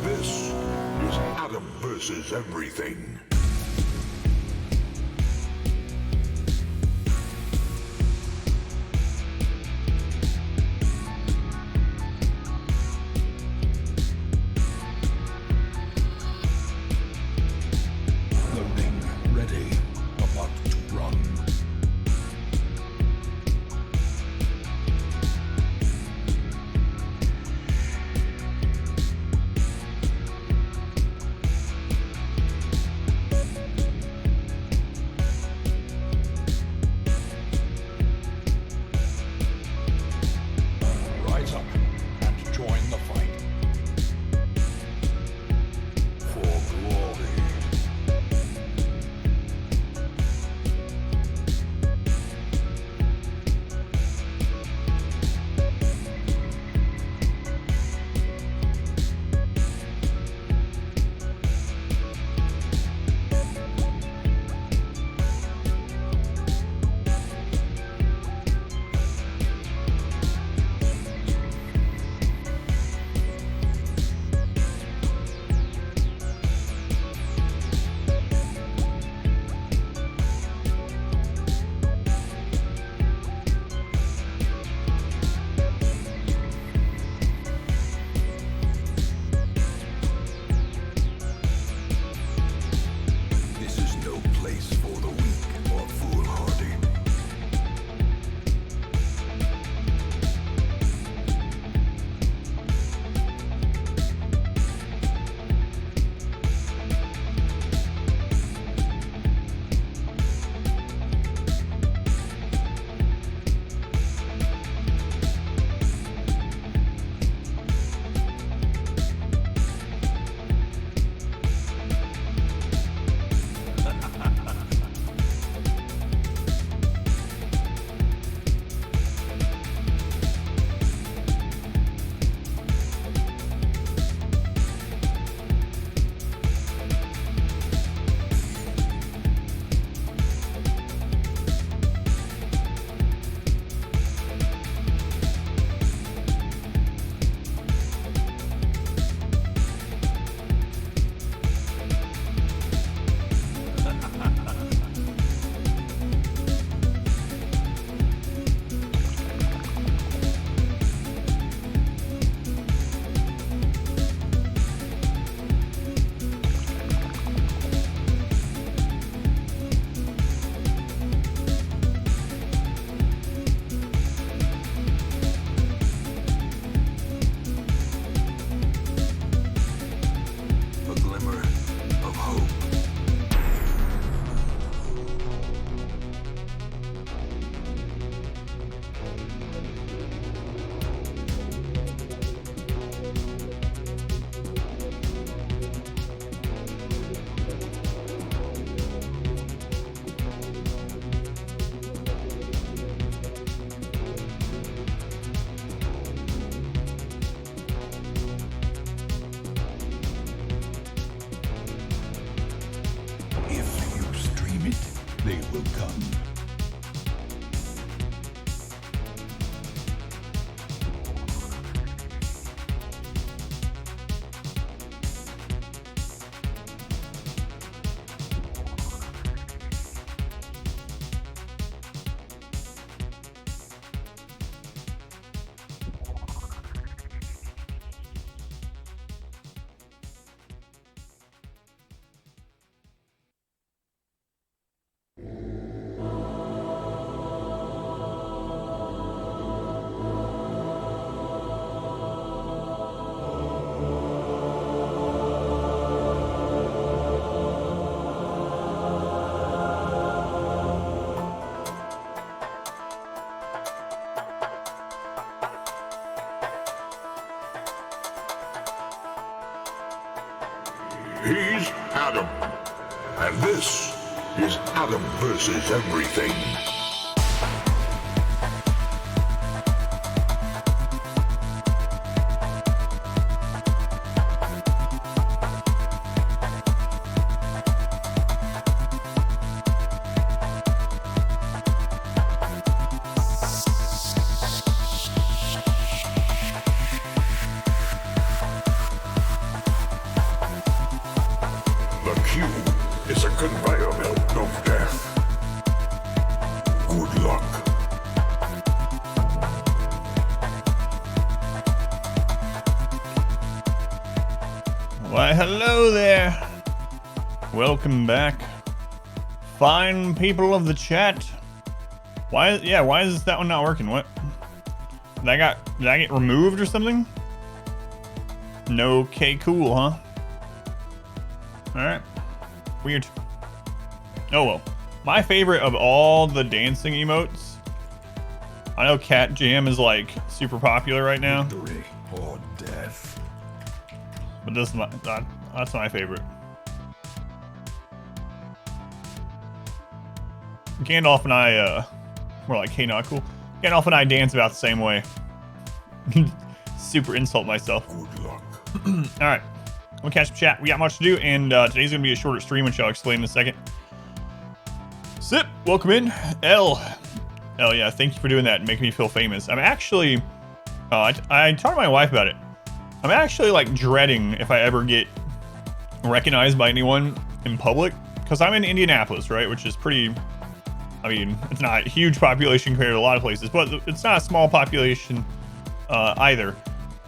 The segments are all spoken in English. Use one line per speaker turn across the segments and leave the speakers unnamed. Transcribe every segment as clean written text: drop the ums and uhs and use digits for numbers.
This is Adam versus everything.
They will come.
He's Adam, and this is Adam versus everything. conveyor belt of death. Good luck.
Why, hello there. Welcome back. Fine people of the chat. Why is that one not working? What? Did I get removed or something? No, okay, cool, huh? Alright. Weird. Oh well. My favorite of all the dancing emotes. I know Cat Jam is like super popular right now.
Victory or death.
But that's my favorite. Gandalf and I, we're like, hey, not cool. Gandalf and I dance about the same way. Super insult myself.
Good luck.
All right, I'm gonna catch up chat. We got much to do, and today's gonna be a shorter stream, which I'll explain in a second. Sip, welcome in. L, yeah, thank you for doing that and making me feel famous. I'm actually, I talked to my wife about it. I'm actually like dreading if I ever get recognized by anyone in public, because I'm in Indianapolis, right? Which is pretty, I mean, it's not a huge population compared to a lot of places, but it's not a small population either.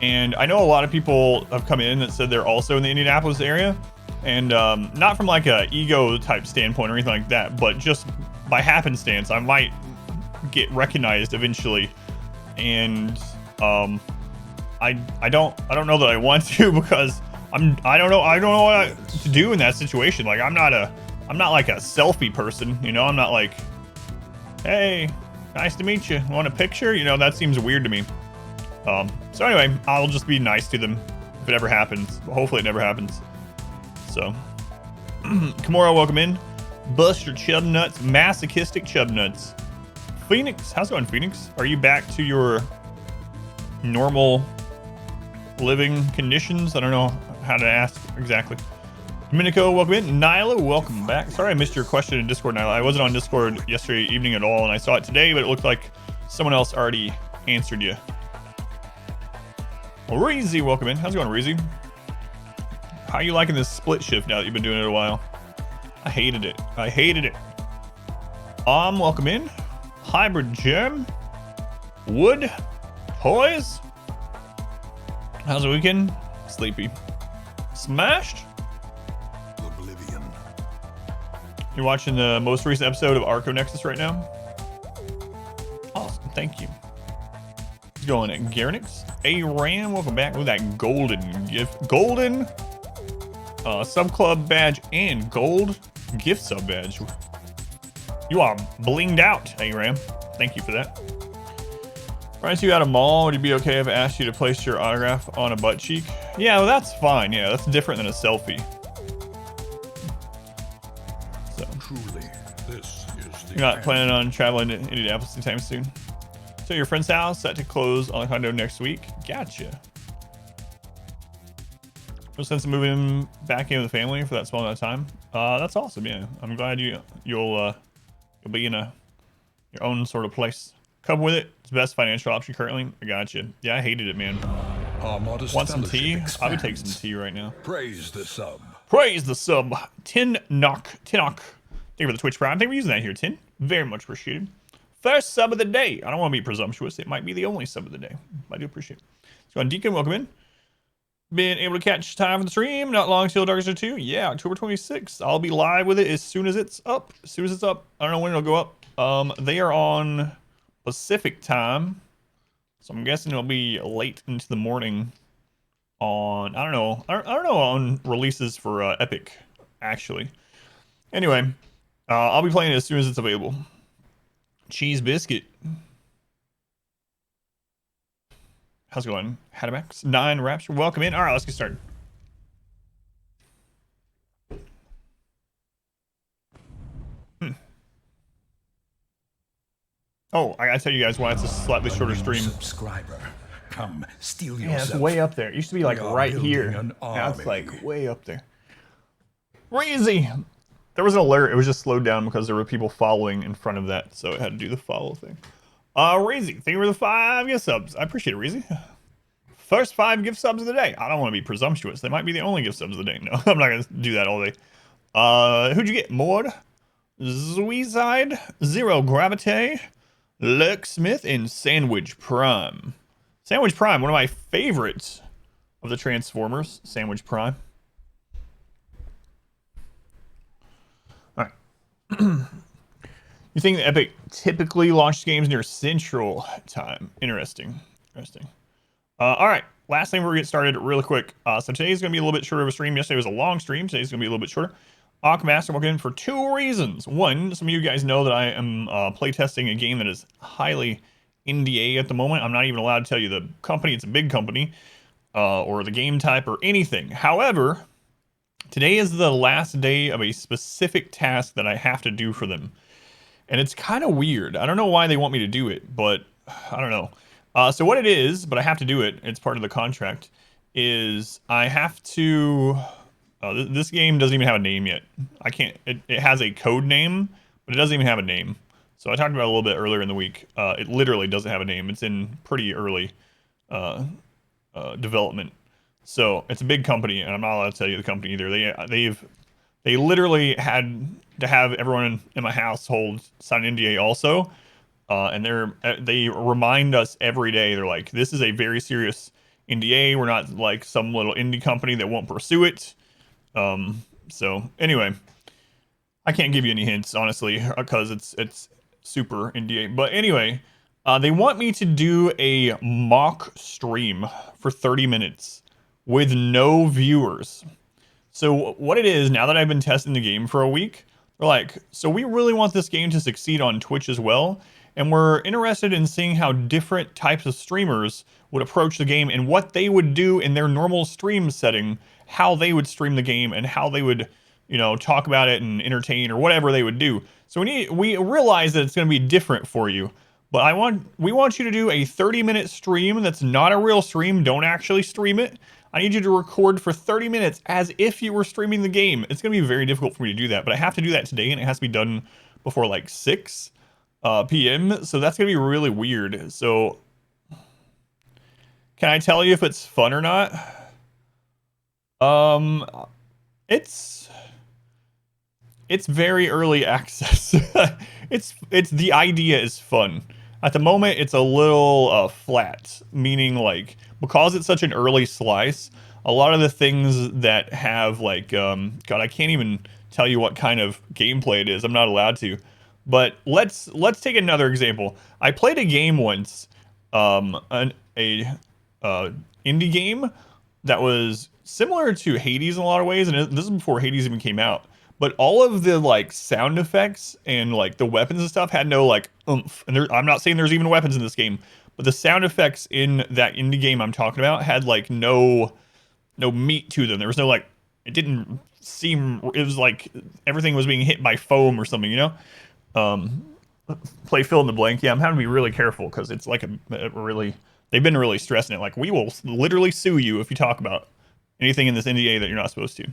And I know a lot of people have come in that said they're also in the Indianapolis area, and not from like a ego type standpoint or anything like that, but just by happenstance, I might get recognized eventually. And I don't know that I want to, because I don't know what to do in that situation. Like I'm not like a selfie person, you know. I'm not like, hey, nice to meet you, want a picture? You know, that seems weird to me. So anyway, I'll just be nice to them if it ever happens. Hopefully it never happens. So Kimura, welcome in. Bust your chub nuts, masochistic chub nuts. Phoenix, how's it going, Phoenix? Are you back to your normal living conditions? I don't know how to ask exactly. Domenico, welcome in. Nyla, welcome back. Sorry I missed your question in Discord, Nyla. I wasn't on Discord yesterday evening at all, and I saw it today, but it looked like someone else already answered you. Reezy, welcome in. How's it going, Reezy? How are you liking this split shift now that you've been doing it a while? I hated it. Welcome in. Hybrid Gem. Wood. Toys. How's the weekend? Sleepy. Smashed.
Oblivion.
You're watching the most recent episode of Arco Nexus right now? Awesome, thank you. What's going on, Garnix? A-Ram, welcome back with that golden gift. Golden sub club badge and gold gift sub badge. You are blinged out, A-Ram. Thank you for that. If you at a mall, would it be okay if I asked you to place your autograph on a butt cheek? Yeah, well, that's fine. Yeah, that's different than a selfie. So,
Truly, this is the
you're not
end.
planning on traveling to Indianapolis anytime soon? So your friend's house set to close on the condo next week. Gotcha. We'll send some moving back in with the family for that small amount of time. That's awesome. Yeah, I'm glad you'll be in your own sort of place. Come with it. It's the best financial option currently. I got you. Yeah, I hated it, man.
Our modest
Want some
fellowship
tea? I would take
expands.
some tea right now.
Praise the sub.
Praise the sub. Tin knock. Thank you for the Twitch Prime. Thank you for using that here, Tin. Very much appreciated. First sub of the day. I don't want to be presumptuous. It might be the only sub of the day. I do appreciate it. So on Deacon, welcome in. Been able to catch time for the stream. Not long till Darkster 2. Yeah, October 26th. I'll be live with it as soon as it's up. I don't know when it'll go up. They are on Pacific time, so I'm guessing it'll be late into the morning on, I don't know on releases for Epic, actually. Anyway, I'll be playing it as soon as it's available. Cheese Biscuit. How's it going? Hadamax 9 Rapture, welcome in. All right, let's get started. Oh, I gotta tell you guys why it's a slightly shorter stream.
Subscriber, come steal
Yeah,
yourself.
it's way up there. It used to be like
We are
right
building
here.
an
Now it's
army.
like way up there. Crazy. There was an alert. It was just slowed down because there were people following in front of that, so it had to do the follow thing. Reezy, thank you for the 5 gift subs. I appreciate it, Reezy. First 5 gift subs of the day. I don't want to be presumptuous. They might be the only gift subs of the day. No, I'm not gonna do that all day. Who'd you get? Mord, Zuizide, Zero Gravity, Lurk Smith, and Sandwich Prime. Sandwich Prime, one of my favorites of the Transformers. Sandwich Prime. All right. You think that Epic typically launches games near Central Time? Interesting. Interesting. All right. Last thing we're going to get started really quick. So today's going to be a little bit shorter of a stream. Yesterday was a long stream. Today's going to be a little bit shorter. Master walking in for two reasons. One, some of you guys know that I am playtesting a game that is highly NDA at the moment. I'm not even allowed to tell you the company. It's a big company, or the game type or anything. However, today is the last day of a specific task that I have to do for them. And it's kind of weird. I don't know why they want me to do it, but I don't know. So what it is, but I have to do it, it's part of the contract, is I have to... this game doesn't even have a name yet. I can't... It has a code name, but it doesn't even have a name. So I talked about it a little bit earlier in the week. It literally doesn't have a name. It's in pretty early development. So it's a big company, and I'm not allowed to tell you the company either. They literally had to have everyone in my household sign an NDA also. And they remind us every day. They're like, this is a very serious NDA. We're not like some little indie company that won't pursue it. So anyway, I can't give you any hints, honestly, because it's super NDA. But anyway, they want me to do a mock stream for 30 minutes with no viewers. So what it is, now that I've been testing the game for a week, they're like, so we really want this game to succeed on Twitch as well. And we're interested in seeing how different types of streamers would approach the game and what they would do in their normal stream setting, how they would stream the game and how they would, you know, talk about it and entertain or whatever they would do. So we realize that it's going to be different for you. But we want you to do a 30-minute stream that's not a real stream. Don't actually stream it. I need you to record for 30 minutes as if you were streaming the game. It's going to be very difficult for me to do that, but I have to do that today, and it has to be done before like 6 p.m. So that's going to be really weird. So can I tell you if it's fun or not? It's very early access. It's the idea is fun. At the moment, it's a little flat, meaning like because it's such an early slice, a lot of the things that have like God, I can't even tell you what kind of gameplay it is. I'm not allowed to. But let's take another example. I played a game once, indie game that was similar to Hades in a lot of ways, and this is before Hades even came out. But all of the like sound effects and like the weapons and stuff had no like oomph. And I'm not saying there's even weapons in this game, but the sound effects in that indie game I'm talking about had like no meat to them. There was no like, it didn't seem, it was like everything was being hit by foam or something, you know? Play fill in the blank. Yeah, I'm having to be really careful because it's like they've been really stressing it. Like, we will literally sue you if you talk about anything in this NDA that you're not supposed to.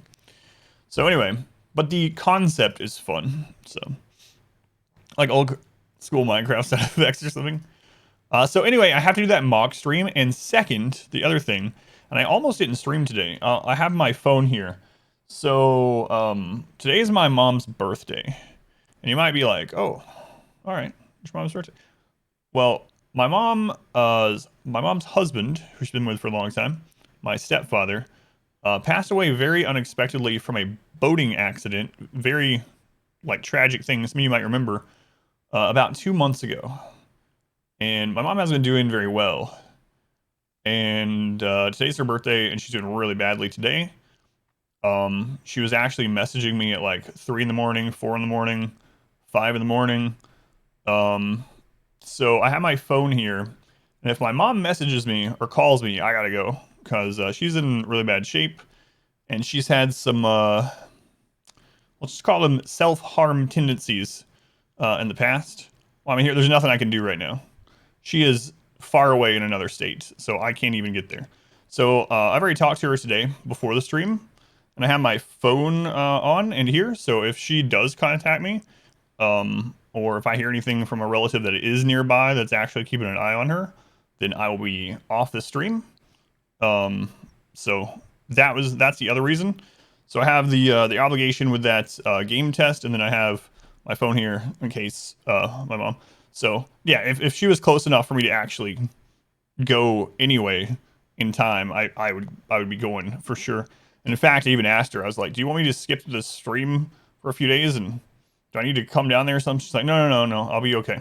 So anyway, but the concept is fun. So like old school Minecraft sound effects or something. So anyway, I have to do that mock stream. And second, the other thing, and I almost didn't stream today. I have my phone here. So today is my mom's birthday. And you might be like, oh, all right, it's your mom's birthday. Well, my mom's husband, who she's been with for a long time, my stepfather, passed away very unexpectedly from a boating accident. Very, like, tragic thing. Some of you might remember, about 2 months ago. And my mom hasn't been doing very well. And today's her birthday, and she's doing really badly today. She was actually messaging me at like 3 in the morning, 4 in the morning, 5 in the morning. So I have my phone here, and if my mom messages me or calls me, I gotta go because she's in really bad shape, and she's had some let's just call them self-harm tendencies in the past. Well, I mean, there's nothing I can do right now. She is far away in another state, so I can't even get there. So I've already talked to her today before the stream, and I have my phone on and here. So if she does contact me, or if I hear anything from a relative that is nearby that's actually keeping an eye on her, then I will be off the stream. So that's the other reason. So I have the obligation with that game test, and then I have my phone here in case my mom. So yeah, if she was close enough for me to actually go anyway in time, I would be going for sure. And in fact, I even asked her, I was like, do you want me to skip the stream for a few days, and do I need to come down there or something? She's like, no, I'll be okay.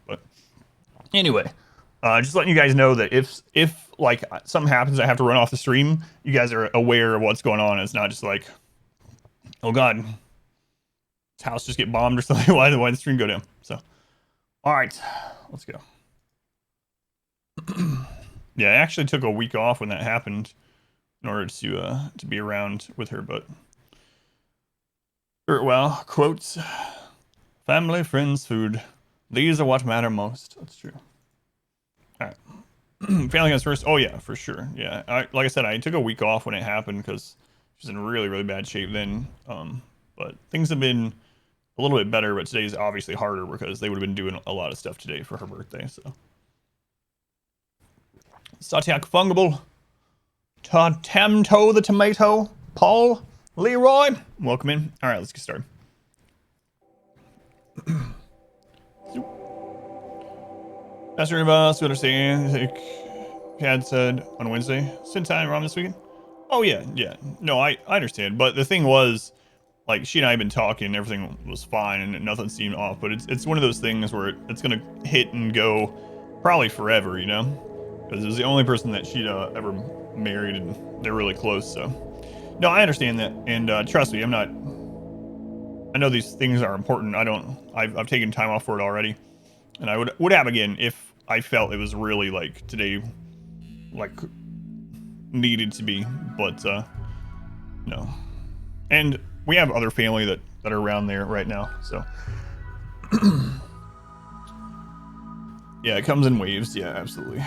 But anyway, just letting you guys know that if like something happens, I have to run off the stream, you guys are aware of what's going on. It's not just like, oh god, this house just get bombed or something. Why the stream go down? So, all right, let's go. Yeah, I actually took a week off when that happened in order to be around with her, but well, quotes, family, friends, food, these are what matter most. That's true. All right. Family comes first. Oh yeah, for sure. Yeah, like I said, I took a week off when it happened because she was in really, really bad shape then. But things have been a little bit better, but today's obviously harder because they would have been doing a lot of stuff today for her birthday. So, Satiak Fungible, Tamto the Tomato, Paul, Leroy, welcome in. All right, let's get started. Master of us, we understand. Like Cat said on Wednesday, sit time around this weekend. Oh yeah. No, I understand. But the thing was, like, she and I have been talking, everything was fine and nothing seemed off. But it's one of those things where it's gonna hit and go, probably forever, you know, because it was the only person that she'd ever married, and they're really close. So, no, I understand that, and trust me, I'm not. I know these things are important. I've taken time off for it already, and I would have again if I felt it was really like today, like needed to be, but no. And we have other family that are around there right now, so yeah, it comes in waves. Yeah, absolutely.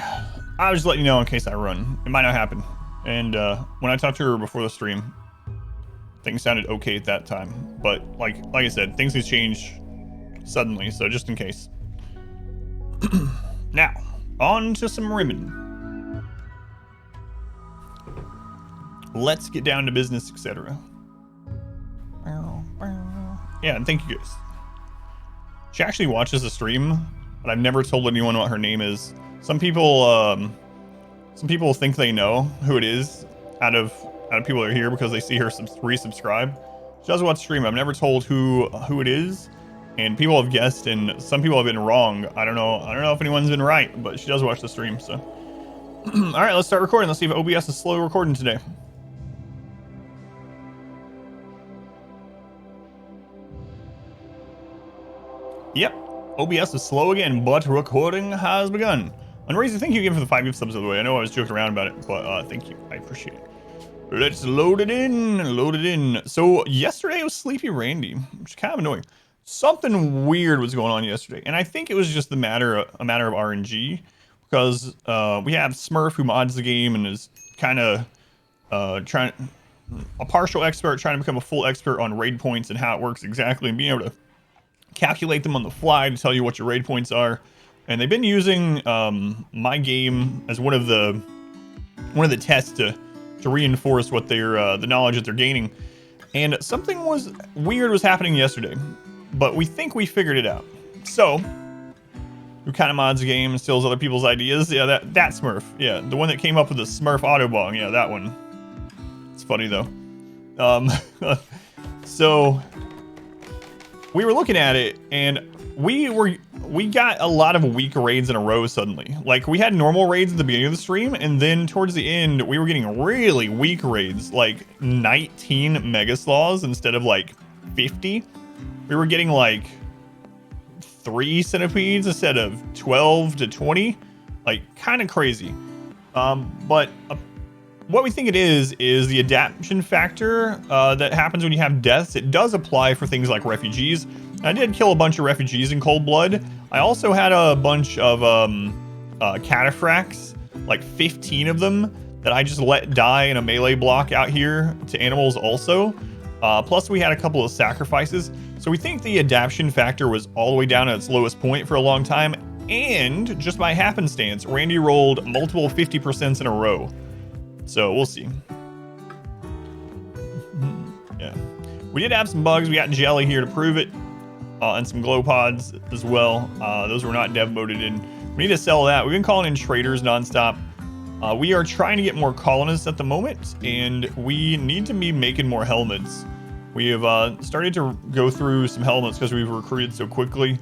I was just letting you know in case I run. It might not happen. And when I talked to her before the stream, things sounded okay at that time, but like I said, things can change suddenly, so just in case. Now, on to some ribbon. Let's get down to business, etc. Yeah, and thank you guys. She actually watches the stream, but I've never told anyone what her name is. Some people think they know who it is out of people that are here because they see her resubscribe. She does watch the stream. I've never told who it is, and people have guessed, and some people have been wrong. I don't know if anyone's been right, but she does watch the stream. So, all right, let's start recording. Let's see if OBS is slow recording today. Yep, OBS is slow again, but recording has begun. And Razor, thank you again for the 5 gift subs, by the way. I know I was joking around about it, but thank you. I appreciate it. Let's load it in. So yesterday was Sleepy Randy, which is kind of annoying. Something weird was going on yesterday, and I think it was just a matter of RNG, because we have Smurf who mods the game and is kind of a partial expert trying to become a full expert on raid points and how it works exactly, and being able to calculate them on the fly to tell you what your raid points are. And they've been using my game as one of the tests to reinforce what the knowledge that they're gaining. And something weird was happening yesterday, but we think we figured it out. So, who kind of mods the game and steals other people's ideas? Yeah, that Smurf. Yeah, the one that came up with the Smurf Autobong. Yeah, that one. It's funny though. So we were looking at it, and we got a lot of weak raids in a row suddenly. Like, we had normal raids at the beginning of the stream, and then towards the end, we were getting really weak raids, like 19 mega sloths instead of like 50. We were getting like 3 centipedes instead of 12 to 20, like kind of crazy. But what we think it is the adaptation factor that happens when you have deaths. It does apply for things like refugees. I did kill a bunch of refugees in cold blood. I also had a bunch of cataphracts, like 15 of them, that I just let die in a melee block out here to animals also. Plus we had a couple of sacrifices. So we think the adaptation factor was all the way down at its lowest point for a long time. And just by happenstance, Randy rolled multiple 50% in a row. So we'll see. We did have some bugs. We got jelly here to prove it, and some glow pods as well. Those were not dev moded in. We need to sell that. We've been calling in traders nonstop. We are trying to get more colonists at the moment, and we need to be making more helmets. We have started to go through some helmets because we've recruited so quickly.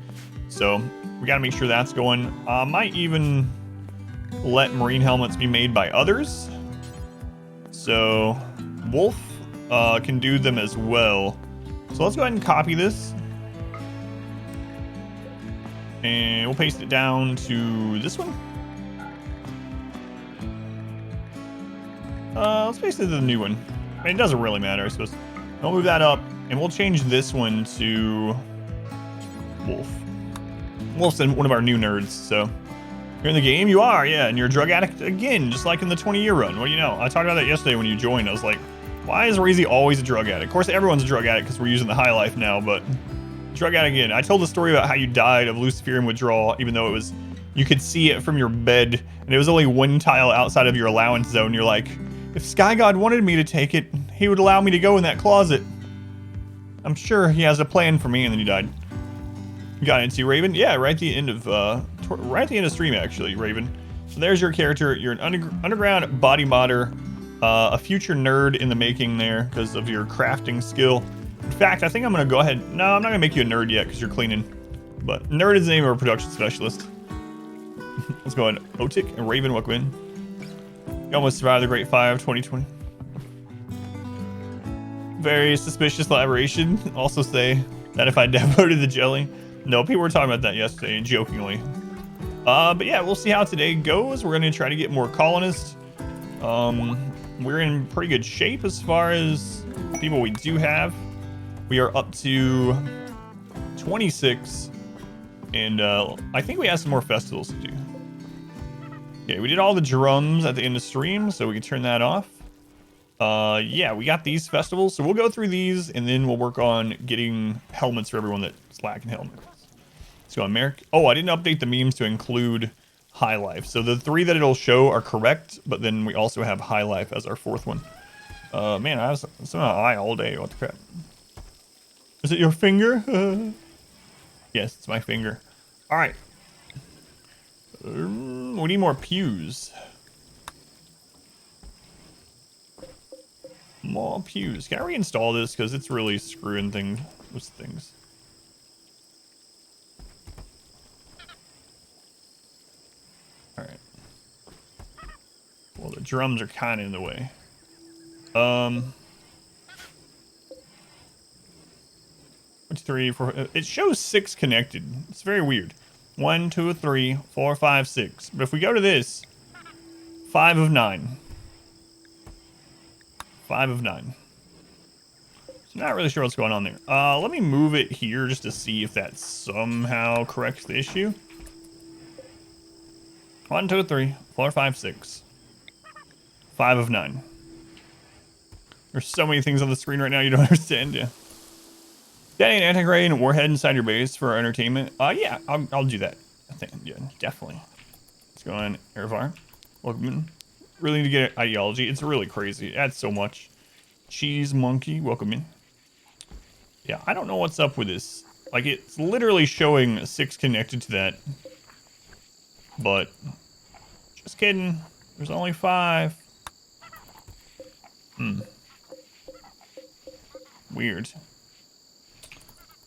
So we got to make sure that's going. Might even let marine helmets be made by others. So Wolf can do them as well. So let's go ahead and copy this. And we'll paste it down to this one. Let's paste it to the new one. I mean, it doesn't really matter, I suppose. I'll move that up, and we'll change this one to Wolf. Wolf's one of our new nerds, so. You're in the game? You are, yeah, and you're a drug addict again, just like in the 20-year run. What do you know? I talked about that yesterday when you joined. I was like, why is Razy always a drug addict? Of course, everyone's a drug addict because we're using the high life now, but drug addict again. I told the story about how you died of Luciferian withdrawal, even though it was, you could see it from your bed, and it was only one tile outside of your allowance zone. You're like, if Sky God wanted me to take it, he would allow me to go in that closet. I'm sure he has a plan for me, and then you died. You got into Raven? Yeah, right at the end of stream, actually, Raven. So there's your character. You're an underground body modder, a future nerd in the making there because of your crafting skill. In fact, I think I'm gonna go ahead. No, I'm not gonna make you a nerd yet because you're cleaning. But nerd is the name of our production specialist. Let's go ahead. Otik and Raven, welcome in. You almost survived the Great Fire of 2020. Very suspicious elaboration. Also say that if I downloaded the jelly. No, people were talking about that yesterday, jokingly. But yeah, we'll see how today goes. We're going to try to get more colonists. We're in pretty good shape as far as people we do have. We are up to 26. And I think we have some more festivals to do. Okay, we did all the drums at the end of stream, so we can turn that off. Yeah, we got these festivals, so we'll go through these, and then we'll work on getting helmets for everyone that's lacking helmets. So America. Oh, I didn't update the memes to include High Life. So the 3 that it'll show are correct, but then we also have High Life as our 4th one. Man, I have some eye all day. What the crap? Is it your finger? Yes, it's my finger. All right. We need more pews. More pews. Can I reinstall this? Because it's really screwing things with things. Alright. Well, the drums are kind of in the way. 1, 2, 3, 4. It shows 6 connected. It's very weird. 1, 2, 3, 4, 5, 6. But if we go to this, 5 of 9. 5 of 9. So not really sure what's going on there. Let me move it here just to see if that somehow corrects the issue. 1, 2, 3, 4, 5, 6. 5 of 9. There's so many things on the screen right now you don't understand. Yeah. Getting an anti-gray and warhead inside your base for entertainment. Yeah, I'll do that. I think, yeah, definitely. Let's go on, Airvar. Welcome in. Really need to get ideology. It's really crazy. It adds so much. Cheese monkey, welcome in. Yeah, I don't know what's up with this. Like, it's literally showing 6 connected to that. But, just kidding. There's only 5. Weird.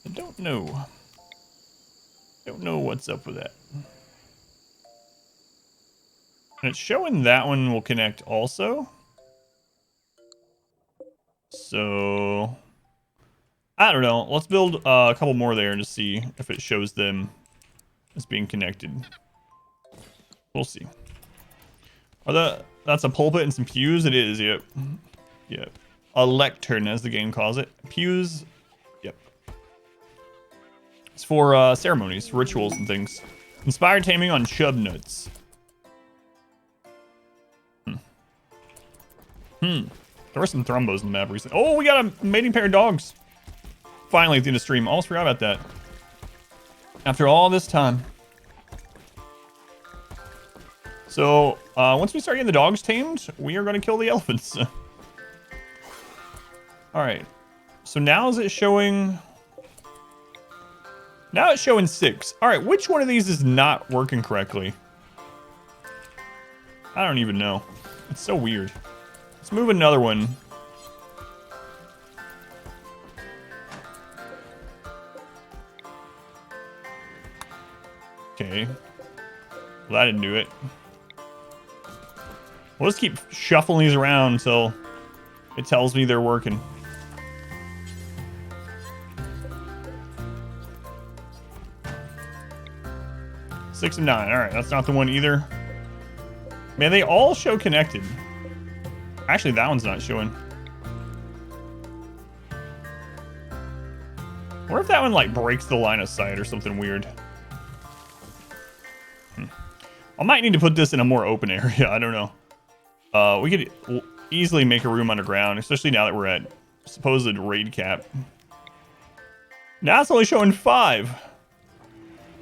I don't know. Don't know what's up with that. And it's showing that one will connect also. So, I don't know. Let's build a couple more there and just see if it shows them as being connected. We'll see. That's a pulpit and some pews? It is, yep. Yep. A lectern, as the game calls it. Pews, yep. It's for ceremonies, rituals, and things. Inspired taming on chub nuts. There were some thrombos in the map recently. Oh, we got a mating pair of dogs. Finally, at the end of stream. Almost forgot about that. After all this time. So, once we start getting the dogs tamed, we are going to kill the elephants. Alright. So now is it showing? Now it's showing 6. All right, which one of these is not working correctly? I don't even know. It's so weird. Let's move another one. Okay. Well, that didn't do it. We'll just keep shuffling these around until it tells me they're working. Six and 9. All right, that's not the one either. Man, they all show connected. Actually, that one's not showing. What if that one like breaks the line of sight or something weird? I might need to put this in a more open area. I don't know. We could easily make a room underground, especially now that we're at supposed raid cap. Now it's only showing 5.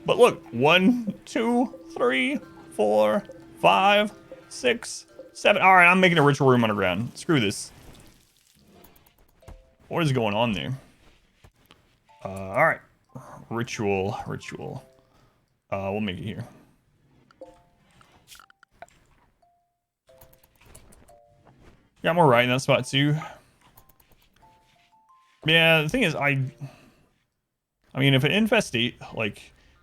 But look, 1, 2, 3, 4, 5, 6, 7. All right, I'm making a ritual room underground. Screw this. What is going on there? All right, ritual. We'll make it here. Got more right in that spot too. Yeah, the thing is, I mean, if it infestate, like,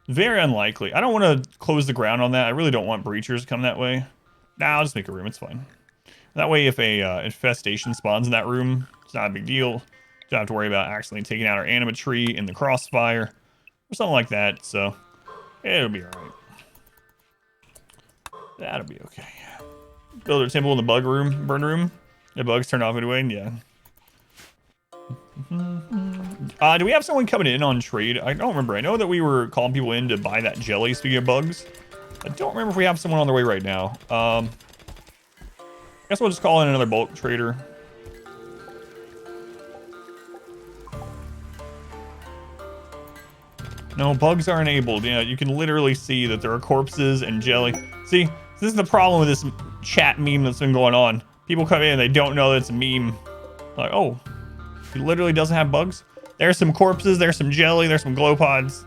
very unlikely. I don't want to close the ground on that. I really don't want breachers to come that way. Nah, I'll just make a room. It's fine. That way, if a infestation spawns in that room, it's not a big deal. Don't have to worry about accidentally taking out our anima tree in the crossfire or something like that. So it'll be all right. That'll be okay. Build a temple in the bug room, burn room. The bugs turn off anyway. Yeah. Do we have someone coming in on trade? I don't remember. I know that we were calling people in to buy that jelly, speaking of bugs. I don't remember if we have someone on their way right now. I guess we'll just call in another bulk trader. No, bugs are enabled. Yeah, you can literally see that there are corpses and jelly. See, this is the problem with this chat meme that's been going on. People come in and they don't know that it's a meme. Like, oh, he literally doesn't have bugs? There's some corpses, there's some jelly, there's some glow pods.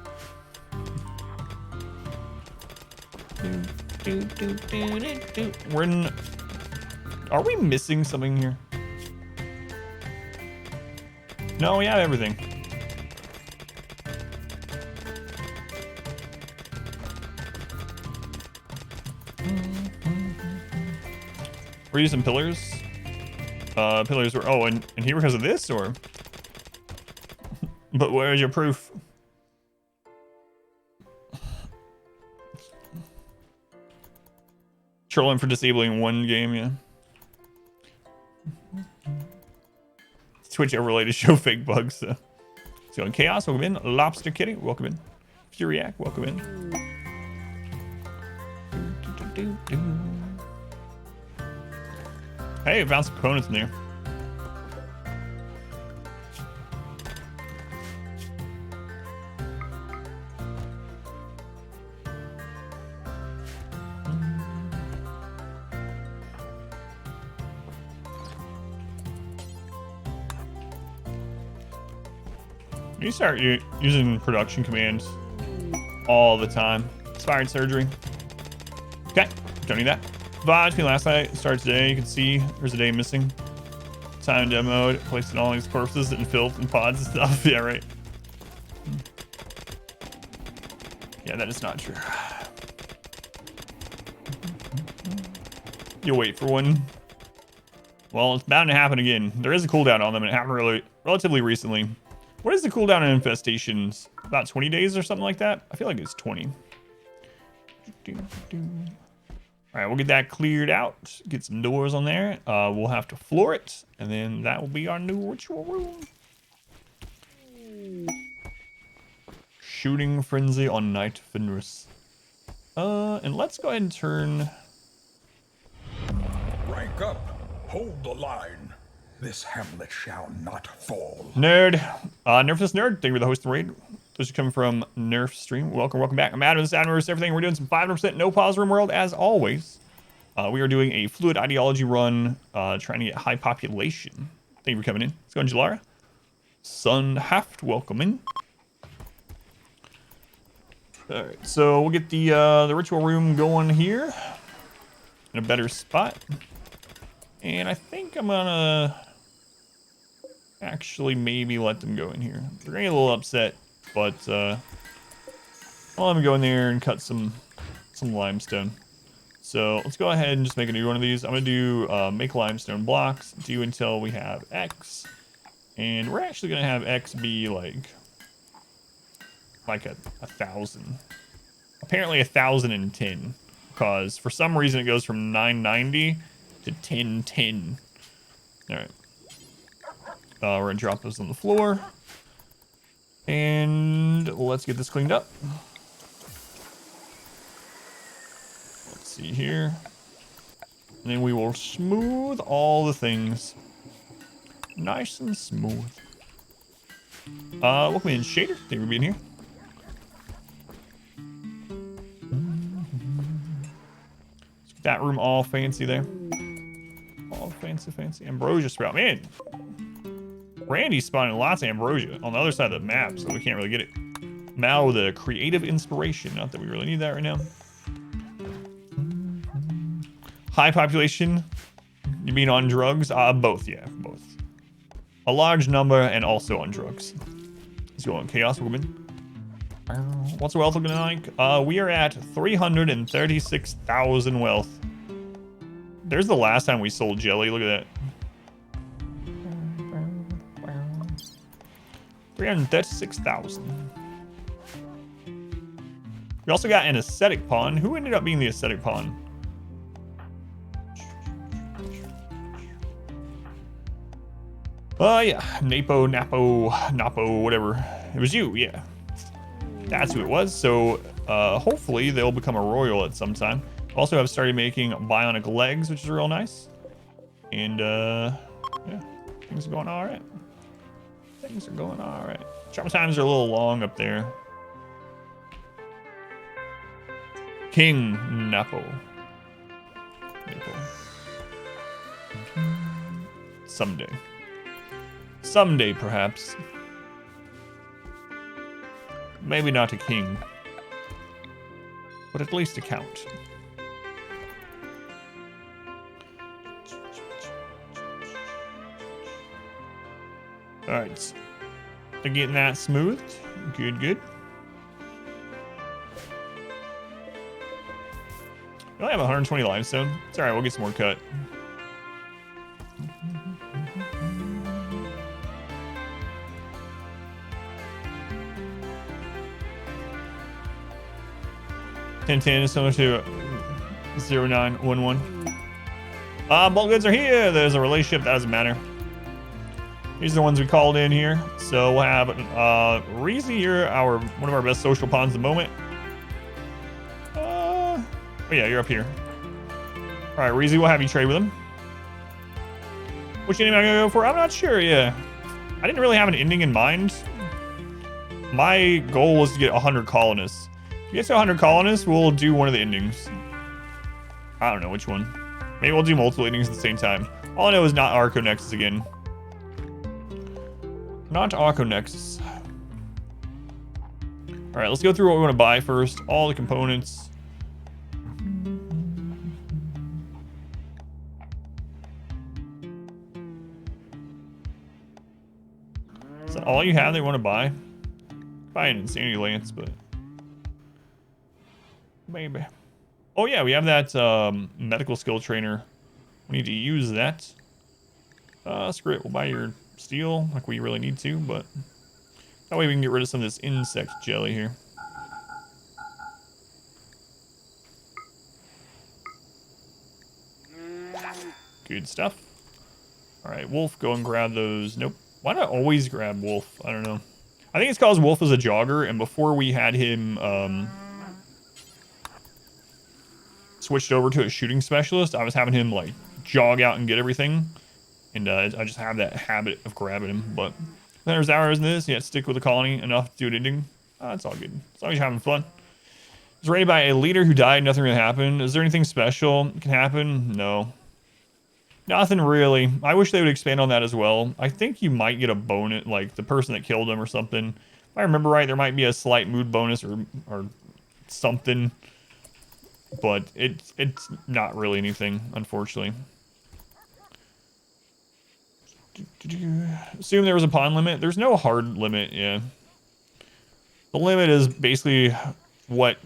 We're in... Are we missing something here? No, we have everything. We're using pillars. Pillars were... Oh, and here because of this, or... But where's your proof? Trolling for disabling one game, yeah. Twitch overlay to show fake bugs. So in Chaos, welcome in. Lobster Kitty, welcome in. Furiac, welcome in. Hey, I found some components in there. You start using production commands all the time. Expired surgery. Okay, don't need that. Vibes me last night. Start today. You can see there's a day missing. Time demoed. Placing all these corpses and filth and pods and stuff. Yeah, right. Yeah, that is not true. You'll wait for one. Well, it's bound to happen again. There is a cooldown on them, and it happened relatively recently. What is the cooldown on infestations? About 20 days or something like that? I feel like it's 20. All right, we'll get that cleared out. Get some doors on there. We'll have to floor it, and then that will be our new ritual room. Shooting frenzy on Night Fenris. And let's go ahead and turn...
Rank up. Hold the line. This hamlet shall not fall.
Nerd. Nerf this nerd. Thank you for the host of the raid. Those are coming from Nerf stream. Welcome back. I'm Adam. This is Adam versus everything. We're doing some 500% no pause room world as always. We are doing a fluid ideology run, trying to get high population. Thank you for coming in. Let's go, Jalara. Sun Haft, welcome in. All right, so we'll get the ritual room going here in a better spot. And I think I'm gonna actually maybe let them go in here. They're gonna get a little upset, but I'll let them go in there and cut some limestone. So let's go ahead and just make a new one of these. I'm gonna do make limestone blocks, do until we have X. And we're actually gonna have X be like a 1,000. Apparently 1,010, because for some reason it goes from 990 to 1010. All right. We're gonna drop those on the floor. And let's get this cleaned up. Let's see here. And then we will smooth all the things. Nice and smooth. Welcome in, Shader. Thank you for being here. Let's get that room all fancy there. All fancy, fancy. Ambrosia sprout. Man, Randy's spawning lots of ambrosia on the other side of the map, so we can't really get it. Mal with a creative inspiration. Not that we really need that right now. High population. You mean on drugs? Both, yeah, both. A large number and also on drugs. Let's go on Chaos Woman. What's the wealth looking like? We are at 336,000 wealth. There's the last time we sold jelly. Look at that. 336,000. We also got an aesthetic pawn. Who ended up being the aesthetic pawn? Yeah. Napo, whatever. It was you, yeah. That's who it was. So, hopefully they'll become a royal at some time. Also have started making bionic legs, which is real nice. And, yeah. Things are going all right. Things are going all right. Travel times are a little long up there. King Napo. Someday. Someday, perhaps. Maybe not a king. But at least a count. Alright. They're getting that smoothed. Good, good. We only have 120 limestone. It's alright, we'll get some more cut. $10.10 is similar to 0911. Bulk goods are here. There's a relationship that doesn't matter. These are the ones we called in here. So we'll have Reezy here, one of our best social pawns at the moment. Oh yeah, you're up here. All right, Reezy, we'll have you trade with him. Which ending am I gonna go for? I'm not sure. Yeah, I didn't really have an ending in mind. My goal was to get 100 colonists. If we get to 100 colonists, we'll do one of the endings. I don't know which one. Maybe we'll do multiple endings at the same time. All I know is not Arco Nexus again. Not Arco Nexus. All right, let's go through what we want to buy first. All the components. Is that all you have that you want to buy? Buy an Insanity Lance, but maybe. Oh yeah, we have that medical skill trainer. We need to use that. Screw it, we'll buy your steel like we really need to, but that way we can get rid of some of this insect jelly here. Good stuff. All right, Wolf, go and grab those. Nope. Why not always grab Wolf? I don't know. I think it's because Wolf is a jogger, and before we had him switched over to a shooting specialist, I was having him like jog out and get everything. And I just have that habit of grabbing him. But there's hours in this. Yeah, stick with the colony enough to do an ending. It's all good. As long as you're having fun. It's raided by a leader who died. Nothing really happened. Is there anything special that can happen? No. Nothing really. I wish they would expand on that as well. I think you might get a bonus, like the person that killed him or something. If I remember right, there might be a slight mood bonus or something. But it's not really anything, unfortunately. Assume there was a pawn limit. There's no hard limit, yeah. The limit is basically what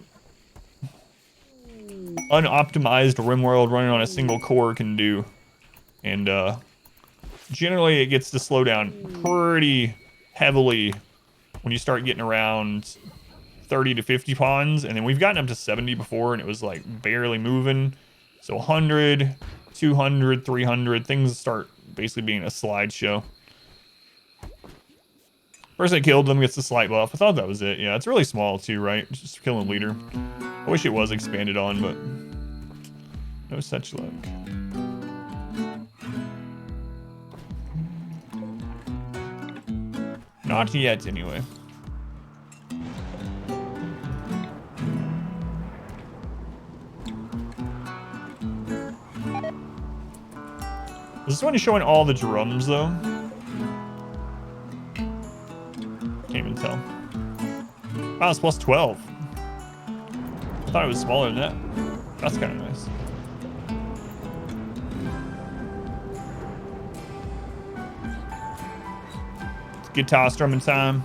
unoptimized RimWorld running on a single core can do. And generally it gets to slow down pretty heavily when you start getting around 30 to 50 pawns. And then we've gotten up to 70 before and it was like barely moving. So 100, 200, 300, things start basically being a slideshow. Person that killed them gets the slight buff. I thought that was it. Yeah, it's really small too, right? It's just killing leader. I wish it was expanded on, but no such luck. Not yet, anyway. This one is showing all the drums, though. Can't even tell. Oh, it's plus 12. I thought it was smaller than that. That's kind of nice. It's guitar strumming time.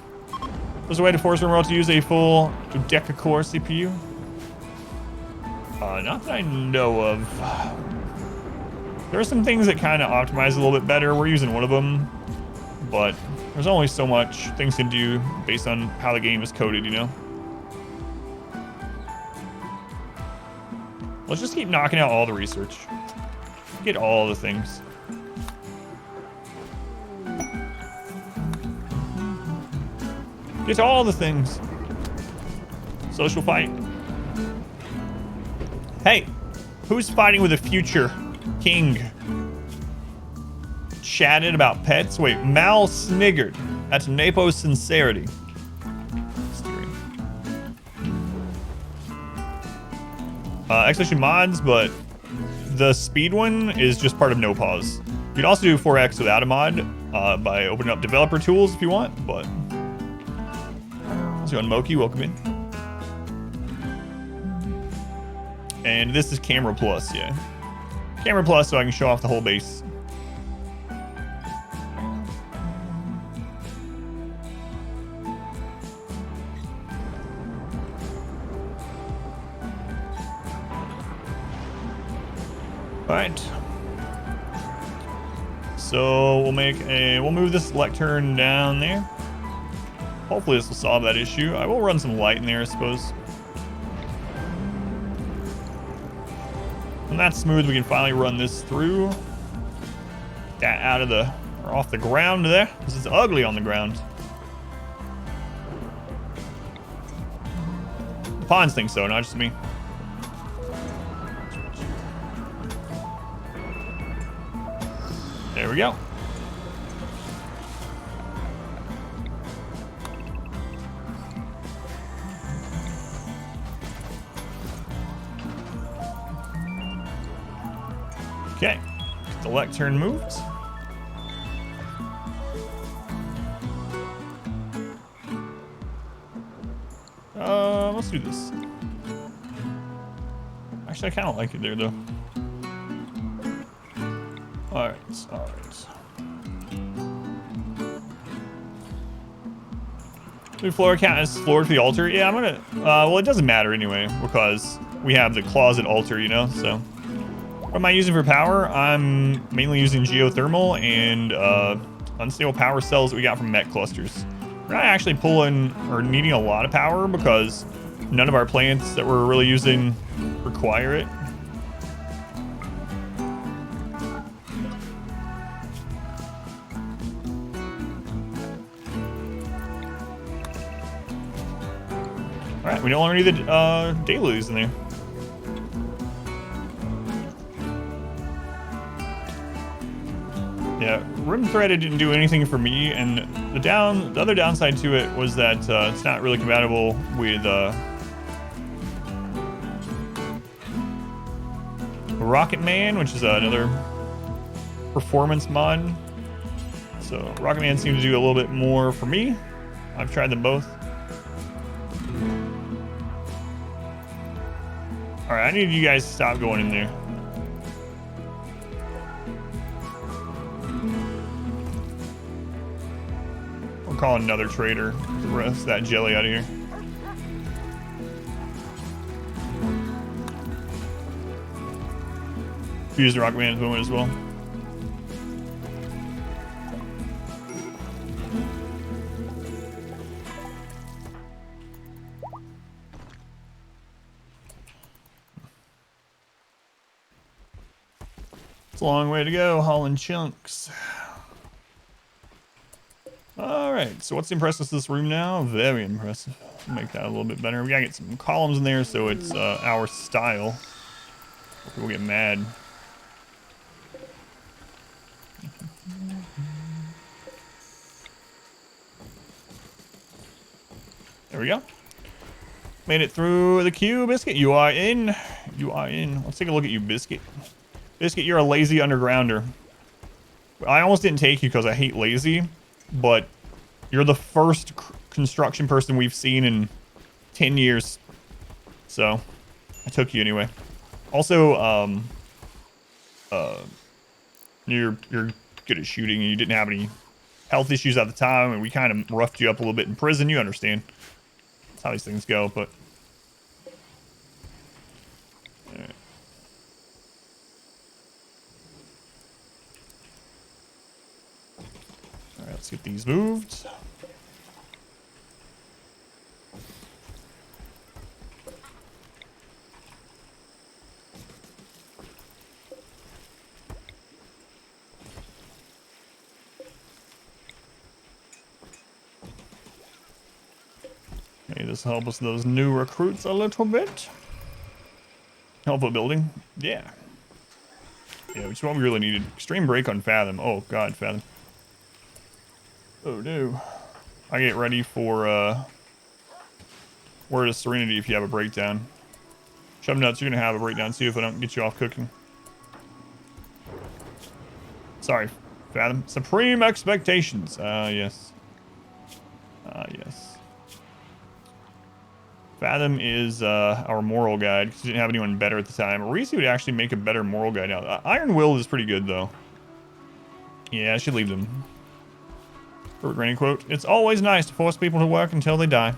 There's a way to force RimWorld to use a full deca-core CPU. Not that I know of. There are some things that kind of optimize a little bit better. We're using one of them, but there's only so much things to do based on how the game is coded, you know? Let's just keep knocking out all the research. Get all the things. Get all the things. Social fight. Hey, who's fighting with a future king? Chatted about pets? Wait, Mal sniggered. That's Napo's sincerity. Execution mods, but the speed one is just part of no pause. You can also do 4x without a mod by opening up developer tools if you want, but so Moki, welcome in. And this is camera plus, yeah. Camera plus so I can show off the whole base. Alright. So we'll move this lectern down there. Hopefully this will solve that issue. I will run some light in there, I suppose. When that's smooth, we can finally run this through. Get that out of the, or off the ground there. This is ugly on the ground. The pawns think so, not just me. There we go. Okay, get the lectern moved. Let's do this. Actually, I kind of like it there, though. All right. Do floor count as floor for the altar? Yeah, I'm gonna. Well, it doesn't matter anyway because we have the closet altar, you know. So, what am I using for power? I'm mainly using geothermal and unstable power cells that we got from Met clusters. We're not actually pulling or needing a lot of power because none of our plants that we're really using require it. Alright, we no longer need the dailies in there. Yeah, Rim Threaded didn't do anything for me, and the other downside to it was that it's not really compatible with Rocket Man, which is another performance mod. So Rocket Man seems to do a little bit more for me. I've tried them both. All right, I need you guys to stop going in there. We'll call another trader to rest that jelly out of here. Use the Rocket Man's movement as well. It's a long way to go, hauling chunks. All right, so what's the impressiveness of this room now? Very impressive. Make that a little bit better. We gotta get some columns in there so it's our style. People get mad. There we go. Made it through the queue, Biscuit. You are in. You are in. Let's take a look at you, Biscuit. Biscuit, you're a lazy undergrounder. I almost didn't take you because I hate lazy, but you're the first construction person we've seen in 10 years. So I took you anyway. Also, you're good at shooting and you didn't have any health issues at the time, and we kind of roughed you up a little bit in prison. You understand. That's how these things go, but all right. All right, let's get these moved. Okay, this will help us those new recruits a little bit. Help with building. Yeah. Yeah, which is what we really needed. Extreme break on Fathom. Oh, God, Fathom. Oh, no. I get ready for, Word of Serenity if you have a breakdown. Chum Nuts, you're going to have a breakdown, too, if I don't get you off cooking. Sorry, Fathom. Supreme Expectations. Yes. Yes. Fathom is our moral guide, because we didn't have anyone better at the time. Reese would actually make a better moral guide now. Iron Will is pretty good, though. Yeah, I should leave them. Granny quote, it's always nice to force people to work until they die.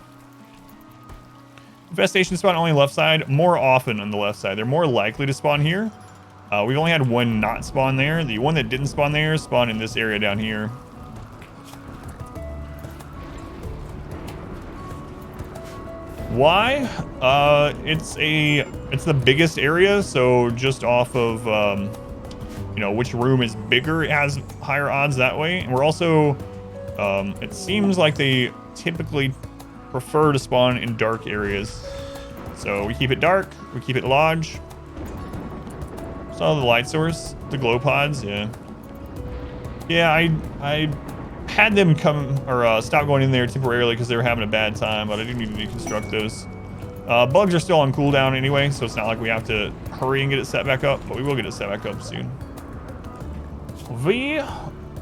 Infestation spawn only left side, more often on the left side. They're more likely to spawn here. We've only had one not spawn there. The one that didn't spawn there spawned in this area down here. Why? It's the biggest area, so just off of you know, which room is bigger, it has higher odds that way. And we're also it seems like they typically prefer to spawn in dark areas. So we keep it dark, we keep it lodge. Saw the light source, the glow pods, yeah. Yeah, I had them come or stop going in there temporarily because they were having a bad time, but I didn't need to deconstruct those. Bugs are still on cooldown anyway, so it's not like we have to hurry and get it set back up, but we will get it set back up soon.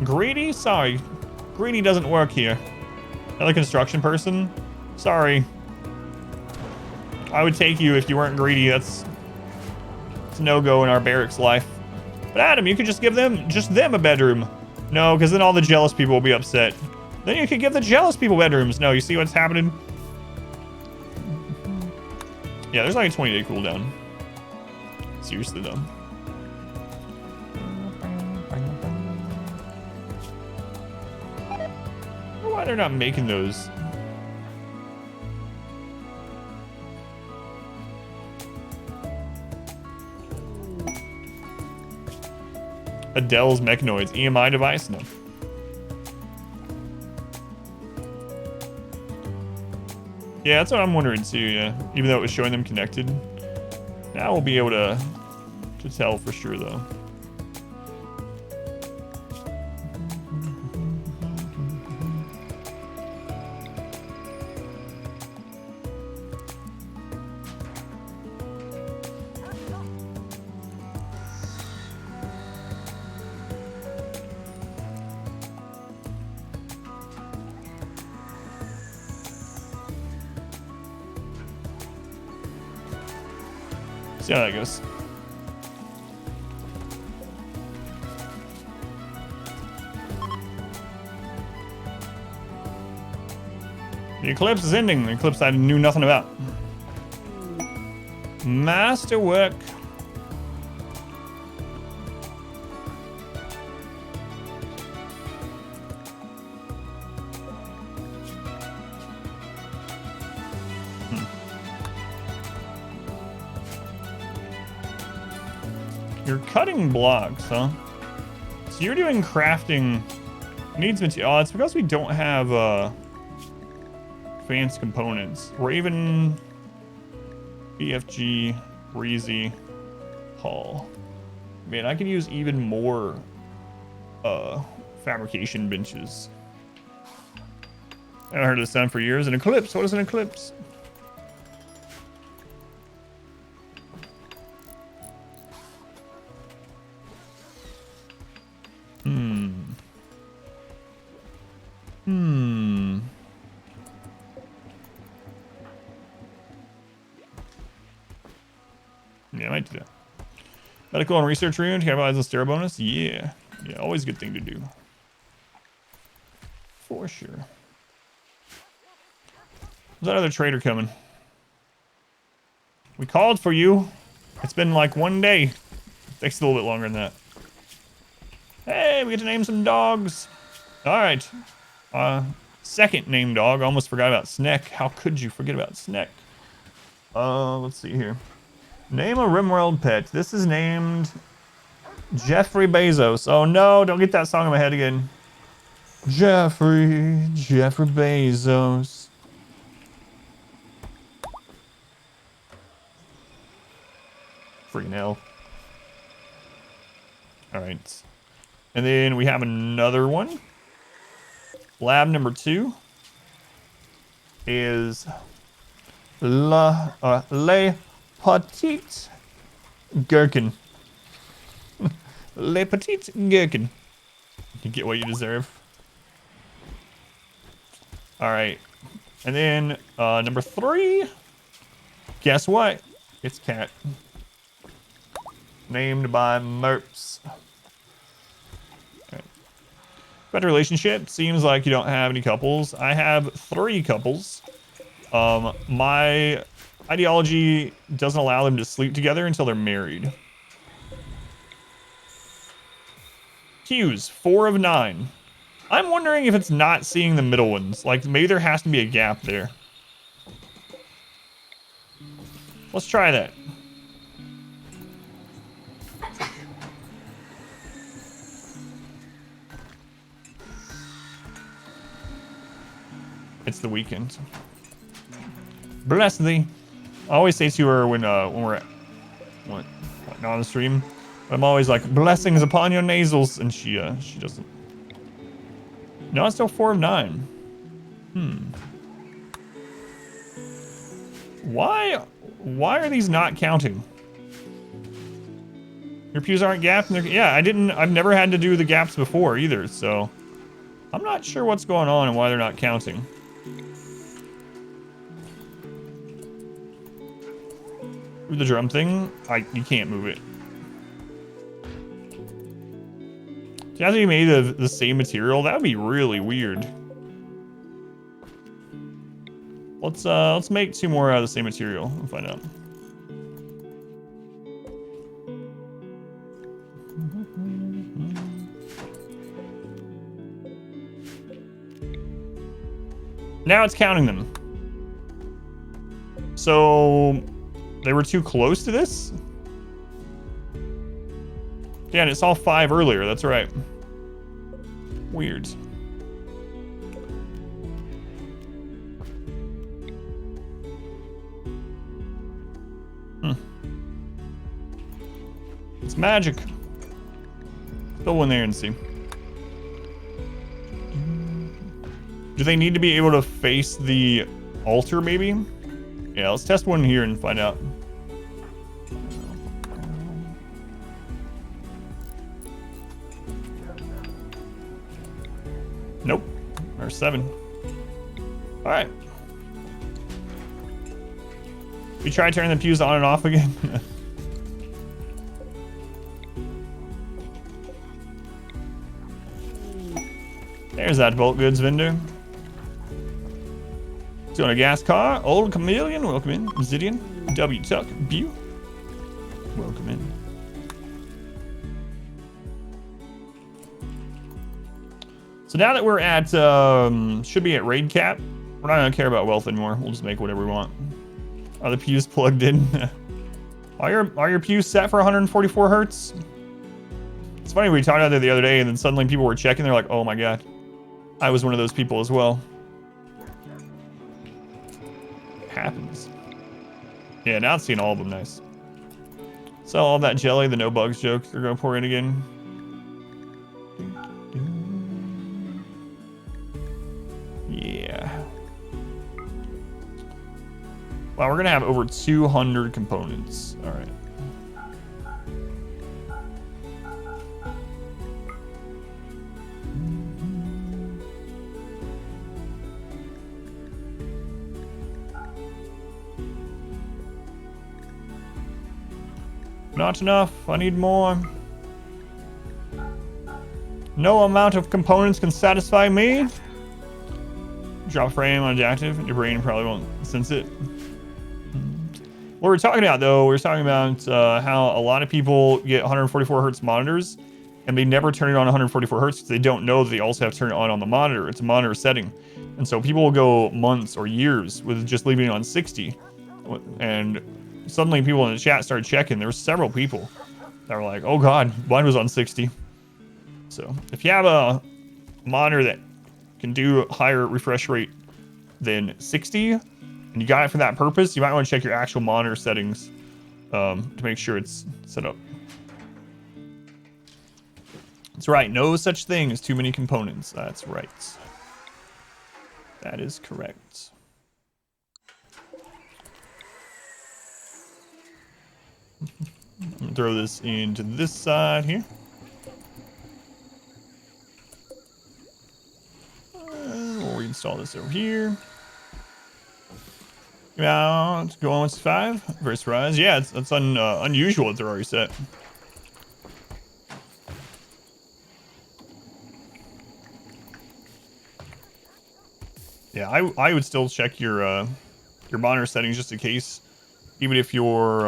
Greedy? Sorry. Greedy doesn't work here. Another construction person? Sorry. I would take you if you weren't greedy. It's a no-go in our barracks life. But Adam, you could just give them a bedroom. No, because then all the jealous people will be upset. Then you could give the jealous people bedrooms. No, you see what's happening? Yeah, there's like a 20-day cooldown. Seriously, though. I don't know why they're not making those. Adele's Mechanoids. EMI device? No. Yeah, that's what I'm wondering too, yeah. Even though it was showing them connected. Now we'll be able to tell for sure though. See how that goes. The eclipse is ending. The eclipse I knew nothing about. Masterwork. You're cutting blocks, huh? So you're doing crafting. Needs material. Oh, it's because we don't have advanced components. Raven, BFG, Breezy, Hall. Man, I could use even more fabrication benches. I haven't heard this sound for years. An eclipse. What is an eclipse? Yeah, I might do that. Medical and research room. Capitalize on stereo bonus. Yeah. Yeah, always a good thing to do. For sure. There's that other trader coming. We called for you. It's been like 1 day. Takes a little bit longer than that. Hey, we get to name some dogs. All right. Second named dog. Almost forgot about Sneck. How could you forget about Sneck? Let's see here. Name a Rimworld pet. This is named Jeffrey Bezos. Oh no, don't get that song in my head again. Jeffrey Bezos. Freaking hell. All right. And then we have another one. Lab number 2 is Le Petite Gherkin. Le Petite Gherkin. You get what you deserve. All right. And then number 3. Guess what? It's Cat. Named by Merps. Better relationship. Seems like you don't have any couples. I have 3 couples. My ideology doesn't allow them to sleep together until they're married. Hughes, 4 of 9. I'm wondering if it's not seeing the middle ones. Like, maybe there has to be a gap there. Let's try that. It's the weekend. Bless thee. I always say to her when we're not on the stream, I'm always like, blessings upon your nasals, and she doesn't. No, it's still 4 of 9. Why are these not counting? Your pews aren't gapped, and yeah, I've never had to do the gaps before either, so I'm not sure what's going on and why they're not counting. The drum thing, you can't move it. It has to be made of the same material. That would be really weird. Let's make 2 more out of the same material and find out. Now it's counting them. So they were too close to this? Yeah, and it saw 5 earlier, that's right. Weird. It's magic. Go in there and see. Do they need to be able to face the altar, maybe? Yeah, let's test one here and find out. Nope. Or 7. All right. We try turning the pews on and off again. There's that bulk goods vendor. Doing a gas car. Old Chameleon, welcome in. Zidian, W Tuck, Bew, welcome in. So now that we're at, should be at raid cap, we're not gonna care about wealth anymore. We'll just make whatever we want. Are the pews plugged in? Are your pews set for 144 hertz? It's funny, we talked about it the other day, and then suddenly people were checking. They're like, oh my god, I was one of those people as well. Happens. Yeah, now it's seeing all of them. Nice. So all that jelly, the no bugs joke, they're gonna pour in again. Yeah. Wow, we're gonna have over 200 components. All right. Not enough. I need more. No amount of components can satisfy me. Drop frame on adaptive, and your brain probably won't sense it. What we're talking about, though, we're talking about how a lot of people get 144 hertz monitors, and they never turn it on 144 hertz because they don't know that they also have to turn it on the monitor. It's a monitor setting, and so people will go months or years with just leaving it on 60, and suddenly people in the chat started checking. There were several people that were like, "Oh God, mine was on 60." So if you have a monitor that can do higher refresh rate than 60, and you got it for that purpose, you might want to check your actual monitor settings to make sure it's set up. That's right. No such thing as too many components. That's right. That is correct. I'm gonna throw this into this side here. We'll reinstall this over here. Now, go on with 5. Very surprised. Yeah, it's unusual that they're already set. Yeah, I would still check your monitor settings just in case, even if your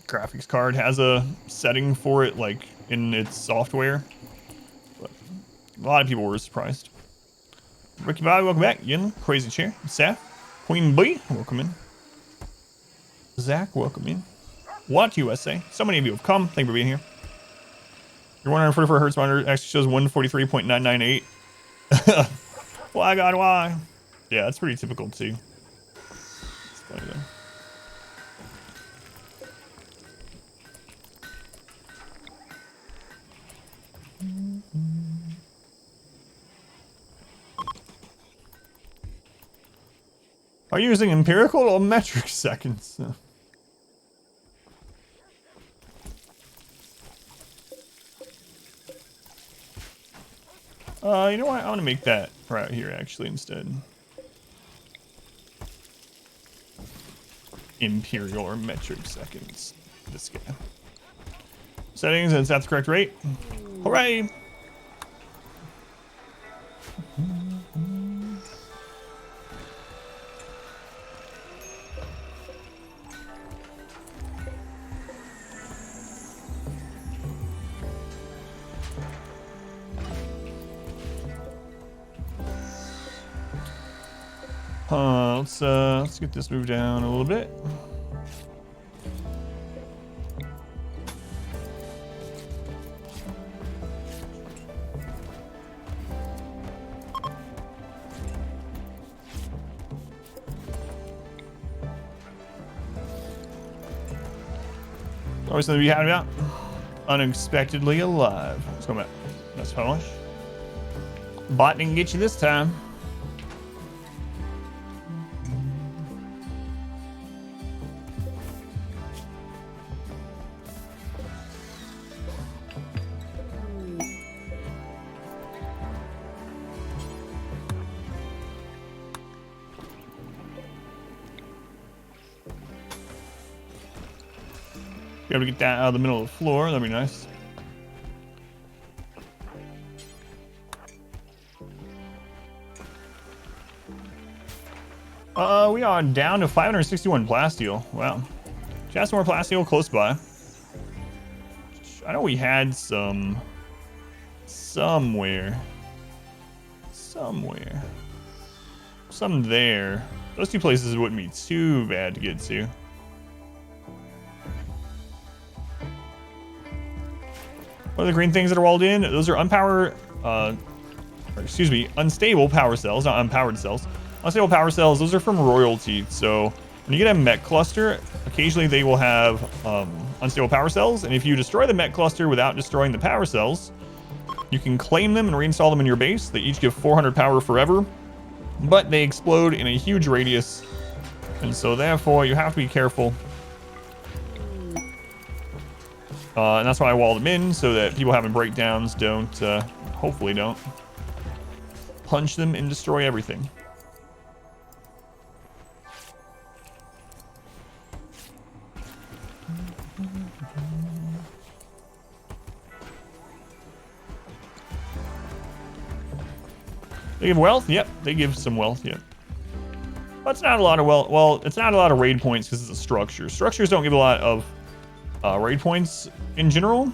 graphics card has a setting for it, like in its software. But a lot of people were surprised. Ricky Bobby, welcome back. Yin, Crazy Chair, Seth, Queen Bee, welcome in. Zach, welcome in. What USA? So many of you have come. Thank you for being here. Your 144 hertz monitor actually shows 143.998. Why, God, why? Yeah, that's pretty typical too. It's funny though. Are you using empirical or metric seconds? You know what? I'm gonna make that right here actually instead. Imperial or metric seconds. This guy. Settings, and it's at the correct rate. Hooray! Let's get this moved down a little bit. Always something to be happy about. Unexpectedly alive. Let's go back. That's polish. Bot didn't get you this time. Be able to get that out of the middle of the floor. That'd be nice. We are down to 561 plasteel. Wow. Just more plasteel close by. I know we had some somewhere. Some there. Those two places wouldn't be too bad to get to. What are the green things that are walled in? Those are unstable power cells, not unpowered cells. Unstable power cells, those are from royalty. So when you get a mech cluster, occasionally they will have unstable power cells. And if you destroy the mech cluster without destroying the power cells, you can claim them and reinstall them in your base. They each give 400 power forever, but they explode in a huge radius. And so therefore you have to be careful. And that's why I wall them in, so that people having breakdowns don't, hopefully don't, punch them and destroy everything. They give wealth? Yep, they give some wealth, yep. But it's not a lot of wealth. Well, it's not a lot of raid points because it's a structure. Structures don't give a lot of raid points in general.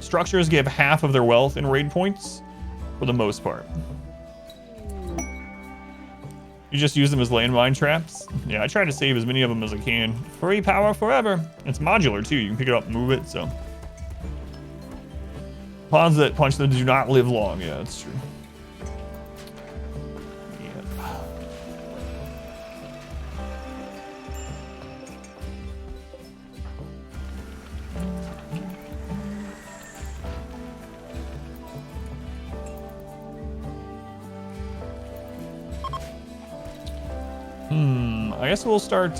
Structures give half of their wealth in raid points for the most part. You just use them as landmine traps. Yeah, I try to save as many of them as I can. Free power forever. It's modular too. You can pick it up and move it, so. Pawns that punch them do not live long. Yeah, that's true. I guess we'll start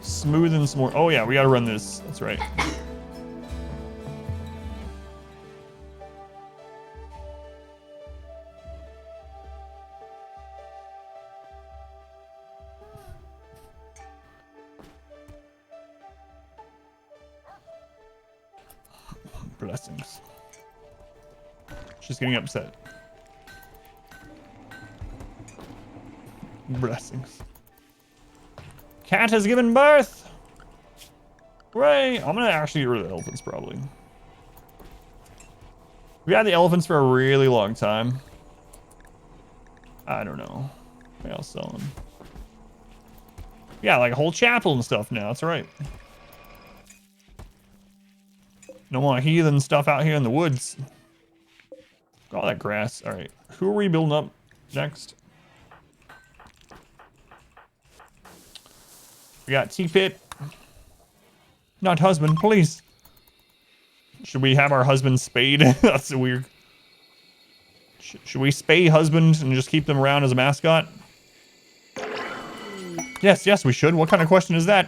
smoothing some more. Oh yeah, we gotta run this. That's right. Blessings. She's getting upset. Blessings. Cat has given birth. Hooray! I'm gonna actually get rid of the elephants probably. We had the elephants for a really long time. I don't know. Maybe I'll sell them. Yeah, like a whole chapel and stuff now. That's right. No more heathen stuff out here in the woods. All that grass. All right. Who are we building up next? We got T-Pit. Not husband, please. Should we have our husband spayed? That's weird. Should we spay husband and just keep them around as a mascot? Yes, yes, we should. What kind of question is that?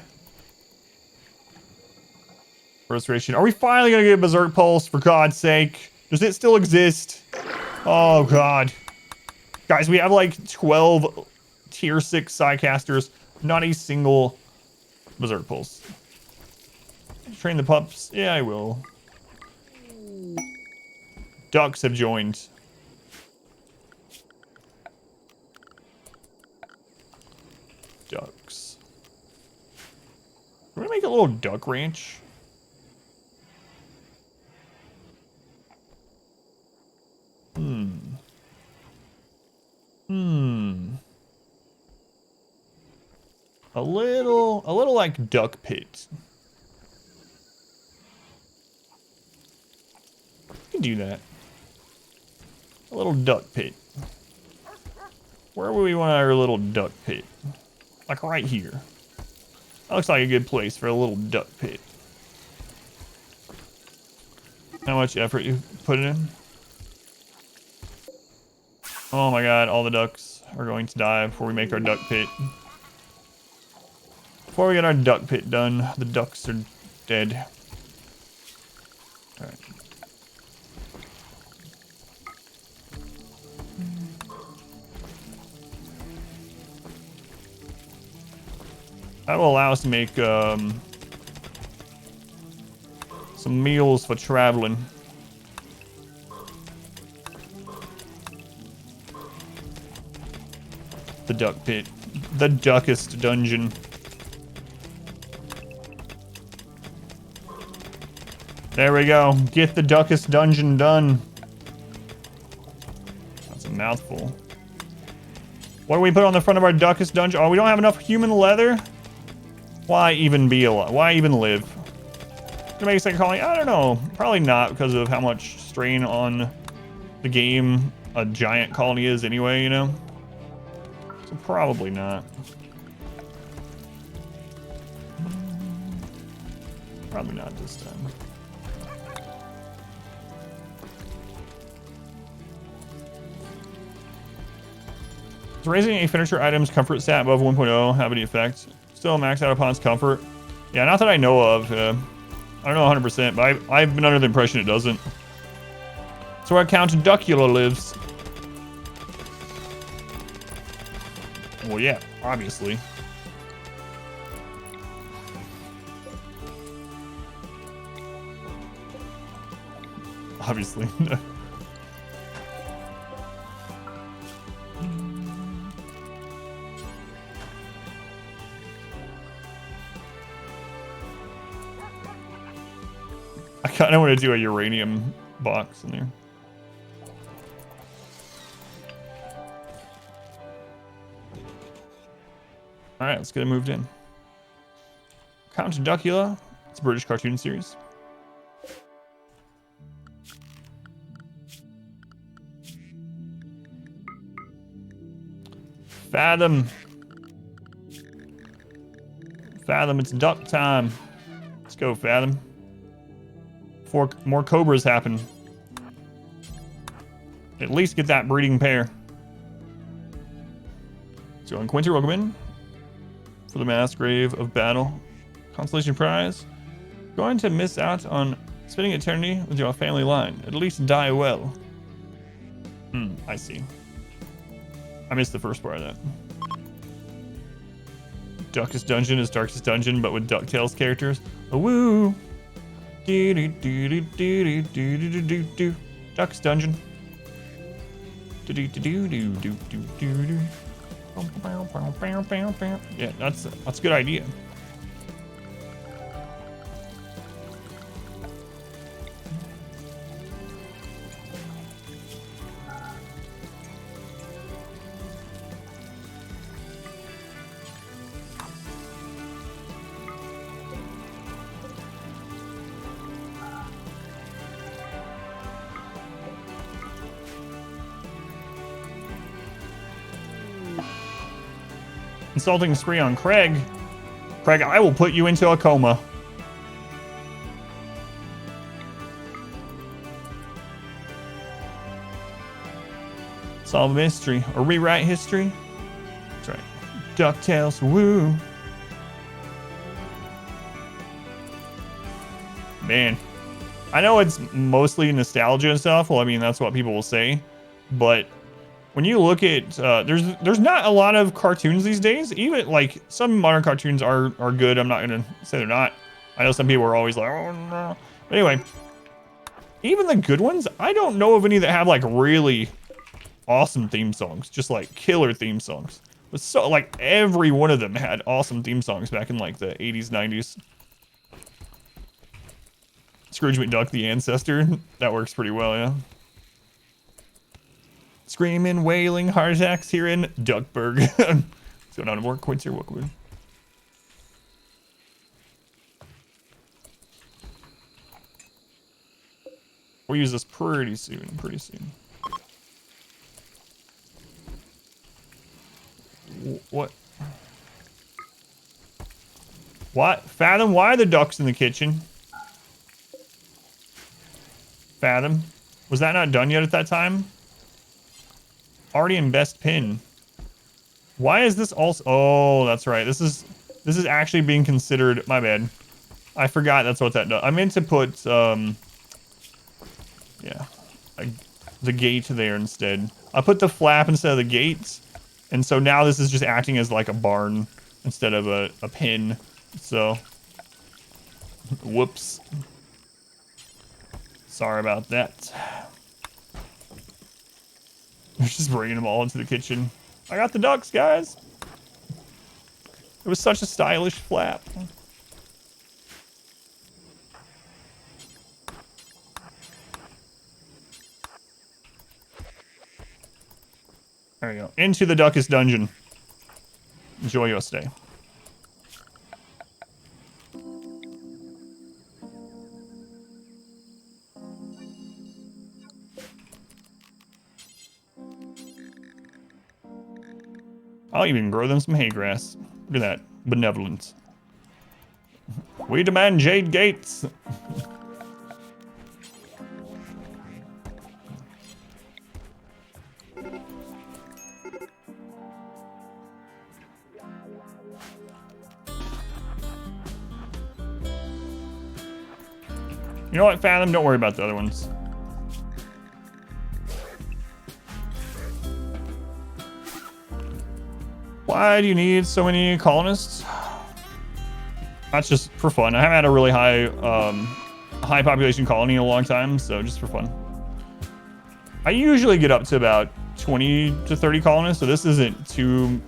Restoration. Are we finally gonna get Berserk Pulse, for God's sake? Does it still exist? Oh, God. Guys, we have like 12 tier 6 Psycasters. Not a single Berserk Pulse. Train the pups? Yeah, I will. Ducks have joined. Ducks. We're gonna make a little duck ranch. A little like duck pit. We can do that. A little duck pit. Where would we want our little duck pit? Like right here. That looks like a good place for a little duck pit. How much effort you put it in? Oh my God, all the ducks are going to die before we make our duck pit. Before we get our duck pit done, the ducks are dead. All right. That will allow us to make some meals for traveling. the duck pit. The duckest dungeon. There we go. Get the duckest dungeon done. That's a mouthful. What do we put on the front of our duckest dungeon? Oh, we don't have enough human leather? Why even be alive? Why even live? Gonna make a second colony? I don't know. Probably not because of how much strain on the game a giant colony is anyway, you know? So probably not. Probably not this time. Does raising a finisher item's comfort stat above 1.0 have any effect? Still max out upon its comfort? Yeah, not that I know of. I don't know 100%, but I've been under the impression it doesn't. So where Count Duckula lives. Well, yeah, obviously. Obviously. I kind of want to do a uranium box in there. All right, let's get it moved in. Count Duckula. It's a British cartoon series. Fathom. Fathom, it's duck time. Let's go, Fathom. Before more cobras happen. At least get that breeding pair. So on Quinter, welcome in. For the mass grave of battle. Consolation prize. Going to miss out on spending eternity with your family line. At least die well. I see. I missed the first part of that. Duckest Dungeon is Darkest Dungeon, but with DuckTales characters. A woo! Do do do do do do do do do do. Duckest Dungeon. Do do do do do do do do do. Yeah, that's a good idea. Insulting spree on Craig. Craig, I will put you into a coma. Solve a mystery or rewrite history. That's right. DuckTales, woo. Man, I know it's mostly nostalgia and stuff. Well, I mean, that's what people will say. But when you look at, there's not a lot of cartoons these days. Even like some modern cartoons are good. I'm not gonna say they're not. I know some people are always like, oh no. But anyway, even the good ones, I don't know of any that have like really awesome theme songs, just like killer theme songs. But so like every one of them had awesome theme songs back in like the 80s, 90s. Scrooge McDuck, the ancestor, that works pretty well, yeah. Screaming, wailing, heart attacks here in Duckburg. What's going on at work? Quincy, welcome. We'll use this pretty soon, What? What? Fathom, why are the ducks in the kitchen? Fathom? Was that not done yet at that time? Already in best pin. Why is this also? Oh, that's right. This is actually being considered. My bad. I forgot that's what that does. I meant to put yeah, the gate there instead. I put the flap instead of the gates, and so now this is just acting as like a barn instead of a pin. So, whoops. Sorry about that. Just bringing them all into the kitchen. I got the ducks, guys. It was such a stylish flap. There we go. Into the Duckest Dungeon. Enjoy your stay. I'll even grow them some hay grass. Look at that. Benevolence. We demand Jade Gates. You know what, Fathom? Don't worry about the other ones. Why do you need so many colonists? That's just for fun. I haven't had a really high population colony in a long time, so just for fun. I usually get up to about 20 to 30 colonists, so this isn't too...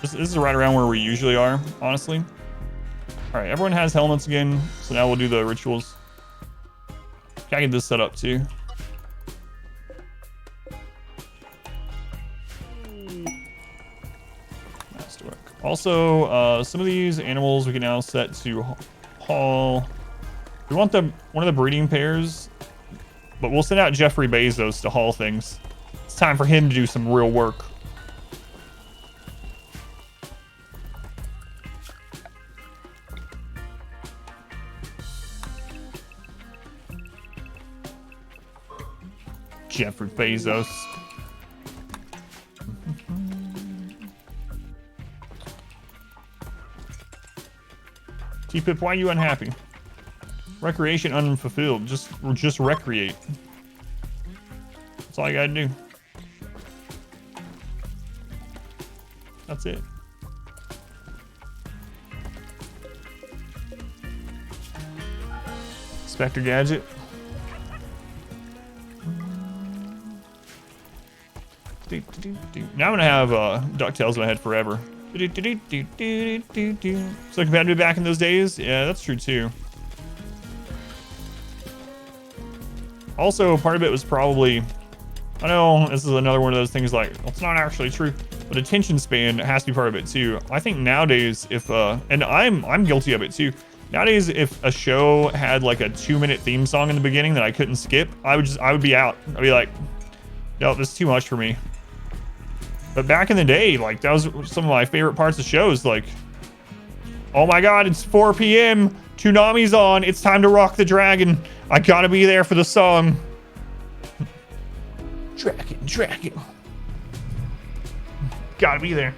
This is right around where we usually are, honestly. All right, everyone has helmets again, so now we'll do the rituals. Can I get this set up too? Masterwork. Also, some of these animals we can now set to haul. We want one of the breeding pairs, but we'll send out Jeffrey Bezos to haul things. It's time for him to do some real work. Jeffrey Bezos. T-Pip, why are you unhappy? Recreation unfulfilled. Just recreate. That's all you gotta do. That's it. Spectre Gadget. Now I'm gonna have DuckTales in my head forever. So competitive back in those days? Yeah, that's true too. Also, part of it was probably, I know this is another one of those things like, well, it's not actually true, but attention span has to be part of it too. I think nowadays, if and I'm guilty of it too. Nowadays, if a show had like a 2-minute theme song in the beginning that I couldn't skip, I would be out. I'd be like, no, this is too much for me. But back in the day, like, that was some of my favorite parts of shows. Like, oh my God, it's 4 p.m. Toonami's on. It's time to rock the dragon. I gotta be there for the song. Dragon. Gotta be there.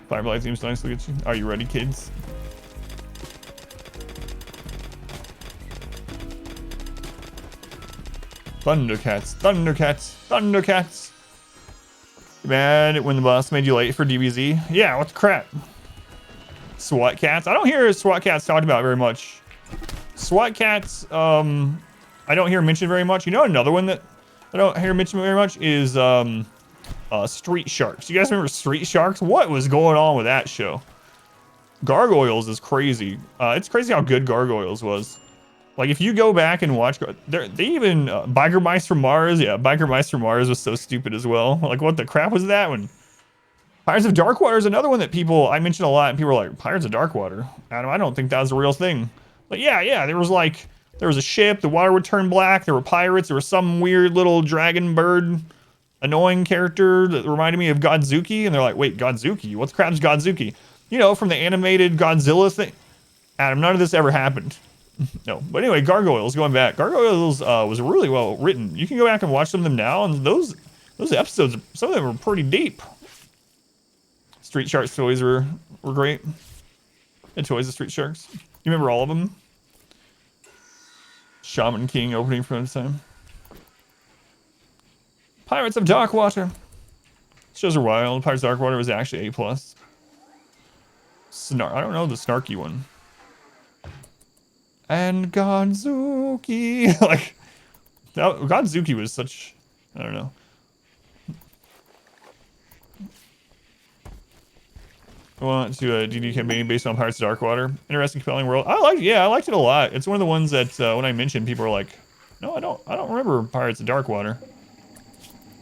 Firefly seems nice. Look at you. Are you ready, kids? Thundercats. Mad when the boss made you late for DBZ? Yeah, what's crap? SWAT cats? I don't hear SWAT cats talked about very much. SWAT cats, I don't hear mentioned very much. You know, another one that I don't hear mentioned very much is Street Sharks. You guys remember Street Sharks? What was going on with that show? Gargoyles is crazy. It's crazy how good Gargoyles was. Like, if you go back and watch, they even Biker Mice from Mars. Yeah, Biker Mice from Mars was so stupid as well. Like, what the crap was that one? Pirates of Darkwater is another one that I mentioned a lot, and people are like, Pirates of Darkwater? Adam, I don't think that was a real thing. But yeah, there was a ship, the water would turn black, there were pirates, there was some weird little dragon bird annoying character that reminded me of Godzuki, and they're like, wait, Godzuki? What's crap's Godzuki? You know, from the animated Godzilla thing. Adam, none of this ever happened. No, but anyway, Gargoyles, going back. Gargoyles was really well written. You can go back and watch some of them now, and those episodes, some of them were pretty deep. Street Sharks toys were great. The toys of Street Sharks. You remember all of them? Shaman King opening from the time. Pirates of Darkwater. Shows are wild. Pirates of Darkwater was actually A+. I don't know the snarky one. And Godzuki. Like, Godzuki was such... I don't know. I want to a DD campaign based on Pirates of Darkwater. Interesting, compelling world. I liked it a lot. It's one of the ones that when I mentioned, people were like, "No, I don't remember Pirates of Darkwater."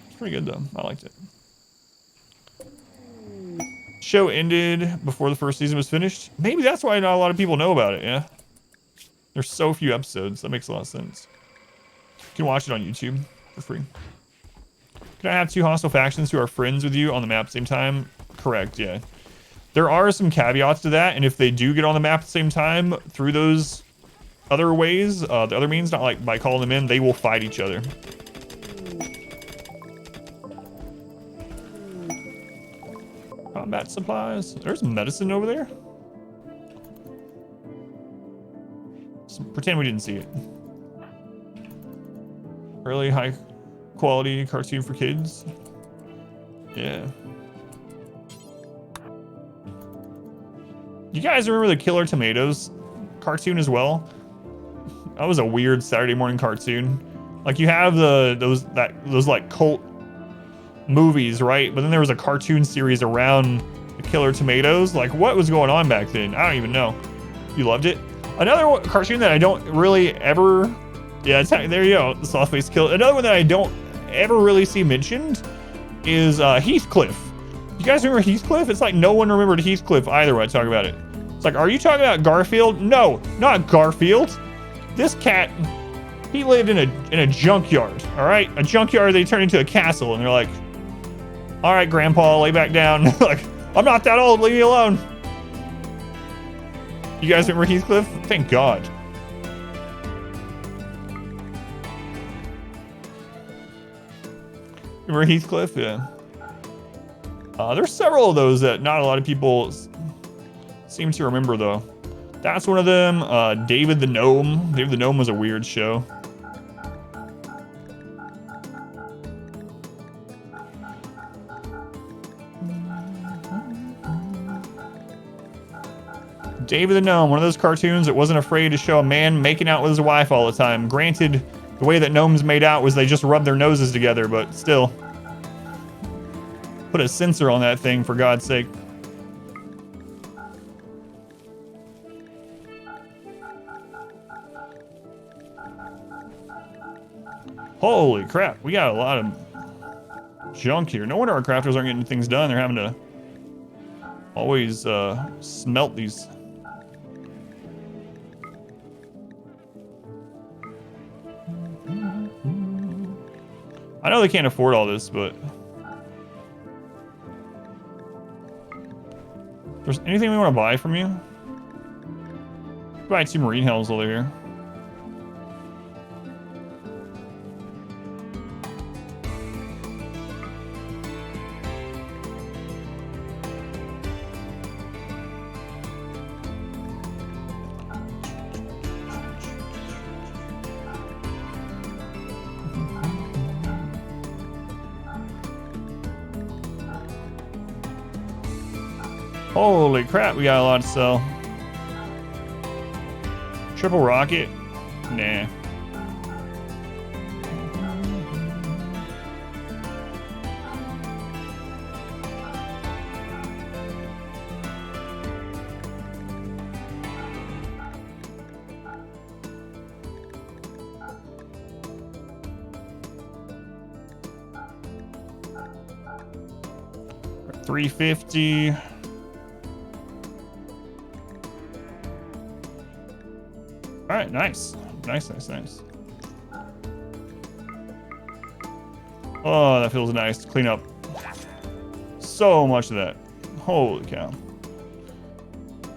It's pretty good though. I liked it. Show ended before the first season was finished. Maybe that's why not a lot of people know about it. Yeah, there's so few episodes. That makes a lot of sense. You can watch it on YouTube for free. Can I have 2 hostile factions who are friends with you on the map at the same time? Correct. Yeah. There are some caveats to that, and if they do get on the map at the same time through those other ways, the other means, not like by calling them in, they will fight each other. Combat supplies. There's medicine over there. Pretend we didn't see it. Early high quality cartoon for kids. Yeah. You guys remember the Killer Tomatoes cartoon as well? That was a weird Saturday morning cartoon. Like you have those like cult movies, right? But then there was a cartoon series around the Killer Tomatoes. Like what was going on back then? I don't even know. You loved it? Another cartoon that I don't really ever... Yeah, there you go. The soft face kill. Another one that I don't ever really see mentioned is Heathcliff. You guys remember Heathcliff? It's like no one remembered Heathcliff either when I talk about it. It's like, are you talking about Garfield? No, not Garfield. This cat, he lived in a junkyard, all right? A junkyard they turned into a castle, and they're like, all right, Grandpa, lay back down. Like, I'm not that old, leave me alone. You guys remember Heathcliff? Thank God. Remember Heathcliff? Yeah. There's several of those that not a lot of people seem to remember, though. That's one of them. David the Gnome. David the Gnome was a weird show. David the Gnome, one of those cartoons that wasn't afraid to show a man making out with his wife all the time. Granted, the way that gnomes made out was they just rubbed their noses together, but still. Put a censor on that thing, for God's sake. Holy crap, we got a lot of junk here. No wonder our crafters aren't getting things done. They're having to always smelt these. I know they can't afford all this, but if there's anything we want to buy from you? Buy 2 marine hells over here. Holy crap, we got a lot to sell. Triple rocket? Nah. $350. All right, nice. Nice. Oh, that feels nice to clean up. So much of that. Holy cow.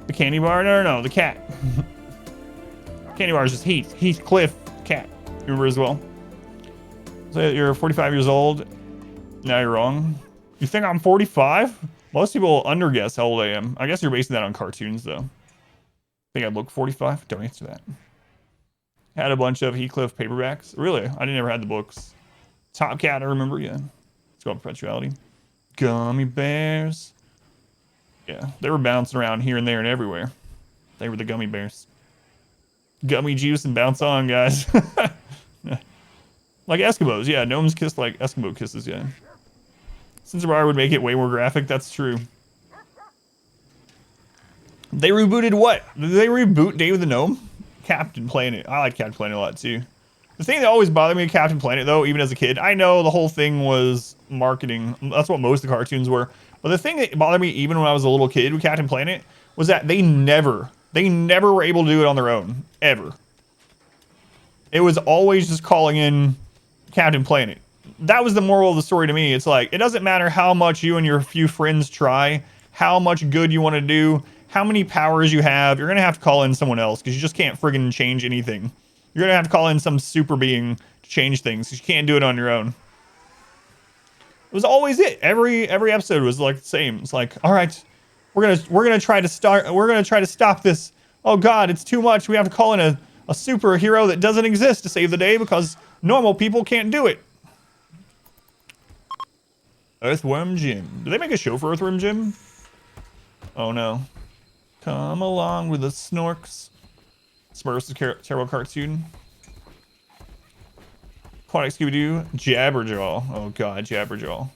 The candy bar? No, the cat. Candy bar is just Heathcliff cat. You remember as well? So you're 45 years old. Now you're wrong. You think I'm 45? Most people underguess how old I am. I guess you're basing that on cartoons, though. Think I look 45? Don't answer that. Had a bunch of Heathcliff paperbacks. Really? I never had the books. Top Cat, I remember. Yeah. Let's go on Perpetuality. Gummy bears. Yeah, they were bouncing around here and there and everywhere. They were the gummy bears. Gummy juice and bounce on, guys. Like Eskimos, yeah. Gnomes kiss like Eskimo kisses, yeah. Since Bar would make it way more graphic, that's true. They rebooted what? Did they reboot Dave the Gnome? Captain Planet. I like Captain Planet a lot too. The thing that always bothered me with Captain Planet though, even as a kid, I know the whole thing was marketing. That's what most of the cartoons were. But the thing that bothered me even when I was a little kid with Captain Planet was that they never were able to do it on their own. Ever. It was always just calling in Captain Planet. That was the moral of the story to me. It's like, it doesn't matter how much you and your few friends try, how much good you want to do, how many powers you have, you're going to have to call in someone else because you just can't friggin' change anything. You're going to have to call in some super being to change things because you can't do it on your own. It was always it. Every episode was like the same. It's like, all right, we're gonna try to stop this. Oh God, it's too much. We have to call in a superhero that doesn't exist to save the day because normal people can't do it. Earthworm Jim. Did they make a show for Earthworm Jim? Oh no. Come along with the Snorks. Smurfs is a terrible cartoon. Aquatic Scooby-Doo. Jabberjaw. Oh God, Jabberjaw.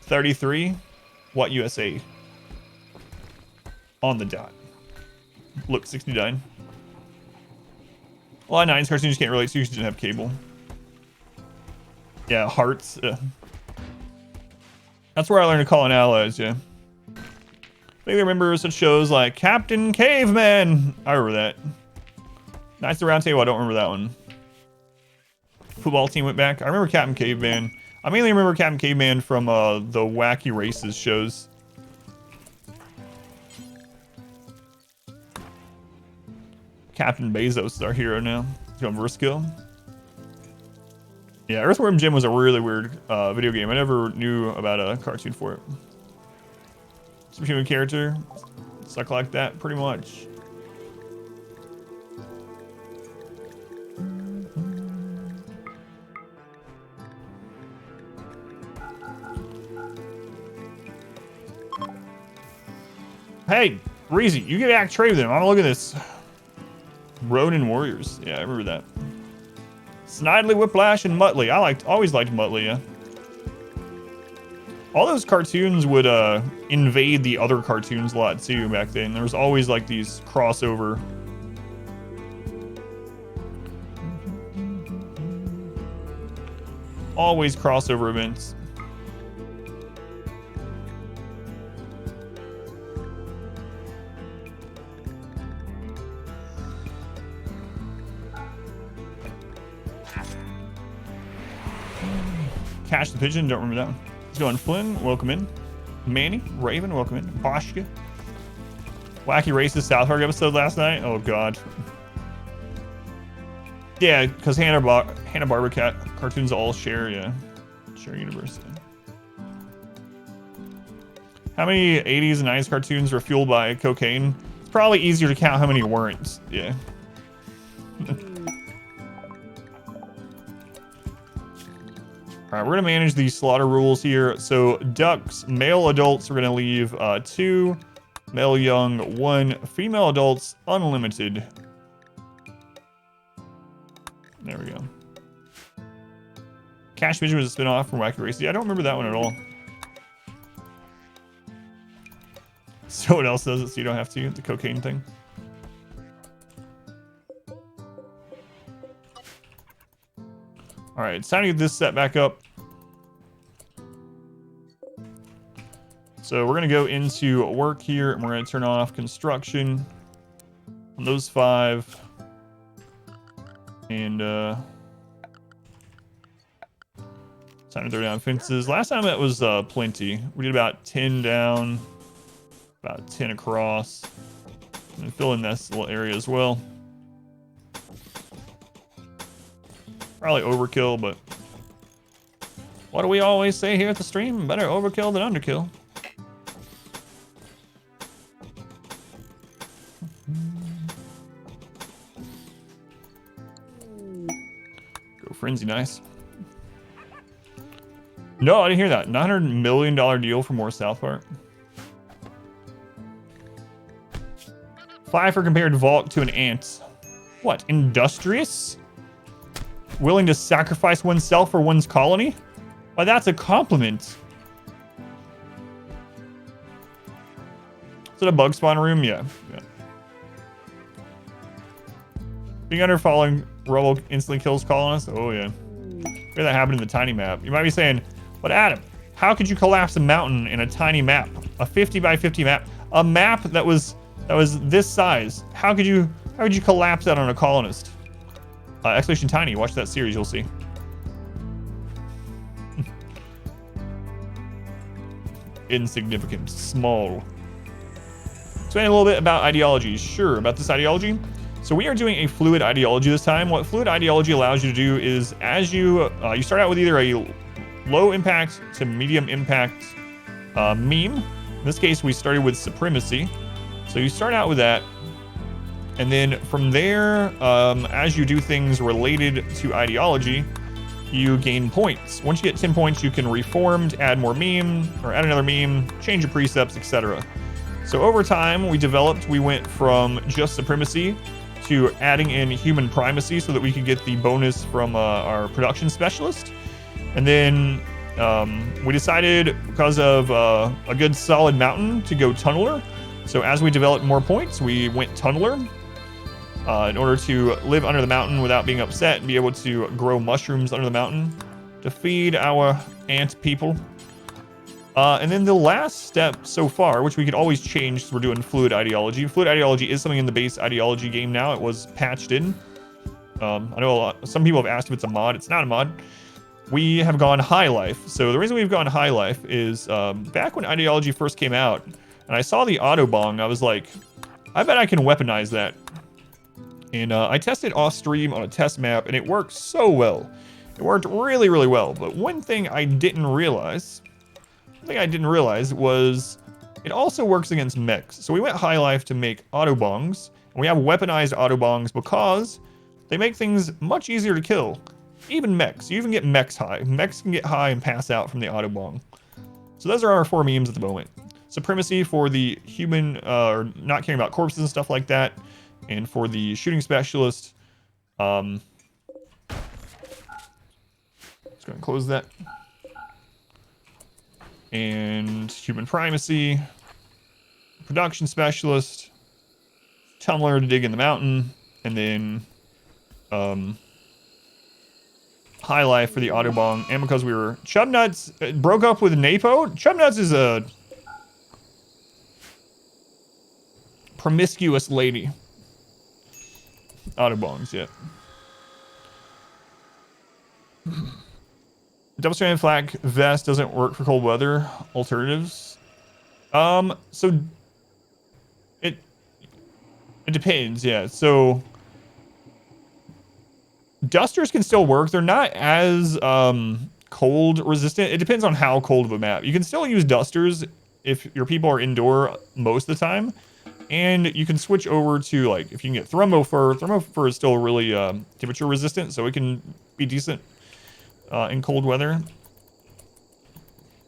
33. What USA? On the dot. Look, 69. A lot of 9s cartoons can't relate to because you didn't have cable. Yeah, Hearts. That's where I learned to call in allies, yeah. I think I remember such shows like Captain Caveman. I remember that. Knights of the Round Table, I don't remember that one. Football team went back. I remember Captain Caveman. I mainly remember Captain Caveman from the Wacky Races shows. Captain Bezos is our hero now. He's going Verskill. Yeah, Earthworm Jim was a really weird video game. I never knew about a cartoon for it. Superhuman character. Stuck like that, pretty much. Hey, Reezy, you get back trade with him. I'm gonna look at this. Ronin Warriors. Yeah, I remember that. Snidely, Whiplash, and Muttley. Always liked Muttley, yeah. All those cartoons would invade the other cartoons a lot too back then. There was always like these crossover. Always crossover events. Cash the Pigeon, don't remember that one. Let's go on Flynn, welcome in. Manny, Raven, welcome in. Boschka. Wacky Races South Park episode last night. Oh God. Yeah, because Hanna-Barbera cartoons all share universe. How many 80s and 90s cartoons were fueled by cocaine? It's probably easier to count how many weren't. Yeah. All right, we're gonna manage these slaughter rules here. So ducks, male adults, we're gonna leave 2, male young 1, female adults unlimited. There we go. Cash Pigeon was a spinoff from Wacky Races. Yeah, I don't remember that one at all. Someone else does it, so you don't have to. The cocaine thing. All right, it's time to get this set back up. So we're gonna go into work here, and we're gonna turn off construction on those 5. And time to throw down fences. Last time it was plenty. We did about 10 down, about 10 across, and fill in this little area as well. Probably overkill, but what do we always say here at the stream? Better overkill than underkill. Go Frenzy, nice. No, I didn't hear that. $900 million deal for more South Park. Pfeiffer compared Volk to an ant. What? Industrious? Willing to sacrifice oneself for one's colony? Why, that's a compliment. Is it a bug spawn room? Yeah. Being under falling rubble instantly kills colonists? Oh, yeah. Maybe that happened in the tiny map. You might be saying, but Adam, how could you collapse a mountain in a tiny map? A 50 by 50 map? A map that was this size. How could you collapse that on a colonist? Exclamation Tiny, watch that series, you'll see. Insignificant, small. Explain a little bit about ideologies. Sure, about this ideology. So we are doing a fluid ideology this time. What fluid ideology allows you to do is, as you start out with either a low impact to medium impact meme. In this case, we started with supremacy. So you start out with that. And then from there, as you do things related to ideology, you gain points. Once you get 10 points, you can reform, add more meme, or add another meme, change your precepts, etc. So over time, we went from just supremacy to adding in human primacy so that we could get the bonus from our production specialist. And then we decided, because of a good solid mountain, to go tunneler. So as we developed more points, we went tunneler in order to live under the mountain without being upset and be able to grow mushrooms under the mountain to feed our ant people. And then the last step so far, which we could always change, so we're doing fluid ideology. Fluid ideology is something in the base ideology game now. It was patched in. I know some people have asked if it's a mod. It's not a mod. We have gone high life. So the reason we've gone high life is back when ideology first came out, and I saw the auto bong, I was like, I bet I can weaponize that. And I tested off stream on a test map, and it worked so well. It worked really, really well. But one thing I didn't realize was it also works against mechs. So we went high life to make auto bongs, and we have weaponized auto bongs because they make things much easier to kill. Even mechs. You even get mechs high. Mechs can get high and pass out from the auto bong. So those are our 4 memes at the moment. Supremacy for the human, or not caring about corpses and stuff like that. And for the shooting specialist, let's go and close that. And human primacy, production specialist, tunneler to dig in the mountain, and then high life for the autobong. And because we were Chubnuts broke up with Napo. Chubnuts is a promiscuous lady. Autobongs, yeah. Double stranded flak vest doesn't work for cold weather. Alternatives. So it depends, yeah. So dusters can still work. They're not as cold resistant. It depends on how cold of a map. You can still use dusters if your people are indoor most of the time. And you can switch over to, like, if you can get thermo fur. Thermo fur is still really temperature resistant, so it can be decent in cold weather.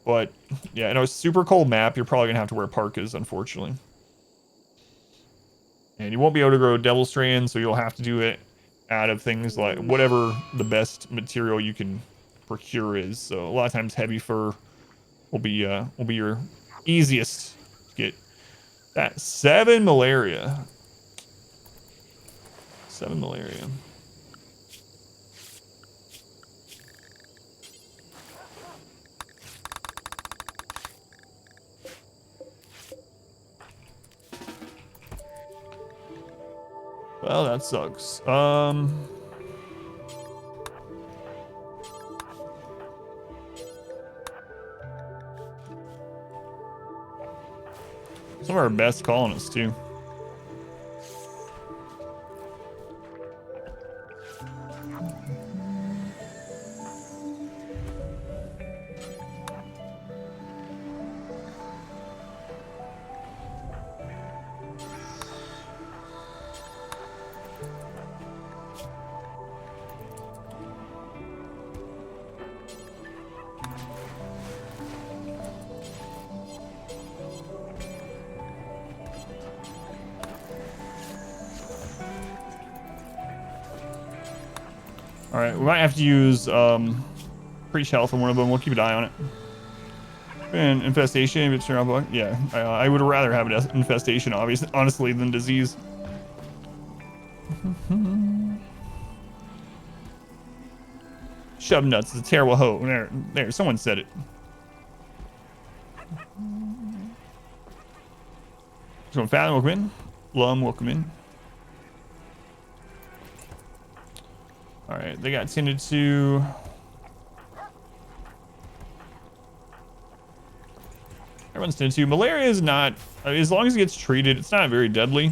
But yeah, in a super cold map, you're probably gonna have to wear parkas, unfortunately. And you won't be able to grow devil strand, so you'll have to do it out of things like whatever the best material you can procure is. So a lot of times heavy fur will be your easiest to get. That 7 malaria. 7 malaria. Well, that sucks. Some of our best colonists, too. All right, we might have to use preach health on one of them. We'll keep an eye on it. And infestation, if it's around, yeah, I would rather have an infestation, obviously, honestly, than disease. Shove nuts is a terrible hoe. There, someone said it. So Fathom, welcome in. Lum, welcome in. All right, they got tended to. Everyone's tended to. Malaria is not, as long as it gets treated, it's not very deadly.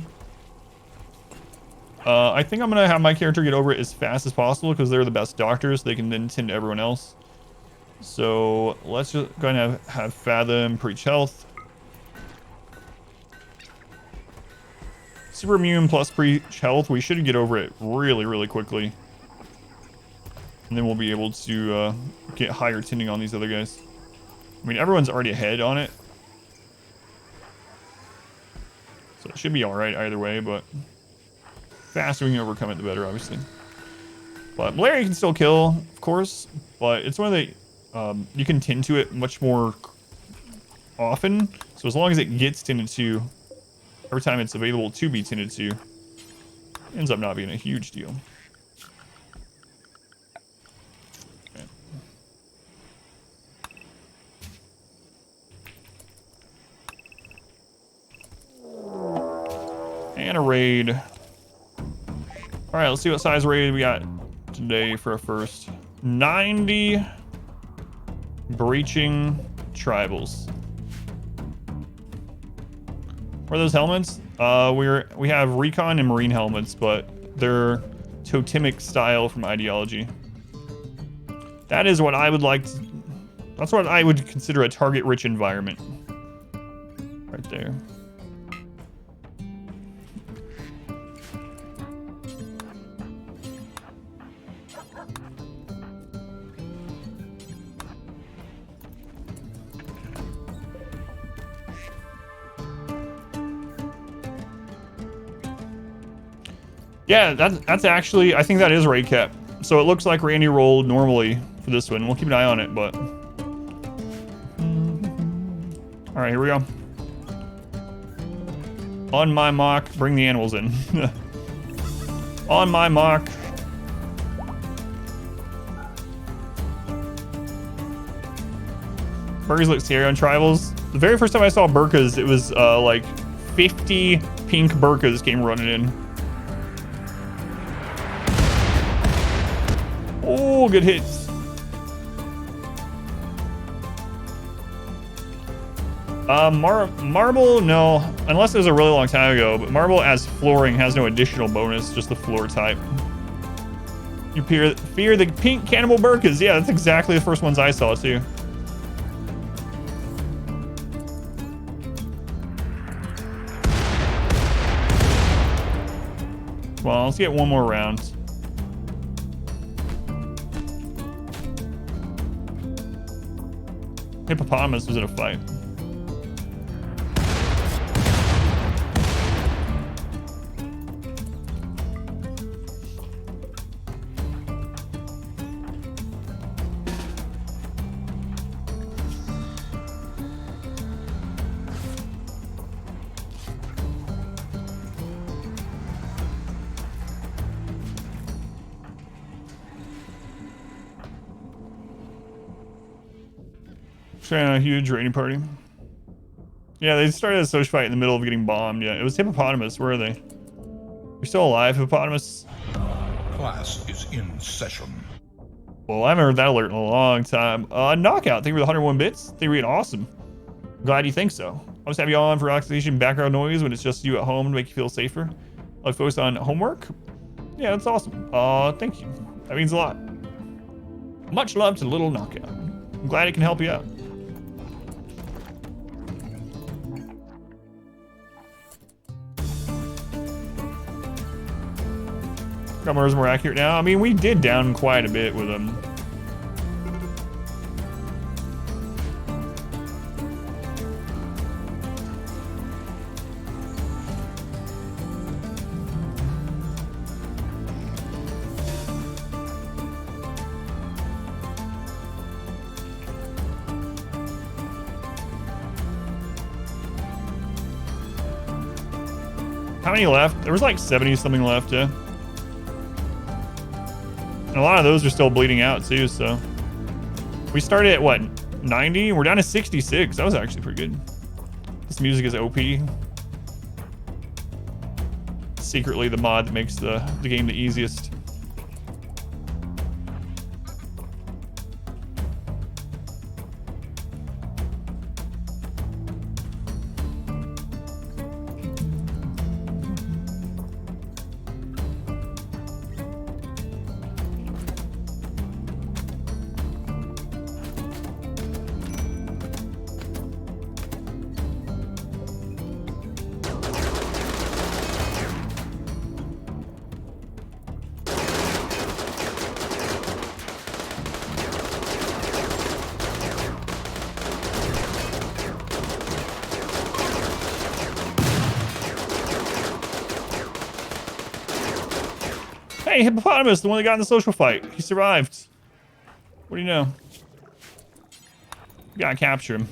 I think I'm gonna have my character get over it as fast as possible because they're the best doctors. They can then tend to everyone else. So let's just go ahead and have Fathom preach health. Super immune plus preach health. We should get over it really, really quickly. And then we'll be able to get higher tending on these other guys. I mean, everyone's already ahead on it. So it should be alright either way, but faster we can overcome it, the better, obviously. But malaria can still kill, of course, but it's one of the, you can tend to it much more often. So as long as it gets tended to, every time it's available to be tended to, it ends up not being a huge deal. Okay. And a raid. All right, let's see what size raid we got today for a first. 90 breaching tribals. What are those helmets? We have recon and marine helmets, but they're totemic style from ideology. That is what I would like to, that's what I would consider a target-rich environment. Right there. Yeah, that's actually, I think that is raid cap. So it looks like Randy rolled normally for this one. We'll keep an eye on it, but. All right, here we go. On my mark, bring the animals in. On my mark. Burkas look scary on tribals. The very first time I saw burkas, it was like 50 pink burkas came running in. Oh, good hits. Marble, no. Unless it was a really long time ago. But marble as flooring has no additional bonus, just the floor type. You fear the pink cannibal burkas. Yeah, that's exactly the first ones I saw, too. Come on, let's get one more round. Hippopotamus was in a fight. A huge raiding party. Yeah, they started a social fight in the middle of getting bombed. Yeah, it was Hippopotamus. Where are they? You're still alive, Hippopotamus?
Class is in session.
Well, I haven't heard that alert in a long time. Knockout, thank you for the 101 bits. Thank you for being awesome. Glad you think so. I'll just have you on for relaxation background noise when it's just you at home to make you feel safer. I'll focus on homework. Yeah, that's awesome. Thank you. That means a lot. Much love to Little Knockout. I'm glad it can help you out. Numbers more accurate now. I mean, we did down quite a bit with them. how many left? There was like 70 something left, yeah. And a lot of those are still bleeding out too, so. We started at what, 90? We're down to 66. That was actually pretty good. This music is OP. Secretly the mod that makes the game the easiest. Hey, Hippopotamus, the one that got in the social fight. He survived. What do you know? You gotta capture him.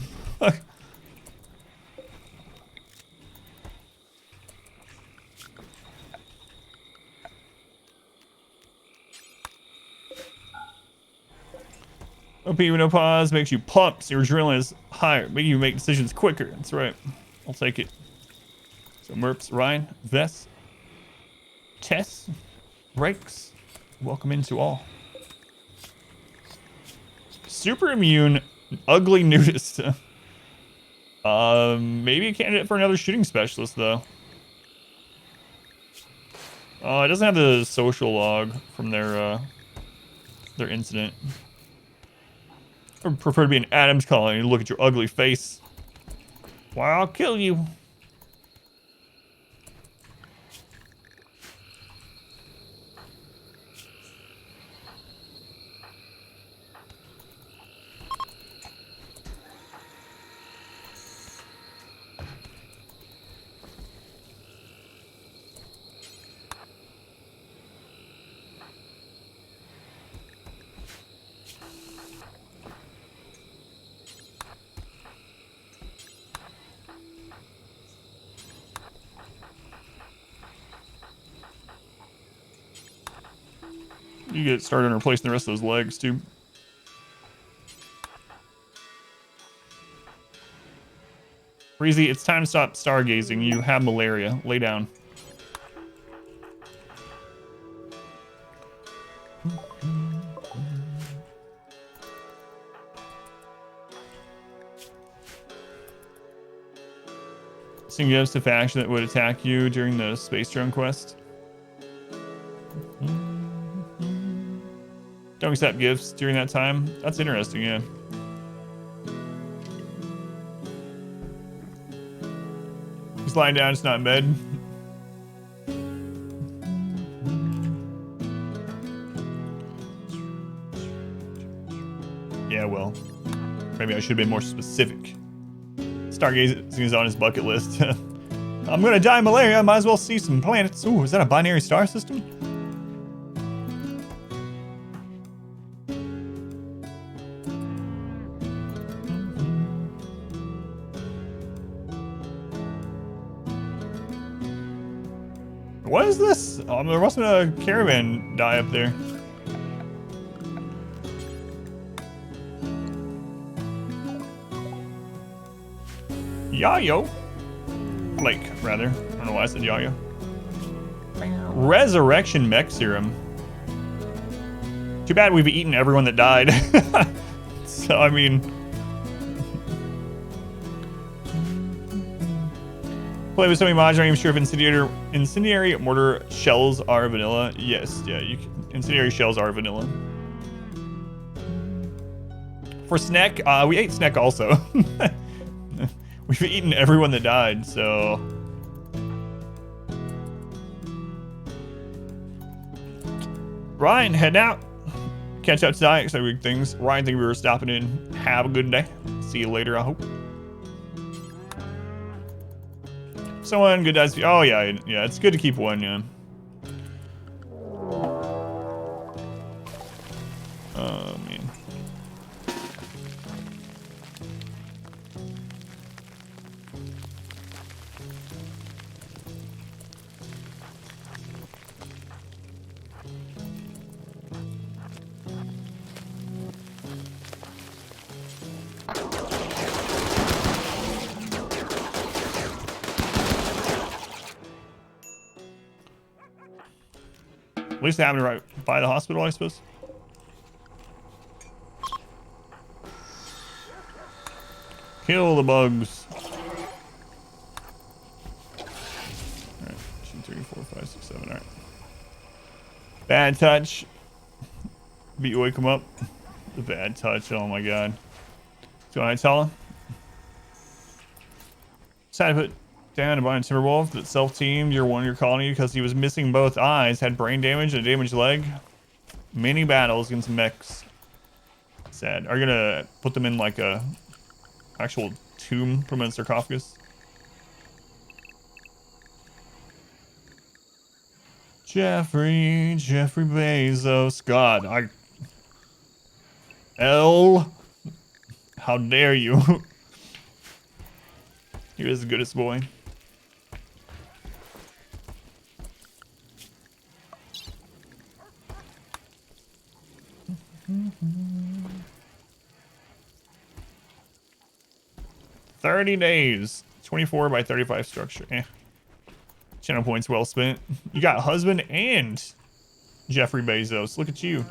OP with no pause makes you pumped, so your adrenaline is higher, making you make decisions quicker. That's right. I'll take it. So Merps, Ryan, Vess, Tess, Rakes, welcome into all. Super immune, ugly nudist. Maybe a candidate for another shooting specialist though. It doesn't have the social log from their incident. I would prefer to be an Adams colony and look at your ugly face. Why, I'll kill you. You get started on replacing the rest of those legs, too. Breezy, it's time to stop stargazing. You have malaria. Lay down. Suggests a faction that would attack you during the space drone quest. Don't accept gifts during that time. That's interesting, yeah. He's lying down, it's not in bed. Yeah, well, maybe I should have been more specific. Stargazing is on his bucket list. I'm gonna die of malaria, might as well see some planets. Ooh, is that a binary star system? What is this? There must have been a caravan die up there. Yayo. Lake, rather. I don't know why I said Yayo. Resurrection mech serum. Too bad we've eaten everyone that died. So, I mean... Play with so many mods, I'm not even sure if incendiary mortar shells are vanilla. Yes, yeah, incendiary shells are vanilla. For snack, we ate snack also. We've eaten everyone that died, so... Ryan, head out. Catch up tonight, exciting week things. Ryan, thank you for stopping in. Have a good day. See you later, I hope. Someone good dies. Oh yeah, yeah. It's good to keep one. Yeah. Oh man. At least it happened right by the hospital, I suppose. Kill the bugs. Alright, 2, 3, 4, 5, 6, 7. Alright. Bad touch. Wake him up. The bad touch. Oh my god. So I tell him. Decided to put down a bunch of Timberwolf that self-teamed your colony because he was missing both eyes, had brain damage and a damaged leg. Many battles against mechs. Sad. Are you gonna put them in like a actual tomb from a sarcophagus? Jeffrey Bezos. God, how dare you? He was the goodest boy. $30. 24 by 35 structure. Channel points well spent. You got husband and Jeffrey Bezos. Look at you.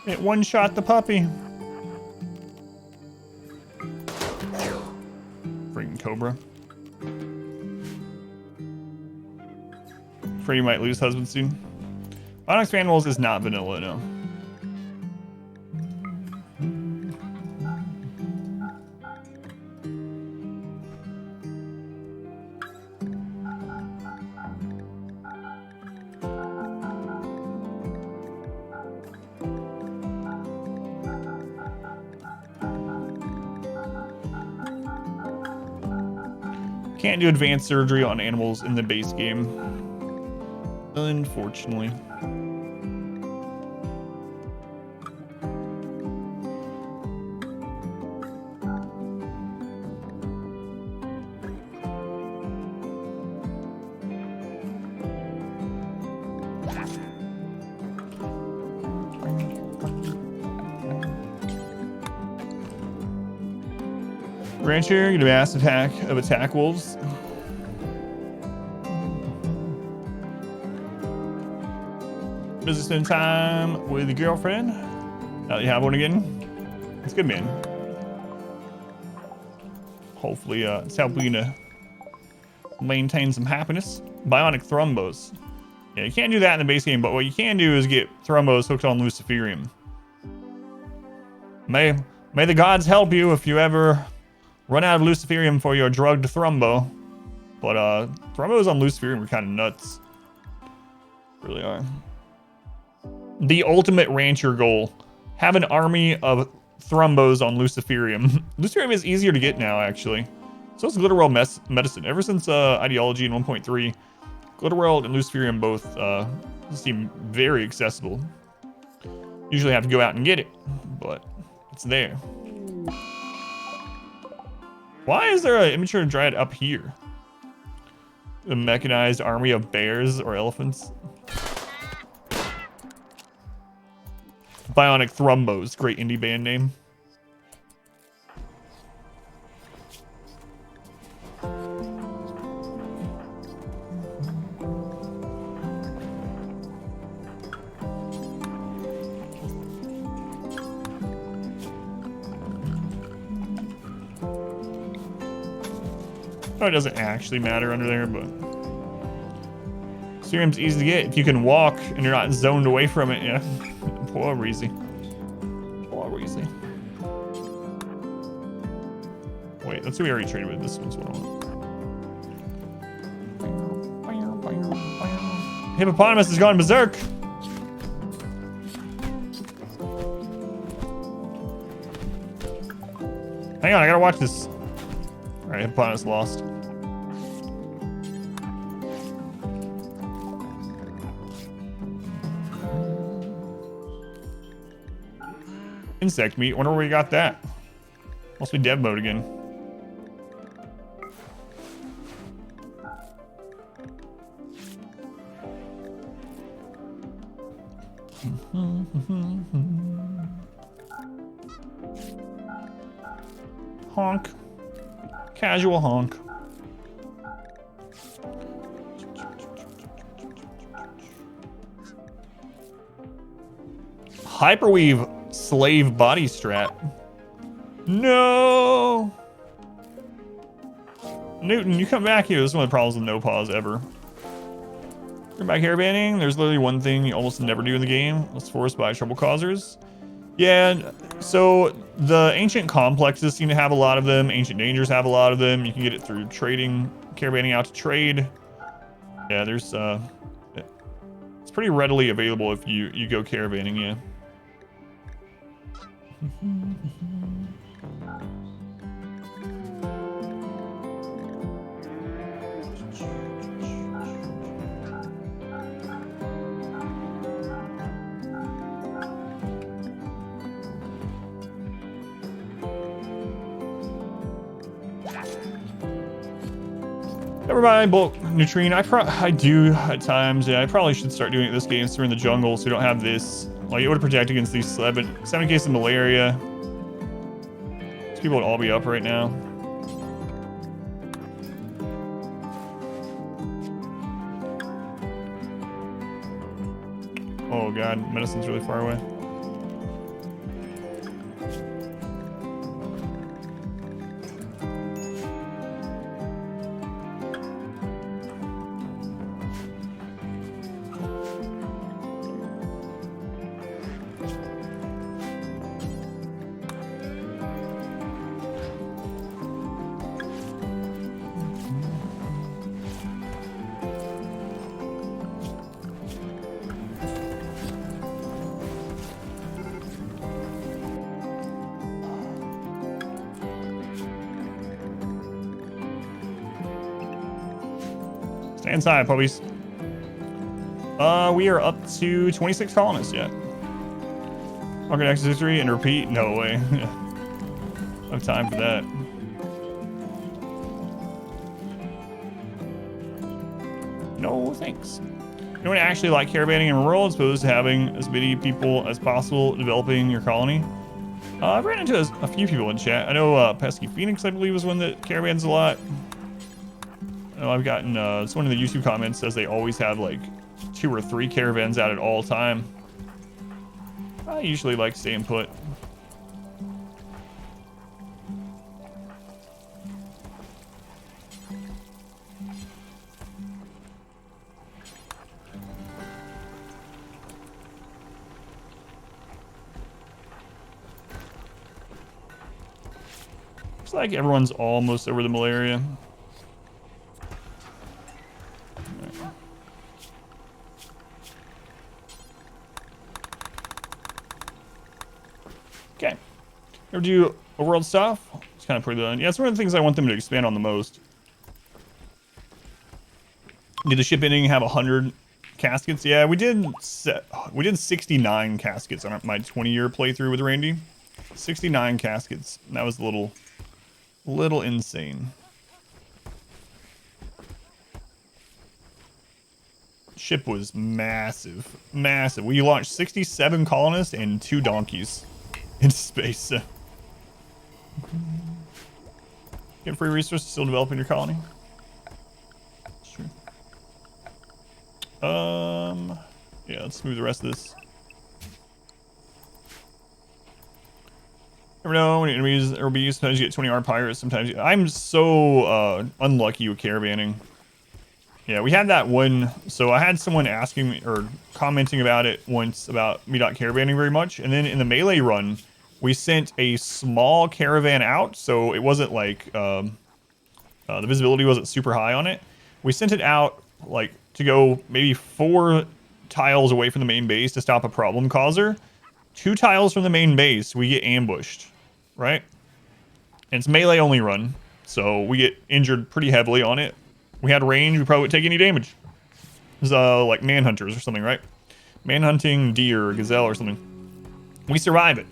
It one-shot the puppy. Freaking cobra. Afraid you might lose husband soon. Onyx Animals is not vanilla, no. Can't do advanced surgery on animals in the base game, unfortunately. Rancher, get a mass attack of attack wolves. Does it spend time with your girlfriend? Now that you have one again. It's good, man. Hopefully, it's helping you to maintain some happiness. Bionic thrombos. Yeah, you can't do that in the base game, but what you can do is get thrombos hooked on Luciferium. May the gods help you if you ever run out of Luciferium for your drugged thrombo. But thrombos on Luciferium are kind of nuts. Really are. The ultimate rancher goal. Have an army of thrombos on Luciferium. Luciferium is easier to get now, actually. So is Glitterworld Medicine. Ever since Ideology in 1.3, Glitterworld and Luciferium both seem very accessible. Usually have to go out and get it, but it's there. Why is there an immature dryad up here? A mechanized army of bears or elephants? Bionic Thrombos, great indie band name. Oh, it doesn't actually matter under there, but serum's easy to get if you can walk and you're not zoned away from it. Yeah. Poor Reezy. Poor Reezy. Wait, that's who we already traded with. This one's what I want. Hippopotamus has gone berserk. Hang on, I gotta watch this. Alright, Hippopotamus lost. Insect meat. Wonder where we got that. Must be dev mode again. Honk. Casual honk. Hyperweave slave body strap. No! Newton, you come back here. This is one of the problems with no pause ever. Come back here, banning. There's literally one thing you almost never do in the game. It's forced by trouble causers. Yeah, so the ancient complexes seem to have a lot of them. Ancient dangers have a lot of them. You can get it through trading, caravanning out to trade. Yeah, there's it's pretty readily available if you go caravanning, yeah. Never mind, bulk neutrine. I do at times. Yeah, I probably should start doing it this game so we're in the jungle, so we don't have this. Like, it would protect against these 7 cases of malaria. These people would all be up right now. Oh god, medicine's really far away. Stay inside, puppies. We are up to 26 colonists yet. Okay, next history and repeat? No way. I have time for that. No, thanks. You know what I actually like caravanning in rural as opposed to having as many people as possible developing your colony? I've ran into a few people in chat. I know Pesky Phoenix, I believe, is one that caravans a lot. I know I've gotten someone in the YouTube comments says they always have like 2 or 3 caravans out at all time. I usually like staying put. Looks like everyone's almost over the malaria. Okay. Ever do overworld stuff? It's kind of pretty done. Yeah, it's one of the things I want them to expand on the most. Did the ship ending have 100 caskets? Yeah, we did 69 caskets on my 20-year playthrough with Randy. 69 caskets. That was a little insane. Ship was massive. Massive. We launched 67 colonists and 2 donkeys into space. Get free resources, still developing your colony. Sure. Yeah, let's move the rest of this. Never know when enemies are be used. Sometimes you get 20 pirates. Sometimes I'm so unlucky with caravanning. Yeah, we had that one. So I had someone asking me or commenting about it once about me not caravanning very much, and then in the melee run, we sent a small caravan out, so it wasn't like the visibility wasn't super high on it. We sent it out like to go maybe 4 tiles away from the main base to stop a problem causer. 2 tiles from the main base, we get ambushed, right? And it's melee only run, so we get injured pretty heavily on it. We had range, we probably wouldn't take any damage. It was like manhunters or something, right? Manhunting deer or gazelle or something. We survive it.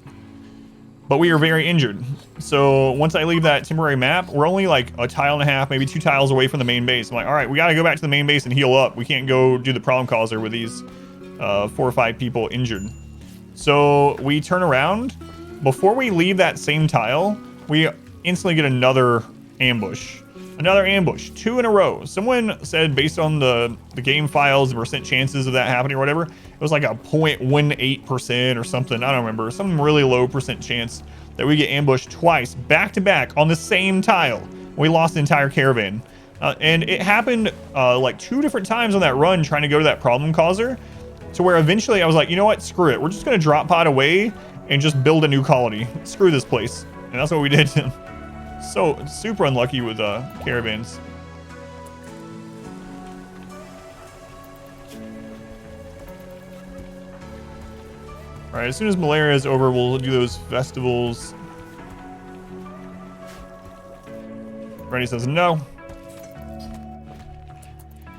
but we are very injured. So once I leave that temporary map, we're only like a tile and a half, maybe 2 tiles away from the main base. I'm like, all right, we got to go back to the main base and heal up. We can't go do the problem causer with these 4 or 5 people injured. So we turn around. Before we leave that same tile, we instantly get another ambush. Another ambush, 2 in a row. Someone said based on the game files, the percent chances of that happening or whatever, it was like a 0.18% or something. I don't remember. Some really low percent chance that we get ambushed twice, back to back on the same tile. We lost the entire caravan. And it happened like 2 different times on that run trying to go to that problem causer, to where eventually I was like, you know what? Screw it. We're just going to drop pod away and just build a new colony. Screw this place. And that's what we did. So super unlucky with caravans. All right, as soon as malaria is over, we'll do those festivals. Brady says no.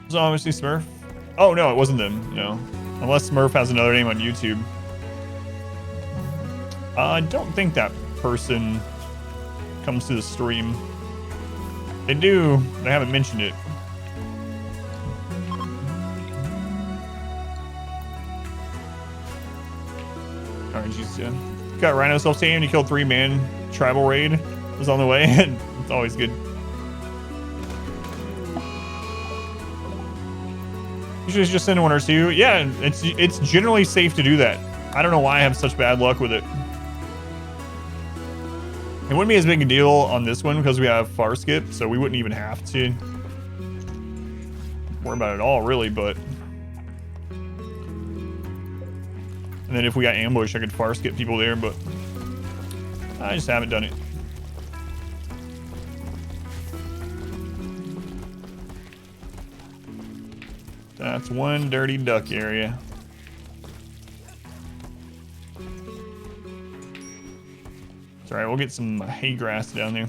It's obviously Smurf. Oh no, it wasn't them. No, unless Smurf has another name on YouTube. I don't think that person comes to the stream. They do. They haven't mentioned it. Alright, geez, yeah. Got Rhino self-tamed. You killed 3-man tribal raid. Was on the way. It's always good. Usually just send 1 or 2. Yeah, it's generally safe to do that. I don't know why I have such bad luck with it. It wouldn't be as big a deal on this one because we have far skip, so we wouldn't even have to worry about it all, really, but... And then if we got ambush, I could far skip people there, but I just haven't done it. That's one dirty duck area. It's alright, we'll get some hay grass down there.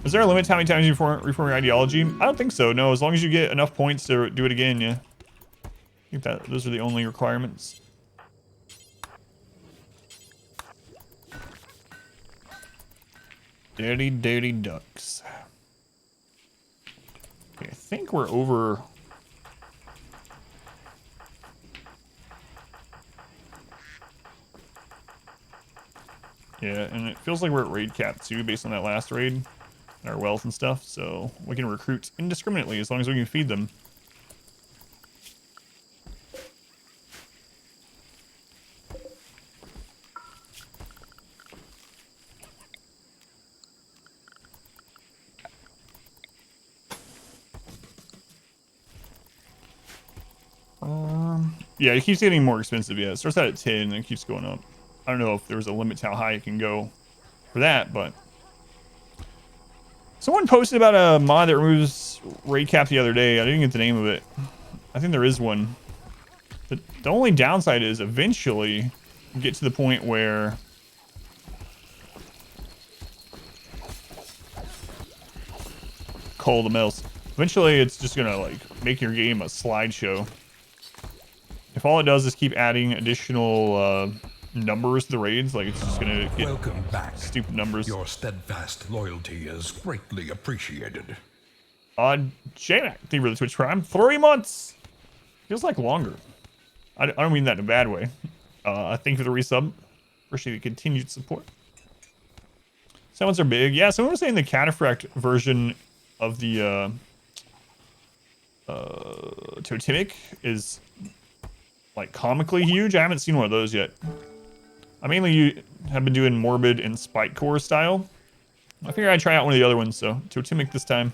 Is there a limit to how many times you reform your ideology? I don't think so, no. As long as you get enough points to do it again, yeah. I think that those are the only requirements. Dirty, dirty ducks. Okay, I think we're over... Yeah, and it feels like we're at raid cap too, based on that last raid, and our wealth and stuff, so we can recruit indiscriminately as long as we can feed them. Yeah, it keeps getting more expensive. Yeah, it starts out at 10 and it keeps going up. I don't know if there's a limit to how high it can go for that, but someone posted about a mod that removes raid cap the other day. I didn't get the name of it. I think there is one. The only downside is eventually you get to the point where Call the Mills. Eventually it's just gonna like make your game a slideshow. If all it does is keep adding additional numbers to the raids, like it's just gonna get
Welcome back.
Stupid numbers.
Your steadfast loyalty is greatly appreciated.
J-Mac, thank you for the Twitch Prime. 3 months! Feels like longer. I don't mean that in a bad way. Thank you for the resub. Appreciate the continued support. Sounds are big. Yeah, someone was saying the Cataphract version of the Totemic is like comically huge. I haven't seen one of those yet. I mainly have been doing Morbid and Spike Core style. I figured I'd try out one of the other ones, so Totemic this time.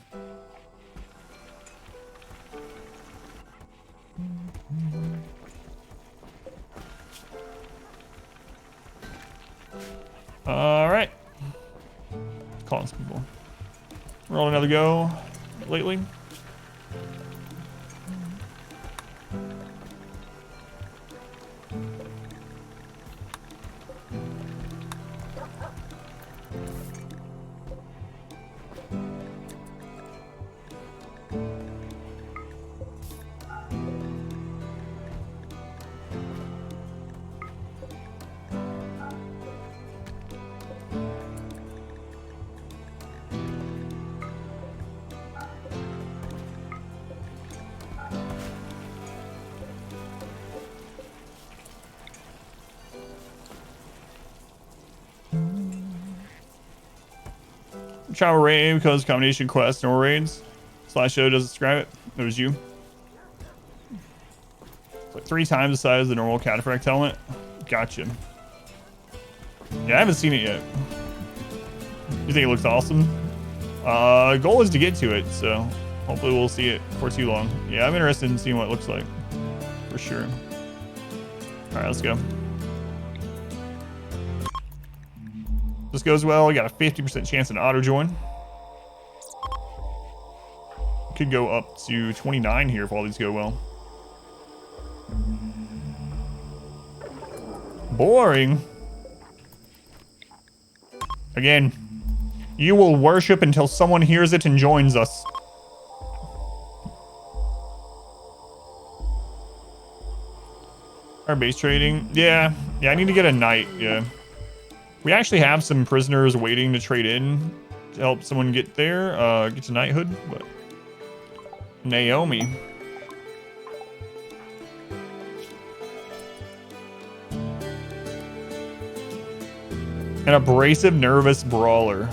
Alright. Calling some people. Roll another go lately. Travel raid because combination quest, normal raids. Slideshow doesn't describe it. It was you. It's like 3 times the size of the normal cataphract helmet. Gotcha. Yeah, I haven't seen it yet. You think it looks awesome? Goal is to get to it, so hopefully we'll see it before too long. Yeah, I'm interested in seeing what it looks like. For sure. Alright, let's go. This goes well. We got a 50% chance in auto join. Could go up to 29 here if all these go well. Boring. Again, you will worship until someone hears it and joins us. Our base trading. Yeah, I need to get a knight. Yeah. We actually have some prisoners waiting to trade in to help someone get there, get to knighthood, but Naomi. An abrasive, nervous brawler.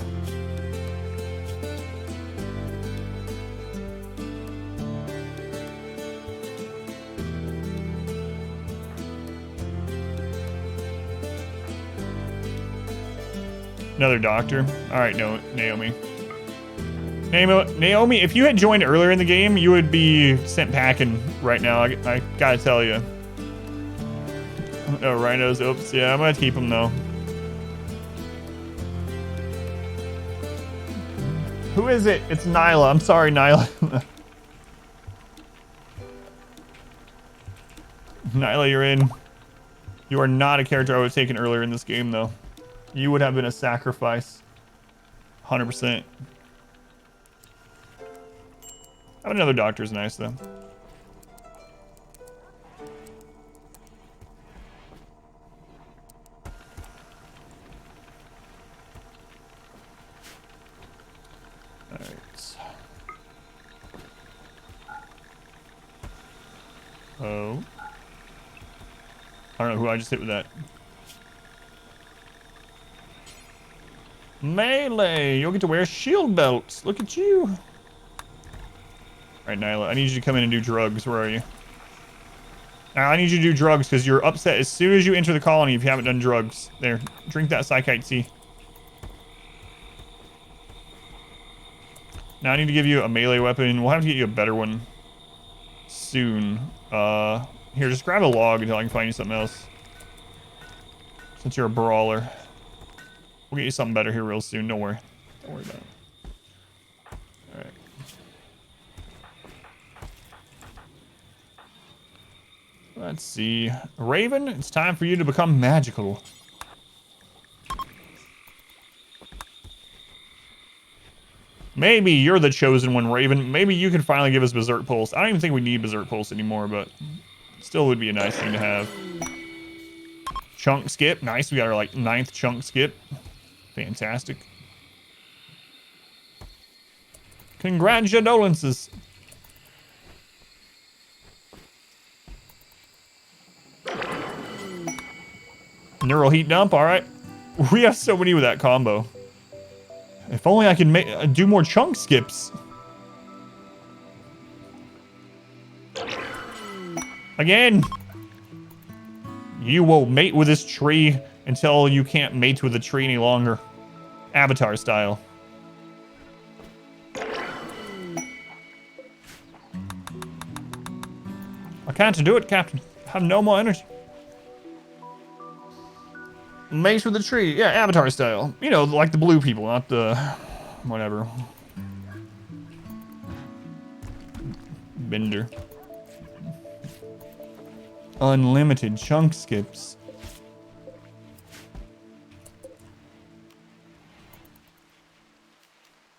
Another doctor. All right, no, Naomi. Naomi, if you had joined earlier in the game, you would be sent packing right now. I gotta tell you. Oh, rhinos. Oops. Yeah, I'm gonna keep them though. Who is it? It's Nyla. I'm sorry, Nyla. Nyla, you're in. You are not a character I would have taken earlier in this game, though. You would have been a sacrifice. 100%. Having another doctor is nice, though. Alright. Oh. I don't know who I just hit with that. Melee! You'll get to wear shield belts. Look at you. Alright, Nyla, I need you to come in and do drugs. Where are you? Now, I need you to do drugs because you're upset as soon as you enter the colony if you haven't done drugs. There, drink that psychite tea. Now I need to give you a melee weapon. We'll have to get you a better one soon. Here, just grab a log until I can find you something else. Since you're a brawler. We'll get you something better here real soon. Don't worry. Don't worry about it. Alright. Let's see. Raven, it's time for you to become magical. Maybe you're the chosen one, Raven. Maybe you can finally give us Berserk Pulse. I don't even think we need Berserk Pulse anymore, but still would be a nice thing to have. Chunk skip. Nice. We got our, like, 9th chunk skip. Fantastic. Congratulations. Neural heat dump. All right. We have so many with that combo. If only I can do more chunk skips. Again. You will mate with this tree until you can't mate with the tree any longer. Avatar style. I can't do it, Captain. I have no more energy. Mate with the tree. Yeah, Avatar style. You know, like the blue people, not the... whatever. Bender. Unlimited chunk skips.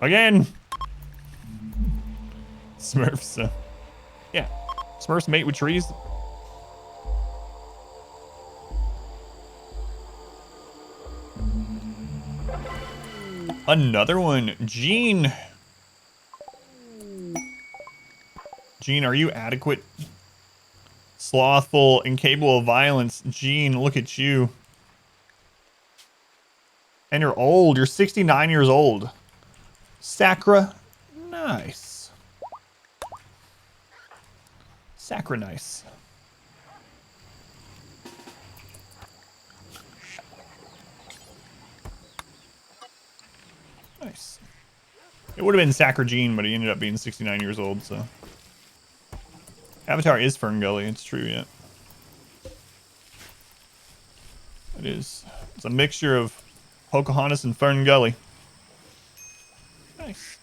Again! Smurfs. Yeah. Smurfs mate with trees. Another one. Gene. Gene, are you adequate? Slothful, incapable of violence. Gene, look at you. And you're old. You're 69 years old. Sacra. Nice. Sacra nice. Nice. It would have been Sacra Gene, but he ended up being 69 years old, so. Avatar is Fern Gully, it's true, yeah. It is. It's a mixture of Pocahontas and Fern Gully. Nice.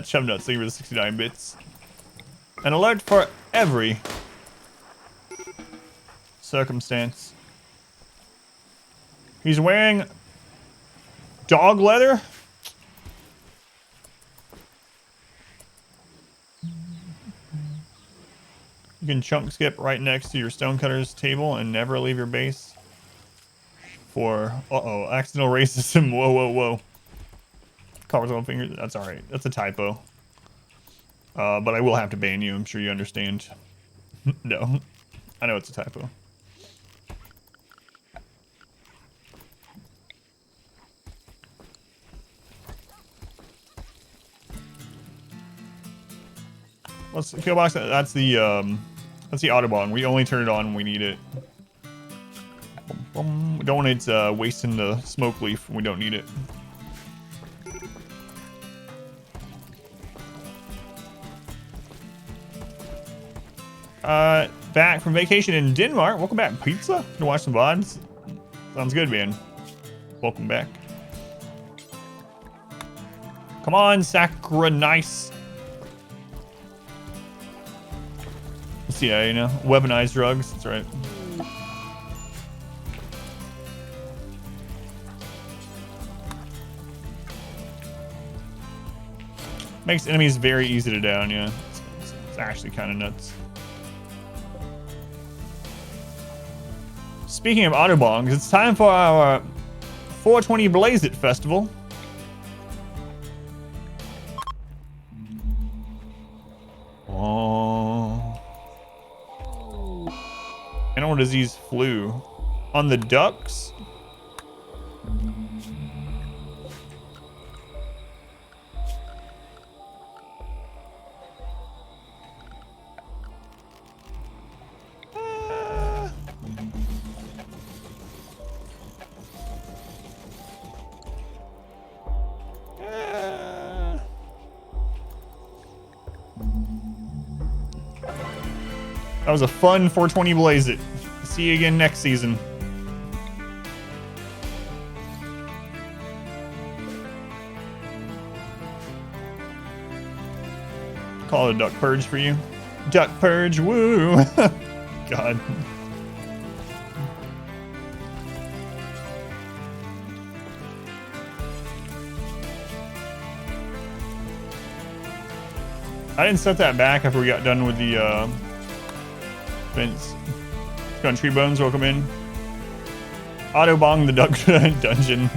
Chumnut, thank you for the 69 bits. An alert for every circumstance. He's wearing dog leather? You can chunk skip right next to your stonecutter's table and never leave your base for, accidental racism. Whoa, whoa, whoa. Covers on fingers. That's alright. That's a typo. But I will have to ban you. I'm sure you understand. No. I know it's a typo. Let's kill box. That's the Autobahn. We only turn it on when we need it. We don't want it wasting the smoke leaf when we don't need it. Back from vacation in Denmark. Welcome back. Pizza? Gonna watch some VODs? Sounds good, man. Welcome back. Come on, Sacra nice. Yeah, you know, weaponized drugs. That's right. Makes enemies very easy to down, yeah. It's actually kind of nuts. Speaking of Autobongs, it's time for our 420 Blaze It Festival. Oh. Animal disease flu. On the ducks? That was a fun 420 Blaze It. See you again next season. Call it a duck purge for you. Duck purge, woo! God. I didn't set that back after we got done with the fence. Gun Tree Bones, welcome in. Autobong the duck dungeon.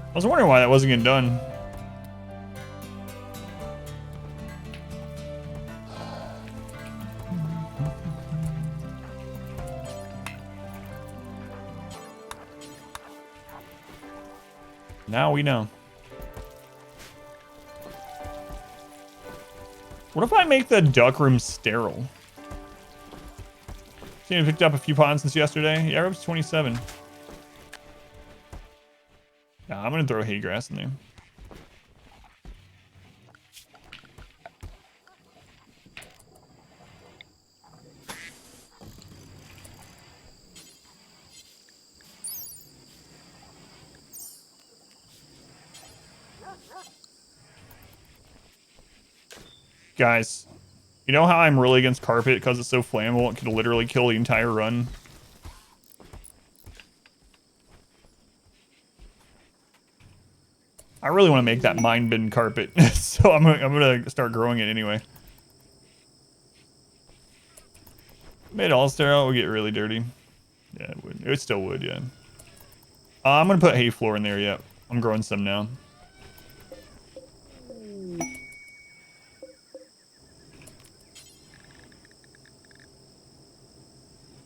I was wondering why that wasn't getting done. Now we know. What if I make the duck room sterile? See, I picked up a few ponds since yesterday. Yeah, we're up to 27. Nah, I'm gonna throw hay grass in there. Guys, you know how I'm really against carpet because it's so flammable? It could literally kill the entire run. I really want to make that mine bin carpet, so I'm gonna start growing it anyway. Made all sterile, it would get really dirty. Yeah, it would. It still would, yeah. I'm gonna put hay floor in there, yeah. I'm growing some now.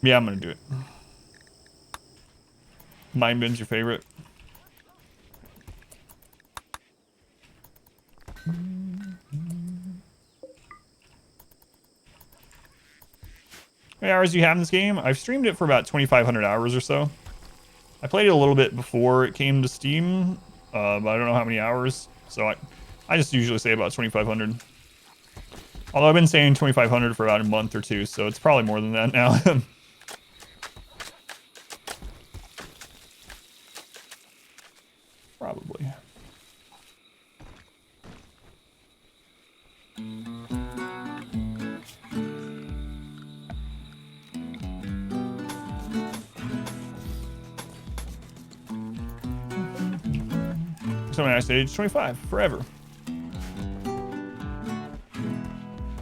Yeah, I'm gonna do it. Mine bin's your favorite. How many hours do you have in this game? I've streamed it for about 2,500 hours or so. I played it a little bit before it came to Steam, but I don't know how many hours. So I just usually say about 2,500. Although I've been saying 2,500 for about a month or two, so it's probably more than that now. Probably. So I said age 25 forever.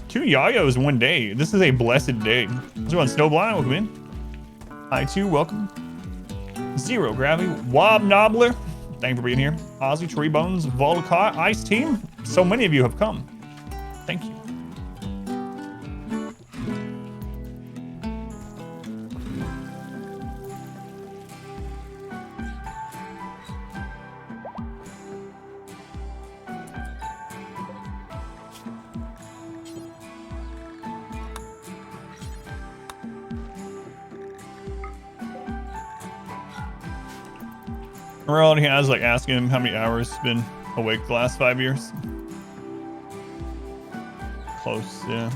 2 Yayos in 1 day. This is a blessed day. How's it going, Snowblind? Welcome in. I too, welcome. Zero Gravity, Wob Nobbler. Thank you for being here. Ozzy, Tree Bones, Volcott, Ice Team. So many of you have come. Thank you. Morality has like asking him how many hours he's been awake the last 5 years. Close, yeah.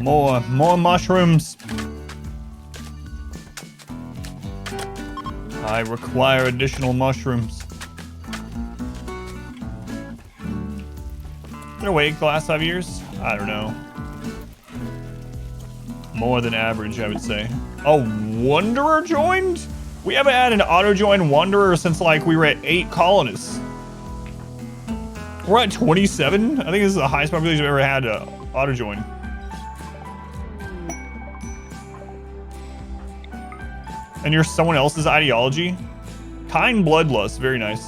More mushrooms. I require additional mushrooms. Been awake the last 5 years? I don't know. More than average, I would say. Oh, Wanderer joined? We haven't had an auto-join Wanderer since like we were at 8 colonists. We're at 27? I think this is the highest population we've ever had auto-join. And you're someone else's ideology? Kind bloodlust, very nice.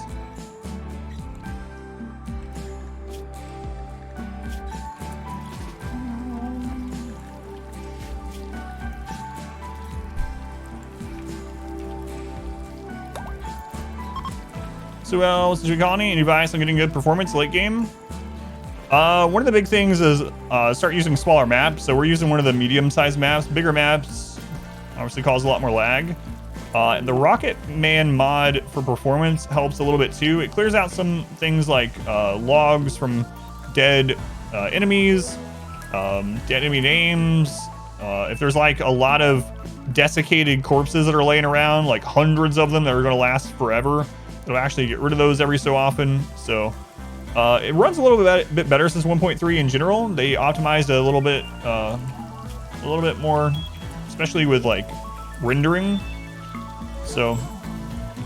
So what's the colony? Any advice on getting good performance late game? One of the big things is start using smaller maps. So we're using one of the medium-sized maps. Bigger maps obviously cause a lot more lag. And the Rocket Man mod for performance helps a little bit too. It clears out some things like logs from dead enemies, dead enemy names. If there's like a lot of desiccated corpses that are laying around, like hundreds of them that are going to last forever, it'll actually get rid of those every so often. So it runs a little bit better since 1.3 in general. They optimized a little bit more, especially with like rendering. So,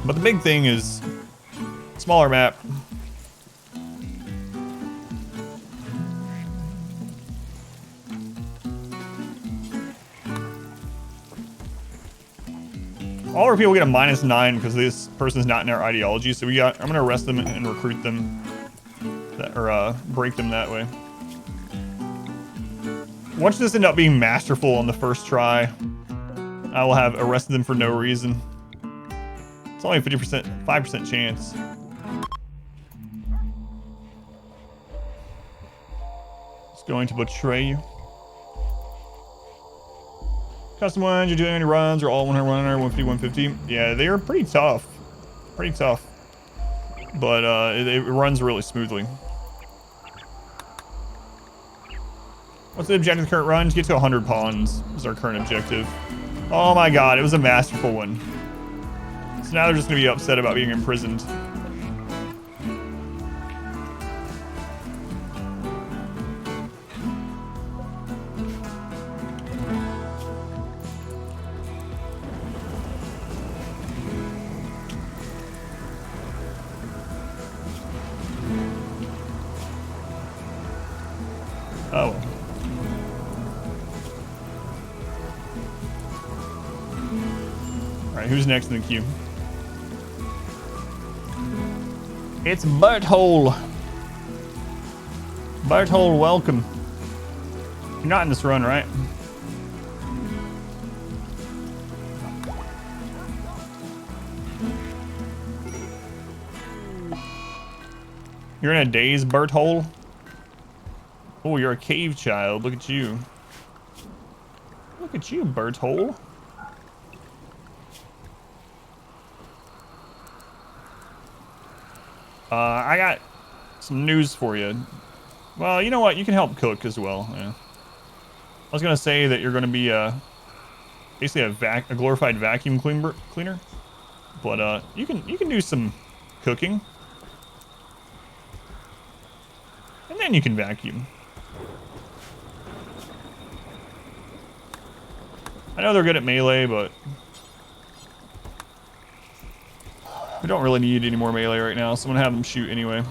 but the big thing is smaller map. All our people get a -9 because this person's not in our ideology. So I'm gonna arrest them and recruit them, or break them that way. Watch this end up being masterful on the first try. I will have arrested them for no reason. It's only a 5% chance. It's going to betray you. Custom ones, you're doing any runs or all 100 runner, 150, 150. Yeah, they are pretty tough. Pretty tough. But it runs really smoothly. What's the objective of the current run? To get to 100 pawns is our current objective. Oh my god, it was a masterful one. So now they're just going to be upset about being imprisoned. Oh. right, who's next in the queue? It's Butthole. Butthole, welcome. You're not in this run, right? You're in a daze, Butthole? Oh, you're a cave child. Look at you. Look at you, Butthole. I got some news for you. Well, you know what? You can help cook as well. Yeah. I was gonna say that you're gonna be basically a glorified vacuum cleaner, but you can do some cooking, and then you can vacuum. I know they're good at melee, but we don't really need any more melee right now, so I'm gonna have them shoot anyway.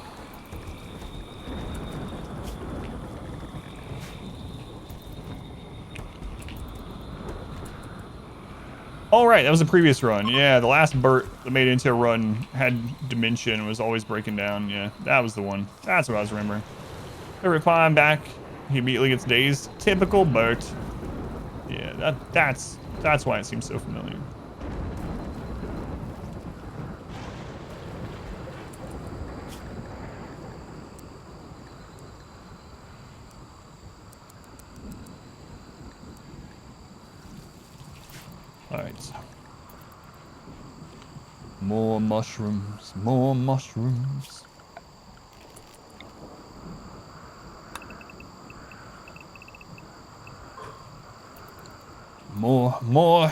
All right, that was the previous run. Yeah, the last Burt that made it into a run had dementia and was always breaking down. Yeah, that was the one. That's what I was remembering. Every time I'm back, he immediately gets dazed. Typical Burt. Yeah, that's why it seems so familiar. All right. More mushrooms, more mushrooms. More.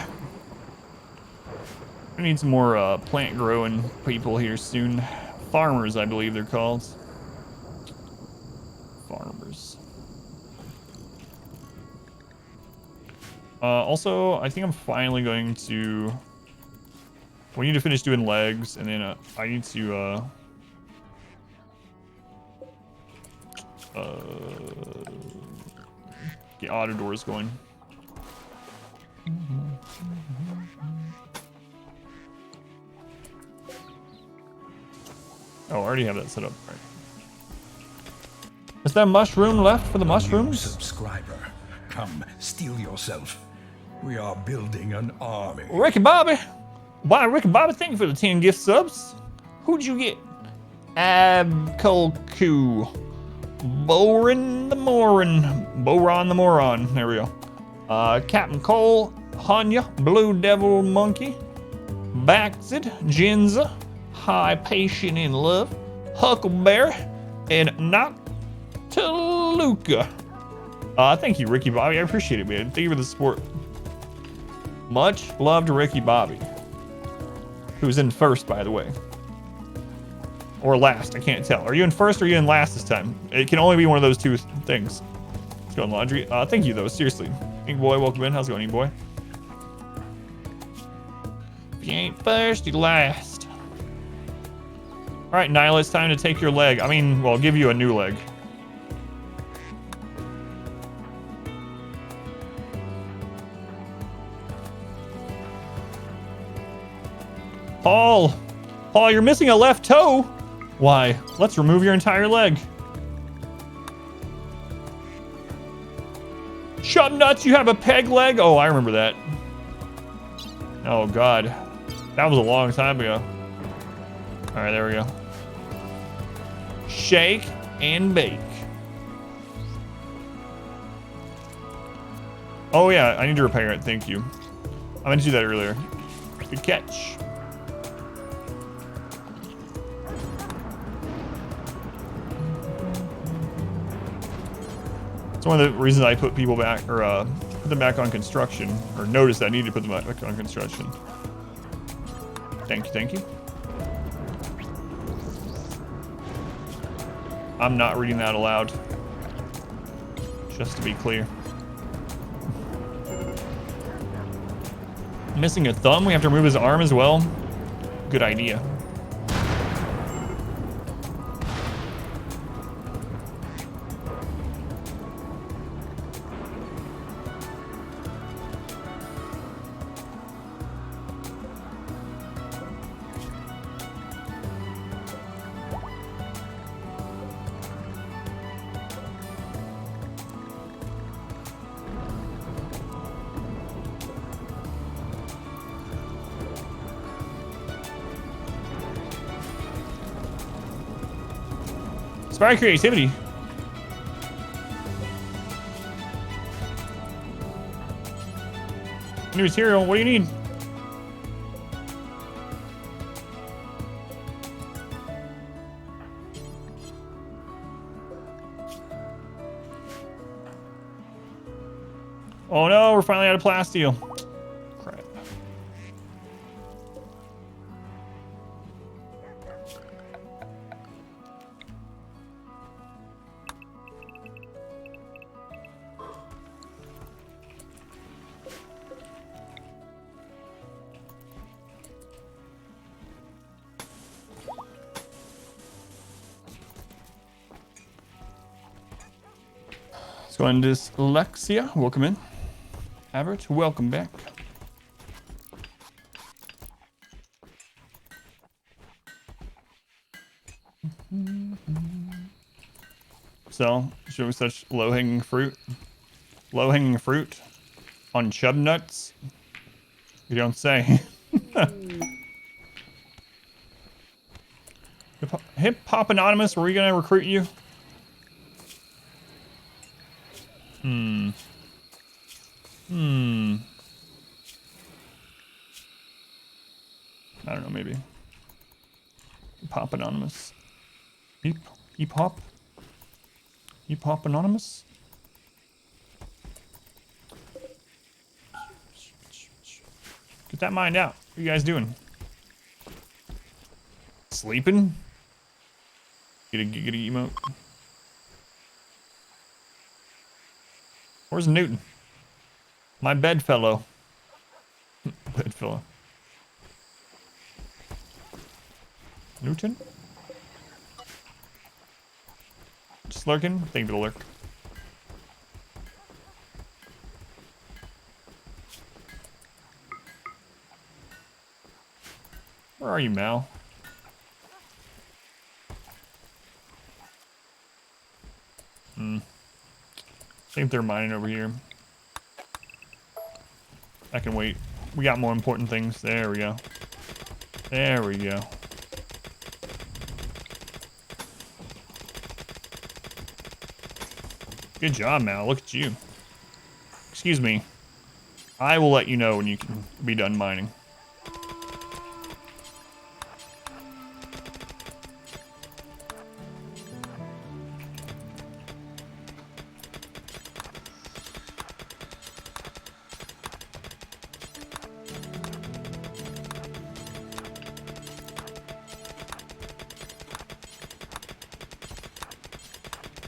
We need some more plant growing people here soon. Farmers, I believe they're called. Farmers. Also, I think I'm finally going to... We need to finish doing legs, and then I need to get auto doors going. Oh, I already have that set up. Right. Is there mushroom left for the mushrooms?
Subscriber, come steal yourself. We are building an army.
Ricky Bobby. Why, Ricky Bobby, thank you for the 10 gift subs. Who'd you get? Abcolcu. Boron the Moron. There we go. Captain Cole, Hanya, Blue Devil Monkey, Baxid, Jinza, High Patient in Love, Huckleberry, and Noctiluca. Thank you, Ricky Bobby. I appreciate it, man. Thank you for the support. Much love to Ricky Bobby, who's in first, by the way. Or last, I can't tell. Are you in first or are you in last this time? It can only be one of those two things. Let's go on laundry. Thank you, though, seriously. Ink Boy, welcome in. How's it going, Ink Boy? If you ain't first, you last. All right, Nyla, it's time to take your leg. I mean, well, I'll give you a new leg. Paul, you're missing a left toe. Why? Let's remove your entire leg. Shut nuts, you have a peg leg? Oh, I remember that. Oh, God. That was a long time ago. All right, there we go. Shake and bake. Oh, yeah, I need to repair it. Thank you. I meant to do that earlier. Good catch. It's one of the reasons I put people back, or put them back on construction, or noticed that I need to put them back on construction. Thank you. I'm not reading that aloud. Just to be clear. Missing a thumb? We have to remove his arm as well? Good idea. Inspire creativity. New material, what do you need? Oh no, we're finally out of plasteel. Crap. Let's go into this Alexia. Welcome in. Average, welcome back. So, showing such low-hanging fruit. Low-hanging fruit on chub nuts. You don't say. Hip Hop Anonymous, were we gonna recruit you? I don't know, maybe. Hip Hop Anonymous. Hip Hop? Hip Hop Anonymous? Get that mind out. What are you guys doing? Sleeping? Get a emote. Where's Newton? My bedfellow. Bedfellow. Newton? Just lurking? Thank you for the lurk. Where are you, Mal? I think they're mining over here. I can wait. We got more important things. There we go. There we go. Good job, Mal. Look at you. Excuse me. I will let you know when you can be done mining.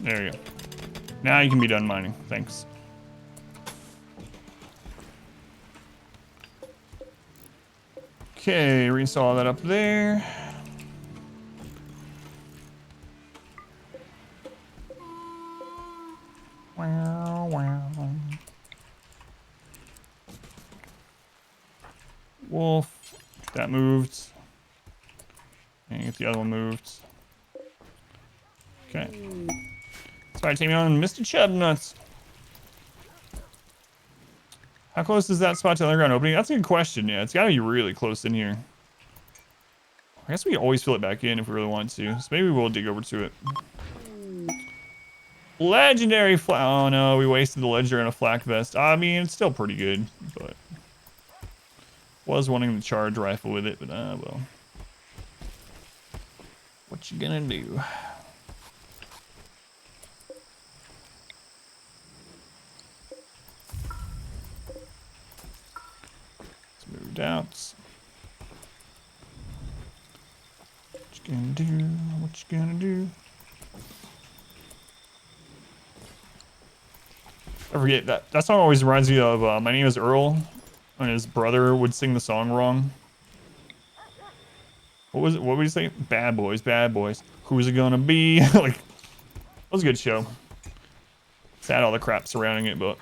There you go. Now you can be done mining. Thanks. Okay, reinstall that up there. Wow, wow. Wolf. That moved. And get the other one moved. Okay. Sorry, take me on Mr. Chubnuts. How close is that spot to the underground opening? That's a good question. Yeah, it's got to be really close in here. I guess we can always fill it back in if we really want to. So maybe we'll dig over to it. Legendary flak. Oh no, we wasted the ledger and a flak vest. I mean, it's still pretty good, but was wanting the charge rifle with it, but well. What you gonna do? Moved out. What you gonna do? What you gonna do? I forget that song always reminds me of My Name is Earl, when his brother would sing the song wrong. What was it? What would he say? Bad boys, bad boys. Who's it gonna be? Like, it was a good show. Sad all the crap surrounding it, but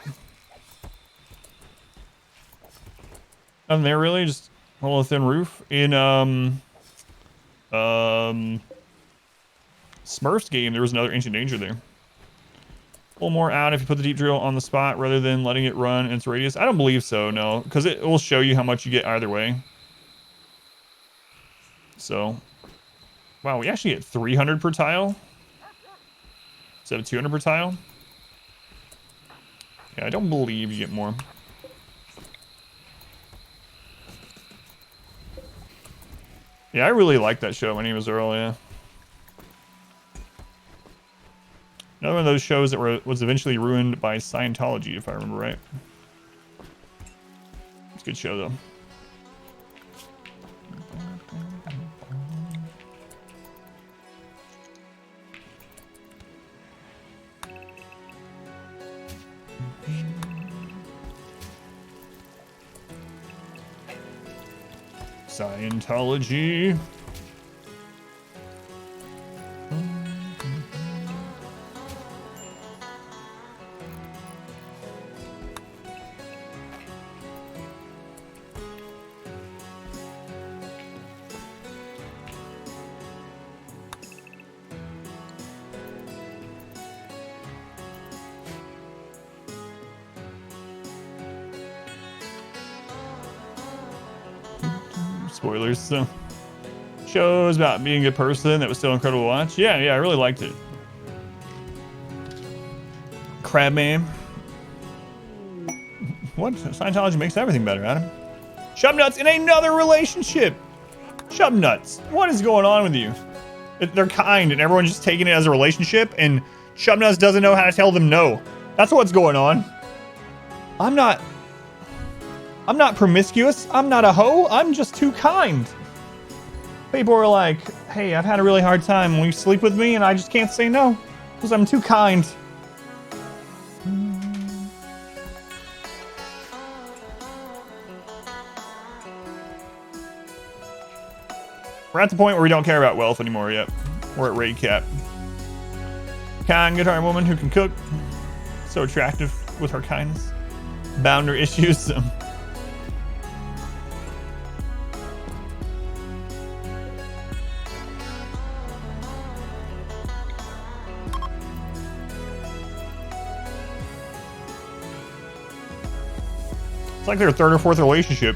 nothing there really. Just a little thin roof in Smurfs game. There was another Ancient Danger there. A little more out if you put the deep drill on the spot rather than letting it run in its radius. I don't believe so, no, because it will show you how much you get either way. So, wow, we actually get 300 per tile. Instead of 200 per tile? Yeah, I don't believe you get more. Yeah, I really liked that show when he was Earl, yeah. Another one of those shows that was eventually ruined by Scientology, if I remember right. It's a good show, though. Scientology. Spoilers, so. Shows about being a good person that was still incredible to watch. Yeah, I really liked it. Crabman. What? Scientology makes everything better, Adam. Shubnuts in another relationship. Shubnuts, what is going on with you? They're kind and everyone's just taking it as a relationship and Shubnuts doesn't know how to tell them no. That's what's going on. I'm not promiscuous. I'm not a hoe. I'm just too kind. People are like, hey, I've had a really hard time. Will you sleep with me? And I just can't say no because I'm too kind. We're at the point where we don't care about wealth anymore yet. We're at raid cap. Kind guitar woman who can cook. So attractive with her kindness. Boundary issues. It's like their third or fourth relationship.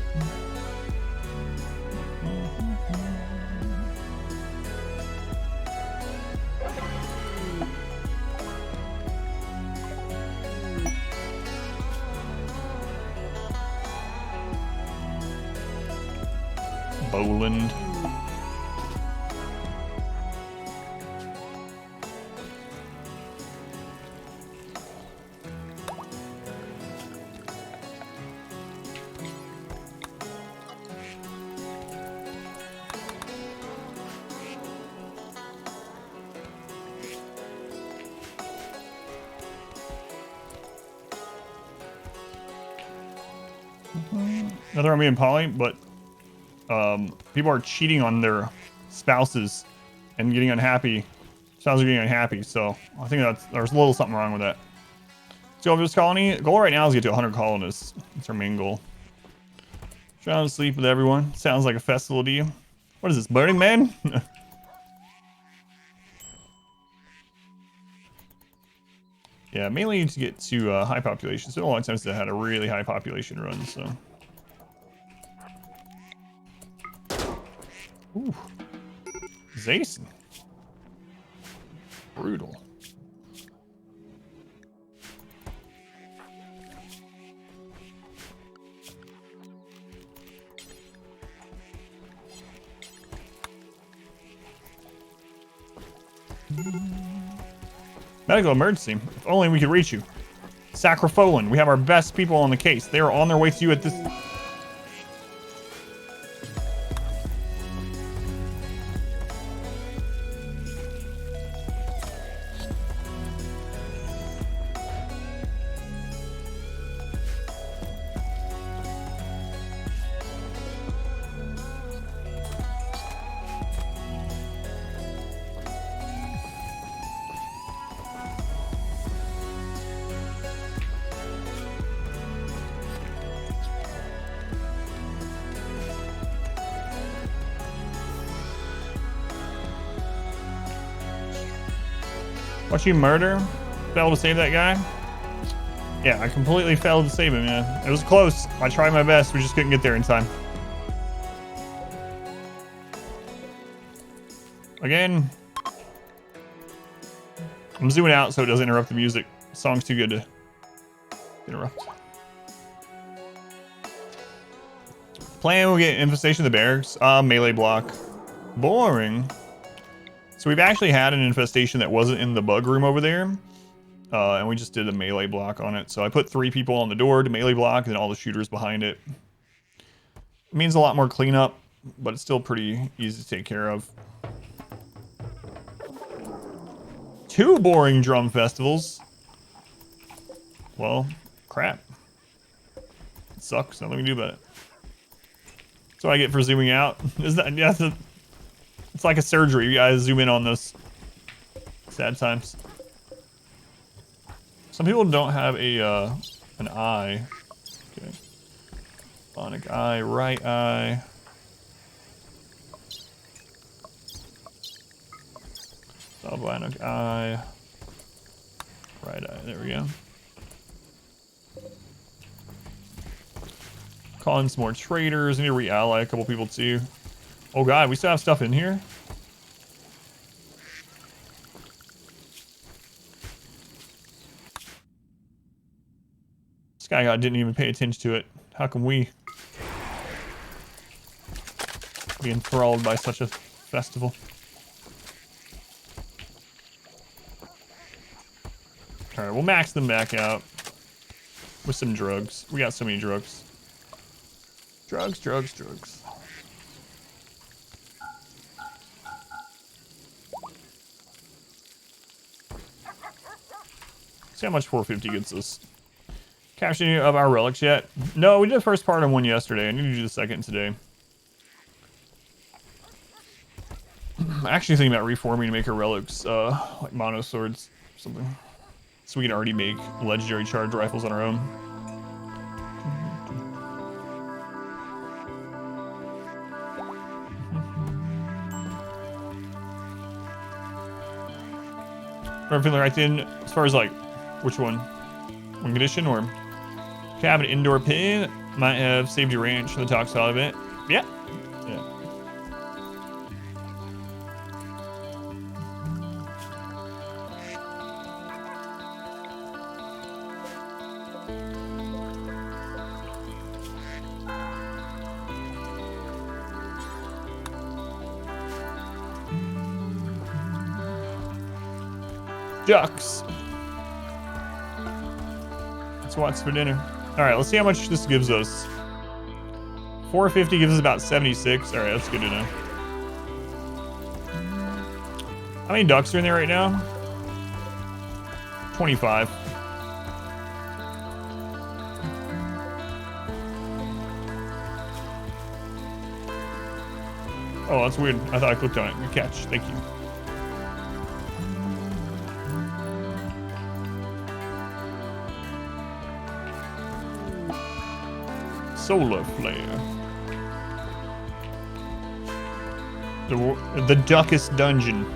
Boland. Another on me and Polly, but people are cheating on their spouses and getting unhappy. Spouses are getting unhappy, so I think there's a little something wrong with that. Let's go over this colony. Goal right now is to get to 100 colonists. That's our main goal. Trying to sleep with everyone. Sounds like a festival to you. What is this, Burning Man? Yeah, mainly to get to high population. It's been a long time since I had a really high population run, so. Ooh. Zason. Brutal. Medical emergency. If only we could reach you. Sacrifolin. We have our best people on the case. They are on their way to you at this. Watch you murder? Failed to save that guy? Yeah, I completely failed to save him, yeah. It was close. I tried my best, we just couldn't get there in time. Again. I'm zooming out so it doesn't interrupt the music. The song's too good to interrupt. Plan, we'll get infestation of the barracks. Melee block. Boring. So we've actually had an infestation that wasn't in the bug room over there. And we just did a melee block on it. So I put 3 people on the door to melee block and then all the shooters behind it. It means a lot more cleanup, but it's still pretty easy to take care of. 2 boring drum festivals. Well, crap. It sucks. Nothing we can do about it. That's what I get for zooming out. Is that, yeah, it's like a surgery. You guys zoom in on this. Sad times. Some people don't have a an eye. Okay. Bionic eye, right eye. Bionic eye. Right eye. There we go. Calling some more traders. I need to re-ally a couple people too. Oh god, we still have stuff in here? This guy didn't even pay attention to it. How can we be enthralled by such a festival? Alright, we'll max them back out with some drugs. We got so many drugs. Drugs, drugs, drugs. See how much 450 gets us. Capture any of our relics yet? No, we did the first part on one yesterday. I need to do the second today. I'm actually thinking about reforming to make our relics like mono swords or something. So we can already make legendary charge rifles on our own. I'm feeling right in as far as like which one? One condition or cabin indoor pin might have saved your ranch from the Toxol event. Yeah. Yeah. Ducks. That's what's for dinner. All right, let's see how much this gives us. 450 gives us about 76. All right, that's good to know. How many ducks are in there right now? 25. Oh, that's weird. I thought I clicked on it. Good catch. Thank you. Solar flare. The Duckest Dungeon.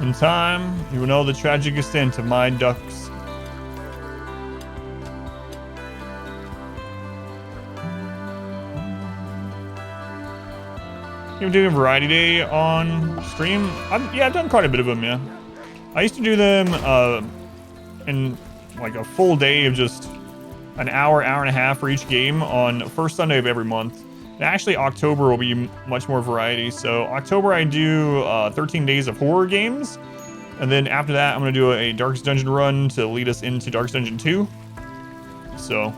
In time, you will know the tragic extent of my ducks. You're doing a variety day on stream? Yeah, I've done quite a bit of them, yeah. I used to do them in like a full day of just an hour, hour and a half for each game on first Sunday of every month. And actually, October will be much more variety. So October, I do 13 days of horror games. And then after that, I'm going to do a Darkest Dungeon run to lead us into Darkest Dungeon 2. So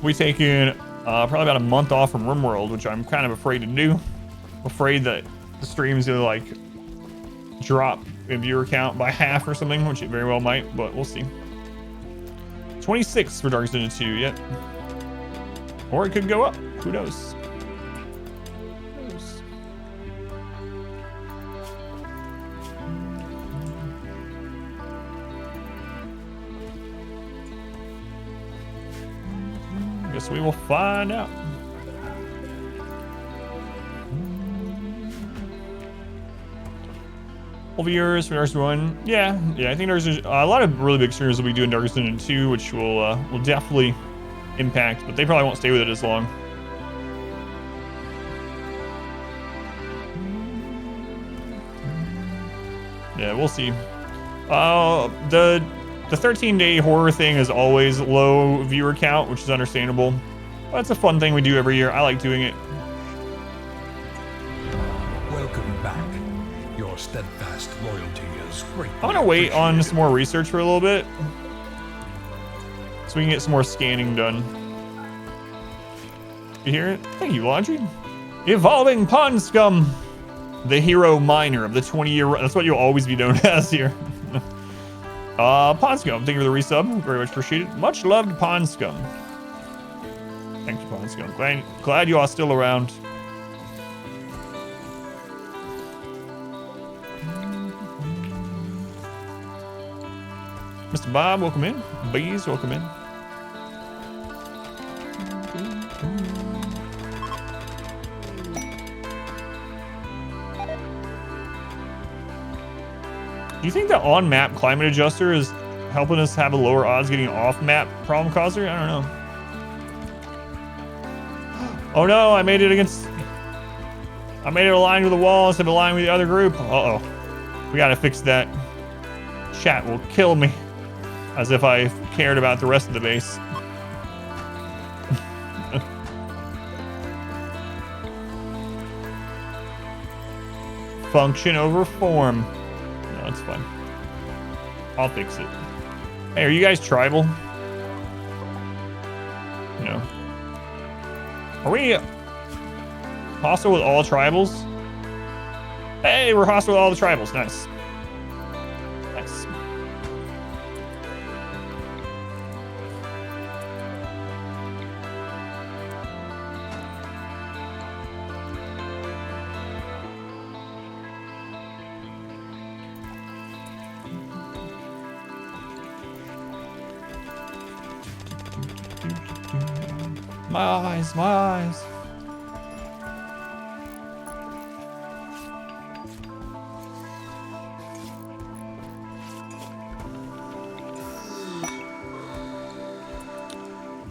we've taken probably about a month off from RimWorld, which I'm kind of afraid to do. I'm afraid that the stream's going to like drop in viewer count by half or something, which it very well might, but we'll see. 26 for Darkest Dungeon 2, yet. Or it could go up. Who knows? Guess we will find out. All viewers for Dark 1. Yeah, I think there's a lot of really big streamers will be doing Dark Zone 2, which will definitely impact, but they probably won't stay with it as long. Yeah, we'll see. The 13-day horror thing is always low viewer count, which is understandable. But it's a fun thing we do every year. I like doing it.
Welcome back. Your steadfast loyalty is great.
I'm gonna wait on some more research for a little bit, so we can get some more scanning done. You hear it? Thank you, Laundry. Evolving Pond Scum. The hero miner of the 20-year run. That's what you'll always be known as here. Pond Scum, thank you for the resub. Very much appreciated. Much loved, Pond Scum. Thank you, Pond Scum. Glad you are still around. Mr. Bob, welcome in. Bees, welcome in. Do you think the on-map climate adjuster is helping us have a lower odds getting off-map problem causer? I don't know. Oh no, I made it aligned with the wall instead of aligned with the other group. Uh-oh. We gotta fix that. Chat will kill me. As if I cared about the rest of the base. Function over form. No, it's fine. I'll fix it. Hey, are you guys tribal? No. Are we hostile with all tribals? Hey, we're hostile with all the tribals. Nice. Nice. My eyes, my eyes.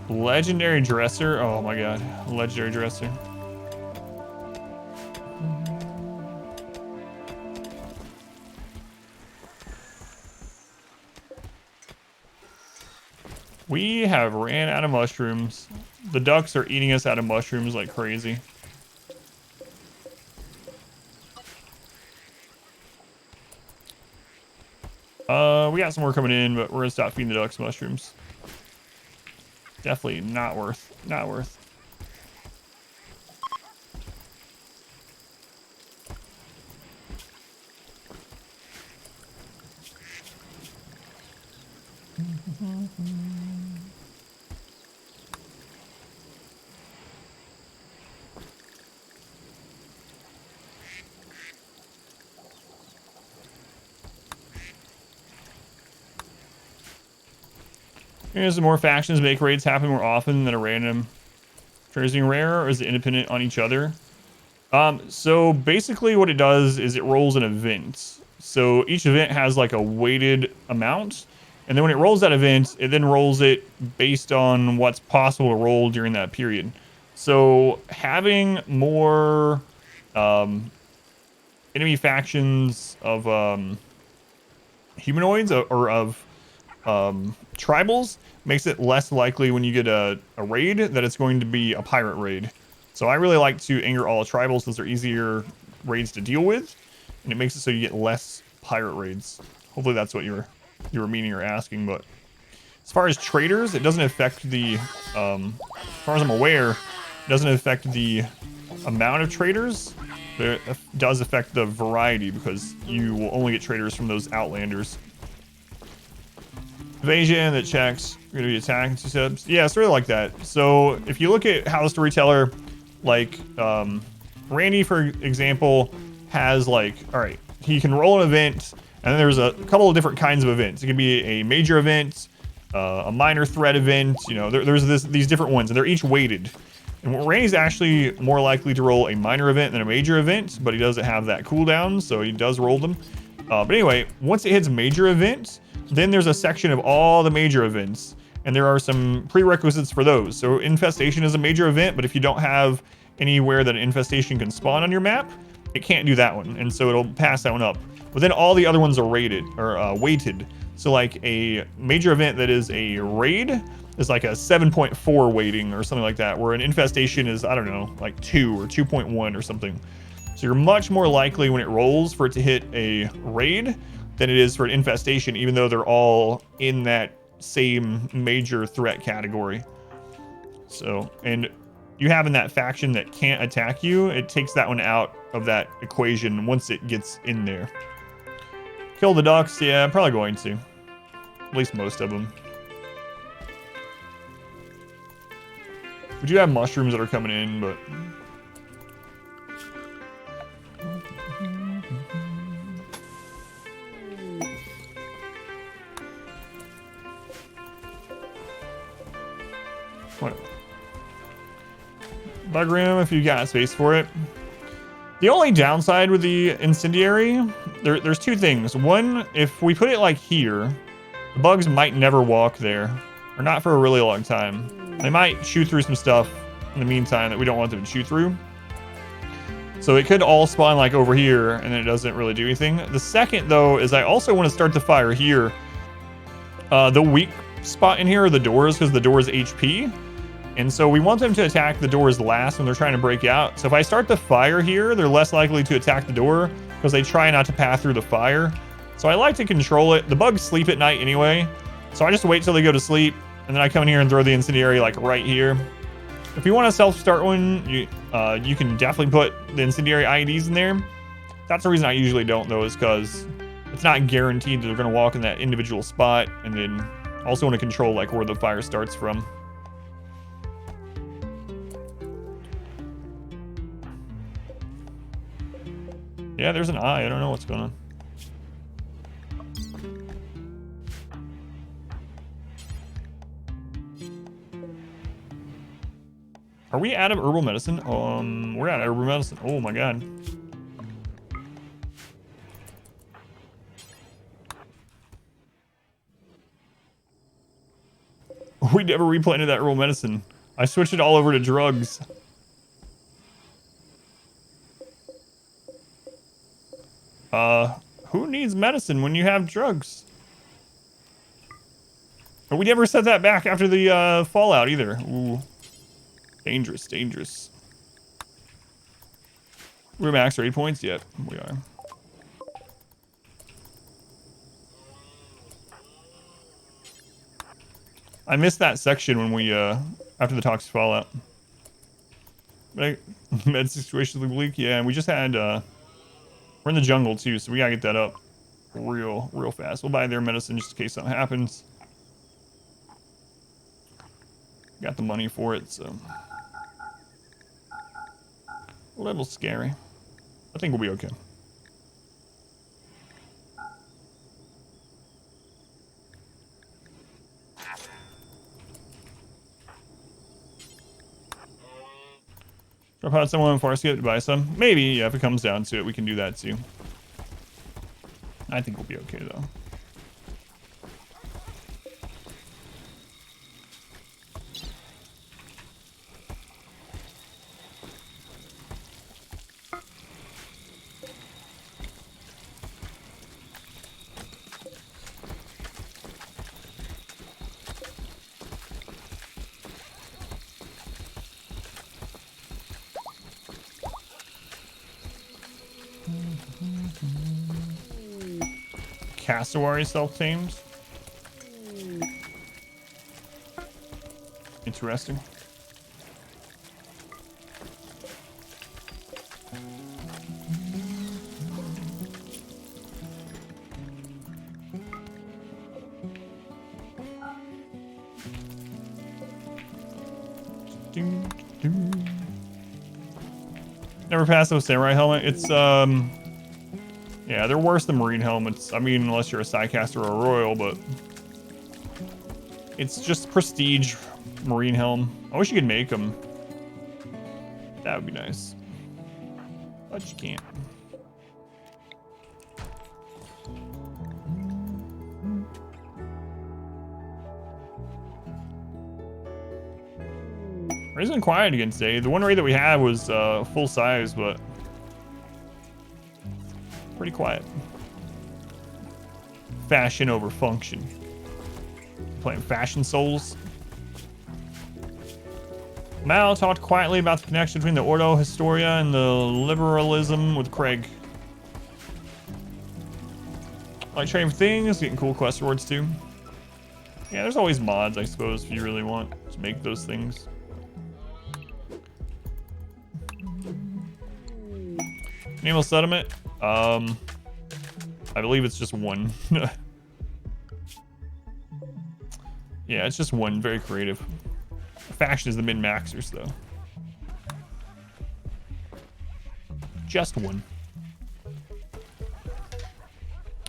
Legendary dresser. Oh my god. Legendary dresser. We have ran out of mushrooms. The ducks are eating us out of mushrooms like crazy. We got some more coming in, but we're gonna stop feeding the ducks mushrooms. Definitely not worth. Not worth. Here's some more factions make raids happen more often than a random trading rare, or is it independent on each other? So basically what it does is it rolls an event. So each event has like a weighted amount, and then when it rolls that event, it then rolls it based on what's possible to roll during that period. So having more enemy factions of humanoids or of tribals makes it less likely when you get a raid that it's going to be a pirate raid. So I really like to anger all the tribals because they're easier raids to deal with, and it makes it so you get less pirate raids. Hopefully that's what you were meaning or asking. But as far as traders, it doesn't affect the as far as I'm aware, it doesn't affect the amount of traders, but it does affect the variety because you will only get traders from those outlanders. Evasion that checks. You're gonna be attacking 2 subs. Yeah, it's really like that. So if you look at how the storyteller, like Randy, for example, has like, all right, he can roll an event, and then there's a couple of different kinds of events. It can be a major event, a minor threat event. You know, there's these different ones, and they're each weighted. And Randy's actually more likely to roll a minor event than a major event, but he doesn't have that cooldown, so he does roll them. But anyway, once it hits major events, then there's a section of all the major events, and there are some prerequisites for those. So infestation is a major event, but if you don't have anywhere that an infestation can spawn on your map, it can't do that one, and so it'll pass that one up. But then all the other ones are rated or weighted. So like a major event that is a raid is like a 7.4 weighting or something like that, where an infestation is, I don't know, like 2 or 2.1 or something. So you're much more likely when it rolls for it to hit a raid than it is for an infestation, even though they're all in that same major threat category. So, and you having that faction that can't attack you, it takes that one out of that equation once it gets in there. Kill the ducks, yeah, I'm probably going to. At least most of them. We do have mushrooms that are coming in, but... Whatever. Bug room if you got space for it. The only downside with the incendiary, there's two things. One, if we put it like here, the bugs might never walk there, or not for a really long time. They might shoot through some stuff in the meantime that we don't want them to shoot through. So it could all spawn like over here, and then it doesn't really do anything. The second, though, is I also want to start the fire here. The weak spot in here are the doors, because the doors HP. And so we want them to attack the doors last when they're trying to break out. So if I start the fire here, they're less likely to attack the door, because they try not to pass through the fire. So I like to control it. The bugs sleep at night anyway, so I just wait till they go to sleep, and then I come in here and throw the incendiary like right here. If you want to self-start one, you can definitely put the incendiary IEDs in there. That's the reason I usually don't, though, is because it's not guaranteed that they're going to walk in that individual spot, and then also want to control like where the fire starts from. Yeah, there's an eye. I don't know what's going on. Are we out of herbal medicine? We're out of herbal medicine. Oh my god. We never replanted that herbal medicine. I switched it all over to drugs. Who needs medicine when you have drugs? But we never set that back after the fallout either. Ooh. Dangerous, dangerous. We're max raid points? Yep, we are. I missed that section when we, after the toxic fallout. Med situation bleak, yeah, and we just had, we're in the jungle too, so we gotta get that up real fast. We'll buy their medicine just in case something happens. Got the money for it, so. A little scary. I think we'll be okay. Drop out someone before I get to buy some. Maybe, yeah, if it comes down to it, we can do that too. I think we'll be okay though. Cassowary self-tames. Interesting. Never passed those samurai helmet. It's yeah, they're worse than marine helmets. I mean, unless you're a Psycaster or a Royal, but It's just prestige marine helm. I wish you could make them. That would be nice. But you can't. Raids been quiet again today. The one raid that we had was full size, but pretty quiet. Fashion over function. Playing Fashion Souls. Mal talked quietly about the connection between the Ordo Historia and the liberalism with Craig. Like trading for things, getting cool quest rewards too. Yeah, there's always mods, I suppose, if you really want to make those things. Naval settlement. I believe it's just one. Yeah, it's just one. Very creative. Faction is the min-maxers, though. Just one.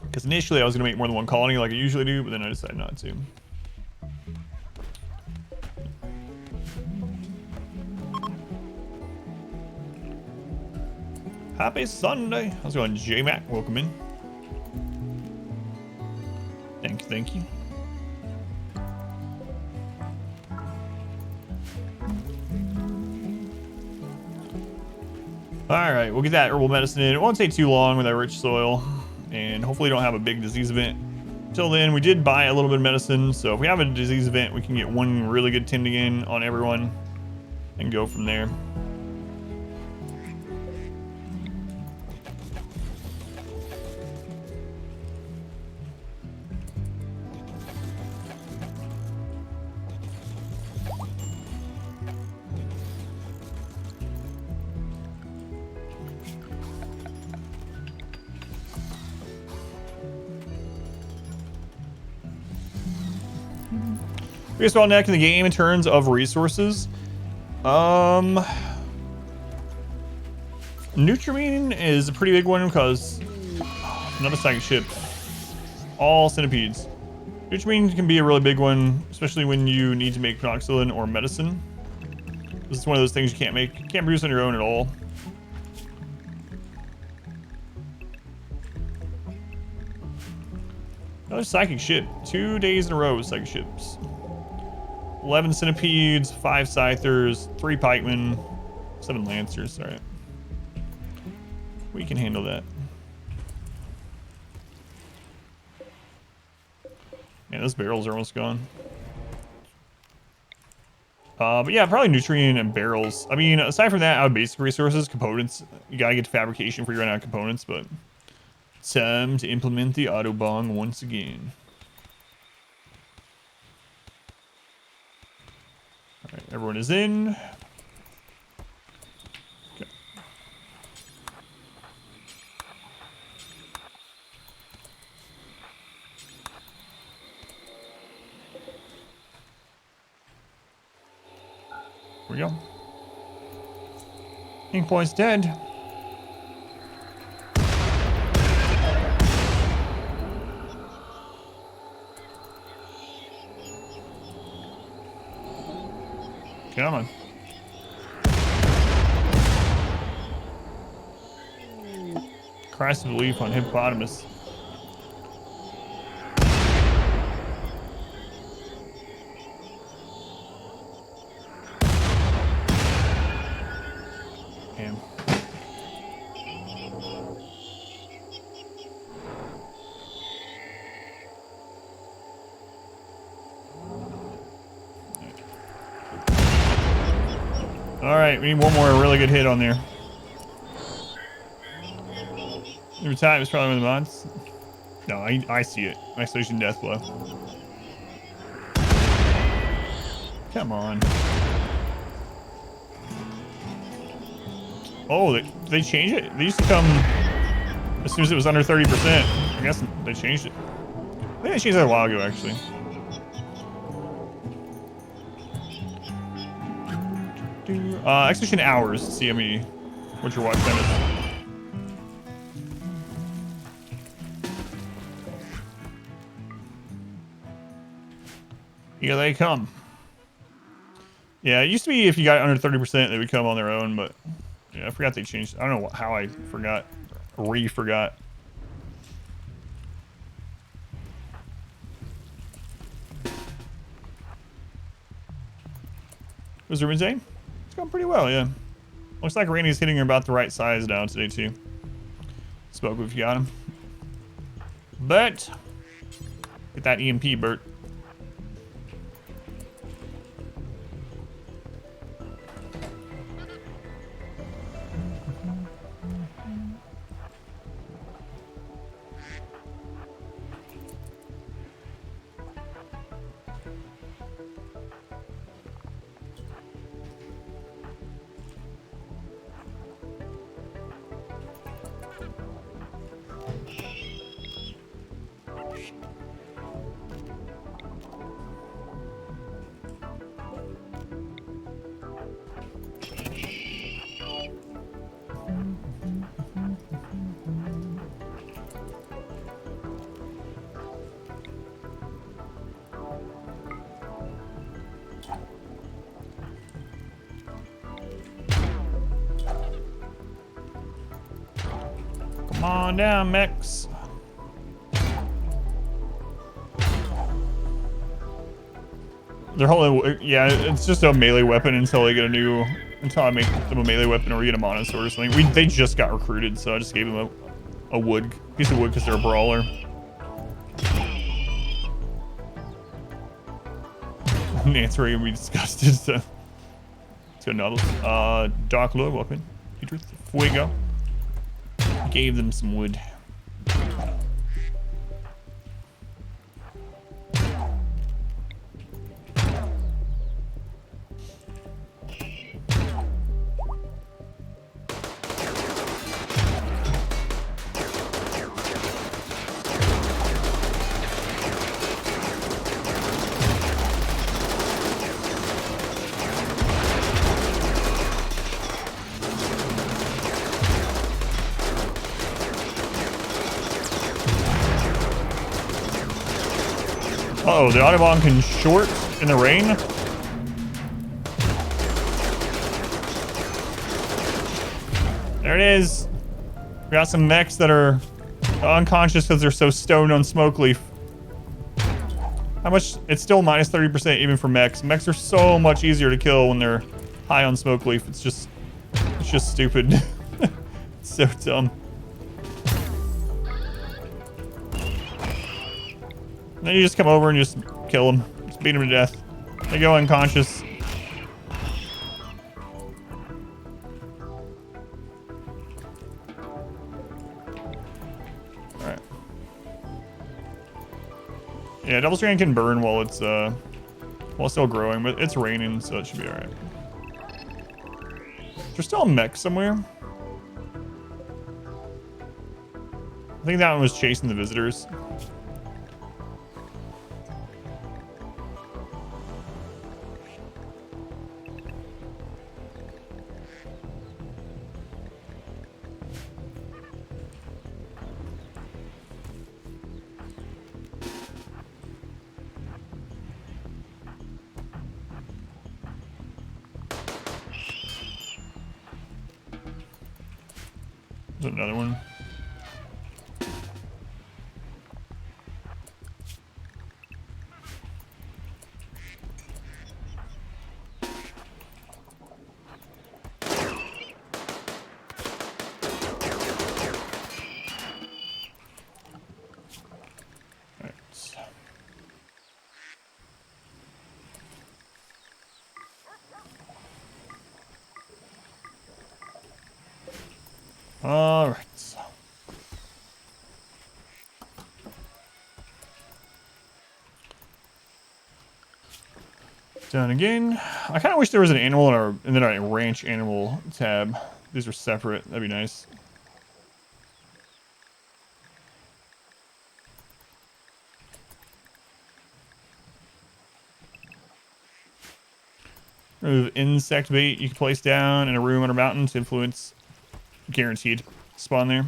Because initially I was going to make more than one colony like I usually do, but then I decided not to. Happy Sunday. How's it going, J-Mac? Welcome in. Thank you, thank you. Alright, we'll get that herbal medicine in. It won't take too long with that rich soil. And hopefully don't have a big disease event. Until then, we did buy a little bit of medicine. So if we have a disease event, we can get one really good tending in on everyone. And go from there. Biggest bottleneck in the game in terms of resources. Nutrimine is a pretty big one because another psychic ship. All centipedes. Nutrimine can be a really big one, especially when you need to make penicillin or medicine. This is one of those things you can't make. You can't produce on your own at all. Another psychic ship. 2 days in a row with psychic ships. 11 centipedes, 5 scythers, 3 pikemen, 7 lancers. All right. We can handle that. Man, those barrels are almost gone. But yeah, probably nutrient and barrels. I mean, aside from that, out of basic resources, components. You gotta get to fabrication before you run out of components, but time to implement the Autobong once again. Alright, everyone is in. Okay. Here we go. King Point's dead. Come on. Christ of belief on hippopotamus. Damn. All right, we need one more really good hit on there. Your time is probably one of the mods. No, I see it. Isolation death blow. Come on. Oh, they changed it? They used to come as soon as it was under 30%. I guess they changed it. I think they changed that a while ago, actually. Execution hours to see how many, what your watch time is. Here they come. Yeah, it used to be if you got under 30%, they would come on their own, but yeah, I forgot they changed. I don't know how I forgot. Forgot. Was there Wednesday? It's going pretty well, yeah. Looks like Randy's hitting her about the right size now today, too. Spoke if you got him. But, get that EMP, Bert. Come on down, mechs. They're holding, yeah, it's just a melee weapon until they get a new, until I make them a melee weapon or we get a mono sword or something. They just got recruited, so I just gave them a wood, piece of wood because they're a brawler. Nance ready to be disgusted, so. Let's go, Nautilus. Dark Lord, welcome in. Peter, Fuego. Gave them some wood. Uh-oh, the Autobahn can short in the rain? There it is. We got some mechs that are unconscious because they're so stoned on smoke leaf. How much? It's still minus 30% even for mechs. Mechs are so much easier to kill when they're high on smoke leaf. It's just stupid. It's so dumb. And then you just come over and just kill them. Just beat them to death. They go unconscious. Alright. Yeah, Double Strand can burn while it's still growing, but it's raining, so it should be alright. There's still a mech somewhere. I think that one was chasing the visitors. There's another one. All right. Done again. I kind of wish there was an animal and then a ranch animal tab. These are separate. That'd be nice. Remove insect bait you can place down in a room on a mountain to influence guaranteed spawn there.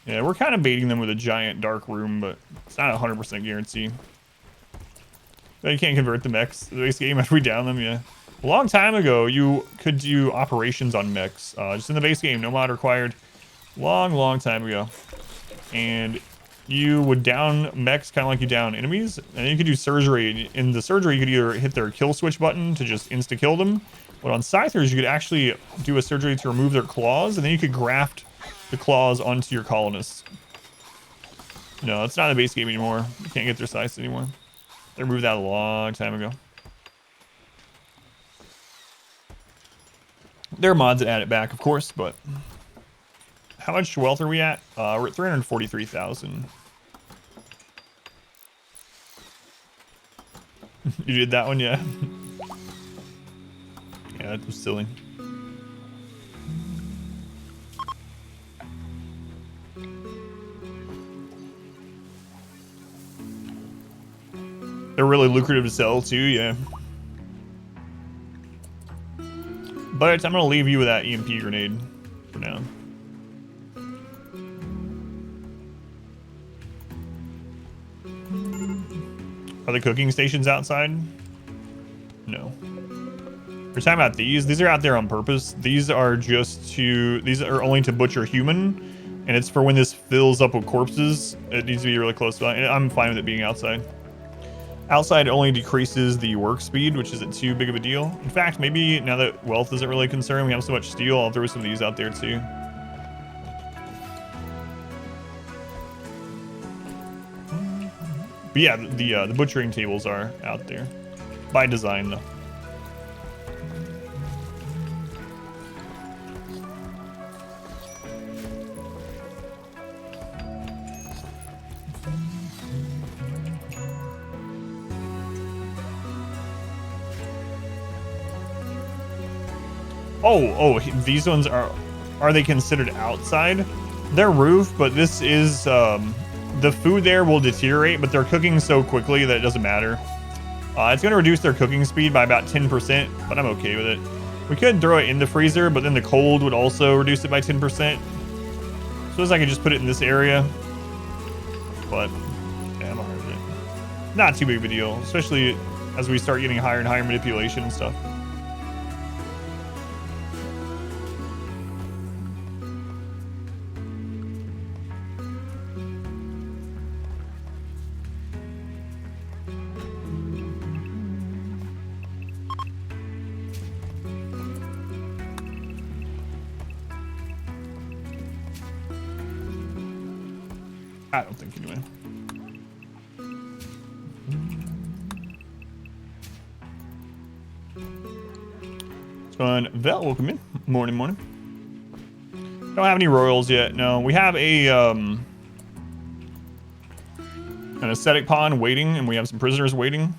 Yeah, we're kind of baiting them with a giant dark room, but it's not 100% guarantee. You can't convert the mechs. The base game after we down them, yeah. A long time ago, you could do operations on mechs. Just in the base game, no mod required. Long time ago. And you would down mechs kind of like you down enemies. And then you could do surgery. In the surgery, you could either hit their kill switch button to just insta-kill them. But on Scythers, you could actually do a surgery to remove their claws. And then you could graft the claws onto your colonists. No, it's not in the base game anymore. You can't get their scythes anymore. They removed that a long time ago. There are mods that add it back, of course, but how much wealth are we at? We're at 343,000. You did that one, yeah. Yeah, that was silly. They're really lucrative to sell too, yeah. But I'm gonna leave you with that EMP grenade for now. Are the cooking stations outside? No. We're talking about these. These are out there on purpose. These are just to, these are only to butcher human, and it's for when this fills up with corpses. It needs to be really close by. I'm fine with it being outside. Outside only decreases the work speed, which isn't too big of a deal. In fact, maybe now that wealth isn't really a concern, we have so much steel, I'll throw some of these out there too. But yeah, the butchering tables are out there. By design, though. Oh, these ones are they considered outside? They're roof, but this is, the food there will deteriorate, but they're cooking so quickly that it doesn't matter. It's going to reduce their cooking speed by about 10%, but I'm okay with it. We could throw it in the freezer, but then the cold would also reduce it by 10%. Suppose I could just put it in this area. But, yeah, I'm alright with it. Not too big of a deal, especially as we start getting higher and higher manipulation and stuff. I don't think anyway. What's going on? Vel, welcome in. Morning. Don't have any royals yet. No, we have a an ascetic pawn waiting, and we have some prisoners waiting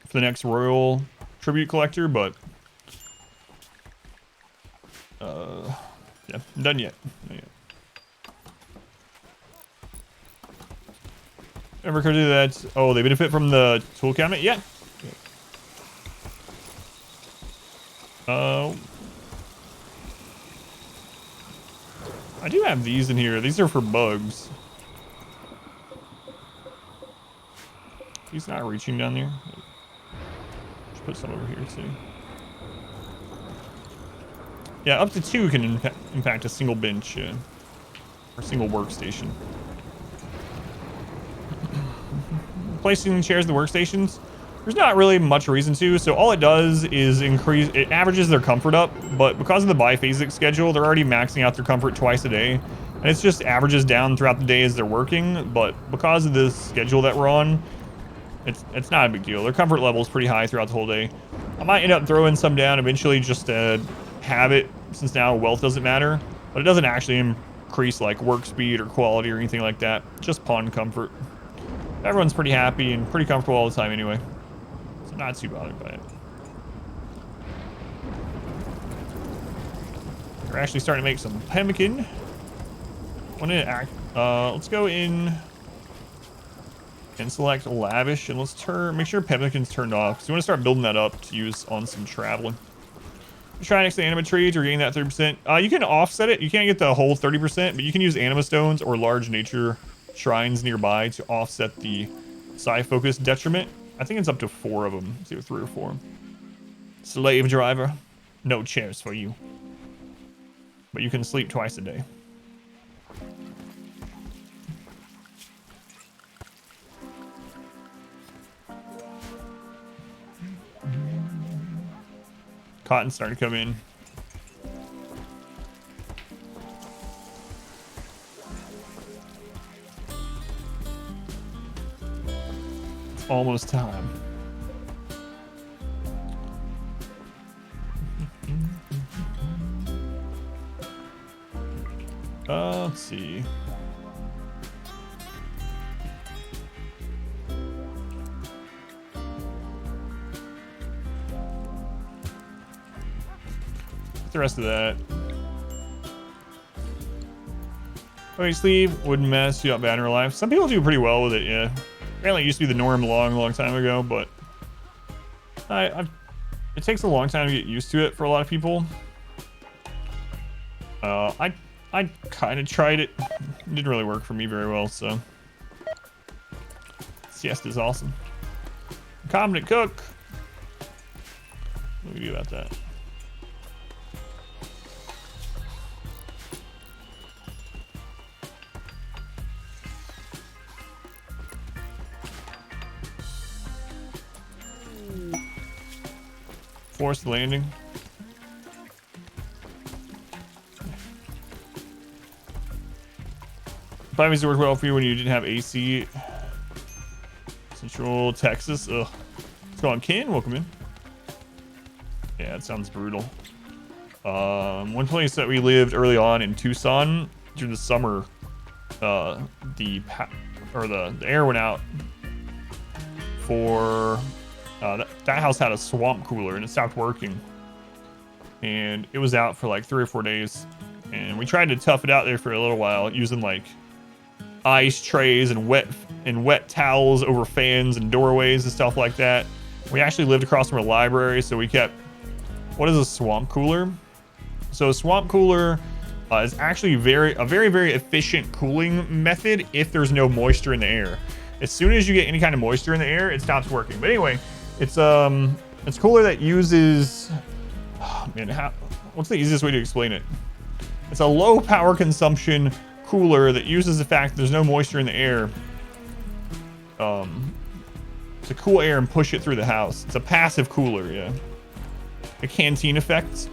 for the next royal tribute collector, but yeah, done yet. Not yet. Ever could do that? Oh, they benefit from the tool cabinet? Yeah. I do have these in here. These are for bugs. He's not reaching down there. Just put some over here too. Yeah, up to 2 can impact a single bench or single workstation. Placing chairs in the workstations, there's not really much reason to. So all it does is it averages their comfort up, but because of the biphasic schedule, they're already maxing out their comfort twice a day, and it's just averages down throughout the day as they're working. But because of this schedule that we're on, it's not a big deal. Their comfort level is pretty high throughout the whole day. I might end up throwing some down eventually just to have it, since now wealth doesn't matter, but it doesn't actually increase like work speed or quality or anything like that. Just pawn comfort. Everyone's pretty happy and pretty comfortable all the time anyway. So not too bothered by it. We're actually starting to make some pemmican. Let's go in and select lavish, and let's make sure pemmican's turned off, because we want to start building that up to use on some traveling. Try next to anima tree to regain that 30%. You can offset it. You can't get the whole 30%, but you can use anima stones or large nature shrines nearby to offset the psi focus detriment. I think it's up to 4 of them. It's either 3 or 4. Slave driver, no chairs for you. But you can sleep twice a day. Cotton's starting to come in. It's almost time. Let's see. The rest of that. Okay, sleeve wouldn't mess you up bad in real life. Some people do pretty well with it, yeah. Apparently it used to be the norm a long time ago, but it takes a long time to get used to it for a lot of people. I kind of tried it. It didn't really work for me very well, so. Siesta's awesome. Competent cook. What do we do about that? Forced landing. Probably worked well for you when you didn't have AC. Central Texas. Ugh. What's going on, Ken? Welcome in. Yeah, it sounds brutal. One place that we lived early on in Tucson during the summer, the air went out for that house had a swamp cooler and it stopped working, and it was out for like 3 or 4 days, and we tried to tough it out there for a little while using like ice trays and wet towels over fans and doorways and stuff like that. We actually lived across from a library, so we kept. What is a swamp cooler? So a swamp cooler is actually a very efficient cooling method if there's no moisture in the air. As soon as you get any kind of moisture in the air, it stops working. But anyway, it's cooler that uses. Oh, man, what's the easiest way to explain it? It's a low power consumption cooler that uses the fact that there's no moisture in the air to cool air and push it through the house. It's a passive cooler, yeah. A canteen effect.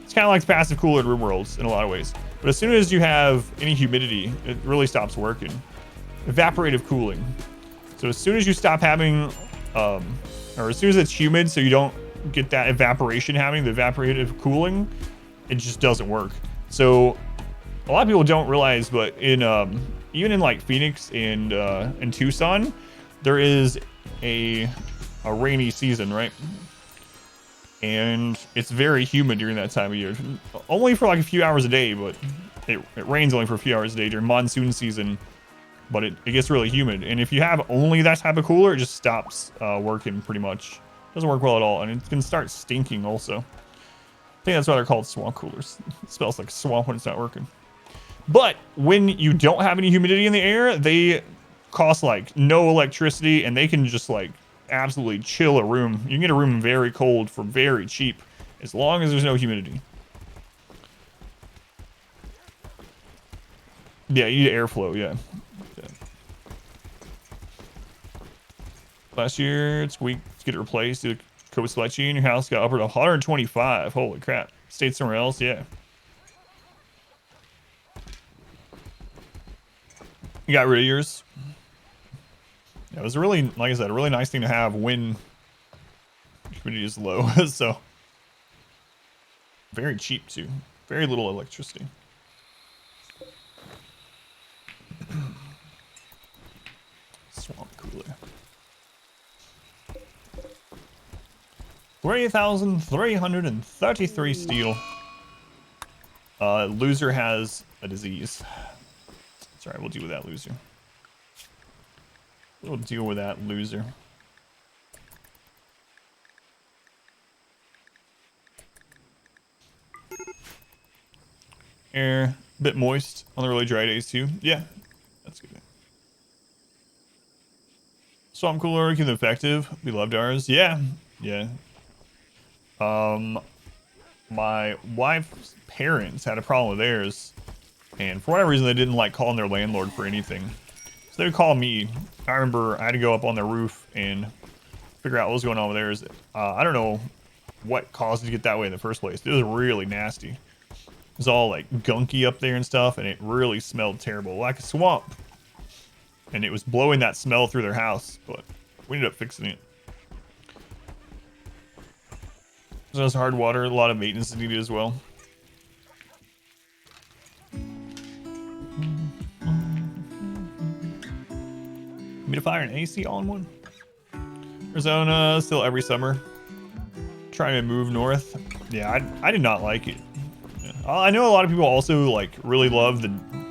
It's kind of like the passive cooler in RimWorlds in a lot of ways. But as soon as you have any humidity, it really stops working. Evaporative cooling. So as soon as you stop having, or as soon as it's humid, so you don't get that evaporation happening, the evaporative cooling, it just doesn't work. So a lot of people don't realize, but in even in like Phoenix and in Tucson, there is a rainy season, right? And it's very humid during that time of year. Only for like a few hours a day, but it rains only for a few hours a day during monsoon season. But it gets really humid. And if you have only that type of cooler, it just stops working pretty much. Doesn't work well at all, and it can start stinking also. I think that's why they're called swamp coolers. It smells like swamp when it's not working. But when you don't have any humidity in the air, they cost like no electricity, and they can just like absolutely chill a room. You can get a room very cold for very cheap, as long as there's no humidity. Yeah, you need airflow, yeah. Last year, it's weak to get it replaced. The COVID supply in your house got upward of 125. Holy crap. Stayed somewhere else, yeah. You got rid of yours. Yeah, it was really, like I said, a really nice thing to have when humidity is low. So, very cheap too. Very little electricity. Swamp cooler. 3,333 steel. Loser has a disease. That's alright, we'll deal with that loser. We'll deal with that loser. Air, a bit moist on the really dry days too. Yeah, that's good. Swamp cooler, keep them effective. We loved ours. Yeah. Yeah. My wife's parents had a problem with theirs. And for whatever reason, they didn't like calling their landlord for anything. So they would call me. I remember I had to go up on their roof and figure out what was going on with theirs. I don't know what caused it to get that way in the first place. It was really nasty. It was all like gunky up there and stuff, and it really smelled terrible, like a swamp. And it was blowing that smell through their house, but we ended up fixing it. So it's hard water, a lot of maintenance is needed as well. Humidifier and AC all in one. Arizona, still every summer. Trying to move north. Yeah, I did not like it. Yeah. I know a lot of people also like really love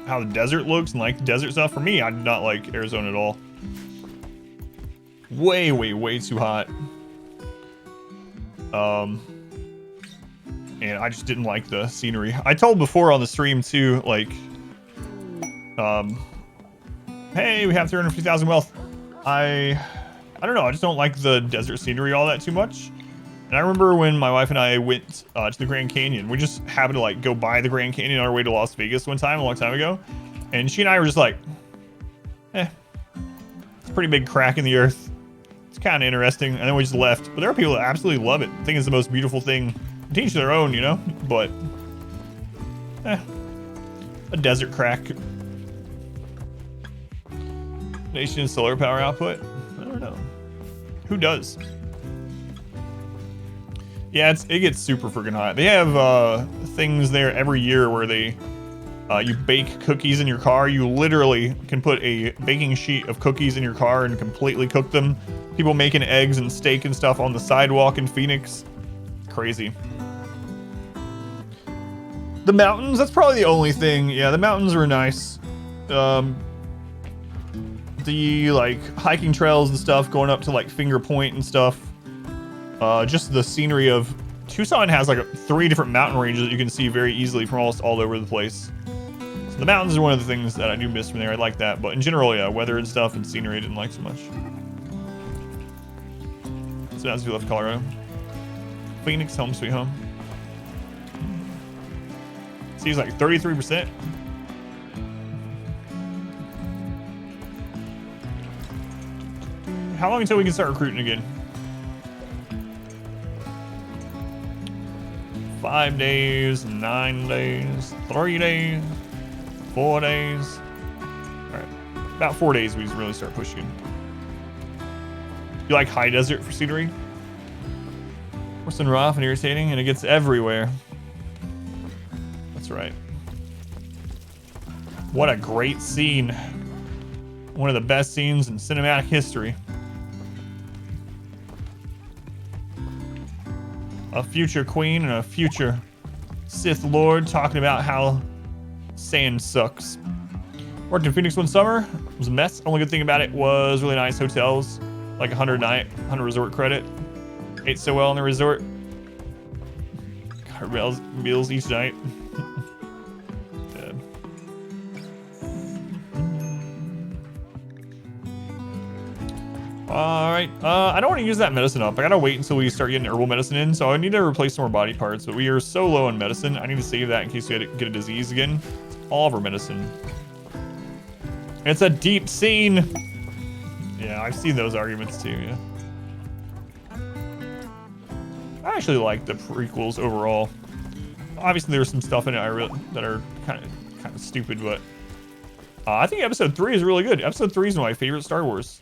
how the desert looks and like the desert stuff. For me, I did not like Arizona at all. Way, way, way too hot. And I just didn't like the scenery. I told before on the stream too, like, hey, we have 350,000 wealth. I don't know. I just don't like the desert scenery all that too much. And I remember when my wife and I went to the Grand Canyon. We just happened to like go by the Grand Canyon on our way to Las Vegas one time, a long time ago. And she and I were just like, it's a pretty big crack in the earth. It's kind of interesting. And then we just left. But there are people that absolutely love it. I think it's the most beautiful thing. To each their own, you know? But, a desert crack. Nation solar power output? I don't know. Who does? Yeah, it gets super freaking hot. They have things there every year where they you bake cookies in your car. You literally can put a baking sheet of cookies in your car and completely cook them. People making eggs and steak and stuff on the sidewalk in Phoenix. Crazy. The mountains, that's probably the only thing. Yeah, the mountains were nice. The like hiking trails and stuff going up to like Finger Point and stuff. Just the scenery of Tucson has like 3 different mountain ranges that you can see very easily from almost all over the place. So the mountains are one of the things that I do miss from there. I like that, but in general, yeah, weather and stuff and scenery I didn't like so much. So as we left Colorado, Phoenix, home sweet home. Seems like 33%. How long until we can start recruiting again? 5 days, 9 days, 3 days, 4 days. All right, about 4 days we really start pushing. You like high desert for scenery? Worse than rough and irritating, and it gets everywhere. That's right. What a great scene. One of the best scenes in cinematic history. A future queen and a future Sith Lord talking about how sand sucks. Worked in Phoenix one summer. It was a mess. Only good thing about it was really nice hotels. Like 100 night, 100 resort credit. Ate so well in the resort. Got meals each night. Alright, I don't want to use that medicine up. I gotta wait until we start getting herbal medicine in, so I need to replace some more body parts, but we are so low on medicine. I need to save that in case we get a disease again. It's all of our medicine. It's a deep scene! Yeah, I've seen those arguments too, yeah. I actually like the prequels overall. Obviously there's some stuff in it that are kind of stupid, but I think episode 3 is really good. Episode 3 is my favorite Star Wars.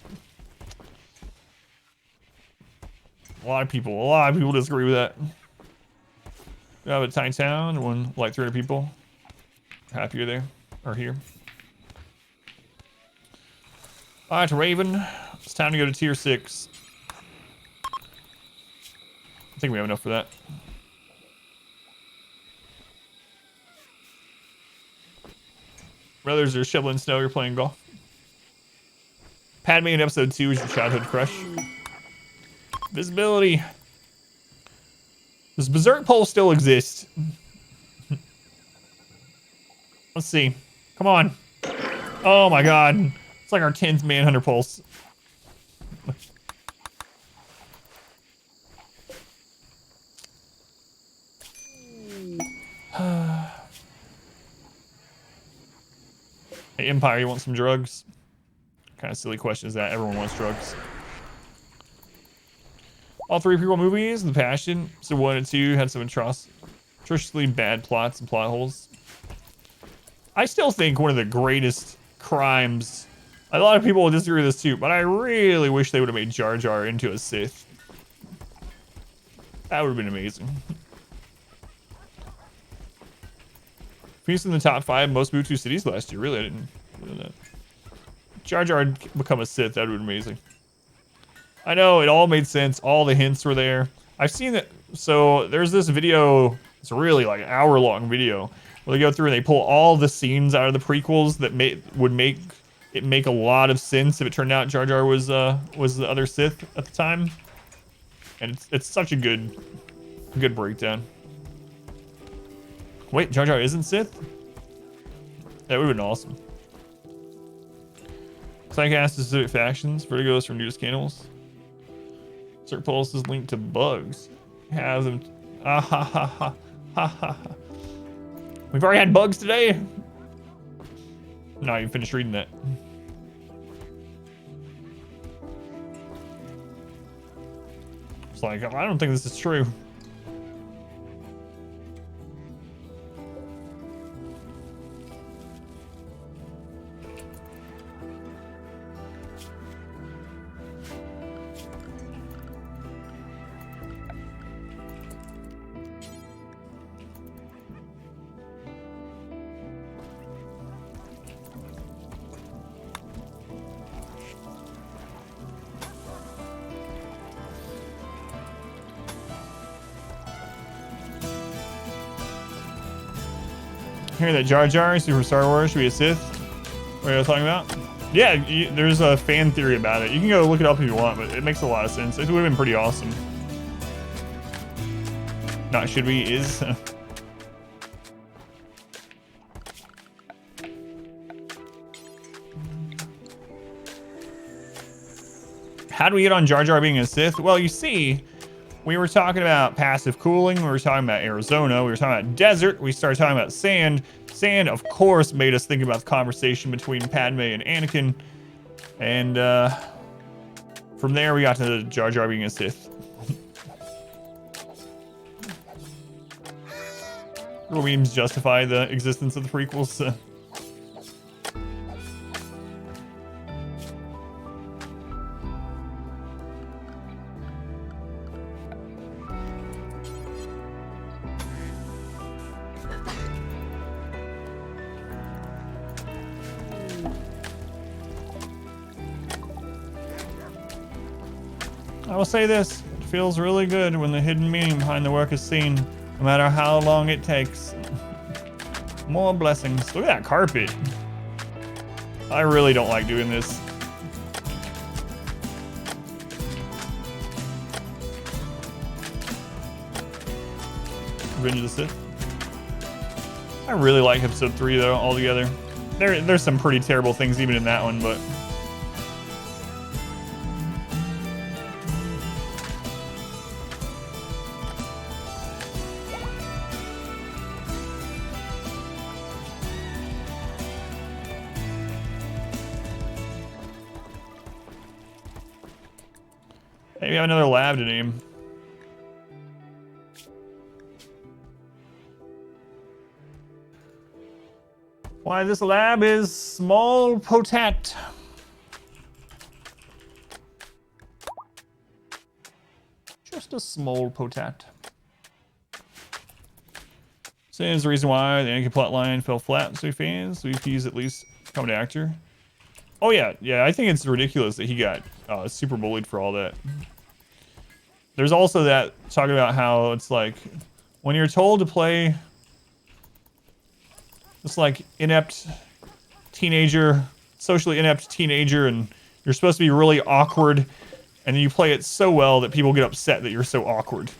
A lot of people disagree with that. We have a tiny town, one like 300 people. Happy you're there, or here. All right, Raven. It's time to go to tier 6. I think we have enough for that. Brothers are shoveling snow, you're playing golf. Padme in episode 2 is your childhood crush. Visibility. Does Berserk Pole still exist? Let's see. Come on. Oh my god. It's like our 10th Manhunter Pulse. Hey, Empire, you want some drugs? Kind of silly question is that. Everyone wants drugs. All 3 prequel movies, The Passion, so 1 and 2 had some atrociously bad plots and plot holes. I still think one of the greatest crimes. A lot of people will disagree with this too, but I really wish they would have made Jar Jar into a Sith. That would have been amazing. He's in the top 5 most moved to cities last year. Really, I didn't know that. Jar Jar had become a Sith. That would have been amazing. I know, it all made sense. All the hints were there. I've seen that. So there's this video. It's really like an hour-long video where they go through and they pull all the scenes out of the prequels that would make it make a lot of sense if it turned out Jar Jar was the other Sith at the time. And it's such a good breakdown. Wait, Jar Jar isn't Sith? That would have been awesome. Psycast specific factions. Vertigo's from nudist cannibals. Circ Pulse is linked to bugs. Have them. Ah ha ha ha ha ha. We've already had bugs today. No, you finished reading that. It's like, I don't think this is true. Hearing that Jar Jar is from Star Wars should be a Sith. What are you talking about? Yeah, there's a fan theory about it. You can go look it up if you want, but it makes a lot of sense. It would have been pretty awesome. Not should be, is. How do we get on Jar Jar being a Sith? Well, you see, we were talking about passive cooling. We were talking about Arizona. We were talking about desert. We started talking about sand. Sand, of course, made us think about the conversation between Padme and Anakin. And from there, we got to Jar Jar being a Sith. Little memes justify the existence of the prequels. I will say this, it feels really good when the hidden meaning behind the work is seen, no matter how long it takes. More blessings. Look at that carpet. I really don't like doing this. Revenge of the Sith. I really like episode 3 though, altogether. There's some pretty terrible things even in that one, but maybe have another lab to name. Why, this lab is small potat. Just a small potat. Same the reason why the Anakin plotline fell flat so fans. So he's at least become an actor. Oh yeah, I think it's ridiculous that he got super bullied for all that. There's also that talking about how it's like when you're told to play this like inept teenager, socially inept teenager, and you're supposed to be really awkward, and then you play it so well that people get upset that you're so awkward.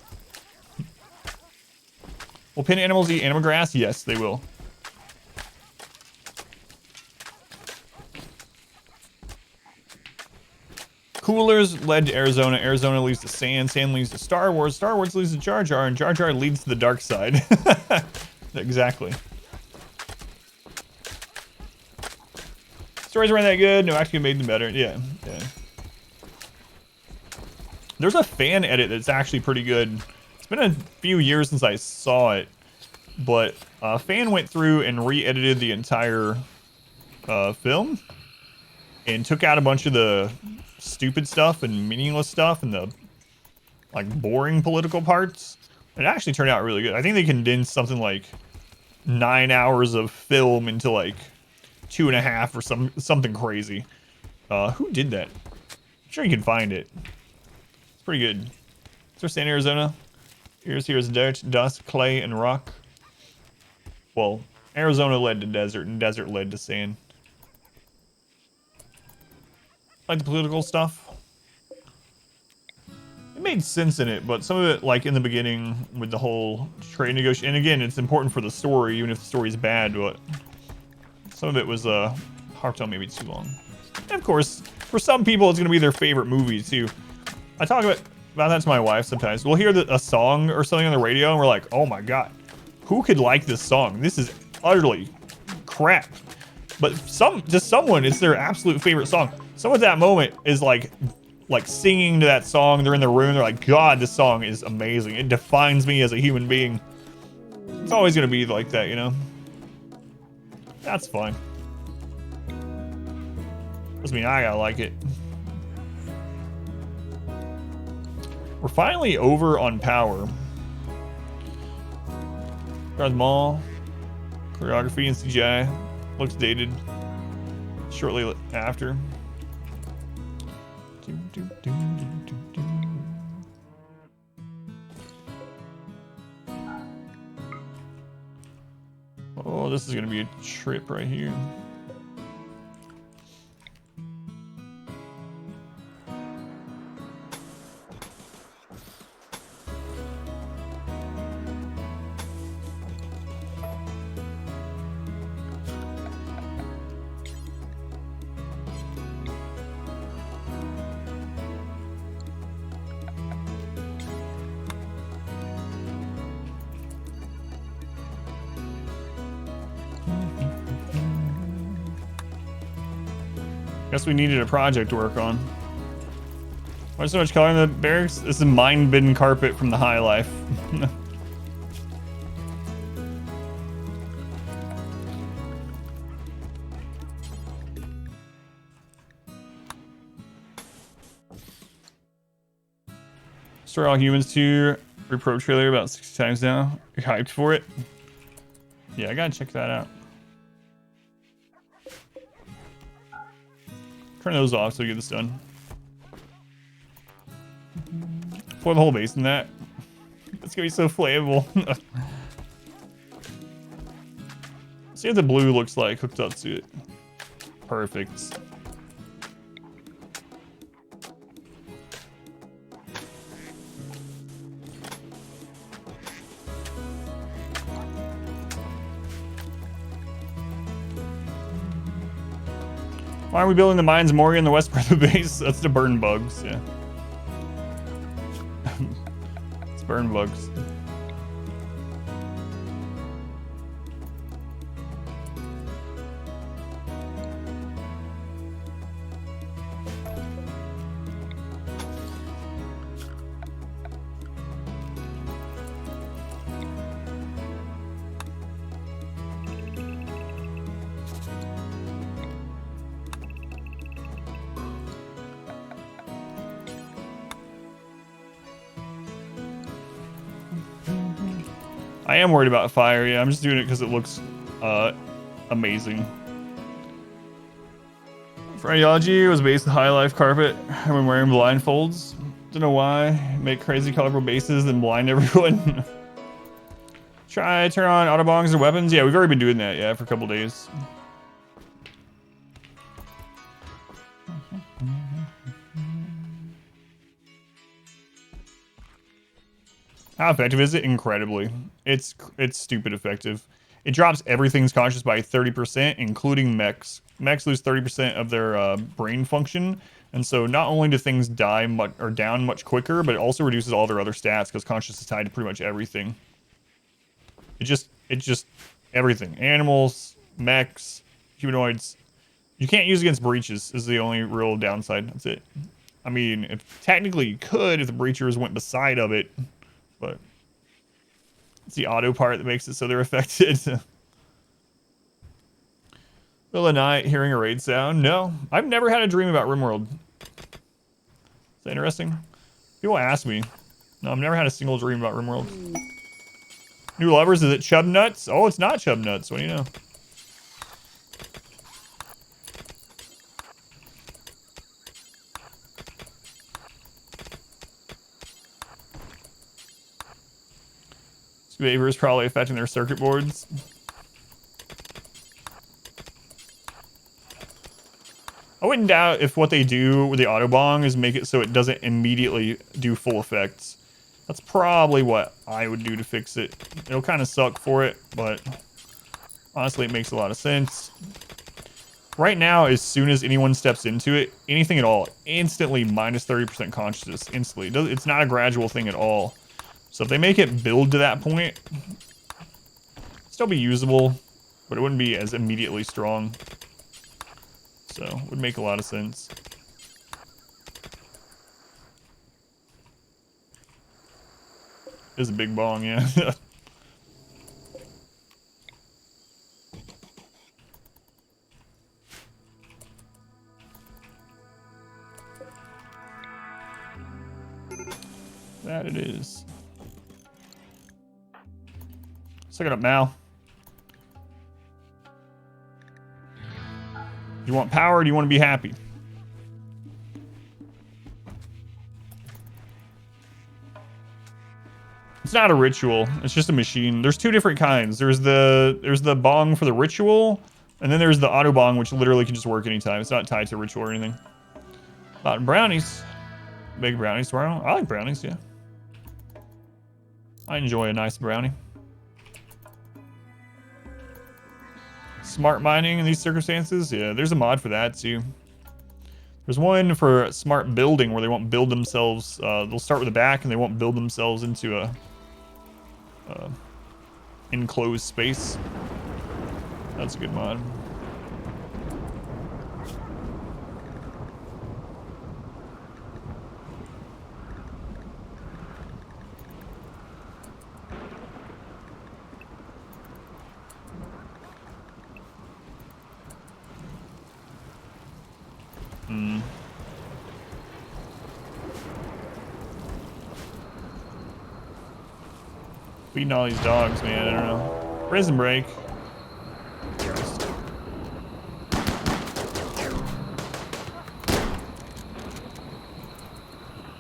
Will pin animals eat animal grass? Yes, they will. Coolers led to Arizona. Arizona leads to sand. Sand leads to Star Wars. Star Wars leads to Jar Jar. And Jar Jar leads to the dark side. Exactly. Stories weren't that good. No, actually made them better. Yeah. There's a fan edit that's actually pretty good. It's been a few years since I saw it, but a fan went through and re-edited the entire film and took out a bunch of the stupid stuff and meaningless stuff and the like boring political parts. It actually turned out really good. I think they condensed something like 9 hours of film into like 2.5 or something crazy. Who did that? I'm sure you can find it. It's pretty good. Is there sand, Arizona? Here's dirt, dust, clay, and rock. Well, Arizona led to desert, and desert led to sand. Like the political stuff. It made sense in it, but some of it, like in the beginning with the whole trade negotiation, and again, it's important for the story, even if the story's bad, but some of it was harped on maybe too long. And of course, for some people, it's going to be their favorite movie, too. I talk about that to my wife sometimes. We'll hear a song or something on the radio, and we're like, oh my god, who could like this song? This is utterly crap. But to someone, it's their absolute favorite song. Someone at that moment is like singing to that song. They're in the room. They're like, God, this song is amazing. It defines me as a human being. It's always going to be like that, you know? That's fine. Doesn't mean I gotta like it. We're finally over on power. Guard Mall. Choreography and CGI. Looks dated. Shortly after. Oh, this is gonna be a trip right here. Guess we needed a project to work on. Why so much color in the barracks? This is mind-bitten carpet from the high life. Story All Humans 2 Repro trailer about 60 times now. You're hyped for it? Yeah, I gotta check that out. Turn those off so we get this done. Pour the whole base in that. It's gonna be so flammable. See what the blue looks like hooked up to it. Perfect. Why are we building the mines more in the west part of the base? That's to burn bugs, yeah. It's burn bugs. I am worried about fire, yeah. I'm just doing it because it looks amazing. For ideology, it was based on high life carpet. I've been wearing blindfolds. Don't know why. Make crazy colorful bases and blind everyone. Try turn on autobongs or weapons. Yeah, we've already been doing that, yeah, for a couple days. How effective is it? Incredibly. It's stupid effective. It drops everything's conscious by 30%, including mechs. Mechs lose 30% of their brain function, and so not only do things die down much quicker, but it also reduces all their other stats because conscious is tied to pretty much everything. It's just everything. Animals, mechs, humanoids. You can't use against breaches is the only real downside. That's it. I mean, technically you could if the breachers went beside of it, but it's the auto part that makes it so they're affected. Middle of the night, hearing a raid sound. No, I've never had a dream about RimWorld. Is that interesting? People ask me. No, I've never had a single dream about RimWorld. New lovers, is it Chub Nuts? Oh, it's not Chub Nuts. What do you know? This behavior is probably affecting their circuit boards. I wouldn't doubt if what they do with the Autobong is make it so it doesn't immediately do full effects. That's probably what I would do to fix it. It'll kind of suck for it, but honestly, it makes a lot of sense. Right now, as soon as anyone steps into it, anything at all, instantly minus 30% consciousness, instantly. It's not a gradual thing at all. So if they make it build to that point, it'd still be usable, but it wouldn't be as immediately strong. So it would make a lot of sense. It is a big bong, yeah. That it is. Suck it up, Mal. Do you want power or do you want to be happy? It's not a ritual. It's just a machine. There's two different kinds. There's the bong for the ritual, and then there's the auto bong, which literally can just work anytime. It's not tied to a ritual or anything. A lot of brownies. Big brownies tomorrow. I like brownies, yeah. I enjoy a nice brownie. Smart mining in these circumstances? Yeah, there's a mod for that too. There's one for smart building where they won't build themselves. They'll start with the back and they won't build themselves into a enclosed space. That's a good mod. Feeding all these dogs, man. I don't know. Prison break.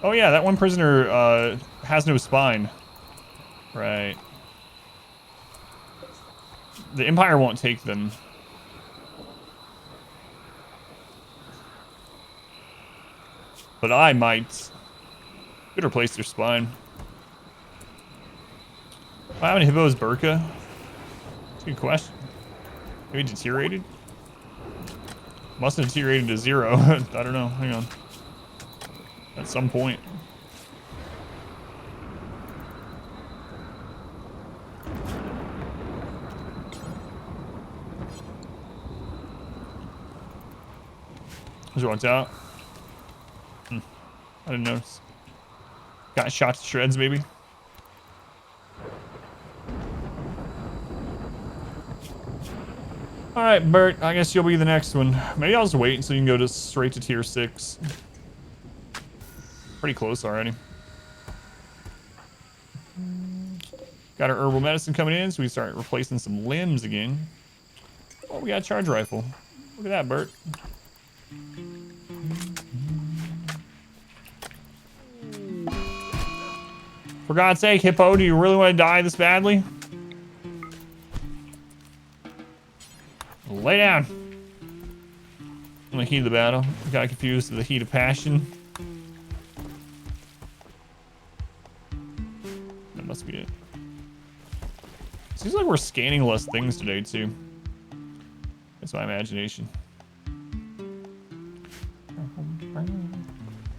Oh yeah, that one prisoner has no spine. Right. The Empire won't take them. But I might. Could replace their spine. How many hippos Burka? That's a good question. Maybe deteriorated? Must have deteriorated to 0. I don't know. Hang on. At some point. Just walked out. I didn't notice. Got shot to shreds, maybe. All right, Bert, I guess you'll be the next one. Maybe I'll just wait until you can go straight to tier 6. Pretty close already. Got our herbal medicine coming in, so we start replacing some limbs again. Oh, we got a charge rifle. Look at that, Bert. For God's sake, Hippo, do you really want to die this badly? Lay down. In the heat of the battle, got confused with the heat of passion. That must be it. Seems like we're scanning less things today too. That's my imagination.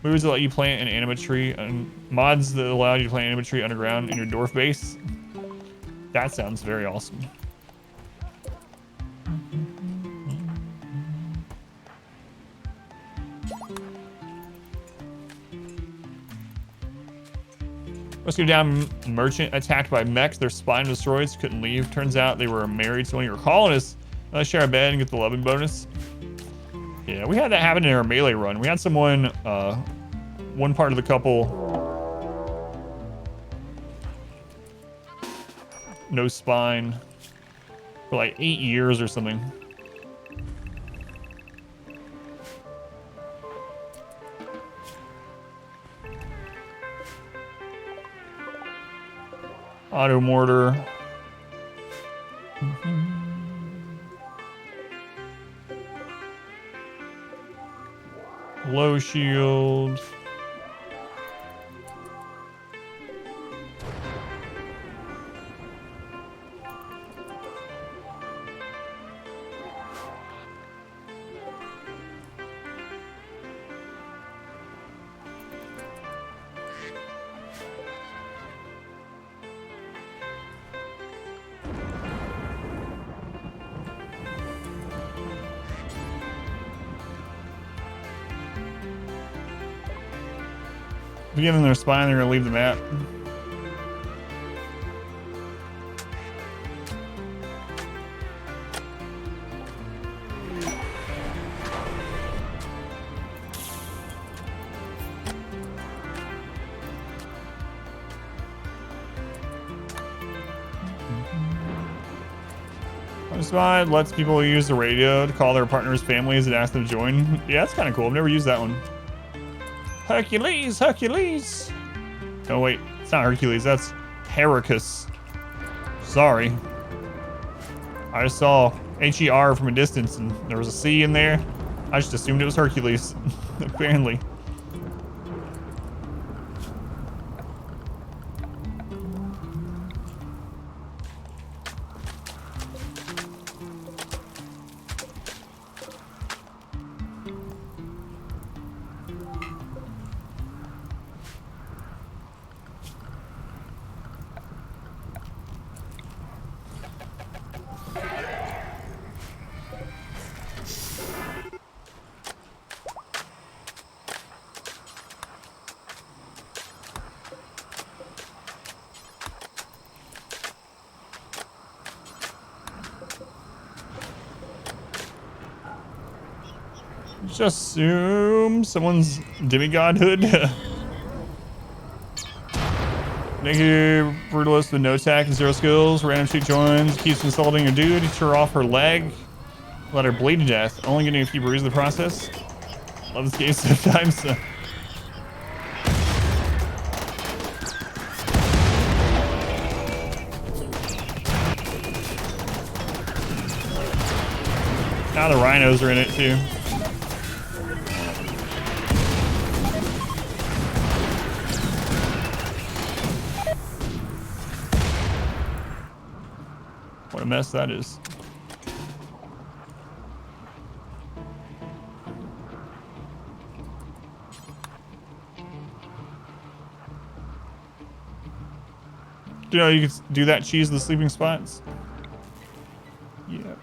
Moves that let you plant an anima tree, and mods that allow you to plant an anima tree underground in your dwarf base. That sounds very awesome. Rescued down merchant attacked by mechs. Their spine destroyed, so couldn't leave. Turns out they were married to one of your colonists. Let's share a bed and get the loving bonus. Yeah, we had that happen in our melee run. We had someone, one part of the couple, no spine, for like 8 years or something. Auto mortar. Low shield. If you give them their spine, they're gonna leave the map. Spine lets people use the radio to call their partner's families and ask them to join. Yeah, that's kind of cool. I've never used that one. Hercules, Hercules. Oh wait, it's not Hercules. That's Heracus. Sorry. I just saw H-E-R from a distance and there was a C in there. I just assumed it was Hercules, apparently. Just assume someone's demigodhood. Negative brutalist with no attack and 0 skills. Random shoot joins. Keeps insulting a dude. Tear off her leg. Let her bleed to death. Only getting a few bruises in the process. Love this game sometimes. Now the rhinos are in it too. What a mess that is. Do you know you can do that cheese the sleeping spots? Yeah.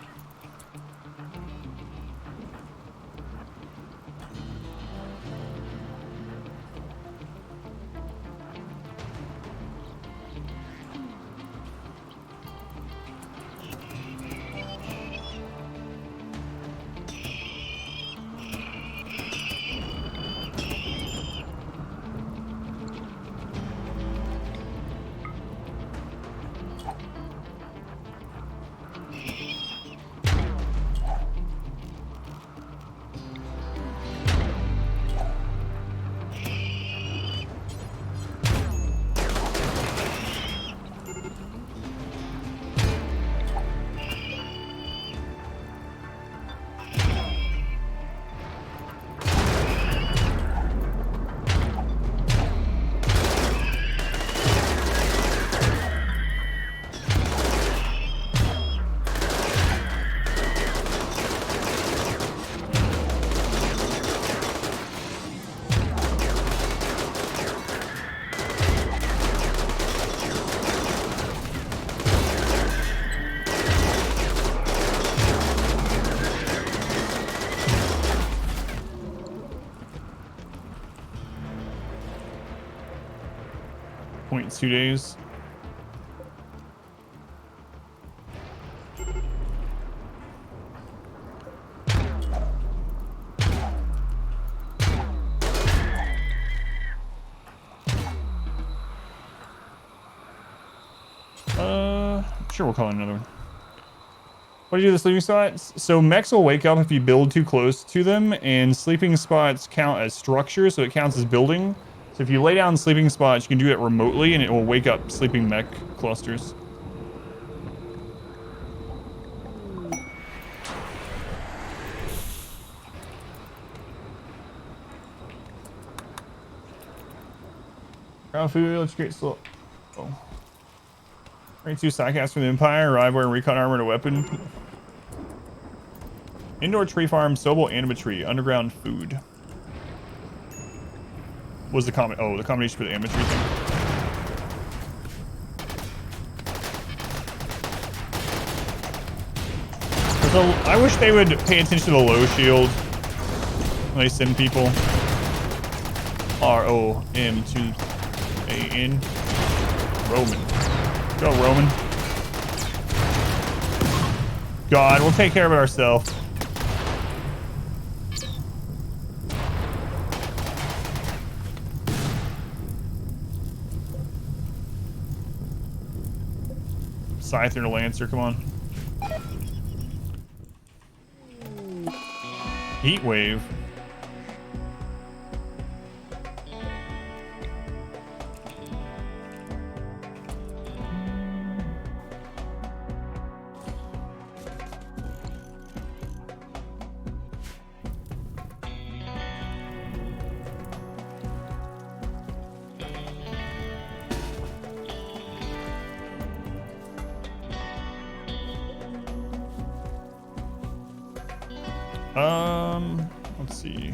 point 2 days. Sure, we'll call it another one. What do you do with sleeping spots? So mechs will wake up if you build too close to them, and sleeping spots count as structures, so it counts as building. So if you lay down sleeping spots, you can do it remotely, and it will wake up sleeping mech clusters. Ground food, let's create slow. Oh. Rank 2 sidecast from the Empire, arrive wearing recon armor and a weapon. Indoor tree farm, Sobel animatry, underground food. Was the comment? Oh, the combination for the animatry thing. So I wish they would pay attention to the low shield when they send people. ROM2AN. Roman. Go, Roman. God, we'll take care of it ourselves. Scyther and a Lancer, come on. Heat wave. Let's see.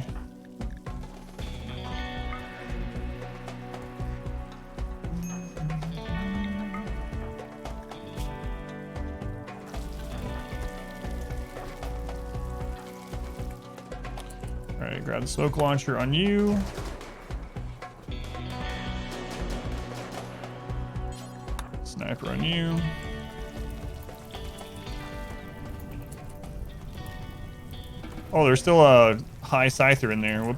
All right, grab the smoke launcher on you. Sniper on you. Oh, there's still a high Scyther in there. Whoop.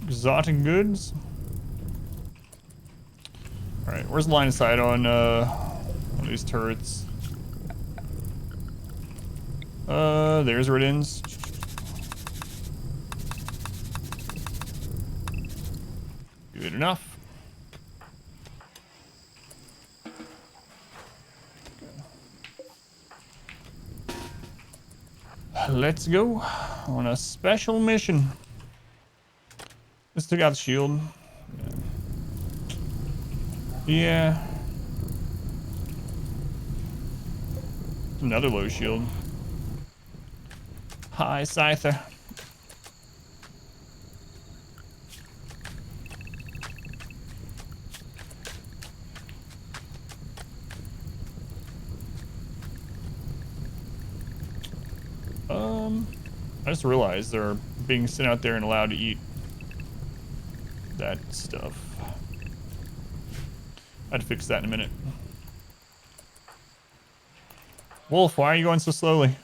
Exotic goods. All right, where's the line of sight on these turrets? There's where it ends. Good enough. Let's go on a special mission. Let's take out the shield. Yeah. Another low shield. Hi, Scyther. I just realized they're being sent out there and allowed to eat that stuff. I'd fix that in a minute. Wolf, why are you going so slowly?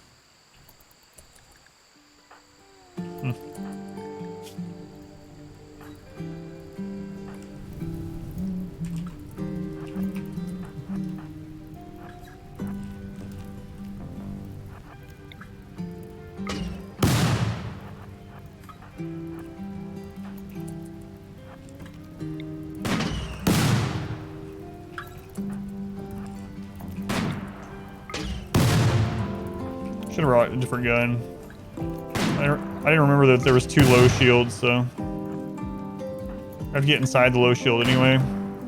Should have brought a different gun. I didn't remember that there was 2 low shields, so I have to get inside the low shield anyway.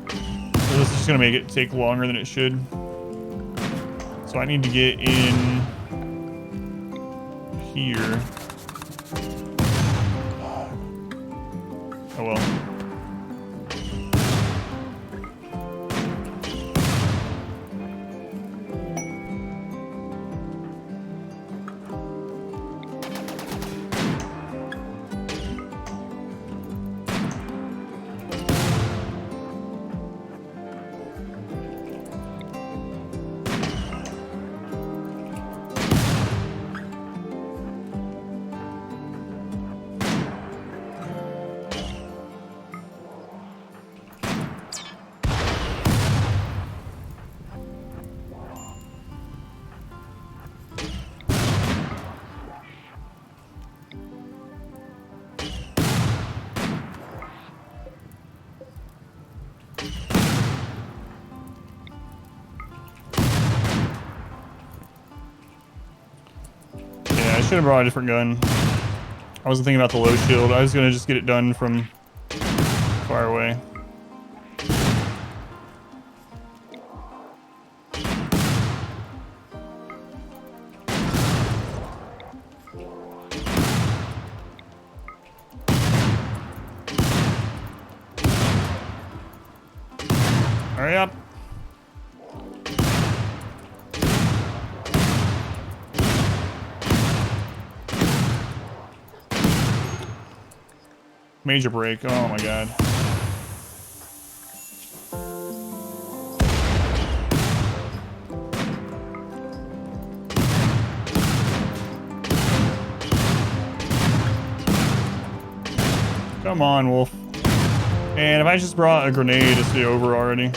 So this is just gonna make it take longer than it should. So I need to get in here. Oh well. should have brought a different gun. I wasn't thinking about the low shield. I was gonna just get it done from far away. Hurry up. Major break. Oh my god. Come on, Wolf. And if I just brought a grenade, it's be over already.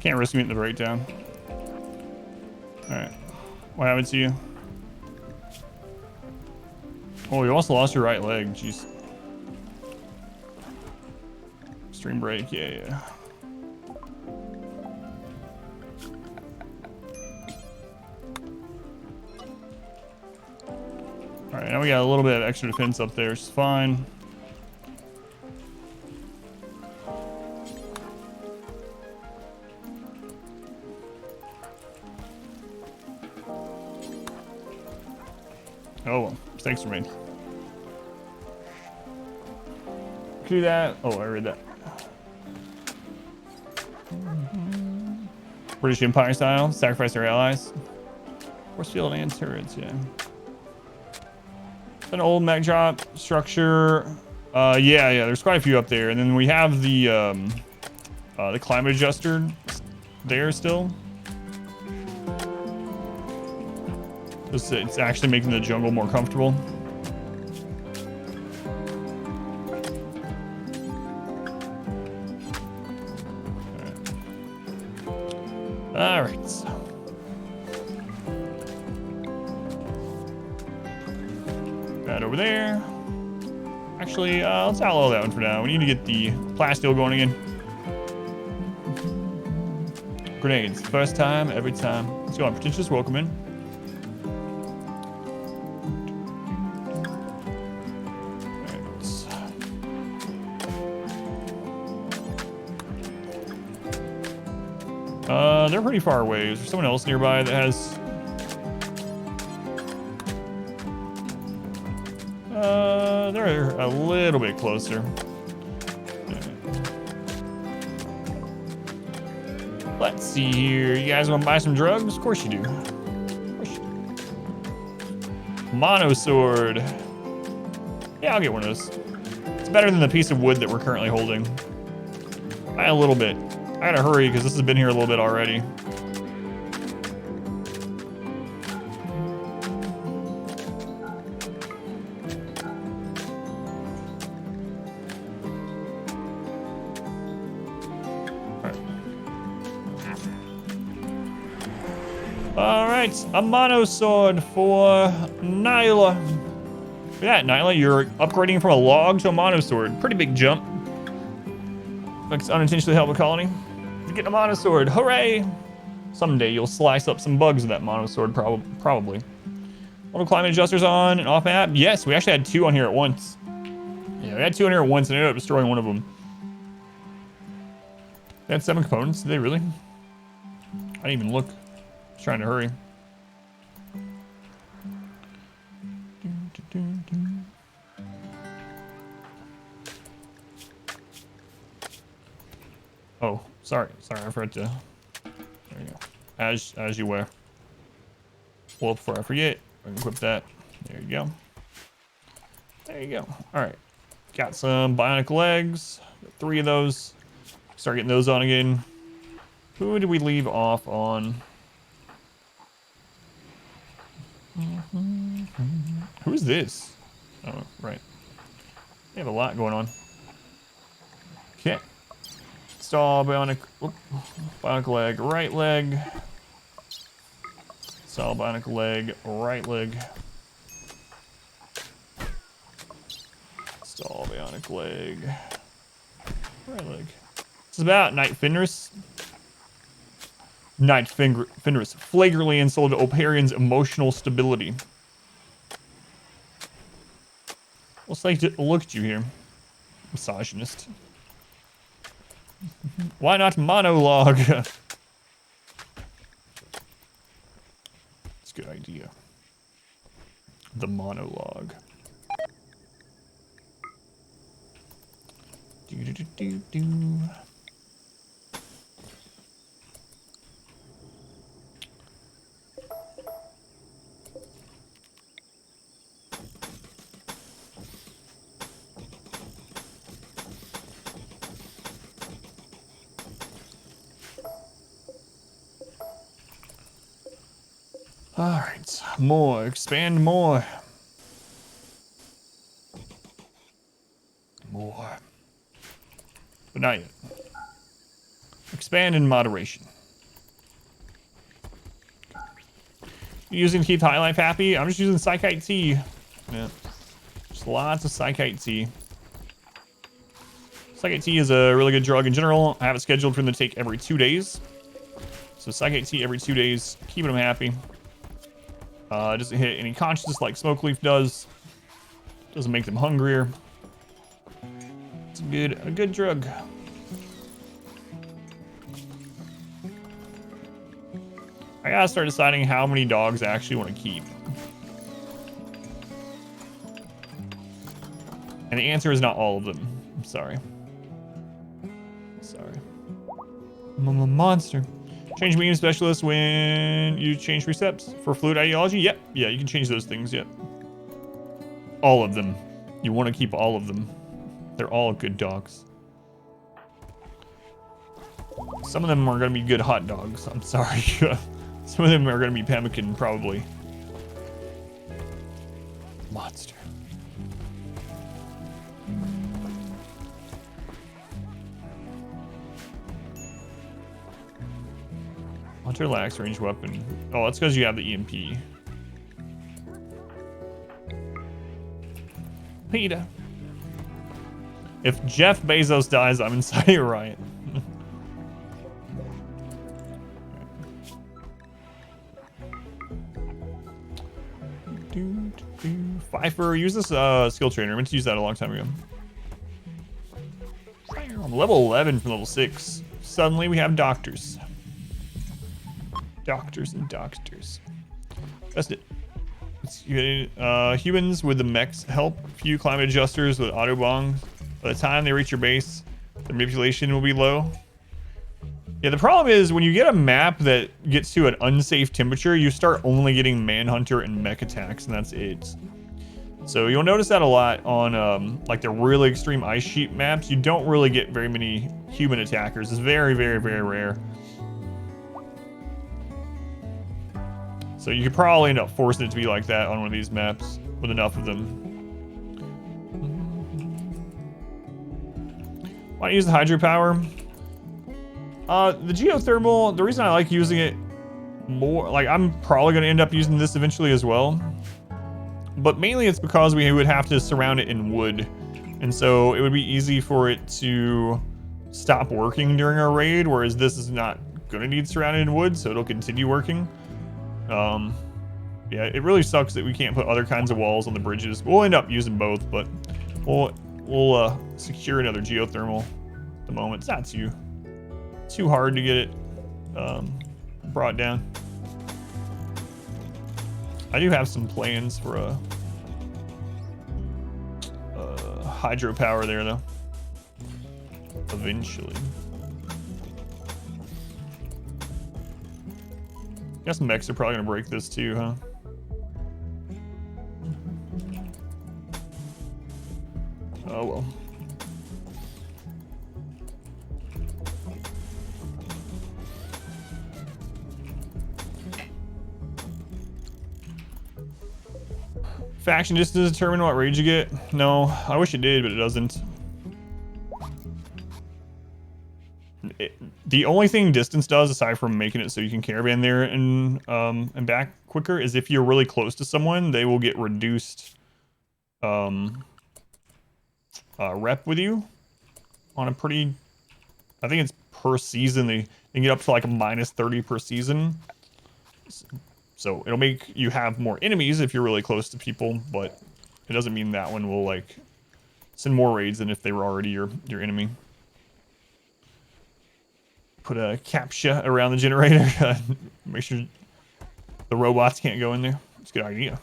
Can't risk me at the breakdown. Alright. What happened to you? Oh, you also lost your right leg. Jeez. Extreme break. Yeah. Alright, now we got a little bit of extra defense up there. It's fine. Oh well, mistakes were made. Do that. Oh, I read that. British Empire style, sacrifice our allies. Force field and turrets, yeah. An old mech drop structure. Yeah, there's quite a few up there. And then we have the climate adjuster there still. It's actually making the jungle more comfortable. All right. That over there. Actually, let's outlaw that one for now. We need to get the plasteel going again. Grenades. First time, every time. Let's go on. Pretentious welcome in. They're pretty far away. Is there someone else nearby that has... they're a little bit closer. Let's see here. You guys want to buy some drugs? Of course you do. Mono sword. Yeah, I'll get one of those. It's better than the piece of wood that we're currently holding. By a little bit. I gotta hurry because this has been here a little bit already. Alright, a mono sword for Nyla. Look at that, Nyla, you're upgrading from a log to a mono sword. Pretty big jump. Looks unintentionally help a colony. You're getting a mono sword, hooray! Someday you'll slice up some bugs with that mono sword, probably. Auto climate adjusters on and off map. Yes, we actually had two on here at once. Yeah, we had two on here at once and ended up destroying one of them. They had 7 components, did they really? I didn't even look. I was trying to hurry. Oh, sorry, I forgot to. There you go. As you were. Well, before I forget, I can equip that. There you go. There you go. All right. Got some bionic legs. Got 3 of those. Start getting those on again. Who did we leave off on? Who's this? Oh, right. They have a lot going on. Okay. Install bionic, bionic leg, right leg. Install bionic leg, right leg. Install bionic leg, right leg. This is about Night Fenris. Night Fenris flagrantly insulted Oparian's emotional stability. What's like to look at you here, misogynist? Why not monologue? That's a good idea. The monologue. Do do do do do. Alright, more, expand more. More. But not yet. Expand in moderation. You using Keith High Life Happy? I'm just using Psychite Tea. Yeah. Just lots of Psychite Tea. Psychite Tea is a really good drug in general. I have it scheduled for them to take every 2 days. So Psychite Tea every 2 days, keeping them happy. Doesn't hit any consciousness like Smoke Leaf does. Doesn't make them hungrier. It's a good drug. I gotta start deciding how many dogs I actually want to keep. And the answer is not all of them. I'm sorry. Sorry. I'm a monster. Change medium specialist when you change precepts for fluid ideology. Yep. Yeah, you can change those things. Yep. All of them. You want to keep all of them. They're all good dogs. Some of them are going to be good hot dogs. I'm sorry. Some of them are going to be pemmican, probably. Monster. Hunter lacks range weapon. Oh, that's because you have the EMP. PETA. If Jeff Bezos dies, I'm inside a riot. Pfeiffer, use this skill trainer. I meant to use that a long time ago. I'm level 11 from level 6. Suddenly we have doctors. Doctors and doctors. That's it. Humans with the mechs help few climate adjusters with auto bongs. By the time they reach your base, the manipulation will be low. Yeah, the problem is when you get a map that gets to an unsafe temperature, you start only getting Manhunter and mech attacks, and that's it. So you'll notice that a lot on like the really extreme ice sheet maps. You don't really get very many human attackers. It's very, very, very rare. So you could probably end up forcing it to be like that on one of these maps with enough of them. Why don't you use the hydropower? The geothermal, the reason I like using it more, like I'm probably going to end up using this eventually as well. But mainly it's because we would have to surround it in wood. And so it would be easy for it to stop working during our raid, whereas this is not going to need surrounded in wood, so it'll continue working. Yeah, it really sucks that we can't put other kinds of walls on the bridges. We'll end up using both, but we'll secure another geothermal at the moment. It's not too hard to get it brought down. I do have some plans for a hydropower there, though. Eventually. Guess mechs are probably gonna break this too, huh? Oh well. Faction distance determine what rage you get? No, I wish it did, but it doesn't. The only thing distance does, aside from making it so you can caravan there and back quicker, is if you're really close to someone, they will get reduced rep with you on a pretty. I think it's per season. They get up to like a -30 per season. So it'll make you have more enemies if you're really close to people, but it doesn't mean that one will like send more raids than if they were already your enemy. Put a captcha around the generator. Make sure the robots can't go in there. It's a good idea.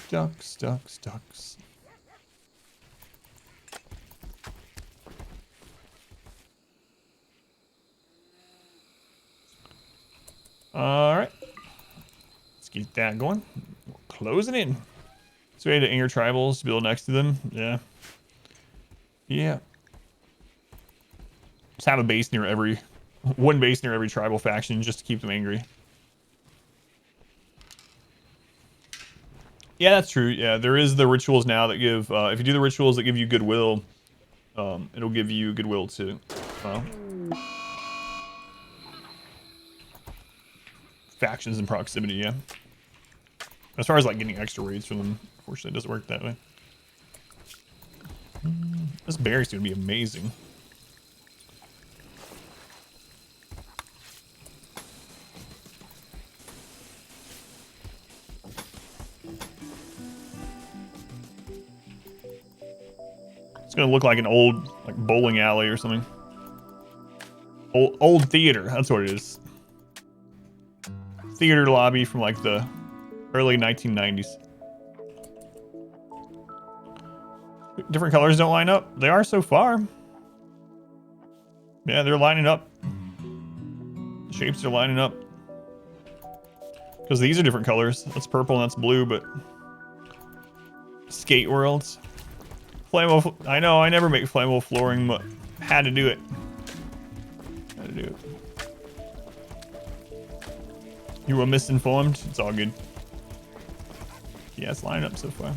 Ducks, ducks, ducks. All right, let's get that going. Closing in. So we had to anger tribals to build next to them. Yeah. Yeah. Just have a base near every, one base near every tribal faction just to keep them angry. Yeah, that's true. Yeah, there is the rituals now that give, if you do the rituals that give you goodwill, it'll give you goodwill to, factions in proximity, yeah. As far as like getting extra raids from them, unfortunately it doesn't work that way. This berry's gonna be amazing. It's gonna look like an old like bowling alley or something. Old theater, that's what it is. Theater lobby from like the early 1990s. Different colors don't line up. They are so far. Yeah, they're lining up. The shapes are lining up. Because these are different colors. That's purple and that's blue, but skate worlds. Flammable. I know I never make flammable flooring, but had to do it. Had to do it. You were misinformed. It's all good. Yeah, it's lining up so far.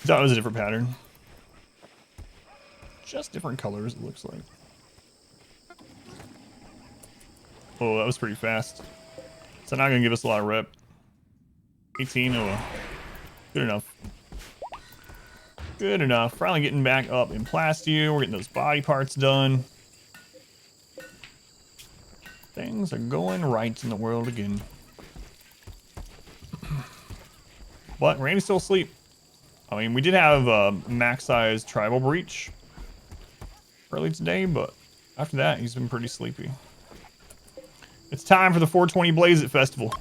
That was a different pattern. Just different colors, it looks like. Oh, that was pretty fast. So not gonna give us a lot of rep. 18, oh well. Good enough. Good enough. Finally getting back up in Plastia. We're getting those body parts done. Things are going right in the world again. But Randy's still asleep. I mean, we did have a max size tribal breach early today, but after that, he's been pretty sleepy. It's time for the 420 Blaze It Festival.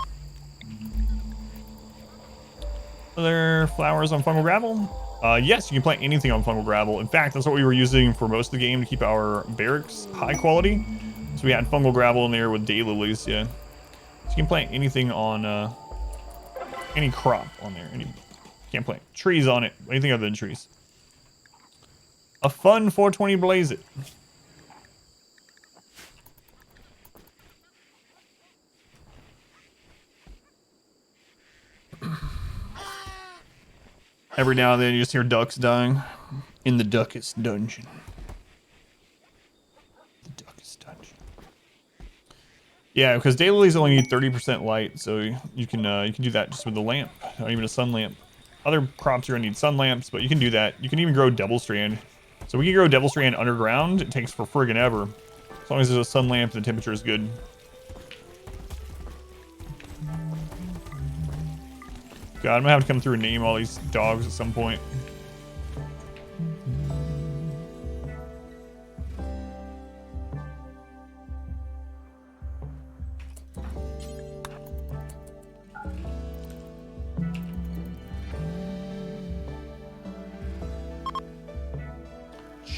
Other flowers on fungal gravel? Yes, you can plant anything on fungal gravel. In fact, that's what we were using for most of the game to keep our barracks high quality. So we had fungal gravel in there with daylilies, yeah. So you can plant anything on, any crop on there. Can't plant trees on it, anything other than trees. A fun 420 Blaze It. Every now and then you just hear ducks dying in the duckest dungeon. The duckest dungeon. Yeah, because daylilies only need 30% light, so you can do that just with a lamp, not even a sun lamp. Other crops are gonna need sun lamps, but you can do that. You can even grow double strand. So we can grow double strand underground. It takes for friggin' ever. As long as there's a sun lamp, the temperature is good. God, I'm gonna have to come through and name all these dogs at some point.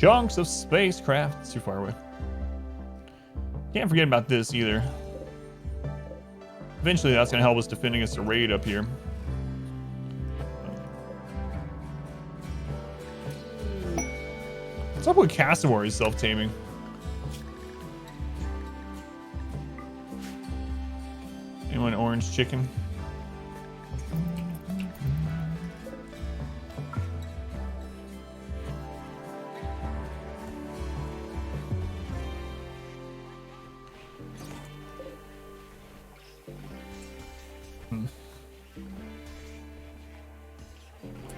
chunks of spacecraft. It's too far away. Can't forget about this either. Eventually, that's going to help us defend against a raid up here. What's up with Cassawary's self-taming? Anyone orange chicken?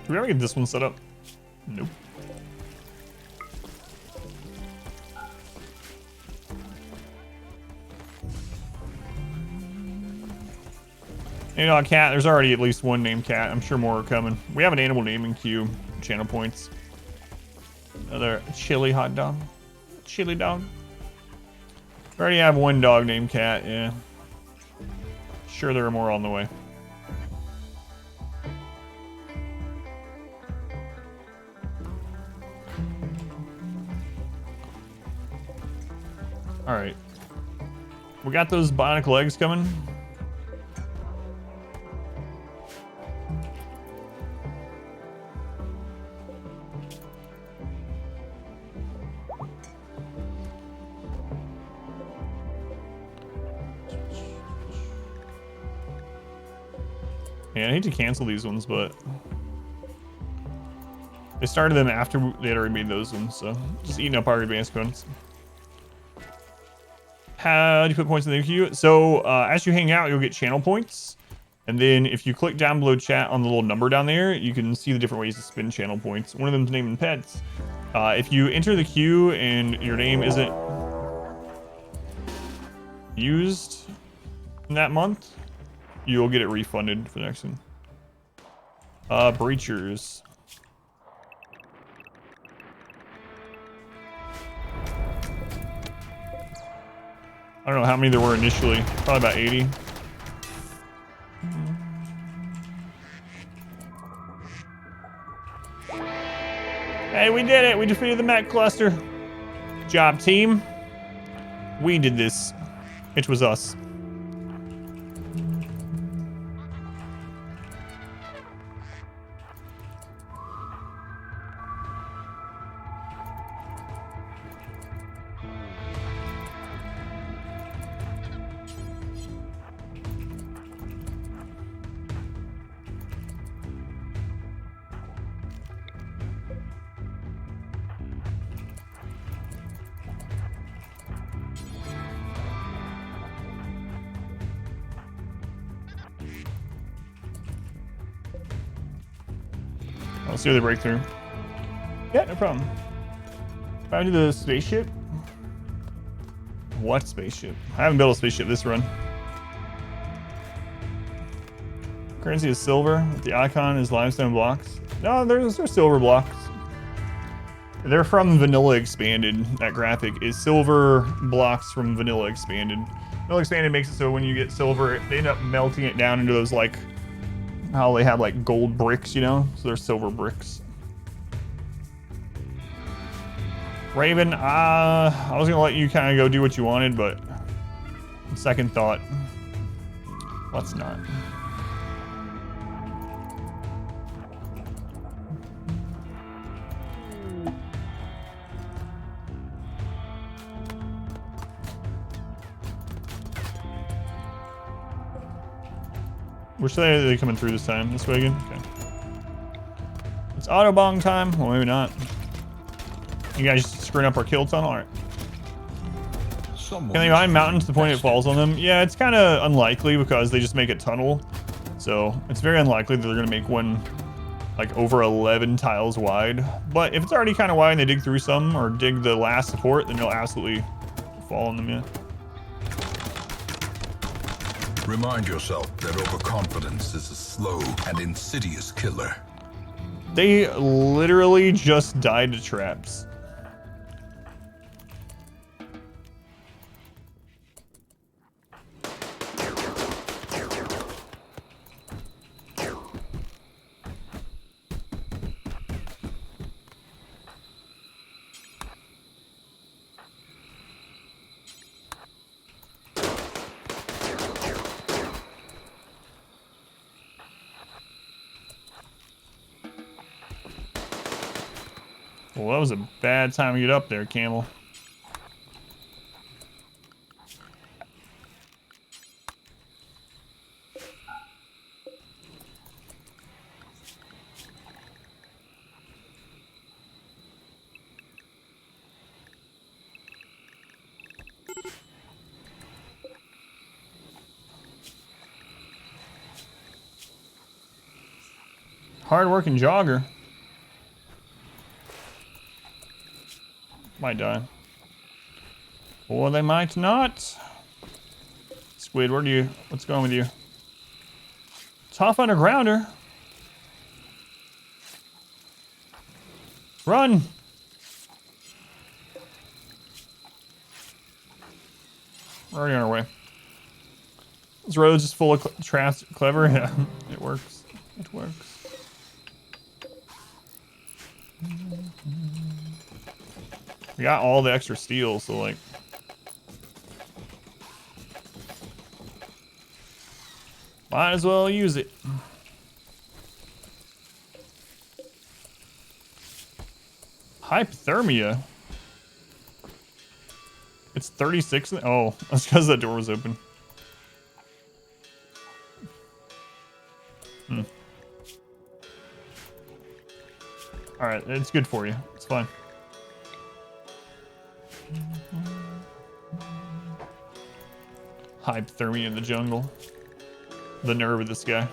Do we ever get this one set up? Nope. You know, a cat, there's already at least one named Cat. I'm sure more are coming. We have an animal naming queue, channel points. Another chili hot dog. Chili dog. We already have one dog named Cat, yeah. Sure there are more on the way. Alright. We got those bionic legs coming. Yeah, I hate to cancel these ones, but they started them after they had already made those ones, so just eating up our advanced points. How do you put points in the queue? So as you hang out, you'll get channel points. And then if you click down below chat on the little number down there, you can see the different ways to spend channel points. One of them is naming pets. If you enter the queue and your name isn't used in that month, you'll get it refunded for the next one. Breachers. I don't know how many there were initially. Probably about 80. Hey, we did it! We defeated the mech cluster. Good job, team. We did this. It was us. Let's see where they break through. Yeah, no problem. Found the spaceship. What spaceship? I haven't built a spaceship this run. Currency is silver. The icon is limestone blocks. No, they're silver blocks. They're from Vanilla Expanded. That graphic is silver blocks from Vanilla Expanded. Vanilla Expanded makes it so when you get silver, they end up melting it down into those, like, how they have like gold bricks, you know? So they're silver bricks. Raven, I was gonna let you kind of go do what you wanted, but second thought, let's not. Which way are they coming through this time? This way again? Okay. It's Autobong time. Well, maybe not. You guys screwing up our kill tunnel? Alright. Can they climb mountains to the point it falls on them? Yeah, it's kind of unlikely because they just make a tunnel. So it's very unlikely that they're going to make one like over 11 tiles wide. But if it's already kind of wide and they dig through some or dig the last support, then they'll absolutely fall on them, yeah.
Remind yourself that overconfidence is a slow and insidious killer.
They literally just died to traps. Well, that was a bad time to get up there, Camel. Hard-working jogger. Might die. Or they might not. Squid, what's going with you? Tough undergrounder. Run! We're already on our way. This road's just full of traps. Clever? Yeah, it works. It works. We got all the extra steel, so like... might as well use it. Hypothermia? It's 36. Oh, that's because that door was open. Alright, it's good for you. It's fine. Hypothermia in the jungle. The nerve of this guy.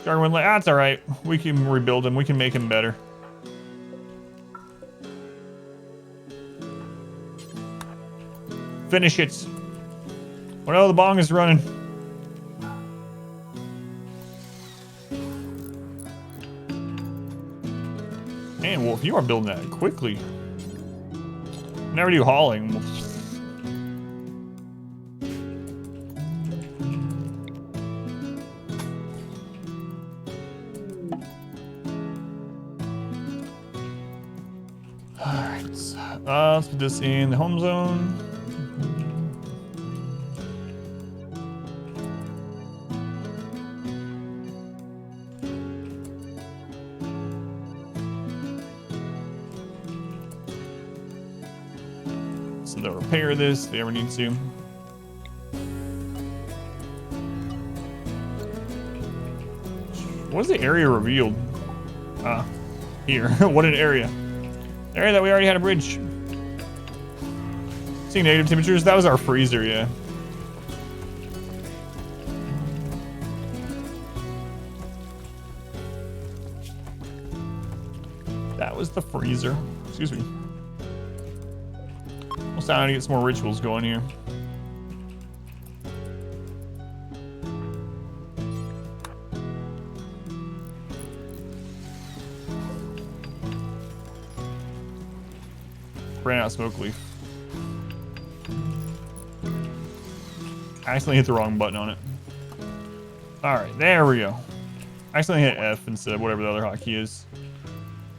Jarwin, like, that's alright. We can rebuild him. We can make him better. Finish it. Well, the bong is running. Man, Wolf, you are building that quickly. Never do hauling. Alright. Let's put this in the home zone. So they'll repair this if they ever need to. What is the area revealed? Here. What an area. The area that we already had a bridge. Seeing negative temperatures, that was our freezer, yeah. That was the freezer. Excuse me. Almost time to get some more rituals going here. Ran out of smoke leaf. I accidentally hit the wrong button on it. Alright, there we go. I accidentally hit F instead of whatever the other hotkey is.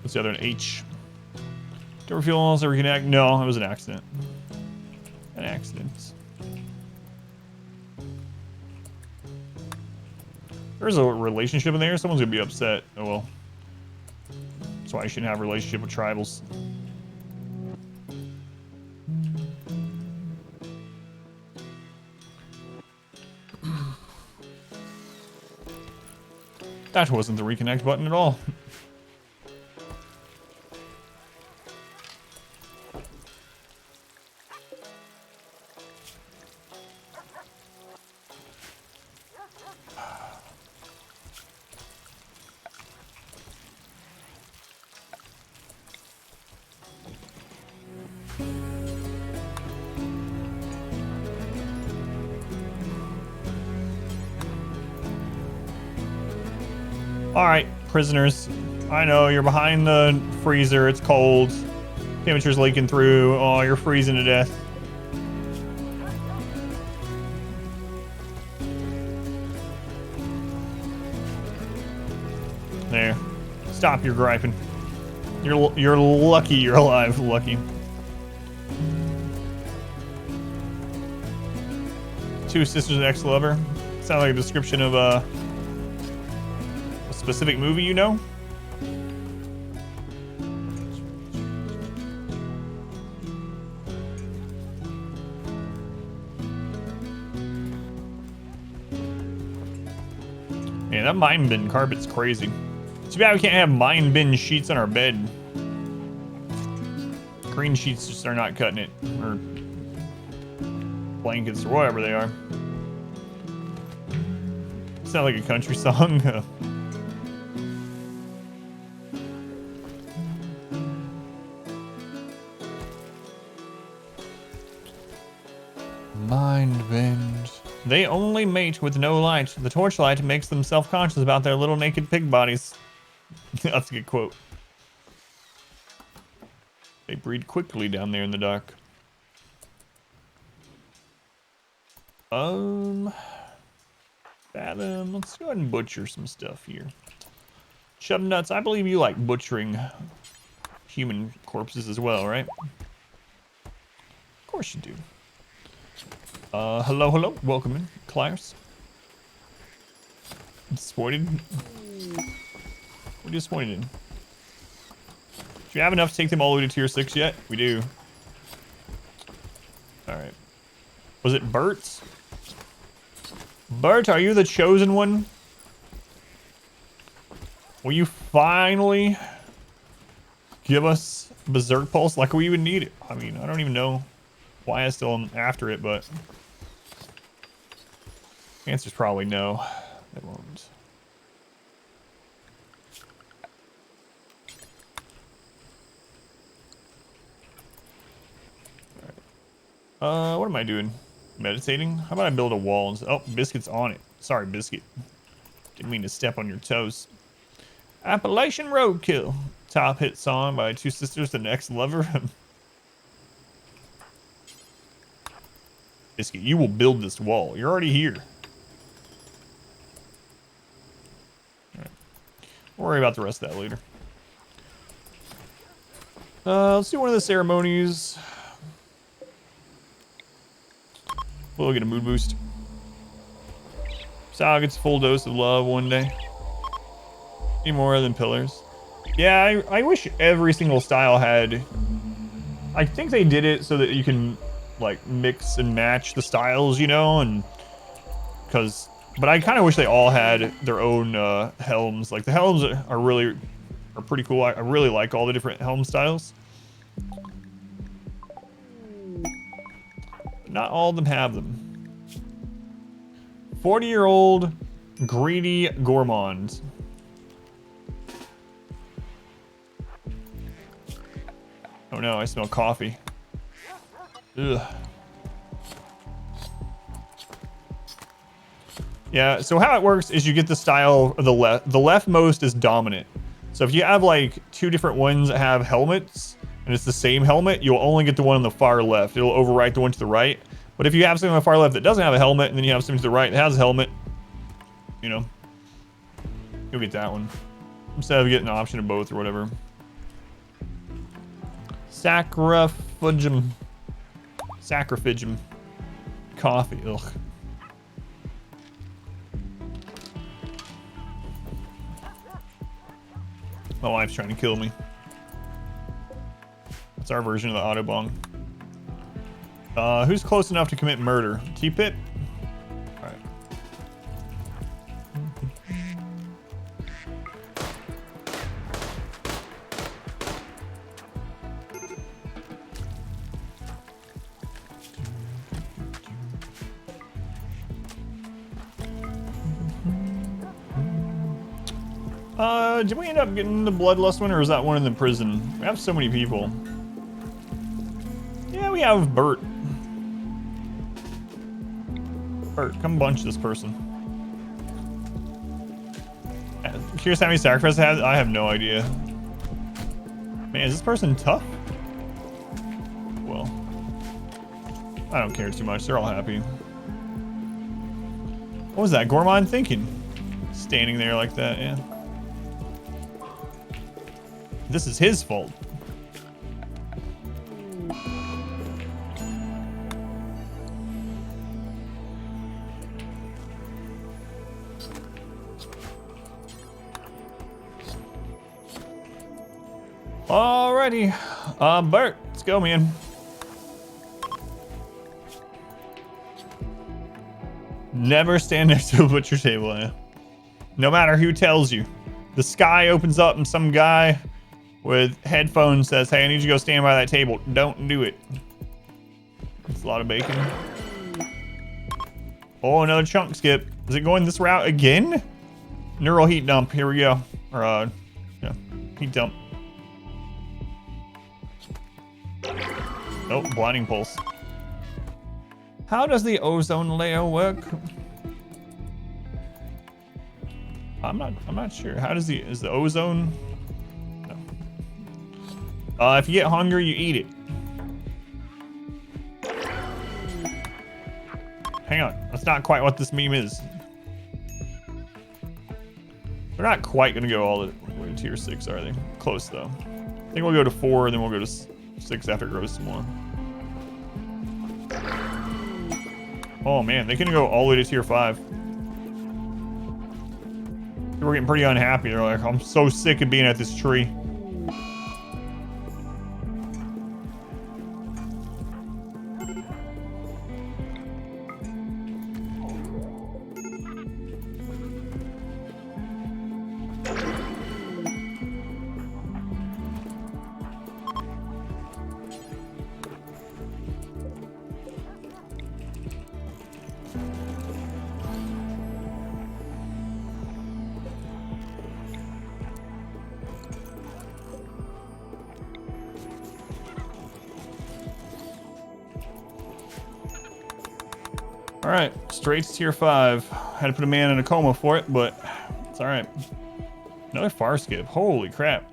What's the other one? H. Don't refuel unless I reconnect. No, it was an accident. An accident. There's a relationship in there. Someone's gonna be upset. Oh well. That's why you shouldn't have a relationship with tribals. That wasn't the reconnect button at all. Alright, prisoners. I know, you're behind the freezer, it's cold. Temperature's leaking through. Oh, you're freezing to death. There. Stop your griping. You're lucky you're alive, lucky. Two sisters and ex-lover. Sounds like a description of a specific movie, you know? Yeah, that mine bin carpet's crazy. Too bad we can't have mine bin sheets on our bed. Green sheets just are not cutting it. Or blankets or whatever they are. Sound like a country song. Mind bends. They only mate with no light. The torchlight makes them self-conscious about their little naked pig bodies. That's a good quote. They breed quickly down there in the dark. Fathom. Let's go ahead and butcher some stuff here. Chub Nuts, I believe you like butchering human corpses as well, right? Of course you do. Hello, welcome in, Claire's. Disappointed? What are you disappointed in? Do you have enough to take them all the way to tier 6 yet? We do. Alright. Was it Bert's? Bert, are you the chosen one? Will you finally give us Berserk Pulse? Like we even need it. I mean, I don't even know why I still am after it, but the answer's probably no. It won't. Alright. What am I doing? Meditating? How about I build a wall? Oh, Biscuit's on it. Sorry, Biscuit. Didn't mean to step on your toes. Appalachian Roadkill. Top hit song by Two Sisters, The Next Lover. Biscuit, you will build this wall. You're already here. Alright. We'll worry about the rest of that later. Let's do one of the ceremonies. We'll get a mood boost. Sal gets a full dose of love one day. Any more than pillars. Yeah, I wish every single style had... I think they did it so that you can, like, mix and match the styles, you know? And... Because... But I kind of wish they all had their own helms. Like, the helms are pretty cool. I really like all the different helm styles. Not all of them have them. 40-year-old greedy gourmand. Oh no, I smell coffee. Ugh. Yeah, so how it works is you get the style of the left. The leftmost is dominant. So if you have like two different ones that have helmets, and it's the same helmet, you'll only get the one on the far left. It'll overwrite the one to the right. But if you have something on the far left that doesn't have a helmet, and then you have something to the right that has a helmet, you know, you'll get that one. Instead of getting an option of both or whatever. Sacrificium. Sacrificium. Coffee, ugh. My wife's trying to kill me. That's our version of the Autobong. Who's close enough to commit murder? T-Pit? Alright. Did we end up getting the Bloodlust one, or is that one in the prison? We have so many people. Yeah, we have Bert. Bert, come bunch this person. Curious how many sacrifices I had? I have no idea. Man, is this person tough? Well, I don't care too much. They're all happy. What was that gourmand thinking? Standing there like that, yeah. This is his fault. Alrighty. Bert, let's go, man. Never stand next to a butcher table, eh? No matter who tells you. The sky opens up and some guy with headphones says, hey, I need you to go stand by that table. Don't do it. It's a lot of bacon. Oh, another chunk skip. Is it going this route again? Neural heat dump. Here we go. Or, yeah, heat dump. Oh, blinding pulse. How does the ozone layer work? I'm not sure. How does is the ozone? No. If you get hungry, you eat it. Hang on, that's not quite what this meme is. They're not quite gonna go all the way to tier 6, are they? Close though. I think we'll go to 4, and then we'll go to 6 after it grows some more. Oh man, they can go all the way to tier 5. We're getting pretty unhappy. They're like, I'm so sick of being at this tree. All right, straight to tier 5. Had to put a man in a coma for it, but it's all right. Another far skip. Holy crap.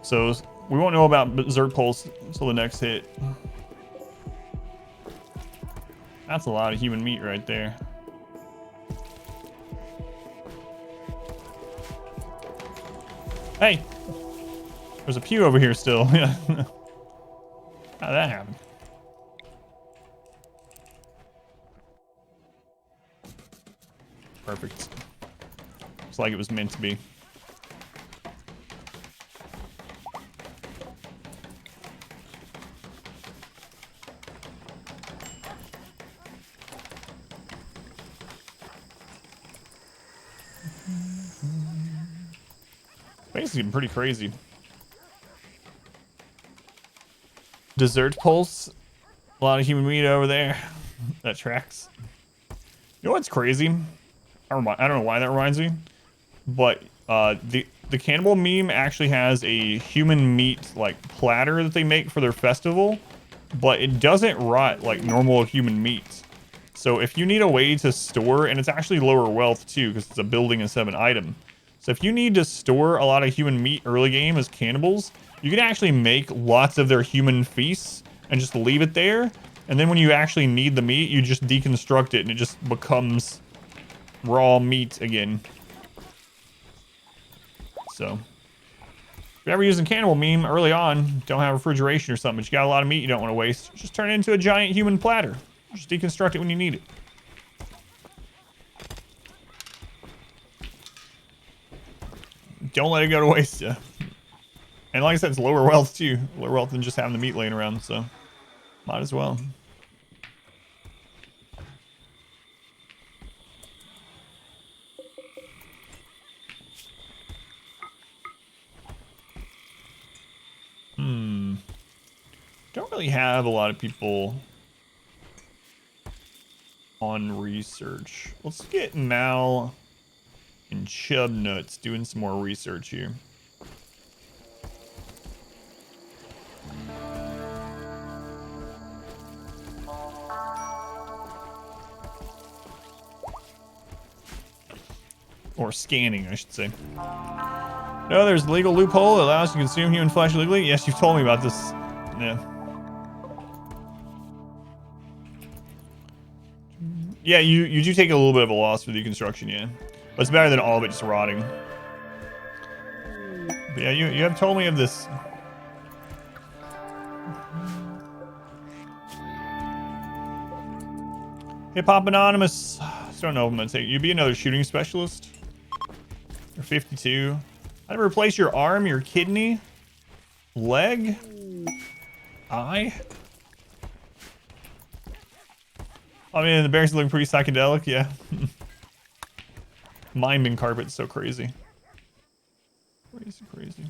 So we won't know about Berserk Pulse until the next hit. That's a lot of human meat right there. Hey, there's a pew over here still. How'd that happen? Perfect. It's like it was meant to be. Basically, pretty crazy. Dessert pulse. A lot of human meat over there. That tracks. You know what's crazy? I don't know why that reminds me, but the cannibal meme actually has a human meat like platter that they make for their festival, but it doesn't rot like normal human meat. So if you need a way to store, and it's actually lower wealth too because it's a building instead of an item. So if you need to store a lot of human meat early game as cannibals, you can actually make lots of their human feasts and just leave it there. And then when you actually need the meat, you just deconstruct it and it just becomes raw meat again. So if you're ever using cannibal meme early on, don't have refrigeration or something, but you got a lot of meat you don't want to waste, just turn it into a giant human platter. Just deconstruct it when you need it. Don't let it go to waste. Yeah. And like I said, it's lower wealth too. Lower wealth than just having the meat laying around, so might as well. Don't really have a lot of people on research. Let's get Mal and Chubnuts doing some more research here. Or scanning, I should say. No, there's a legal loophole that allows you to consume human flesh legally. Yes, you've told me about this. Yeah. Yeah, you do take a little bit of a loss for deconstruction, yeah. But it's better than all of it just rotting. But yeah, you have told me of this. Hip Hop Anonymous. I don't know if I'm gonna take you. Be another shooting specialist. You're 52. How to replace your arm, your kidney, leg, eye? I mean, the bears look pretty psychedelic, yeah. Miming carpet's so crazy. Crazy.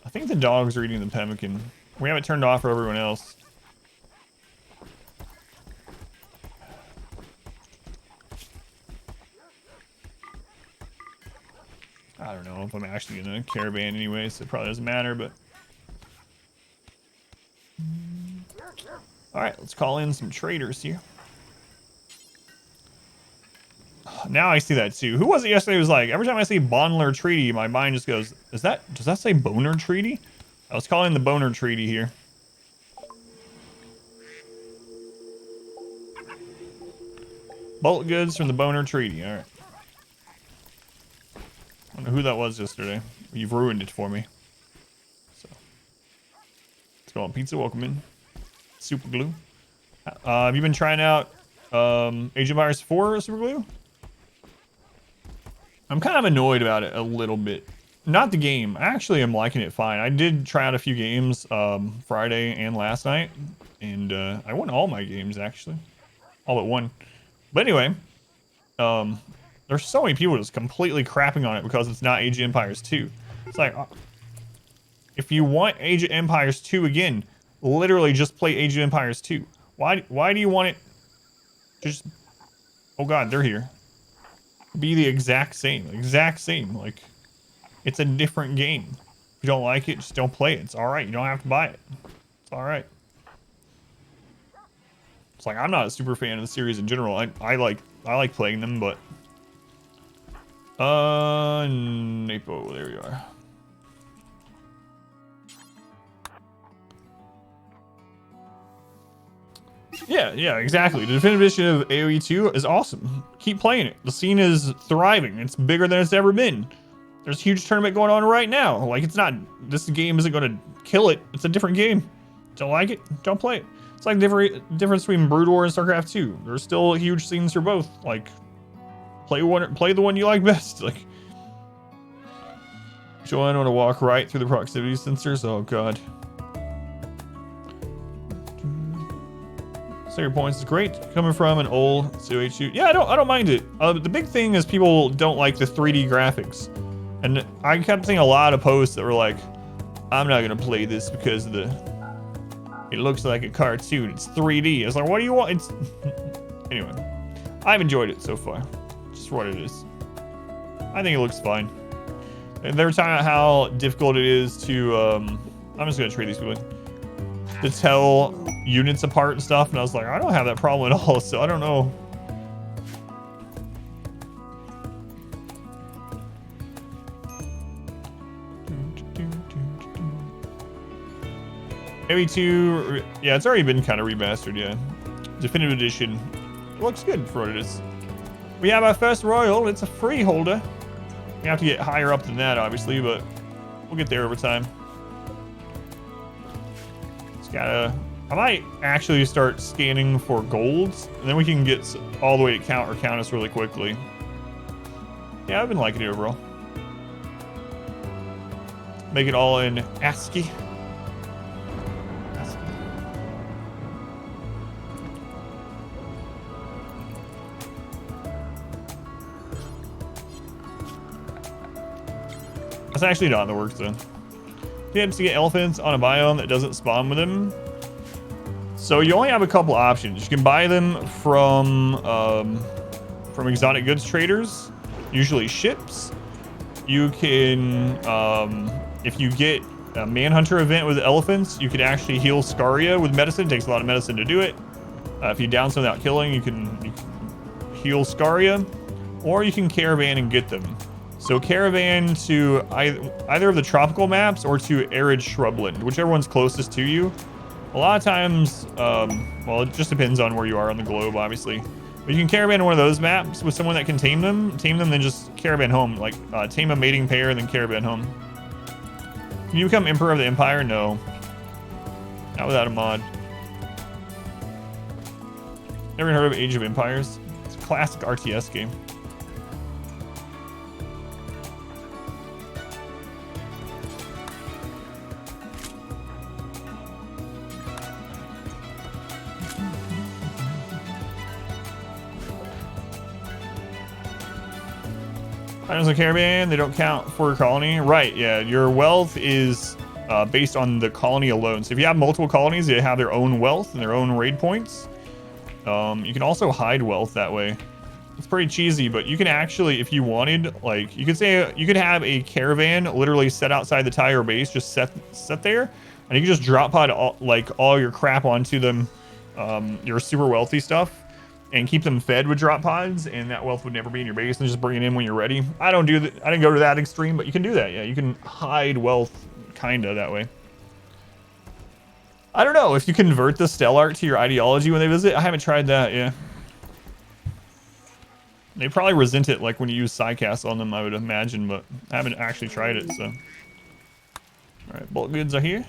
I think the dogs are eating the pemmican. We have it turned off for everyone else. I don't know if I'm actually in a caravan anyway, so it probably doesn't matter, but... Alright, let's call in some traders here. Now I see that too. Who was it yesterday? It was like, every time I see Bonler Treaty, my mind just goes, does that say Boner Treaty? I was calling the Boner Treaty here. Bulk goods from the Boner Treaty, alright. I don't know who that was yesterday. You've ruined it for me. So, let's go on pizza, welcome in. Super glue. Have you been trying out Age of Empires 4 Super glue? I'm kind of annoyed about it a little bit. Not the game. Actually, I'm liking it fine. I did try out a few games Friday and last night, and I won all my games actually, all but one. But anyway, there's so many people just completely crapping on it because it's not Age of Empires 2. It's like, if you want Age of Empires 2 again, literally just play Age of Empires 2. Why do you want it? Just, oh god, they're here. Be the exact same. Like, it's a different game. If you don't like it, just don't play it. It's alright. You don't have to buy it. It's alright. It's like, I'm not a super fan of the series in general. I like playing them, but... Napo, there we are. Yeah, exactly. The definitive edition of AoE 2 is awesome. Keep playing it. The scene is thriving. It's bigger than it's ever been. There's a huge tournament going on right now. Like, it's not... This game isn't going to kill it. It's a different game. Don't like it? Don't play it. It's like difference between Brood War and StarCraft 2. There's still huge scenes for both. Like, play the one you like best. Like, Joanne want to walk right through the proximity sensors. Oh god. So your points is great. Coming from an old COH2. Yeah, I don't mind it. The big thing is people don't like the 3D graphics. And I kept seeing a lot of posts that were like, I'm not gonna play this because it looks like a cartoon. It's 3D. I was like, what do you want? It's anyway. I've enjoyed it so far. Just for what it is. I think it looks fine. And they were talking about how difficult it is to I'm just gonna trade these people to tell units apart and stuff, and I was like, I don't have that problem at all, so I don't know. Maybe 2, yeah, it's already been kind of remastered, yeah. Definitive edition. It looks good for what it is. We have our first royal. It's a freeholder. We have to get higher up than that, obviously, but we'll get there over time. Just gotta... I might actually start scanning for golds, and then we can get all the way to Countess really quickly. Yeah, I've been liking it overall. Make it all in ASCII. That's actually not in the works though. You have to get elephants on a biome that doesn't spawn with them. So you only have a couple options. You can buy them from exotic goods traders, usually ships. You can, if you get a manhunter event with elephants, you can actually heal Scaria with medicine. It takes a lot of medicine to do it. If you down some without killing, you can heal Scaria, or you can caravan and get them. So caravan to either of the tropical maps or to arid shrubland, whichever one's closest to you. A lot of times, well, it just depends on where you are on the globe, obviously. But you can caravan to one of those maps with someone that can tame them, then just caravan home. Like, tame a mating pair and then caravan home. Can you become Emperor of the Empire? No. Not without a mod. Never heard of Age of Empires? It's a classic RTS game. Items in caravan, they don't count for a colony. Right, yeah. Your wealth is based on the colony alone. So if you have multiple colonies, they have their own wealth and their own raid points. You can also hide wealth that way. It's pretty cheesy, but you can actually, if you wanted, like, you could say, you could have a caravan literally set outside the tire base, just set there, and you can just drop pod all your crap onto them, your super wealthy stuff, and keep them fed with drop pods, and that wealth would never be in your base, and just bring it in when you're ready. I didn't go to that extreme, but you can do that. Yeah, you can hide wealth kinda that way. I don't know if you convert the Stellark to your ideology when they visit. I haven't tried that. Yeah. They probably resent it like when you use Psycast on them, I would imagine, but I haven't actually tried it, so. Alright, bulk goods are here.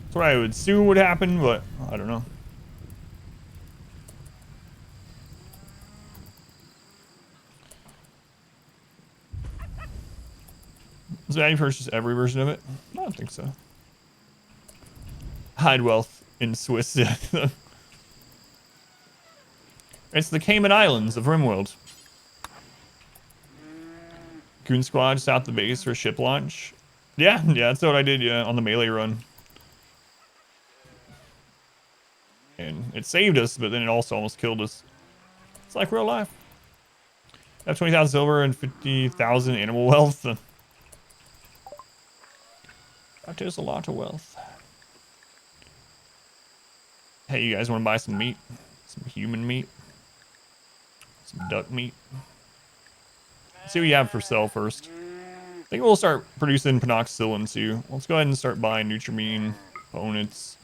That's what I would assume would happen, but I don't know. Does value purchase every version of it? I don't think so. Hide wealth in Swiss. It's the Cayman Islands of RimWorld. Goon Squad south the base for ship launch. Yeah, that's what I did, on the melee run. And it saved us, but then it also almost killed us. It's like real life. I have 20,000 silver and 50,000 animal wealth. That is a lot of wealth. Hey, you guys want to buy some meat? Some human meat? Some duck meat? Let's see what you have for sale first. I think we'll start producing penoxycillin too. Let's go ahead and start buying Nutrimine, components.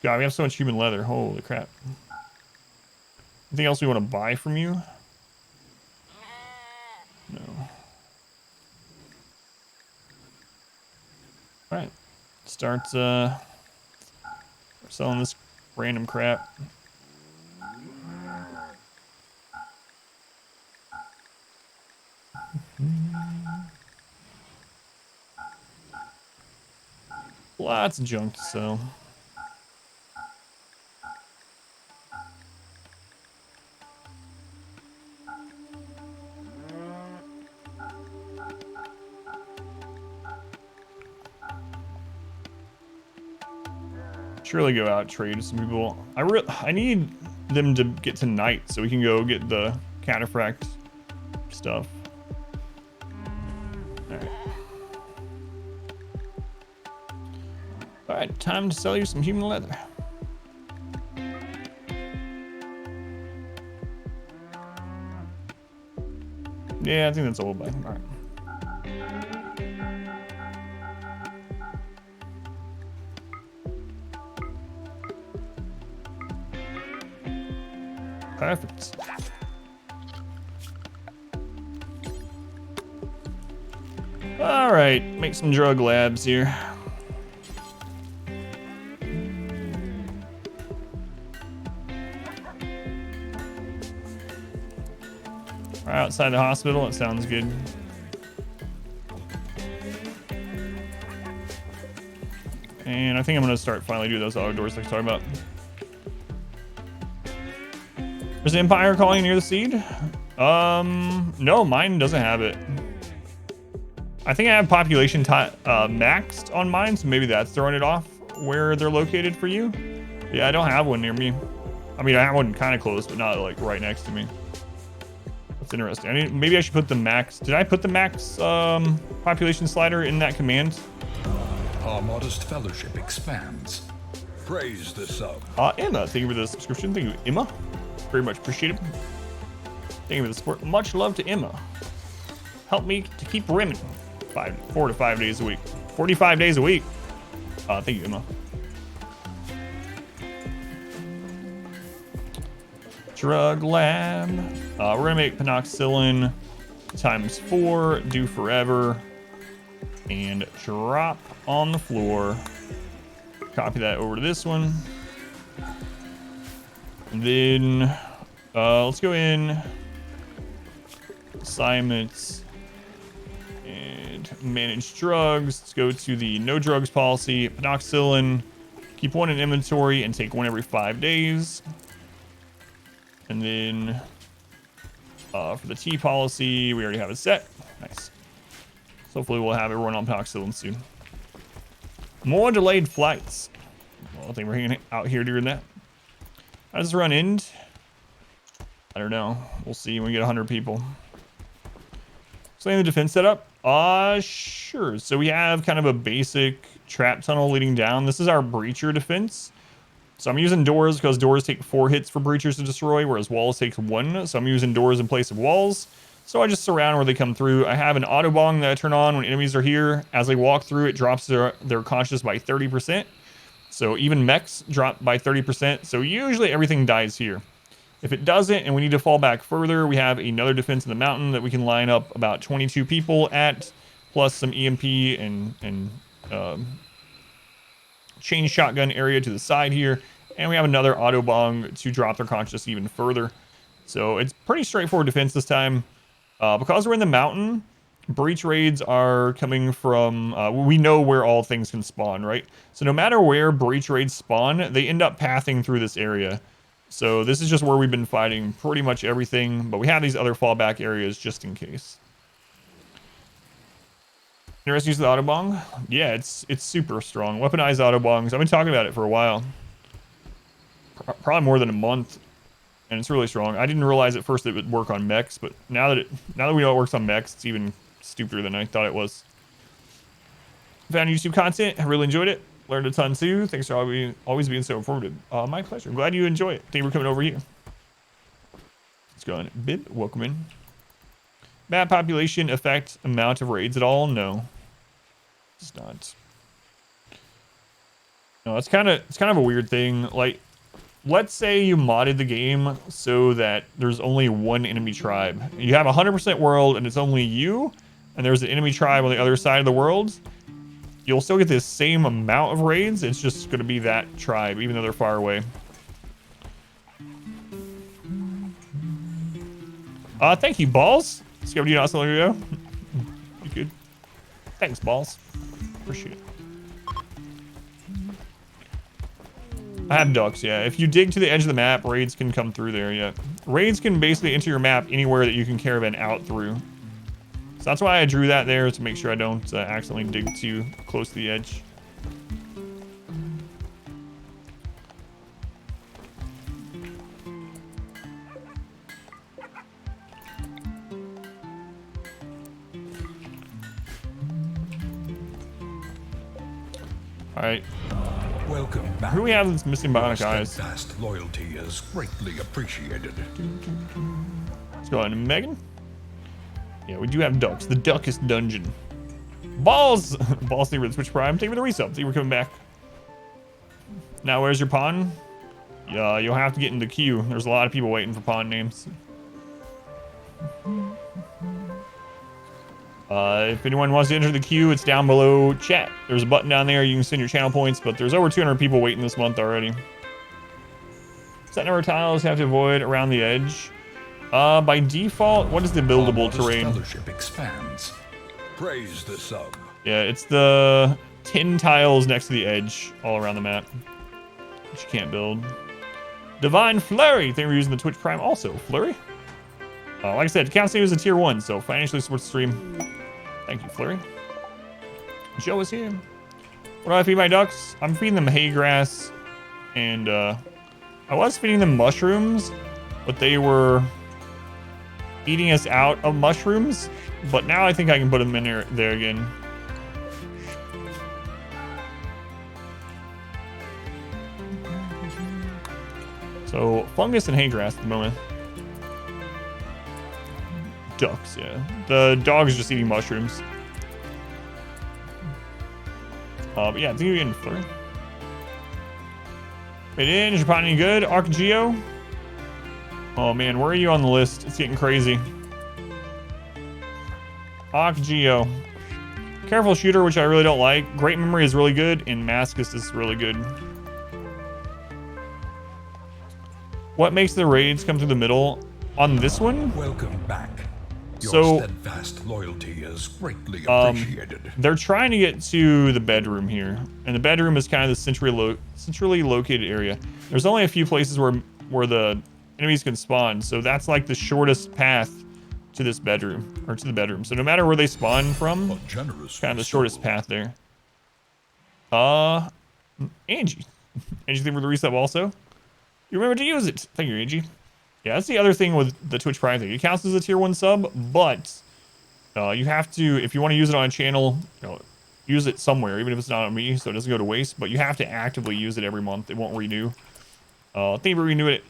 God, we have so much human leather. Holy crap. Anything else we want to buy from you? No. Alright. Start selling this random crap. Lots of junk to sell. Surely go out trade with some people. I need them to get to night so we can go get the cataphract stuff. Alright. Alright, time to sell you some human leather. Yeah, I think that's all we'll buy. Alright. Perfect. All right, make some drug labs here. Right outside the hospital, it sounds good. And I think I'm gonna start finally doing those outdoors like I was talking about. There's an Empire calling near the seed? No, mine doesn't have it. I think I have population maxed on mine, so maybe that's throwing it off where they're located for you. Yeah, I don't have one near me. I mean, I have one kind of close, but not like right next to me. That's interesting. Maybe I should put the max. Did I put the max population slider in that command?
Our modest fellowship expands. Praise the sub.
Emma, thank you for the subscription. Thank you, Emma. Very much appreciated. Thank you for the support. Much love to Emma. Help me to keep rimming. 4 to 5 days a week. 45 days a week. Thank you, Emma. Drug lab. We're gonna make penoxycillin ×4, do forever, and drop on the floor. Copy that over to this one. And then let's go in assignments and manage drugs. Let's go to the no drugs policy. Penoxycillin, keep one in inventory and take one every 5 days. And then for the T policy, we already have it set. Nice. So hopefully we'll have everyone on Poxilin soon. More delayed flights. Well, I think we're hanging out here during that. How does this run end? I don't know. We'll see when we get 100 people. So the defense setup? Sure. So we have kind of a basic trap tunnel leading down. This is our breacher defense. So I'm using doors because doors take 4 hits for breachers to destroy, whereas walls takes 1. So I'm using doors in place of walls. So I just surround where they come through. I have an auto bong that I turn on when enemies are here. As they walk through, it drops their conscious by 30%. So even mechs drop by 30%. So usually everything dies here. If it doesn't and we need to fall back further, we have another defense in the mountain that we can line up about 22 people at, plus some EMP and chain shotgun area to the side here. And we have another auto bong to drop their conscious even further. So it's pretty straightforward defense this time. Because we're in the mountain, breach raids are coming from, we know where all things can spawn, right? So no matter where breach raids spawn, they end up pathing through this area. So this is just where we've been fighting pretty much everything, but we have these other fallback areas just in case. Interesting use of the Autobong? Yeah, it's super strong. Weaponized Autobongs. I've been talking about it for a while. Probably more than a month. And it's really strong. I didn't realize at first it would work on mechs, but now that we know it works on mechs, it's even stupider than I thought it was. Found YouTube content. I really enjoyed it. Learned a ton too. Thanks for always being so informative. My pleasure. I'm glad you enjoy it. Thank you for coming over here. Let's go on. Bib, welcome in. Map population affect amount of raids at all? No. It's not. No, it's kind of a weird thing. Like, let's say you modded the game so that there's only one enemy tribe. You have 100% world and it's only you, and there's an enemy tribe on the other side of the world. You'll still get the same amount of raids. It's just going to be that tribe, even though they're far away. Thank you, Balls. Discovered you not so long ago. You good? Thanks, Balls. Appreciate it. I have ducks, yeah. If you dig to the edge of the map, raids can come through there, yeah. Raids can basically enter your map anywhere that you can caravan out through. So that's why I drew that there, to make sure I don't accidentally dig too close to the edge. All right.
Welcome back.
Who do we have that's missing bionic eyes?
Steadfast loyalty is greatly appreciated.
Let's go on, Megan. Yeah, we do have ducks. The duckest dungeon. Balls! Balls, thank you for the Switch Prime. Thank you for the resub. Thank you for coming back. Now, where's your pawn? Yeah, you'll have to get in the queue. There's a lot of people waiting for pawn names. If anyone wants to enter the queue, it's down below chat. There's a button down there. You can send your channel points, but there's over 200 people waiting this month already. Set number of tiles you have to avoid around the edge. By default, what is the buildable terrain?
Fellowship expands. Praise the sub.
Yeah, it's the 10 tiles next to the edge all around the map, which you can't build. Divine Flurry. Thank you for using the Twitch Prime also. Flurry. Like I said, counts as a tier 1, so financially supports the stream. Thank you, Flurry. Joe is here. What do I feed my ducks? I'm feeding them hay grass, and I was feeding them mushrooms, but they were eating us out of mushrooms. But now I think I can put them in there again. So fungus and hay grass at the moment. Ducks, yeah. The dog is just eating mushrooms. But yeah, I think you're getting Flurry. Wait in, is your pot any good? ArcGeo? Oh man, where are you on the list? It's getting crazy. ArcGeo. Careful Shooter, which I really don't like. Great Memory is really good, and Maskus is really good. What makes the raids come through the middle? On this one?
Welcome back. Your
So,
steadfast loyalty is greatly appreciated.
they're trying to get to the bedroom here, and the bedroom is kind of the centrally located area. There's only a few places where the enemies can spawn. So that's like the shortest path to this bedroom, or to the bedroom. So no matter where they spawn from,
Generous
kind of the shortest path there. Angie. Angie, thank you for the resub also. You remember to use it. Thank you, Angie. Yeah, that's the other thing with the Twitch Prime thing. It counts as a tier 1 sub, but you have to, if you want to use it on a channel, use it somewhere, even if it's not on me, so it doesn't go to waste. But you have to actively use it every month. It won't renew. Thank you for renewing it.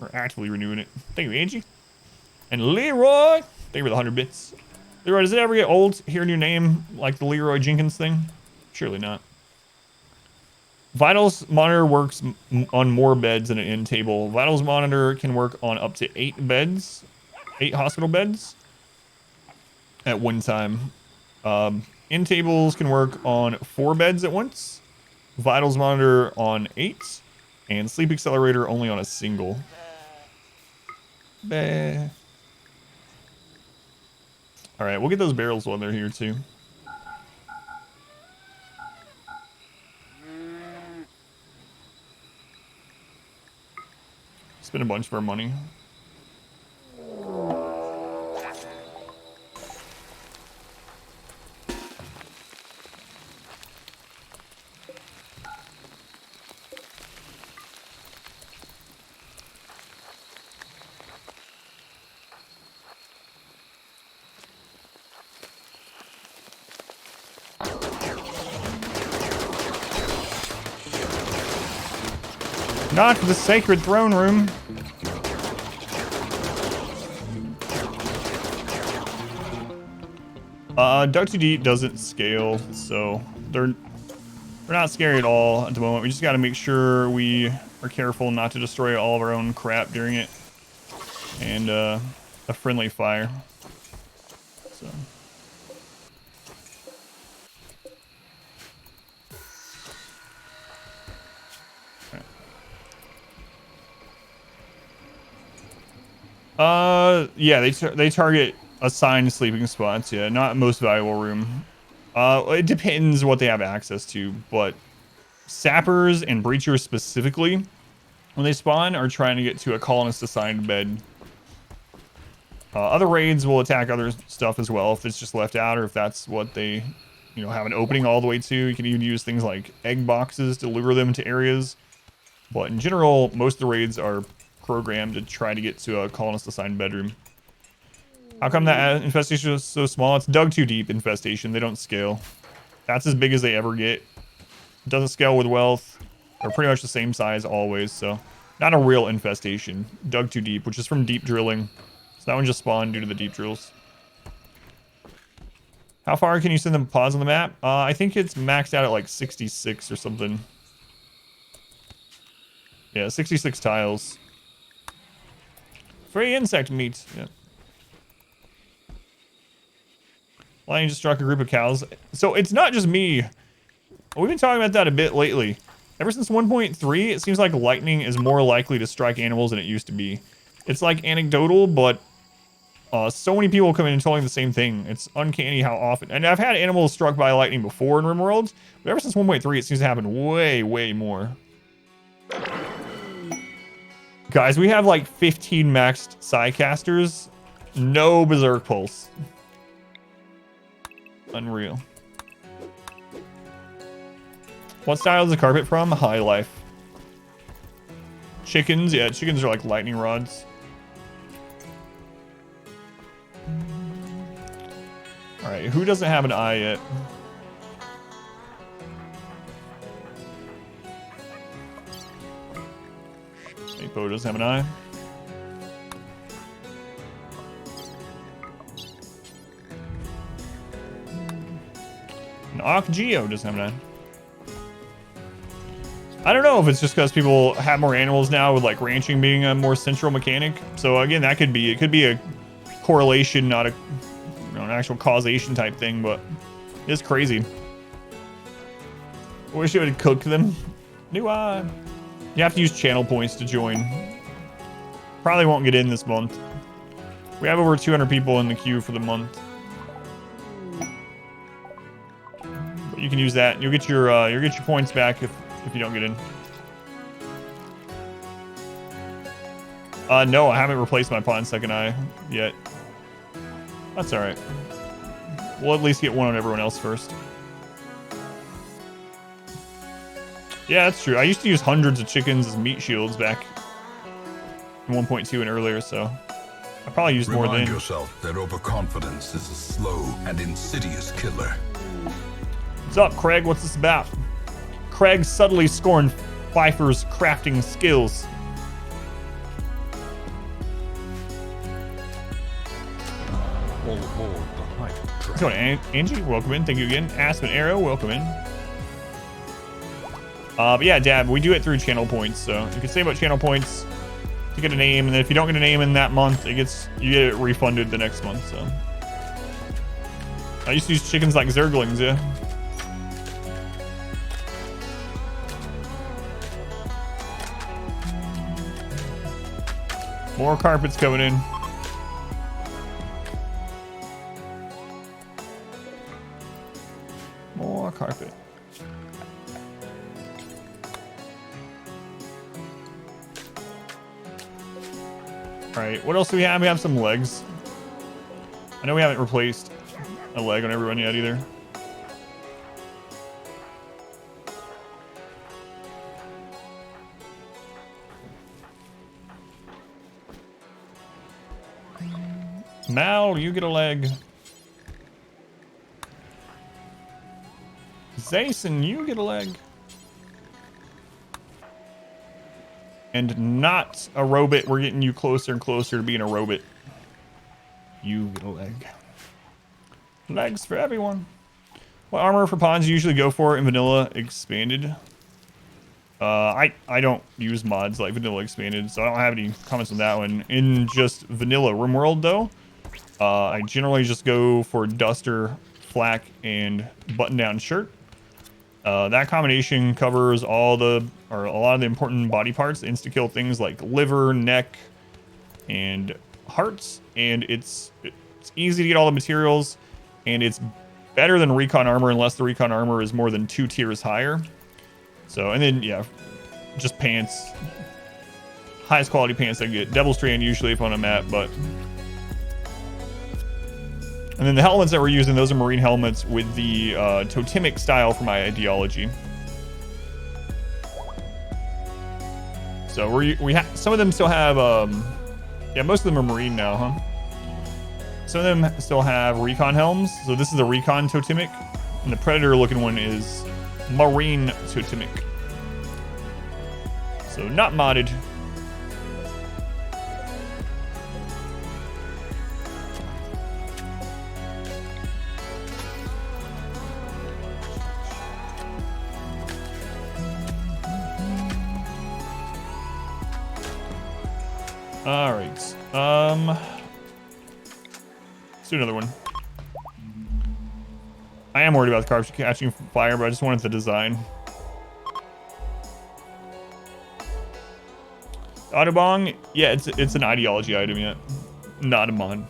Or actively renewing it. Thank you, Angie. And Leroy, thank you for the 100 bits. Leroy, does it ever get old hearing your name like the Leroy Jenkins thing? Surely not. Vitals monitor works on more beds than an end table. Vitals monitor can work on up to 8 beds, 8 hospital beds at one time. End tables can work on 4 beds at once. Vitals monitor on 8, and sleep accelerator only on a single. Bah. All right, we'll get those barrels while they're here too. Spend a bunch of our money. Not the sacred throne room. Dug Too Deep doesn't scale, so they're not scary at all at the moment. We just got to make sure we are careful not to destroy all of our own crap during it, and a friendly fire. So. Yeah, they target assigned sleeping spots. Yeah, not most valuable room. It depends what they have access to, but sappers and breachers specifically, when they spawn, are trying to get to a colonist assigned bed. Other raids will attack other stuff as well if it's just left out, or if that's what they, have an opening all the way to. You can even use things like egg boxes to lure them to areas. But in general, most of the raids are programmed to try to get to a colonist assigned bedroom. How come that infestation is so small? It's Dug Too Deep infestation. They don't scale. That's as big as they ever get. It doesn't scale with wealth. They're pretty much the same size always, so not a real infestation. Dug Too Deep, which is from deep drilling. So that one just spawned due to the deep drills. How far can you send them pods on the map? I think it's maxed out at like 66 or something. Yeah, 66 tiles. Free insect meat. Yeah. Lightning just struck a group of cows. So it's not just me. We've been talking about that a bit lately. Ever since 1.3, it seems like lightning is more likely to strike animals than it used to be. It's like anecdotal, but so many people come in and telling the same thing. It's uncanny how often. And I've had animals struck by lightning before in RimWorlds, but ever since 1.3, it seems to happen way, way more. Guys, we have like 15 maxed Psycasters. No Berserk Pulse. Unreal. What style is the carpet from? High Life. Chickens? Yeah, chickens are like lightning rods. Alright, who doesn't have an eye yet? Apo doesn't have an eye. And Geo doesn't have an eye. I don't know if it's just because people have more animals now with like ranching being a more central mechanic. So again, that could be, it could be a correlation, not a, an actual causation type thing, but it's crazy. I wish it would cook them. New eye. You have to use channel points to join. Probably won't get in this month. We have over 200 people in the queue for the month. But you can use that. You'll get your points back if you don't get in. No, I haven't replaced my pawn second eye yet. That's all right. We'll at least get one on everyone else first. Yeah, that's true. I used to use hundreds of chickens as meat shields back in 1.2 and earlier, so I probably used more than.
Remind yourself that overconfidence is a slow and insidious killer.
What's up, Craig? What's this about? Craig subtly scorned Pfeiffer's crafting skills.
All aboard the hype train.
What's going on, Angie? Welcome in. Thank you again. Aspen Arrow, welcome in. But yeah, Dab, we do it through channel points. So you can save up channel points to get a name, and then if you don't get a name in that month, you get it refunded the next month. So I used to use chickens like zerglings, yeah. More carpets coming in. More carpet. Alright, what else do we have? We have some legs. I know we haven't replaced a leg on everyone yet either. Mal, you get a leg. Zason, you get a leg. And not a robot. We're getting you closer and closer to being a robot. You get a leg. Legs for everyone. What armor for pawns you usually go for in vanilla expanded? I don't use mods like vanilla expanded, so I don't have any comments on that one. In just vanilla RimWorld though, I generally just go for duster, flak, and button-down shirt. That combination covers a lot of the important body parts, insta-kill things like liver, neck, and hearts. And it's easy to get all the materials, and it's better than recon armor unless the recon armor is more than 2 tiers higher. So, and then yeah, just pants, highest quality pants I can get. Devil Strand usually if on a map, but. And then the helmets that we're using, those are marine helmets with the totemic style for my ideology. So we have some of them still have yeah, most of them are marine now, huh? Some of them still have recon helms. So this is the recon totemic, and the predator looking one is marine totemic. So not modded. All right. Let's do another one. I am worried about the carpet catching fire, but I just wanted the design. Autobong, yeah, it's an ideology item yet, not a mod.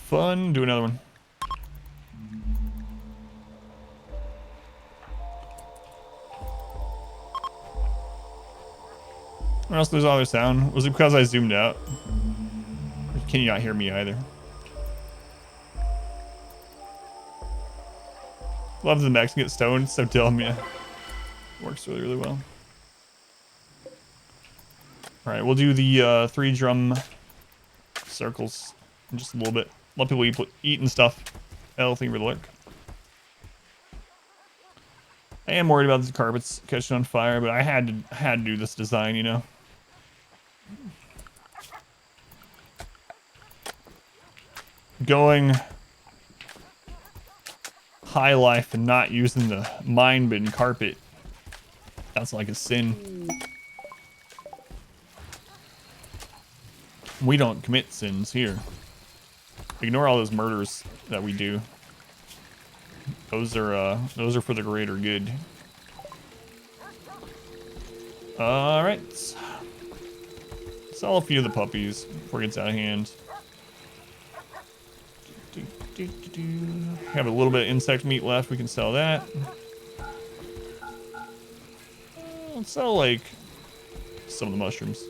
Fun. Do another one. What else? There's all their sound. Was it because I zoomed out? Or can you not hear me either? Love the mechs get stoned. So dumb, yeah. Works really, really well. All right, we'll do the 3 drum circles in just a little bit. A lot of people eat and stuff. Healthy for the look. I am worried about the carpets catching on fire, but I had to do this design, you know. Going high life and not using the mine bin carpet, that's like a sin. We don't commit sins here. Ignore all those murders that we do. Those are for the greater good. All right. Sell a few of the puppies before it gets out of hand. Have a little bit of insect meat left. We can sell that. Let's sell like some of the mushrooms.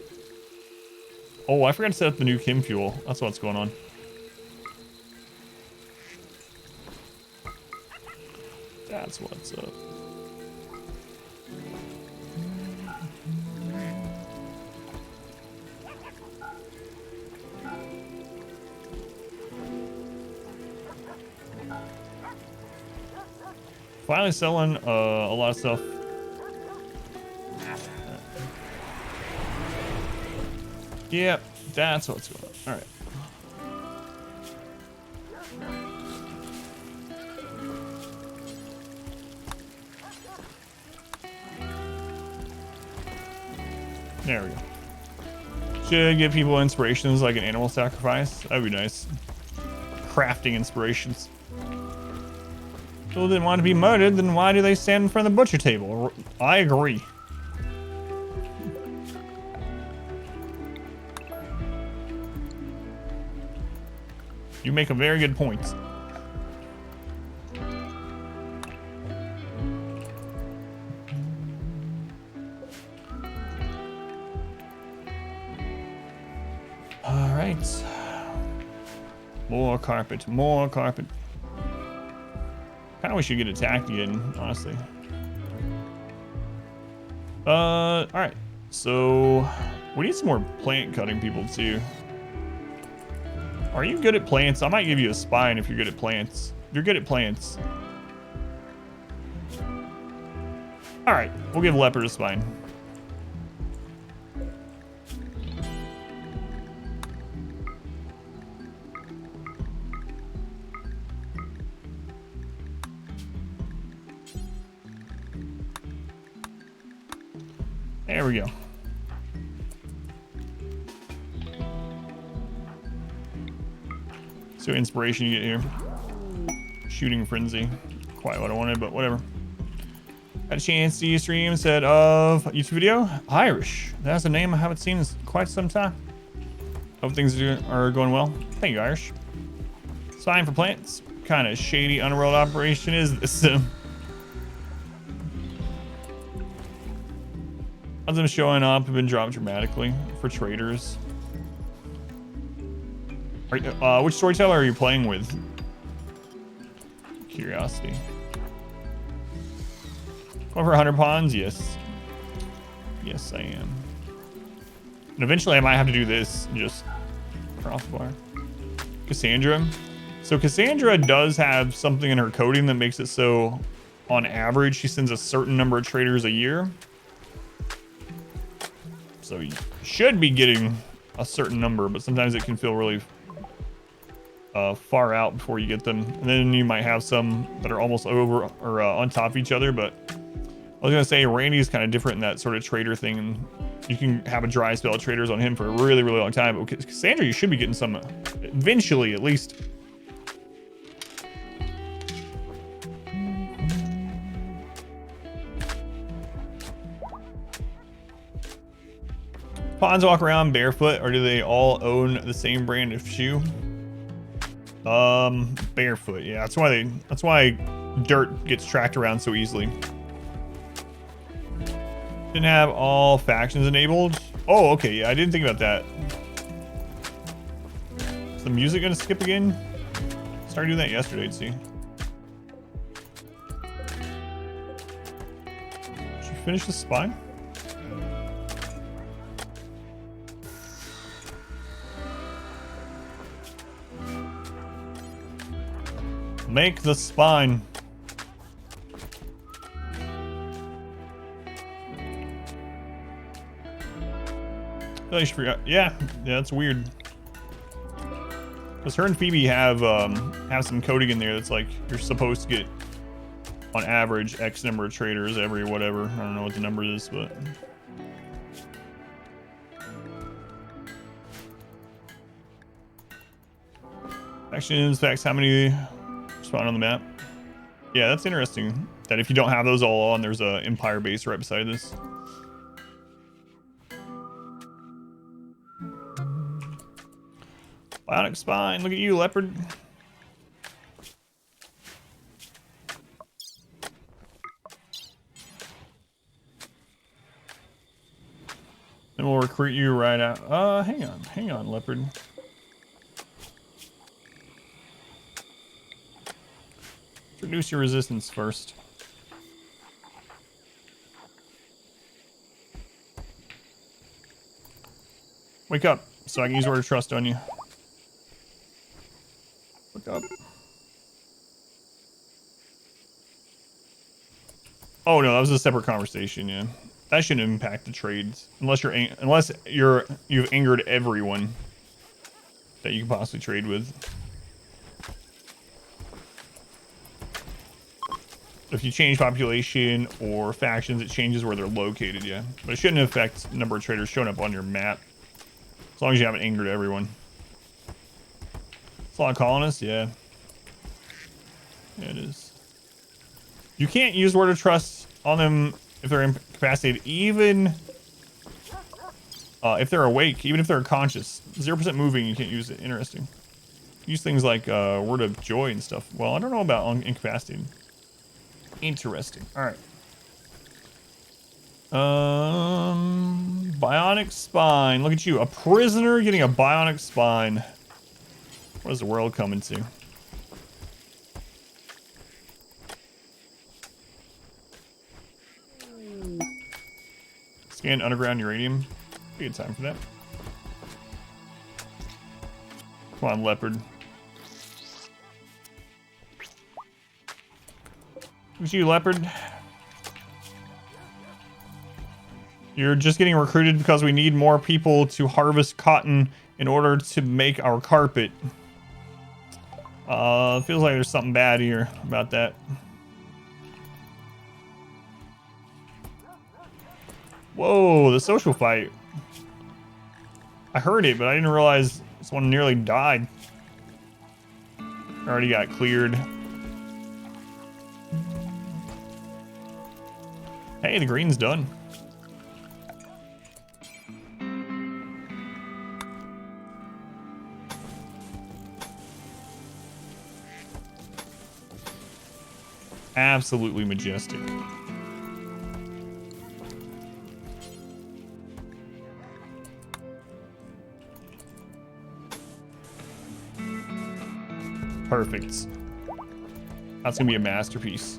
Oh, I forgot to set up the new chem fuel. That's what's going on. That's what's up. Finally selling a lot of stuff. Yep, that's what's going on. All right. There we go. Should give people inspirations like an animal sacrifice. That'd be nice. Crafting inspirations. People didn't want to be murdered, then why do they stand in front of the butcher table? I agree. You make a very good point. All right. More carpet, more carpet. Kind of wish you get attacked again, honestly. All right. So we need some more plant cutting people too. Are you good at plants? I might give you a spine if you're good at plants. If you're good at plants. All right, we'll give leopard a spine. There we go. So inspiration you get here. Shooting frenzy. Quite what I wanted, but whatever. Had a chance to see a stream set of YouTube video. Irish. That's a name I haven't seen in quite some time. Hope things are going well. Thank you, Irish. Sign for plants. Kind of shady underworld operation is this? Odds of them showing up have been dropped dramatically for traders. Which storyteller are you playing with? Curiosity. Going for 100 pawns? Yes. Yes, I am. And eventually I might have to do this. Just crossbar. Cassandra. So Cassandra does have something in her coding that makes it so on average she sends a certain number of traders a year. So you should be getting a certain number, but sometimes it can feel really far out before you get them. And then you might have some that are almost over or on top of each other. But I was gonna say Randy's kind of different in that sort of trader thing, and you can have a dry spell of traders on him for a really, really long time. But Cassandra, you should be getting some eventually, at least. Pawns walk around barefoot, or do they all own the same brand of shoe? Barefoot. Yeah, that's why dirt gets tracked around so easily. Didn't have all factions enabled. Oh, okay. Yeah, I didn't think about that. Is the music gonna skip again? Started doing that yesterday, see. Did you finish the spine? Make the spine. I just forgot. Yeah, that's weird. Because her and Phoebe have some coding in there that's like you're supposed to get on average X number of traders every whatever. I don't know what the number is, but actions, facts, how many spawn on the map? Yeah, that's interesting. That if you don't have those all on, there's a Empire base right beside this. Bionic spine. Look at you, leopard. Then we'll recruit you right out. Hang on, leopard. Reduce your resistance first. Wake up, so I can use word of trust on you. Wake up. Oh no, that was a separate conversation. Yeah, that shouldn't impact the trades unless you've angered everyone that you can possibly trade with. If you change population or factions, it changes where they're located. Yeah, but it shouldn't affect the number of traders showing up on your map as long as you haven't angered everyone. It's a lot of colonists. Yeah, it is. You can't use word of trust on them if they're incapacitated, even if they're awake, even if they're conscious. 0% moving, you can't use it. Interesting. Use things like word of joy and stuff. Well, I don't know about incapacitated. Interesting. All right. Bionic spine. Look at you, a prisoner getting a bionic spine. What is the world coming to? Scan underground uranium. Be a good time for that. Come on, leopard. Look at you, leopard. You're just getting recruited because we need more people to harvest cotton in order to make our carpet. Feels like there's something bad here about that. Whoa, the social fight. I heard it, but I didn't realize someone nearly died. Already got cleared. Hey, the green's done. Absolutely majestic. Perfect. That's gonna be a masterpiece.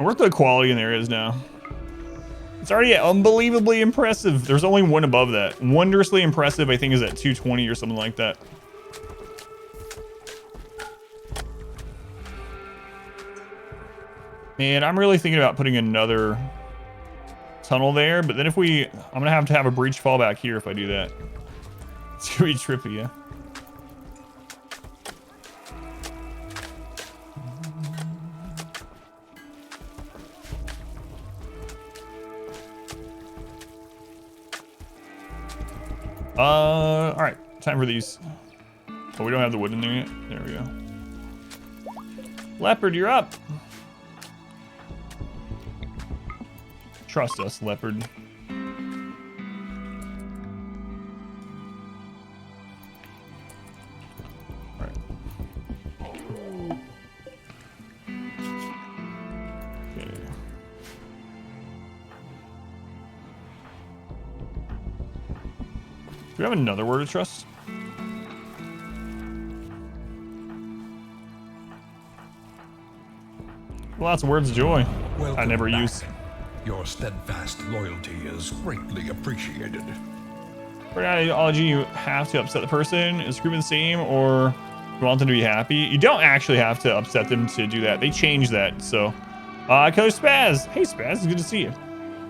Look at the quality in there is now. It's already unbelievably impressive. There's only one above that. Wondrously impressive, I think, is at 220 or something like that. Man, I'm really thinking about putting another tunnel there, but then I'm gonna have to have a breach fallback here if I do that. It's gonna be trippy, yeah. All right, time for these. Oh, we don't have the wood in there yet. There we go. Leopard, you're up. Trust us, leopard. All right. Okay. Do we have another word of trust? Lots of words of joy. I never use.
Your steadfast loyalty is greatly appreciated.
For ideology, you have to upset the person. Is recruitment the same, or you want them to be happy? You don't actually have to upset them to do that. They changed that, so. Coach Spaz. Hey, Spaz, it's good to see you.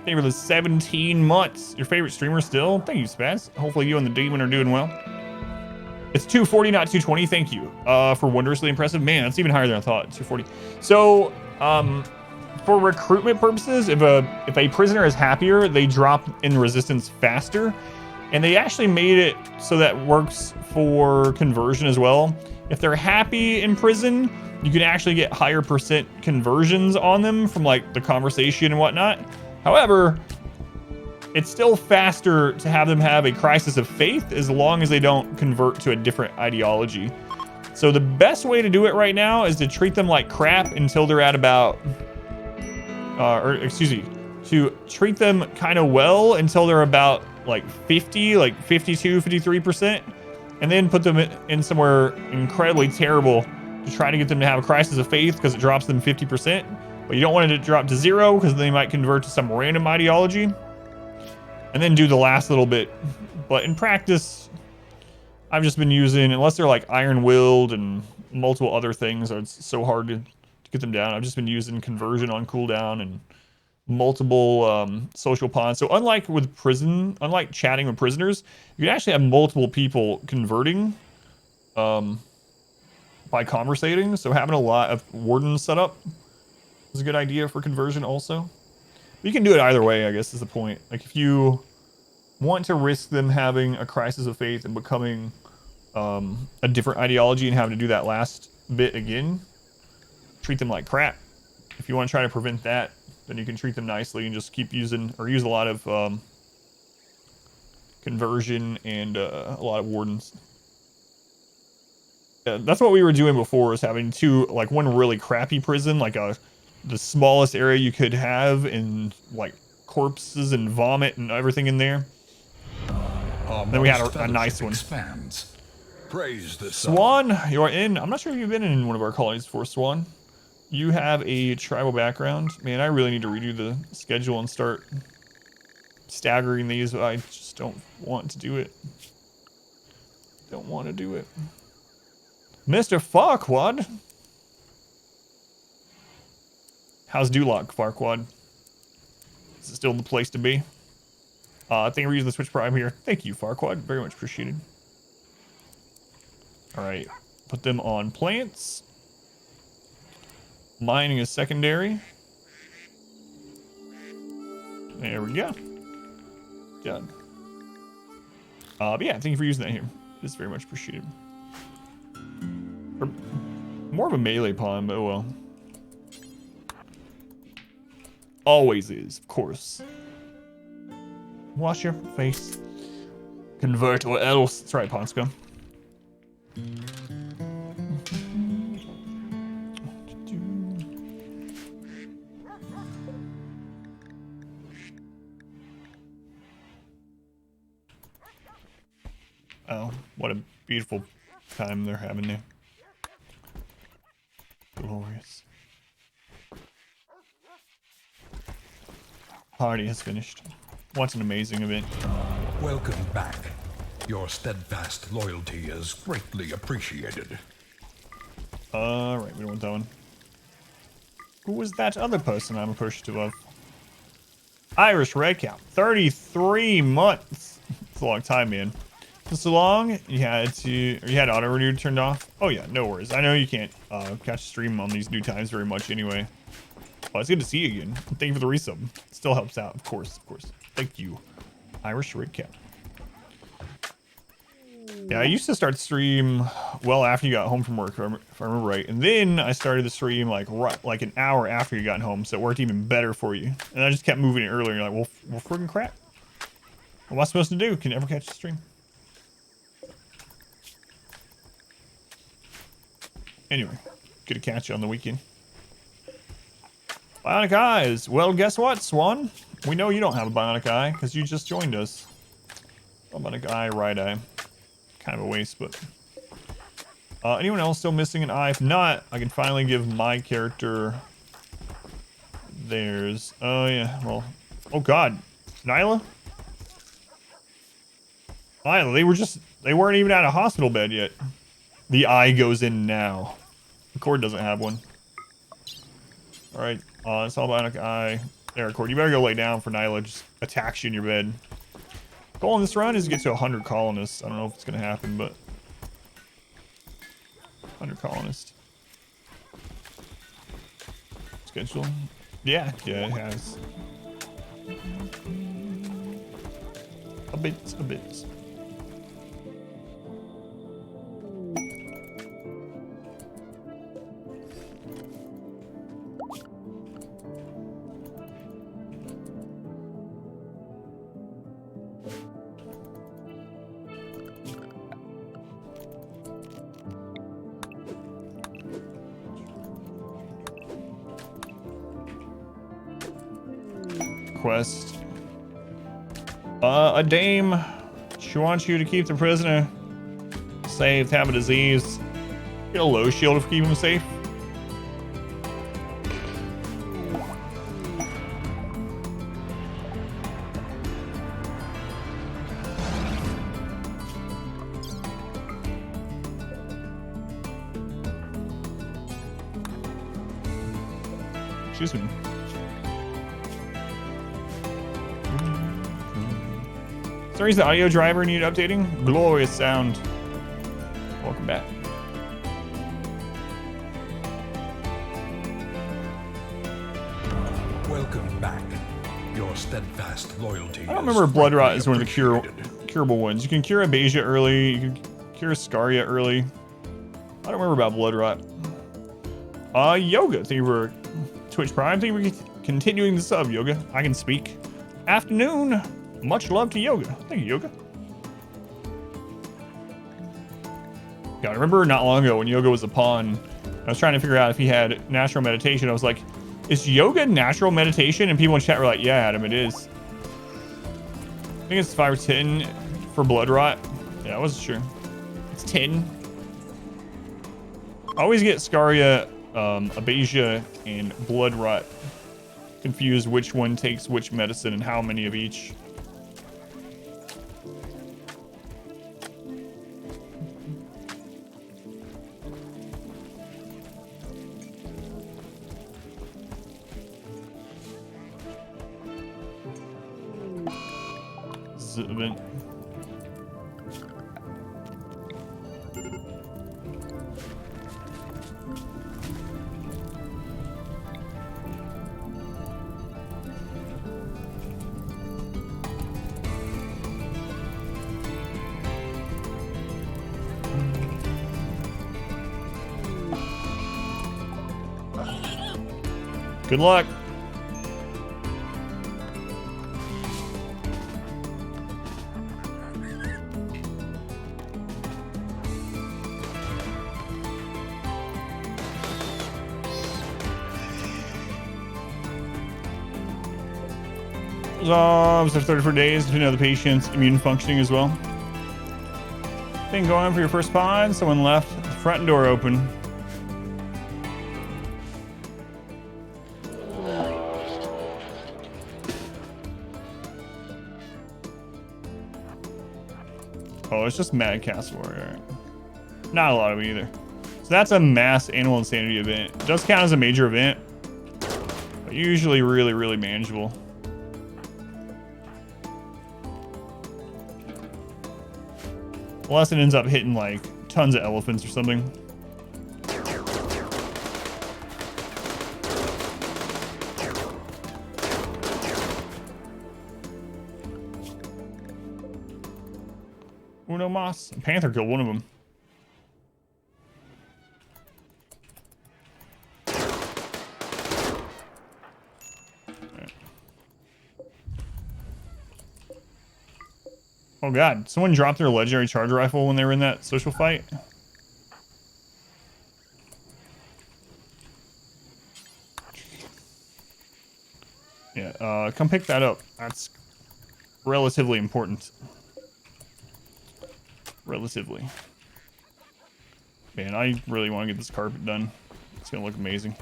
Thank you for the 17 months. Your favorite streamer still? Thank you, Spaz. Hopefully you and the demon are doing well. It's 240, not 220. Thank you. For wondrously impressive. Man, that's even higher than I thought. 240. So, for recruitment purposes, if a prisoner is happier, they drop in resistance faster. And they actually made it so that works for conversion as well. If they're happy in prison, you can actually get higher percent conversions on them from like the conversation and whatnot. However, it's still faster to have them have a crisis of faith as long as they don't convert to a different ideology. So the best way to do it right now is to treat them like crap until they're at about or excuse me, to treat them kind of well until they're about like 50, like 52, 53%, and then put them in somewhere incredibly terrible to try to get them to have a crisis of faith because it drops them 50%. But you don't want it to drop to 0 because they might convert to some random ideology. And then do the last little bit. But in practice, I've just been using, unless they're like iron-willed and multiple other things, or it's so hard to get them down, I've just been using conversion on cooldown and multiple social pawns. So unlike chatting with prisoners, you can actually have multiple people converting by conversating. So having a lot of wardens set up is a good idea for conversion also. But you can do it either way, I guess is the point. Like if you want to risk them having a crisis of faith and becoming a different ideology and having to do that last bit again, treat them like crap. If you want to try to prevent that, then you can treat them nicely and just keep using, or use a lot of conversion and a lot of wardens. That's what we were doing before, is having one really crappy prison, like the smallest area you could have, and like corpses and vomit and everything in there. Then we had a nice one.
Expands. Praise the
Swan, you're in. I'm not sure if you've been in one of our colonies before, Swan. You have a tribal background. Man, I really need to redo the schedule and start staggering these, but I just don't want to do it. Don't want to do it. Mr. Farquaad. How's Duloc, Farquaad? Is it still the place to be? Thank you for using the Switch Prime here. Thank you, Farquaad. Very much appreciated. Alright. Put them on plants. Mining is secondary. There we go. Done. But yeah, thank you for using that here. It's very much appreciated. More of a melee pawn, but oh well. Always is, of course. Wash your face. Convert or else. That's right, Ponska. Oh, what a beautiful time they're having there. Glorious. Party has finished. What an amazing event.
Welcome back. Your steadfast loyalty is greatly appreciated.
Alright, we don't want that one. Who was that other person I'm appreciative of? Irish Red Cap. 33 months. It's a long time, man. So long you had auto renew turned off. Oh yeah, no worries. I know you can't catch stream on these new times very much anyway. Well, it's good to see you again. Thank you for the resub. It still helps out, of course, of course. Thank you, Irish Red Cap. Yeah, I used to start stream well after you got home from work, if I remember right. And then I started the stream like an hour after you got home, so it worked even better for you. And I just kept moving it earlier. You're like, well, friggin' crap. What am I supposed to do? Can never catch the stream. Anyway, good to catch you on the weekend. Bionic Eyes. Well, guess what, Swan? We know you don't have a Bionic Eye because you just joined us. Bionic Eye, right eye. Kind of a waste, but... anyone else still missing an eye? If not, I can finally give my character theirs. Oh, yeah, well... Oh, God. Nyla? Nyla, they weren't even at a hospital bed yet. The eye goes in now. The Cord doesn't have one. Alright, it's all Bionic Eye. There, Cord, you better go lay down for Nyla just attacks you in your bed. Goal in this run is to get to 100 colonists. I don't know if it's going to happen, but... 100 colonists. Schedule? Yeah, it has. A bit. quest. A dame. She wants you to keep the prisoner safe, have a disease. Get a low shield to keep him safe. Excuse me. Sorry, is the audio driver need updating? Glorious sound. Welcome back.
Welcome back. Your steadfast loyalty.
I don't remember if Blood Rot is one of the curable ones. You can cure Abasia early. You can cure Scaria early. I don't remember about Blood Rot. Yoga. Thank you for Twitch Prime. Thank you for continuing the sub, Yoga. I can speak. Afternoon. Much love to Yoga. Thank you, Yoga. Yeah, I remember not long ago when Yoga was a pawn, I was trying to figure out if he had natural meditation. I was like, is yoga natural meditation? And people in chat were like, yeah, Adam, it is. I think it's 5 or 10 for Blood Rot. Yeah, I wasn't sure. It's 10. I always get Scaria, Abasia, and Blood Rot confused which one takes which medicine and how many of each. Event. Good luck. After 34 days to know the patient's immune functioning as well. Thing going for your first pawn. Someone left the front door open. Oh, it's just Mad Cast Warrior. Not a lot of it either. So that's a mass animal insanity event. It does count as a major event, but usually really, really manageable. Unless it ends up hitting like tons of elephants or something. Uno Mas. Panther killed one of them. Oh god, someone dropped their legendary charge rifle when they were in that social fight. Yeah, come pick that up. That's relatively important. Relatively. Man, I really want to get this carpet done. It's gonna look amazing.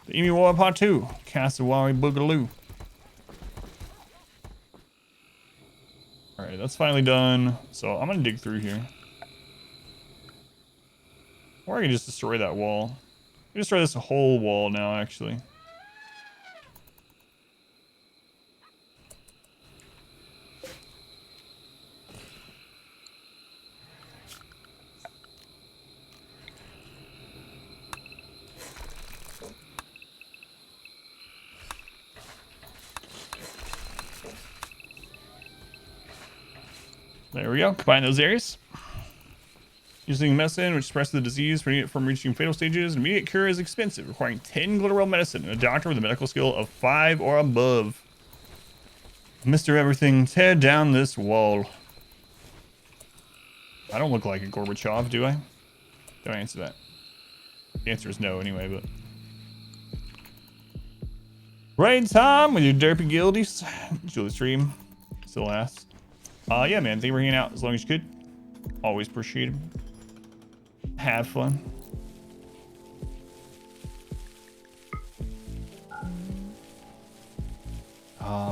The Emu War Part 2. Cassowary Boogaloo. Alright, that's finally done. So I'm gonna dig through here. Or I can just destroy that wall. I can destroy this whole wall now, actually. There we go. Combine those areas. Using medicine, which suppresses the disease, preventing it from reaching fatal stages. An immediate cure is expensive, requiring 10 Glitterwell medicine and a doctor with a medical skill of 5 or above. Mr. Everything, tear down this wall. I don't look like a Gorbachev, do I? Don't answer that. The answer is no anyway, but... Raid time with your derpy guildies. Enjoy the stream. Still last. Yeah, man. Thank you for hanging out as long as you could. Always appreciated. Have fun.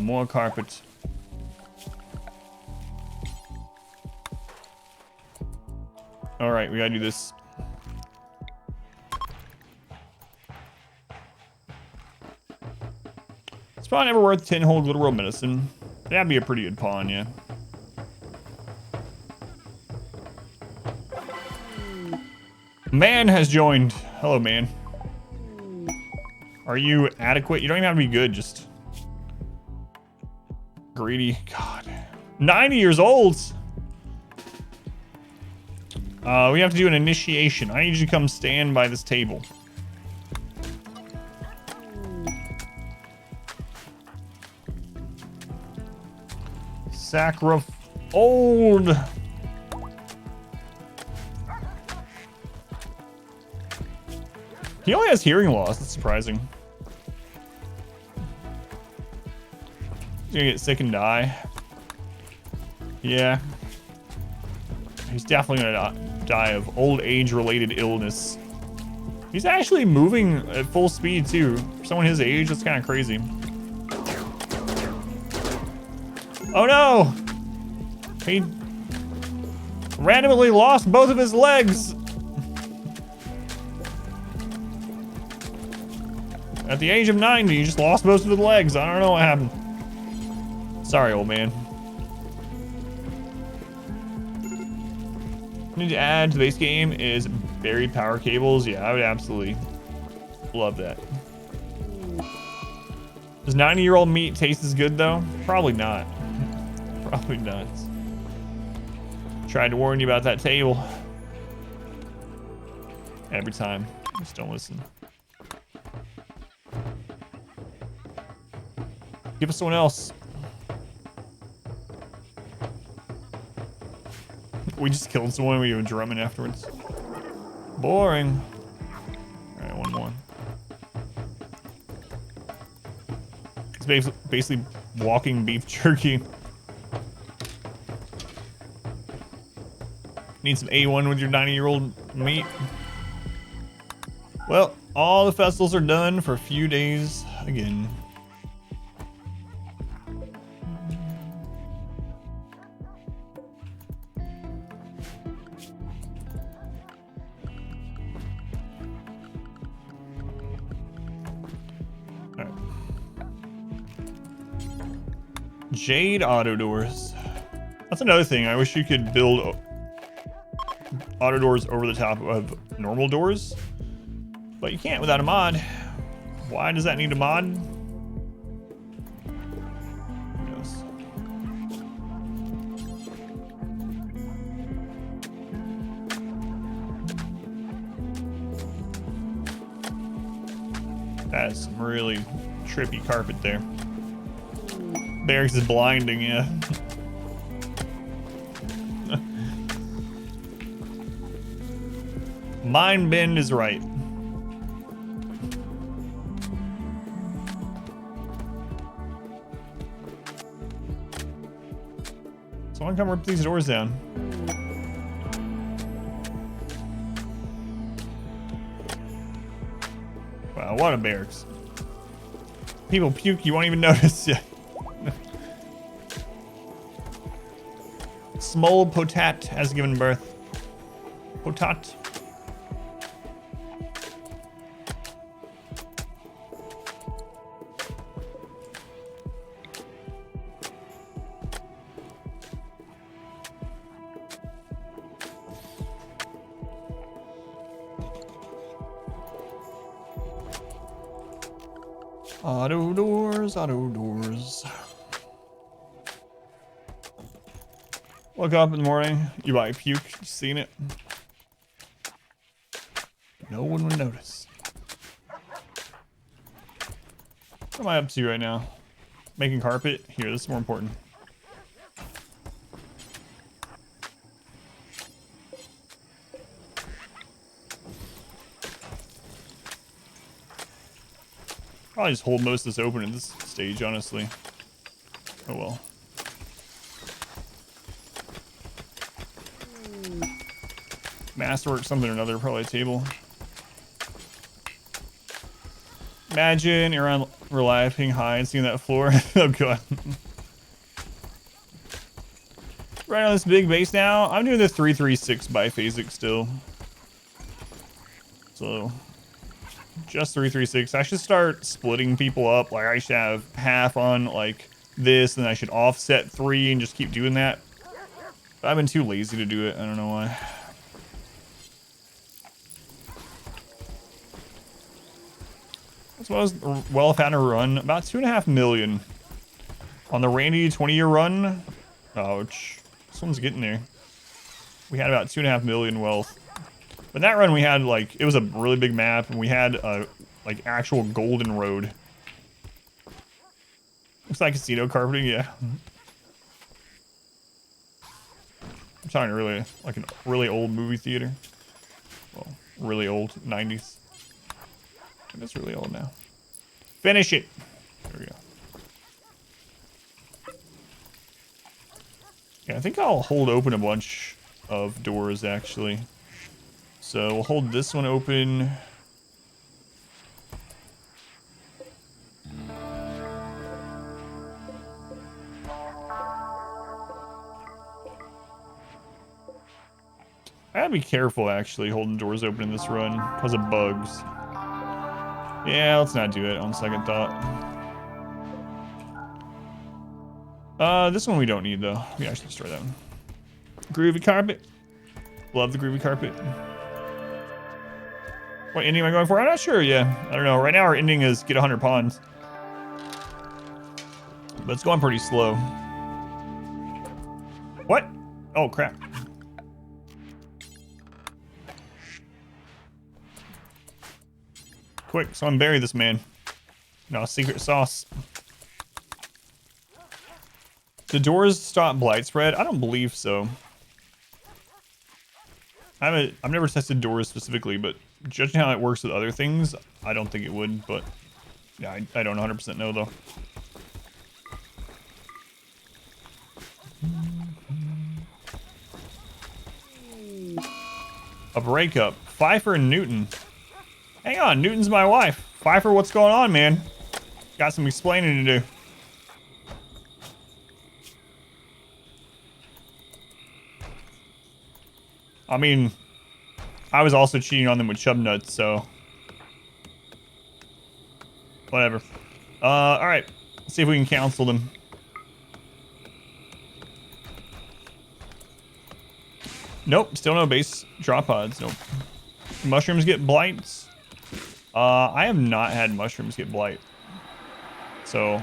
More carpet. All right, we gotta do this. It's probably never worth 10 whole literal medicine. That'd be a pretty good pawn, yeah. Man has joined. Hello, man. Are you adequate? You don't even have to be good, just greedy. God. 90 years old. We have to do an initiation. I need you to come stand by this table. Old. He only has hearing loss. That's surprising. He's gonna get sick and die. Yeah. He's definitely gonna die of old age-related illness. He's actually moving at full speed too. For someone his age, that's kind of crazy. Oh no! He randomly lost both of his legs. At the age of 90, he just lost most of his legs. I don't know what happened. Sorry, old man. Need to add to the base game is buried power cables. Yeah, I would absolutely love that. Does 90-year-old meat taste as good though? Probably not. Probably not. Tried to warn you about that table. Every time. Just don't listen. Give us someone else. We just killed someone. We were drumming afterwards. Boring. All right, one more. It's basically walking beef jerky. Need some A1 with your 90-year-old meat. Well, all the festivals are done for a few days again. Jade auto doors. That's another thing. I wish you could build auto doors over the top of normal doors, but you can't without a mod. Why does that need a mod? Who knows? That is some really trippy carpet there. Barracks is blinding, yeah. Mind bend is right. Someone come rip these doors down. Wow, what a barracks. People puke, you won't even notice. Yeah. Small potat has given birth. Potat. Auto doors, auto doors. Woke up in the morning, you buy puke, just seen it. No one would notice. What am I up to right now? Making carpet? Here, this is more important. Probably just hold most of this open at this stage, honestly. Oh well. Masterwork, something or another, probably a table. Imagine you're on relaxing high and seeing that floor. Oh god. Right on this big base now. I'm doing the 336 biphasic still. So just 336. I should start splitting people up. Like I should have half on like this, and I should offset 3 and just keep doing that. But I've been too lazy to do it. I don't know why. So I was well found a run about 2.5 million on the Randy 20-year run. Ouch, this one's getting there. We had about 2.5 million wealth, but that run we had like it was a really big map, and we had a like actual golden road. Looks like casino carpeting, yeah. I'm talking really like a really old movie theater. Well, really old 90s. It's really old now. Finish it. There we go. Yeah, I think I'll hold open a bunch of doors actually. So we'll hold this one open. I gotta be careful actually holding doors open in this run because of bugs. Yeah, let's not do it on second thought. This one we don't need though. We actually destroy that one. Groovy carpet. Love the groovy carpet. What ending am I going for? I'm not sure. Yeah, I don't know. Right now our ending is get 100 pawns. But it's going pretty slow. What? Oh, crap. Quick, someone bury this man. No, secret sauce. Do doors stop blight spread? I don't believe so. I've never tested doors specifically, but judging how it works with other things, I don't think it would, but yeah, I don't 100% know though. A breakup. Pfeiffer and Newton. Hang on, Newton's my wife. Pfeiffer, what's going on, man? Got some explaining to do. I mean, I was also cheating on them with chub nuts, so whatever. All right, let's see if we can counsel them. Nope, still no base drop pods. Nope. Mushrooms get blights. I have not had mushrooms get blight. So,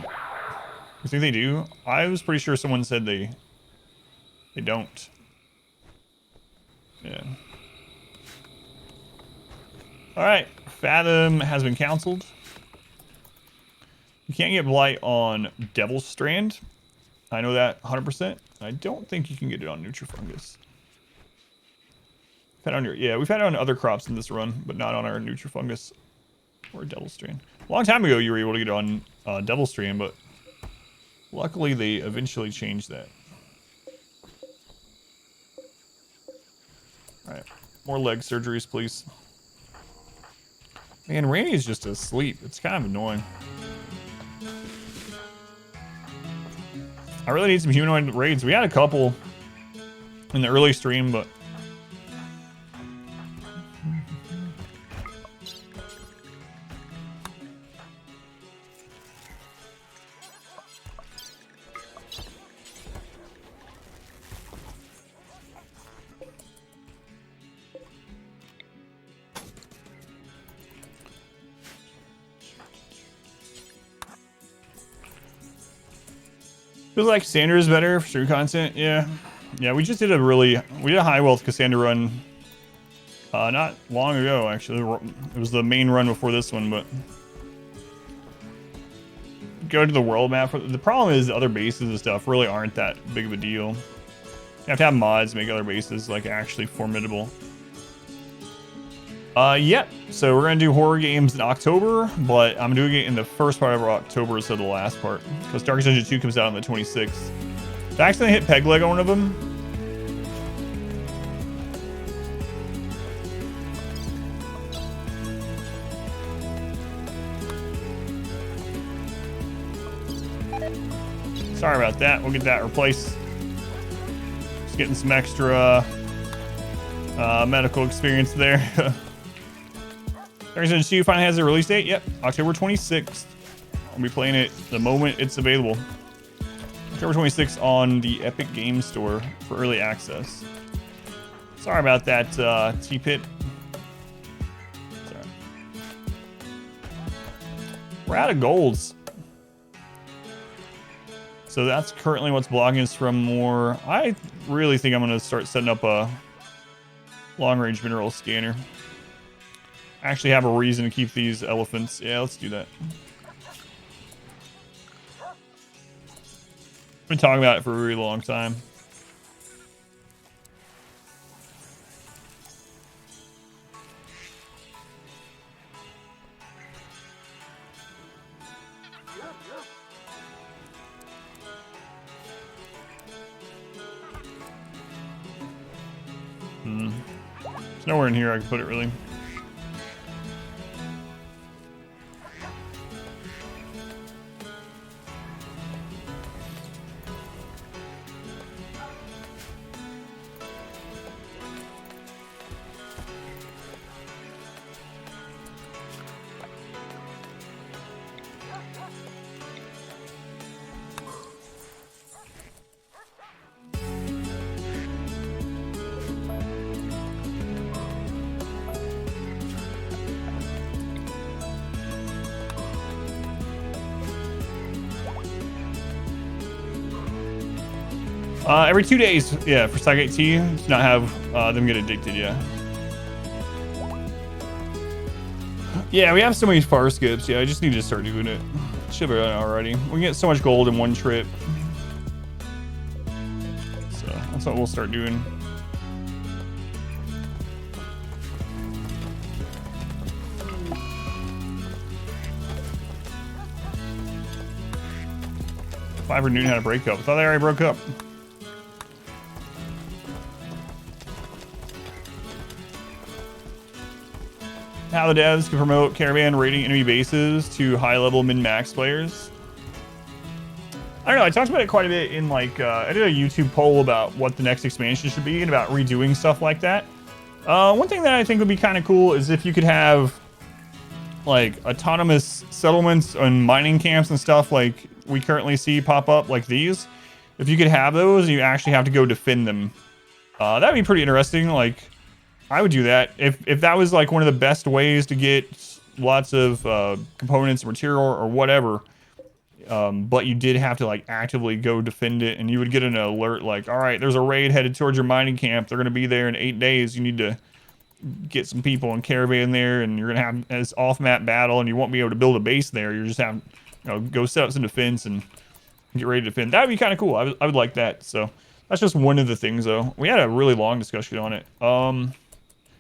you think they do? I was pretty sure someone said they don't. Yeah. All right, Fathom has been canceled. You can't get blight on Devil's Strand. I know that 100%. I don't think you can get it on Nutrifungus. We've had it on other crops in this run, but not on our Nutrifungus or Devil's Strand. A long time ago, you were able to get it on Devil's Strand, but luckily they eventually changed that. All right, more leg surgeries, please. Man, Randy's just asleep. It's kind of annoying. I really need some humanoid raids. We had a couple in the early stream, but feels like Cassandra is better for stream content. Yeah, we just did a high wealth Cassandra run not long ago actually. It was the main run before this one, but go to the world map. The problem is other bases and stuff really aren't that big of a deal. You have to have mods to make other bases like actually formidable. Yep. So we're gonna do horror games in October, but I'm doing it in the first part of October instead of the last part, because Darkest Dungeon 2 comes out on the 26th. Did I accidentally hit peg leg on one of them? Sorry about that. We'll get that replaced. Just getting some extra medical experience there. Darkest Dungeon 2 finally has a release date. Yep, October 26th. I'll be playing it the moment it's available. October 26th on the Epic Games Store for early access. Sorry about that, T-Pit. We're out of golds. So that's currently what's blocking us from more. I really think I'm going to start setting up a long-range mineral scanner. I actually have a reason to keep these elephants. Yeah, let's do that. Been talking about it for a really long time. There's nowhere in here I can put it, really. Every 2 days, yeah, for Stargate T, to not have them get addicted, yeah. Yeah, we have so many far skips. Yeah, I just need to start doing it. Should have done it already. We can get so much gold in one trip. So that's what we'll start doing. Fiverr Newton had a breakup. I thought they already broke up. How the devs can promote caravan raiding enemy bases to high-level min-max players. I don't know. I talked about it quite a bit in like I did a YouTube poll about what the next expansion should be and about redoing stuff like that. One thing that I think would be kind of cool is if you could have like autonomous settlements and mining camps and stuff like we currently see pop up like these. If you could have those, you actually have to go defend them. That'd be pretty interesting. Like, I would do that if that was like one of the best ways to get lots of components, material, or whatever. But you did have to like actively go defend it, and you would get an alert like, all right, there's a raid headed towards your mining camp. They're gonna be there in 8 days. You need to get some people and caravan there, and you're gonna have this off-map battle, and you won't be able to build a base there. You're just having, go set up some defense and get ready to defend. That would be kind of cool. I would like that. So that's just one of the things, though. We had a really long discussion on it.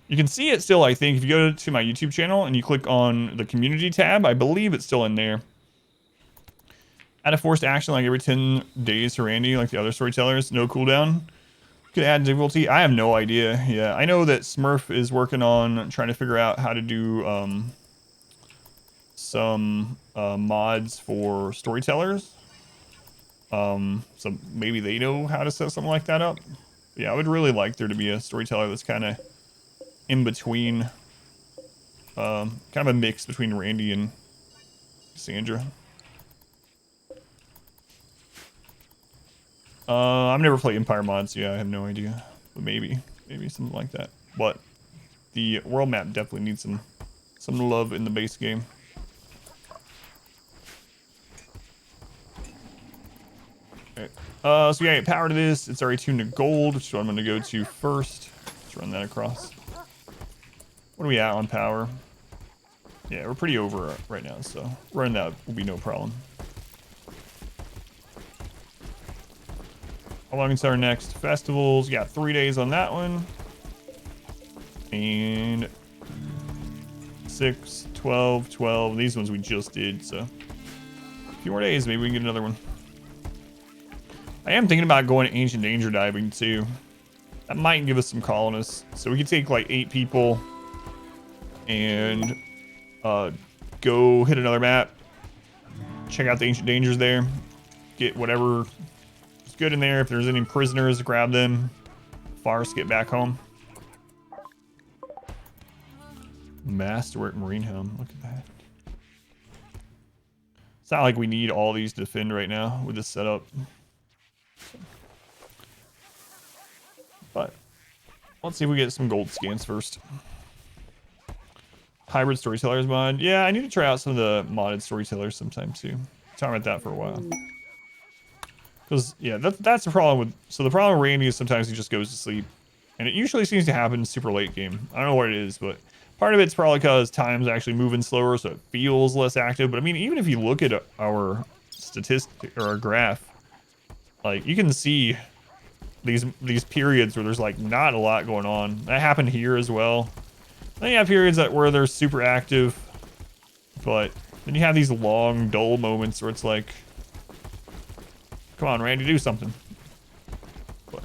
You can see it still, I think, if you go to my YouTube channel and you click on the community tab. I believe it's still in there. Add a forced action like every 10 days to Randy, like the other storytellers. No cooldown. You could add difficulty. I have no idea. Yeah, I know that Smurf is working on trying to figure out how to do some mods for storytellers. So maybe they know how to set something like that up. But yeah, I would really like there to be a storyteller that's kind of in between, kind of a mix between Randy and Sandra. I've never played Empire mods, so yeah, I have no idea. But maybe something like that. But the world map definitely needs some love in the base game. Okay. So we gotta get power to this. It's already tuned to gold, which is what I'm gonna go to first. Let's run that across. What are we at on power? Yeah, we're pretty over right now, so running that will be no problem. How long is our next festivals? Got 3 days on that one. And 6, 12, 12. These ones we just did, so a few more days, maybe we can get another one. I am thinking about going to Ancient Danger diving too. That might give us some colonists. So we could take like 8 people and go hit another map. Check out the Ancient Dangers there. Get whatever is good in there. If there's any prisoners, grab them. Farce, get back home. Masterwork Marine Helm. Look at that. It's not like we need all these to defend right now with this setup. But let's see if we get some gold scans first. Hybrid Storytellers mod. Yeah, I need to try out some of the modded Storytellers sometime too. Talking about that for a while. Because, yeah, that's the problem with... So the problem with Randy is sometimes he just goes to sleep. And it usually seems to happen super late game. I don't know what it is, but part of it's probably because time's actually moving slower, so it feels less active. But I mean, even if you look at our statistic or our graph, like you can see these periods where there's like not a lot going on. That happened here as well. Then you have periods where they're super active, but then you have these long, dull moments where it's like, come on, Randy, do something. But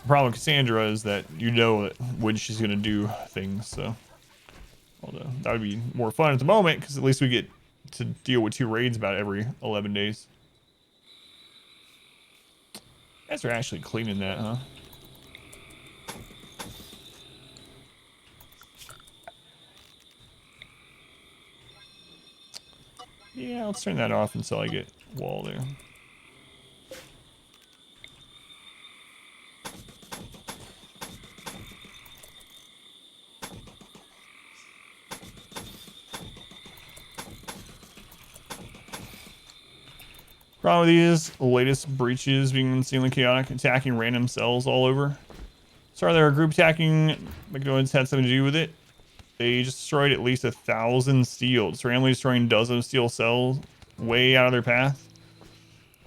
the problem with Cassandra is that you know that when she's gonna do things, so although that would be more fun at the moment because at least we get to deal with 2 raids about every 11 days. You guys are actually cleaning that, huh? Yeah, let's turn that off until I get wall there. Problem with these latest breaches being insanely chaotic, attacking random cells all over. Sorry, there are group attacking. McDonald's had something to do with it. They just destroyed at least 1,000 steel. Just randomly destroying dozens of steel cells way out of their path.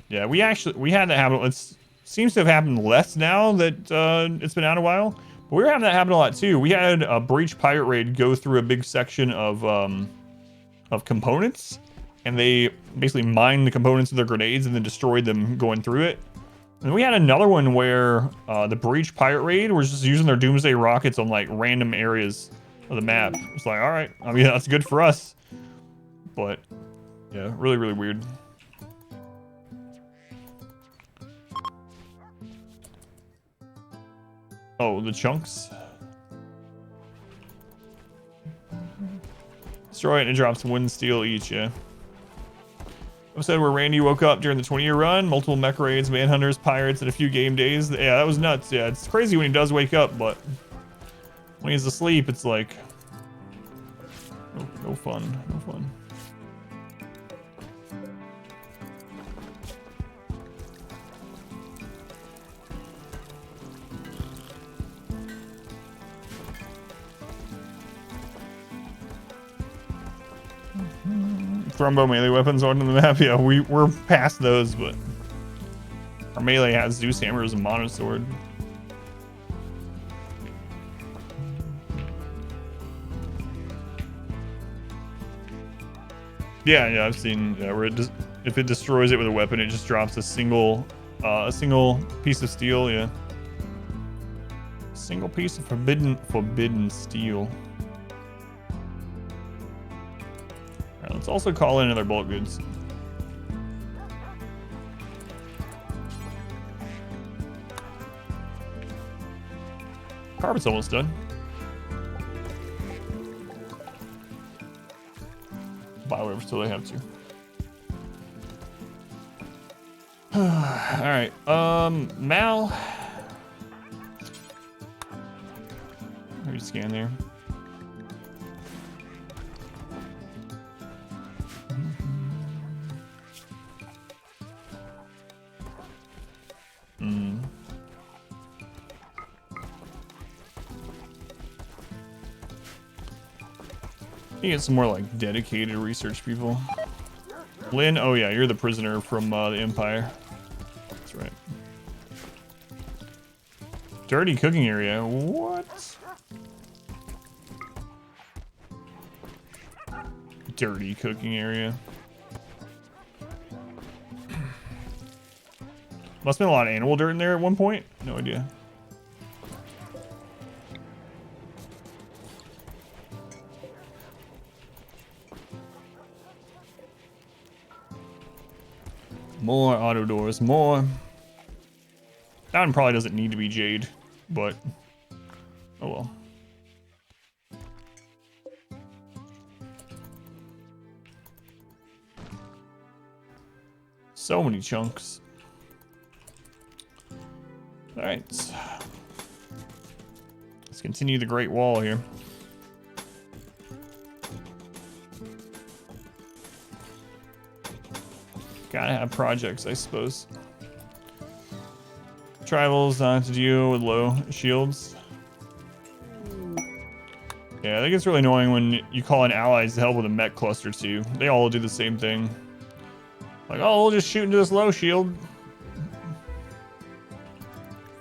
Yeah, we had that happen. It seems to have happened less now that it's been out a while. But we were having that happen a lot too. We had a breach pirate raid go through a big section of components, and they basically mined the components with their grenades and then destroyed them going through it. And we had another one where the breach pirate raid was just using their doomsday rockets on like random areas of the map. It's like, all right, I mean, that's good for us, but yeah, really, really weird. Oh, the chunks. Destroy it and drop some wooden steel each, yeah. Episode where Randy woke up during the 20-year run, multiple mech raids, manhunters, pirates, and a few game days. Yeah, that was nuts. Yeah, it's crazy when he does wake up, but when he's asleep, it's like no fun, no fun. Thrumbo melee weapons on the map. Yeah, we're past those, but our melee has Zeus Hammer as a mono sword. Yeah, I've seen where if it destroys it with a weapon, it just drops a single piece of steel. Yeah, single piece of forbidden steel. Alright, let's also call in another bulk goods. Carpet's almost done. Buy whatever still they have to. Alright, Mal. Let me scan there. You get some more like dedicated research people. Lynn, oh yeah, you're the prisoner from the Empire. That's right. Dirty cooking area. What? dirty cooking area. Must have been a lot of animal dirt in there at one point. No idea. More auto doors, more. That one probably doesn't need to be jade, but oh well. So many chunks. All right. Let's continue the Great Wall here. Gotta have projects, I suppose. Tribals not to deal with low shields. Yeah, I think it's really annoying when you call in allies to help with a mech cluster too. They all do the same thing. Like, oh, we'll just shoot into this low shield.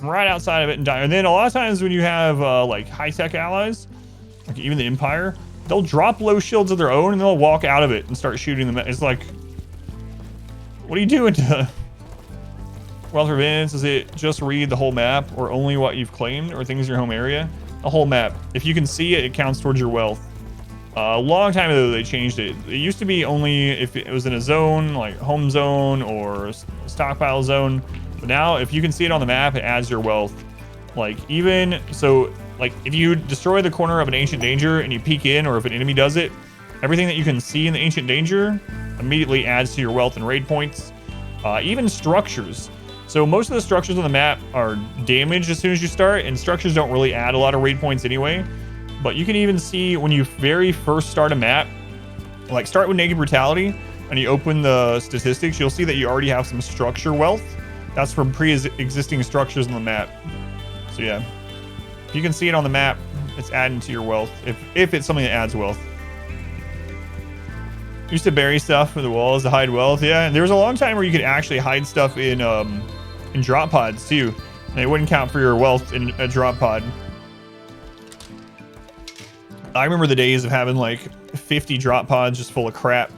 Right outside of it and die. And then a lot of times when you have like high-tech allies, like even the Empire, they'll drop low shields of their own and they'll walk out of it and start shooting them. It's like, what are you doing to Wealth Events? Does it just read the whole map or only what you've claimed or things in your home area? The whole map. If you can see it, it counts towards your wealth. A long time ago, they changed it. It used to be only if it was in a zone, like home zone or stockpile zone. But now, if you can see it on the map, it adds your wealth. Like, even, so, like, if you destroy the corner of an Ancient Danger and you peek in, or if an enemy does it, everything that you can see in the Ancient Danger immediately adds to your wealth and raid points. Even structures. So most of the structures on the map are damaged as soon as you start, and structures don't really add a lot of raid points anyway. But you can even see when you very first start a map, like start with Naked Brutality, and you open the statistics, you'll see that you already have some structure wealth. That's from pre-existing structures on the map. So yeah, if you can see it on the map, it's adding to your wealth, if it's something that adds wealth. Used to bury stuff in the walls to hide wealth. Yeah, and there was a long time where you could actually hide stuff in drop pods too, and it wouldn't count for your wealth in a drop pod. I remember the days of having like 50 drop pods just full of crap,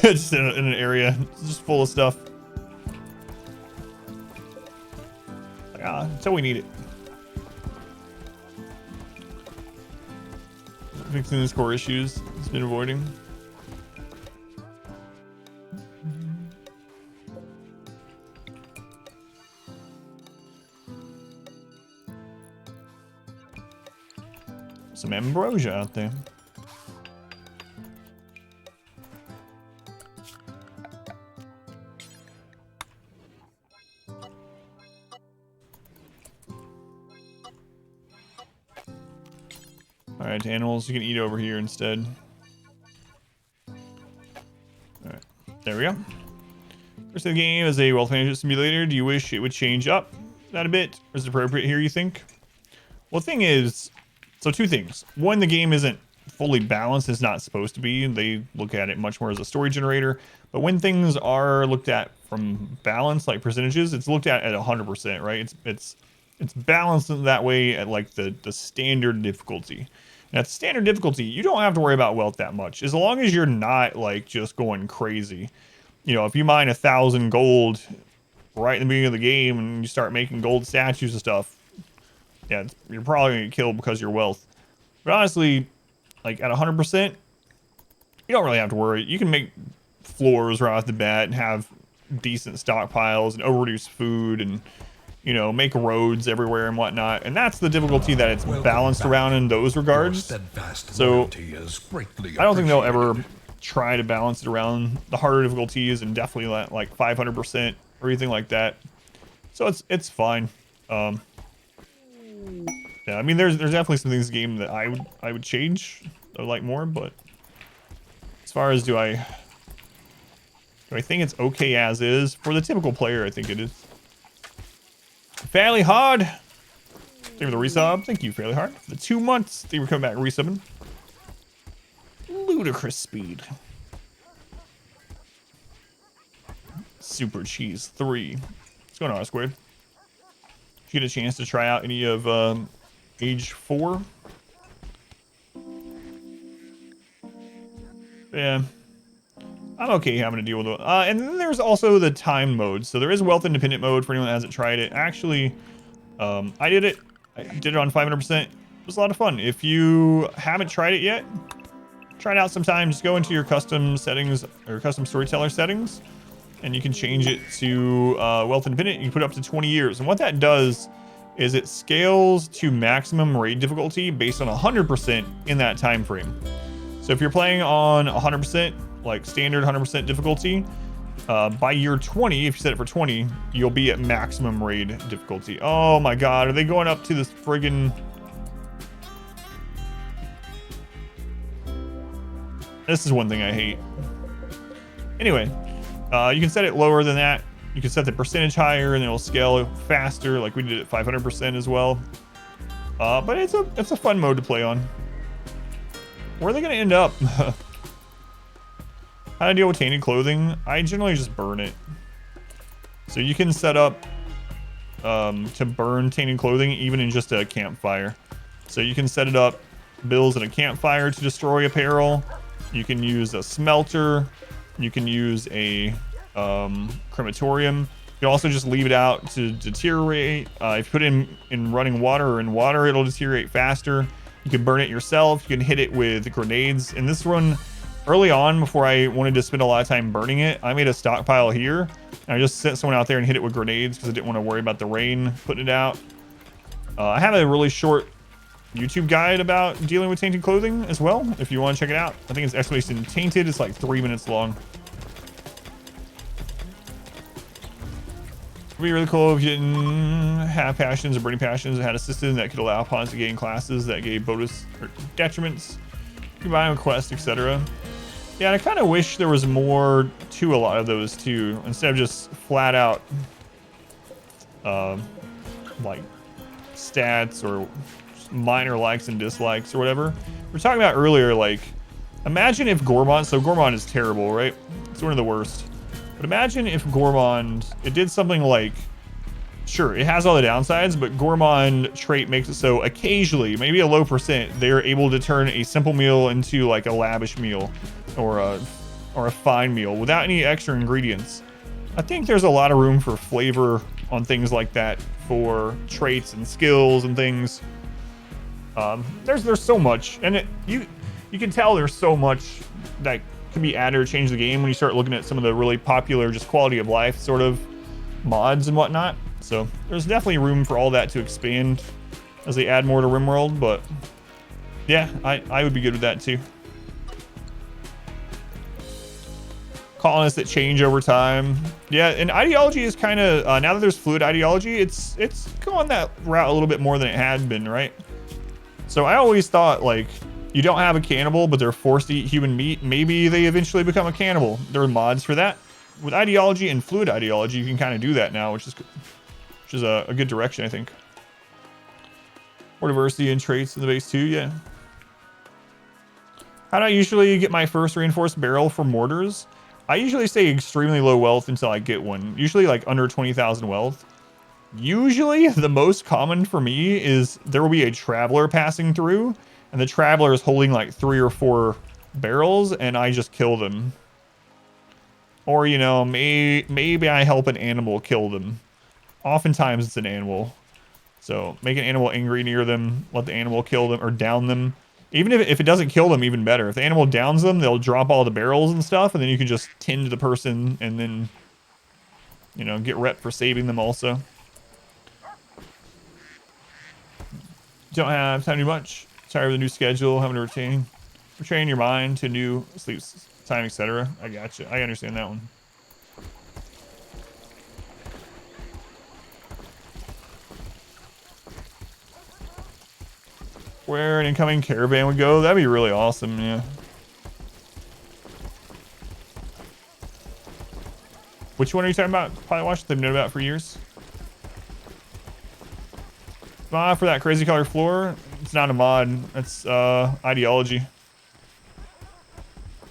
just in an area just full of stuff. Like, until we need it. Fixing these core issues it's been avoiding. Some ambrosia out there. All right, animals, you can eat over here instead. All right, there we go. First of the game is a wealth management simulator. Do you wish it would change up that a bit? Or is it appropriate here, you think? Well, the thing is, so two things. One, the game isn't fully balanced. It's not supposed to be. They look at it much more as a story generator. But when things are looked at from balance, like percentages, it's looked at 100%, right? It's balanced in that way at like the standard difficulty. And at standard difficulty, you don't have to worry about wealth that much. As long as you're not like just going crazy. You know, if you mine 1,000 gold right in the beginning of the game and you start making gold statues and stuff, yeah, you're probably gonna get killed because of your wealth. But honestly, like at 100%, you don't really have to worry. You can make floors right off the bat and have decent stockpiles and overproduce food and, you know, make roads everywhere and whatnot. And that's the difficulty that it's balanced around in those regards. So I don't think they'll ever try to balance it around the harder difficulties and definitely like 500% or anything like that. So it's fine. Yeah, I mean, there's definitely some things in the game that I would change, I would like more, but as far as do I think it's okay as is for the typical player? I think it is. Fairly hard. Thank you for the resub. Thank you, Fairly Hard, for the 2 months. Thank you for coming back and resubbing. Ludicrous speed. Super Cheese 3. What's going on, Squid? Did you get a chance to try out any of Age 4? Yeah. I'm okay having to deal with it. And then there's also the time mode. So there is wealth independent mode for anyone that hasn't tried it. Actually, I did it. I did it on 500%. It was a lot of fun. If you haven't tried it yet, try it out sometime. Just go into your custom settings or custom storyteller settings, and you can change it to wealth independent. You can put it up to 20 years. And what that does is it scales to maximum raid difficulty based on 100% in that time frame. So if you're playing on 100%, like standard 100% difficulty, by year 20, if you set it for 20, you'll be at maximum raid difficulty. Oh my god, are they going up to this friggin... This is one thing I hate. Anyway, you can set it lower than that. You can set the percentage higher and it'll scale faster, like we did at 500% as well. But it's a fun mode to play on. Where are they going to end up? How to deal with tainted clothing? I generally just burn it. So you can set up to burn tainted clothing even in just a campfire. So you can set it up, bills in a campfire to destroy apparel. You can use a smelter. You can use a crematorium. You can also just leave it out to deteriorate. If you put it in running water or in water, it'll deteriorate faster. You can burn it yourself. You can hit it with grenades. In this run, early on, before I wanted to spend a lot of time burning it, I made a stockpile here. And I just sent someone out there and hit it with grenades because I didn't want to worry about the rain putting it out. I have a really short YouTube guide about dealing with tainted clothing as well, if you want to check it out. I think it's Exclamation Tainted. It's like 3 minutes long. It'd be really cool if you didn't have passions or burning passions and had a system that could allow opponents to gain classes that gave bonus or detriments, combine quest, etc. Yeah, and I kind of wish there was more to a lot of those too, instead of just flat out like stats or minor likes and dislikes or whatever. We were talking about earlier, like, imagine if Gourmand, so Gourmand is terrible, right? It's one of the worst. But imagine if Gourmand, it did something like, sure, it has all the downsides, but Gourmand trait makes it so occasionally, maybe a low percent, they're able to turn a simple meal into like a lavish meal or a fine meal without any extra ingredients. I think there's a lot of room for flavor on things like that for traits and skills and things. There's so much, and you can tell there's so much that can be added or change the game when you start looking at some of the really popular just quality of life sort of mods and whatnot. So there's definitely room for all that to expand as they add more to RimWorld, but yeah, I would be good with that too. Colonists that change over time. Yeah, and ideology is kind of, now that there's fluid ideology, it's going that route a little bit more than it had been, right? So I always thought, like, you don't have a cannibal, but they're forced to eat human meat. Maybe they eventually become a cannibal. There are mods for that. With ideology and fluid ideology, you can kind of do that now, which is a good direction, I think. More diversity in traits in the base too, yeah. How do I usually get my first reinforced barrel for mortars? I usually stay extremely low wealth until I get one. Usually like under 20,000 wealth. Usually the most common for me is there will be a traveler passing through, and the traveler is holding like 3 or 4 barrels, and I just kill them. Or, you know, maybe I help an animal kill them. Oftentimes it's an animal. So make an animal angry near them, let the animal kill them or down them. Even if it doesn't kill them, even better. If the animal downs them, they'll drop all the barrels and stuff, and then you can just tend the person and then, you know, get rep for saving them also. Don't have time too much. Tired of the new schedule, having to retrain your mind to new sleep time, etc. I gotcha. I understand that one. Where an incoming caravan would go, that'd be really awesome, yeah. Which one are you talking about? Probably watched they've known about for years. For that crazy color floor, it's not a mod, it's ideology.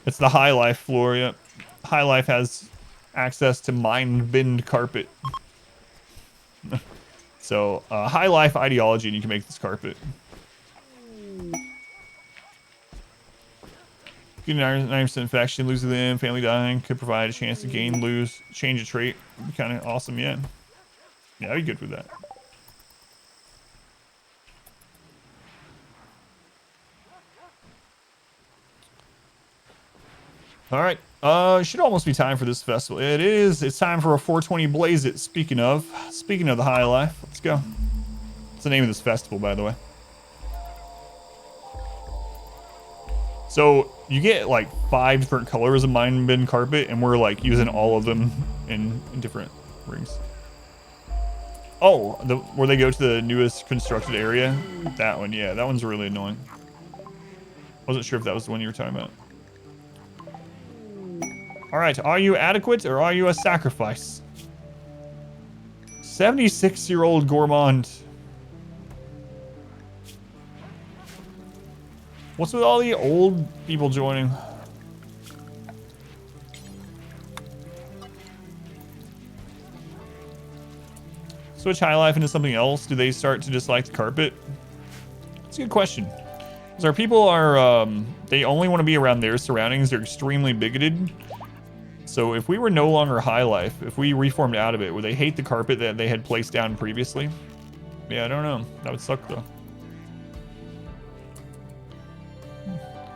It's the High Life floor, yep. High Life has access to mind bend carpet. So High Life ideology, and you can make this carpet. Getting 9% infection, losing them, family dying, could provide a chance to gain, lose, change a trait. Kind of awesome, yeah. Yeah, I'd be good with that. All right. It should almost be time for this festival. It is. It's time for a 420 Blaze It. Speaking of the high life, let's go. What's the name of this festival, by the way? So you get like 5 different colors of mine bin carpet, and we're like using all of them in different rings. Oh, where they go to the newest constructed area? That one, yeah, that one's really annoying. Wasn't sure if that was the one you were talking about. All right, are you adequate or are you a sacrifice? 76-year-old gourmand. What's with all the old people joining? Switch high life into something else? Do they start to dislike the carpet? That's a good question. Because our people are, they only want to be around their surroundings. They're extremely bigoted. So if we were no longer high life, if we reformed out of it, would they hate the carpet that they had placed down previously? Yeah, I don't know. That would suck though.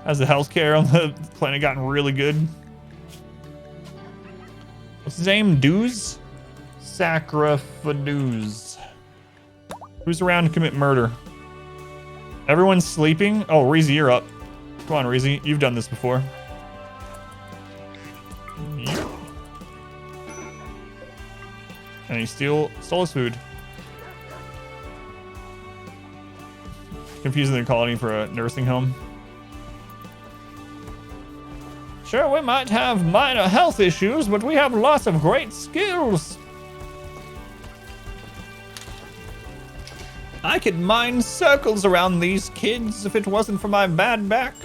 Has the healthcare on the planet gotten really good? What's his name? Dooz? Sacrifice. Who's around to commit murder? Everyone's sleeping? Oh, Reezy, you're up. Come on, Reezy. You've done this before. And he stole his food. Confusing the colony for a nursing home. Sure, we might have minor health issues, but we have lots of great skills. I could mine circles around these kids if it wasn't for my bad back.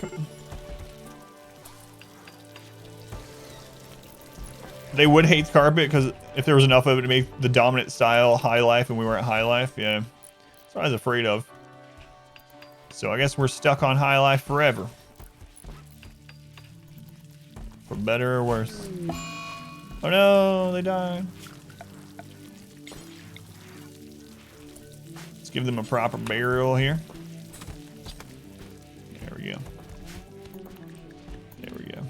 They would hate carpet because if there was enough of it to make the dominant style high life and we weren't high life, yeah. That's what I was afraid of. So I guess we're stuck on high life forever. For better or worse. Oh no, they died. Let's give them a proper burial here. There we go. There we go.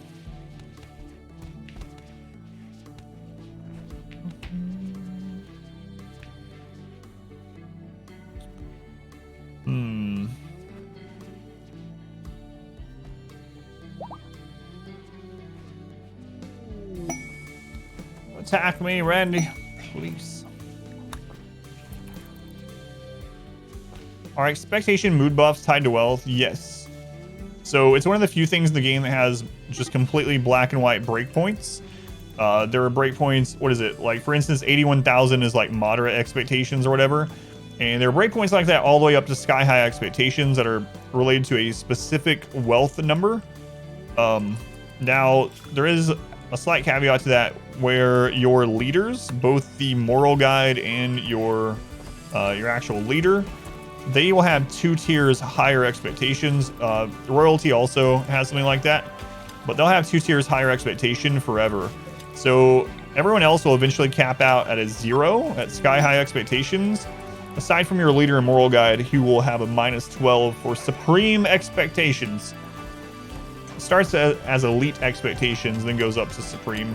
Attack me, Randy, please. Are expectation mood buffs tied to wealth? Yes. So it's one of the few things in the game that has just completely black and white breakpoints. There are breakpoints, what is it? Like, for instance, 81,000 is like moderate expectations or whatever. And there are breakpoints like that all the way up to sky high expectations that are related to a specific wealth number. Now, there is a slight caveat to that where your leaders, both the moral guide and your actual leader, they will have 2 tiers higher expectations. Royalty also has something like that, but they'll have 2 tiers higher expectation forever. So everyone else will eventually cap out at a 0 at sky high expectations, aside from your leader and moral guide, who will have a -12 for supreme expectations. Starts as elite expectations, then goes up to supreme.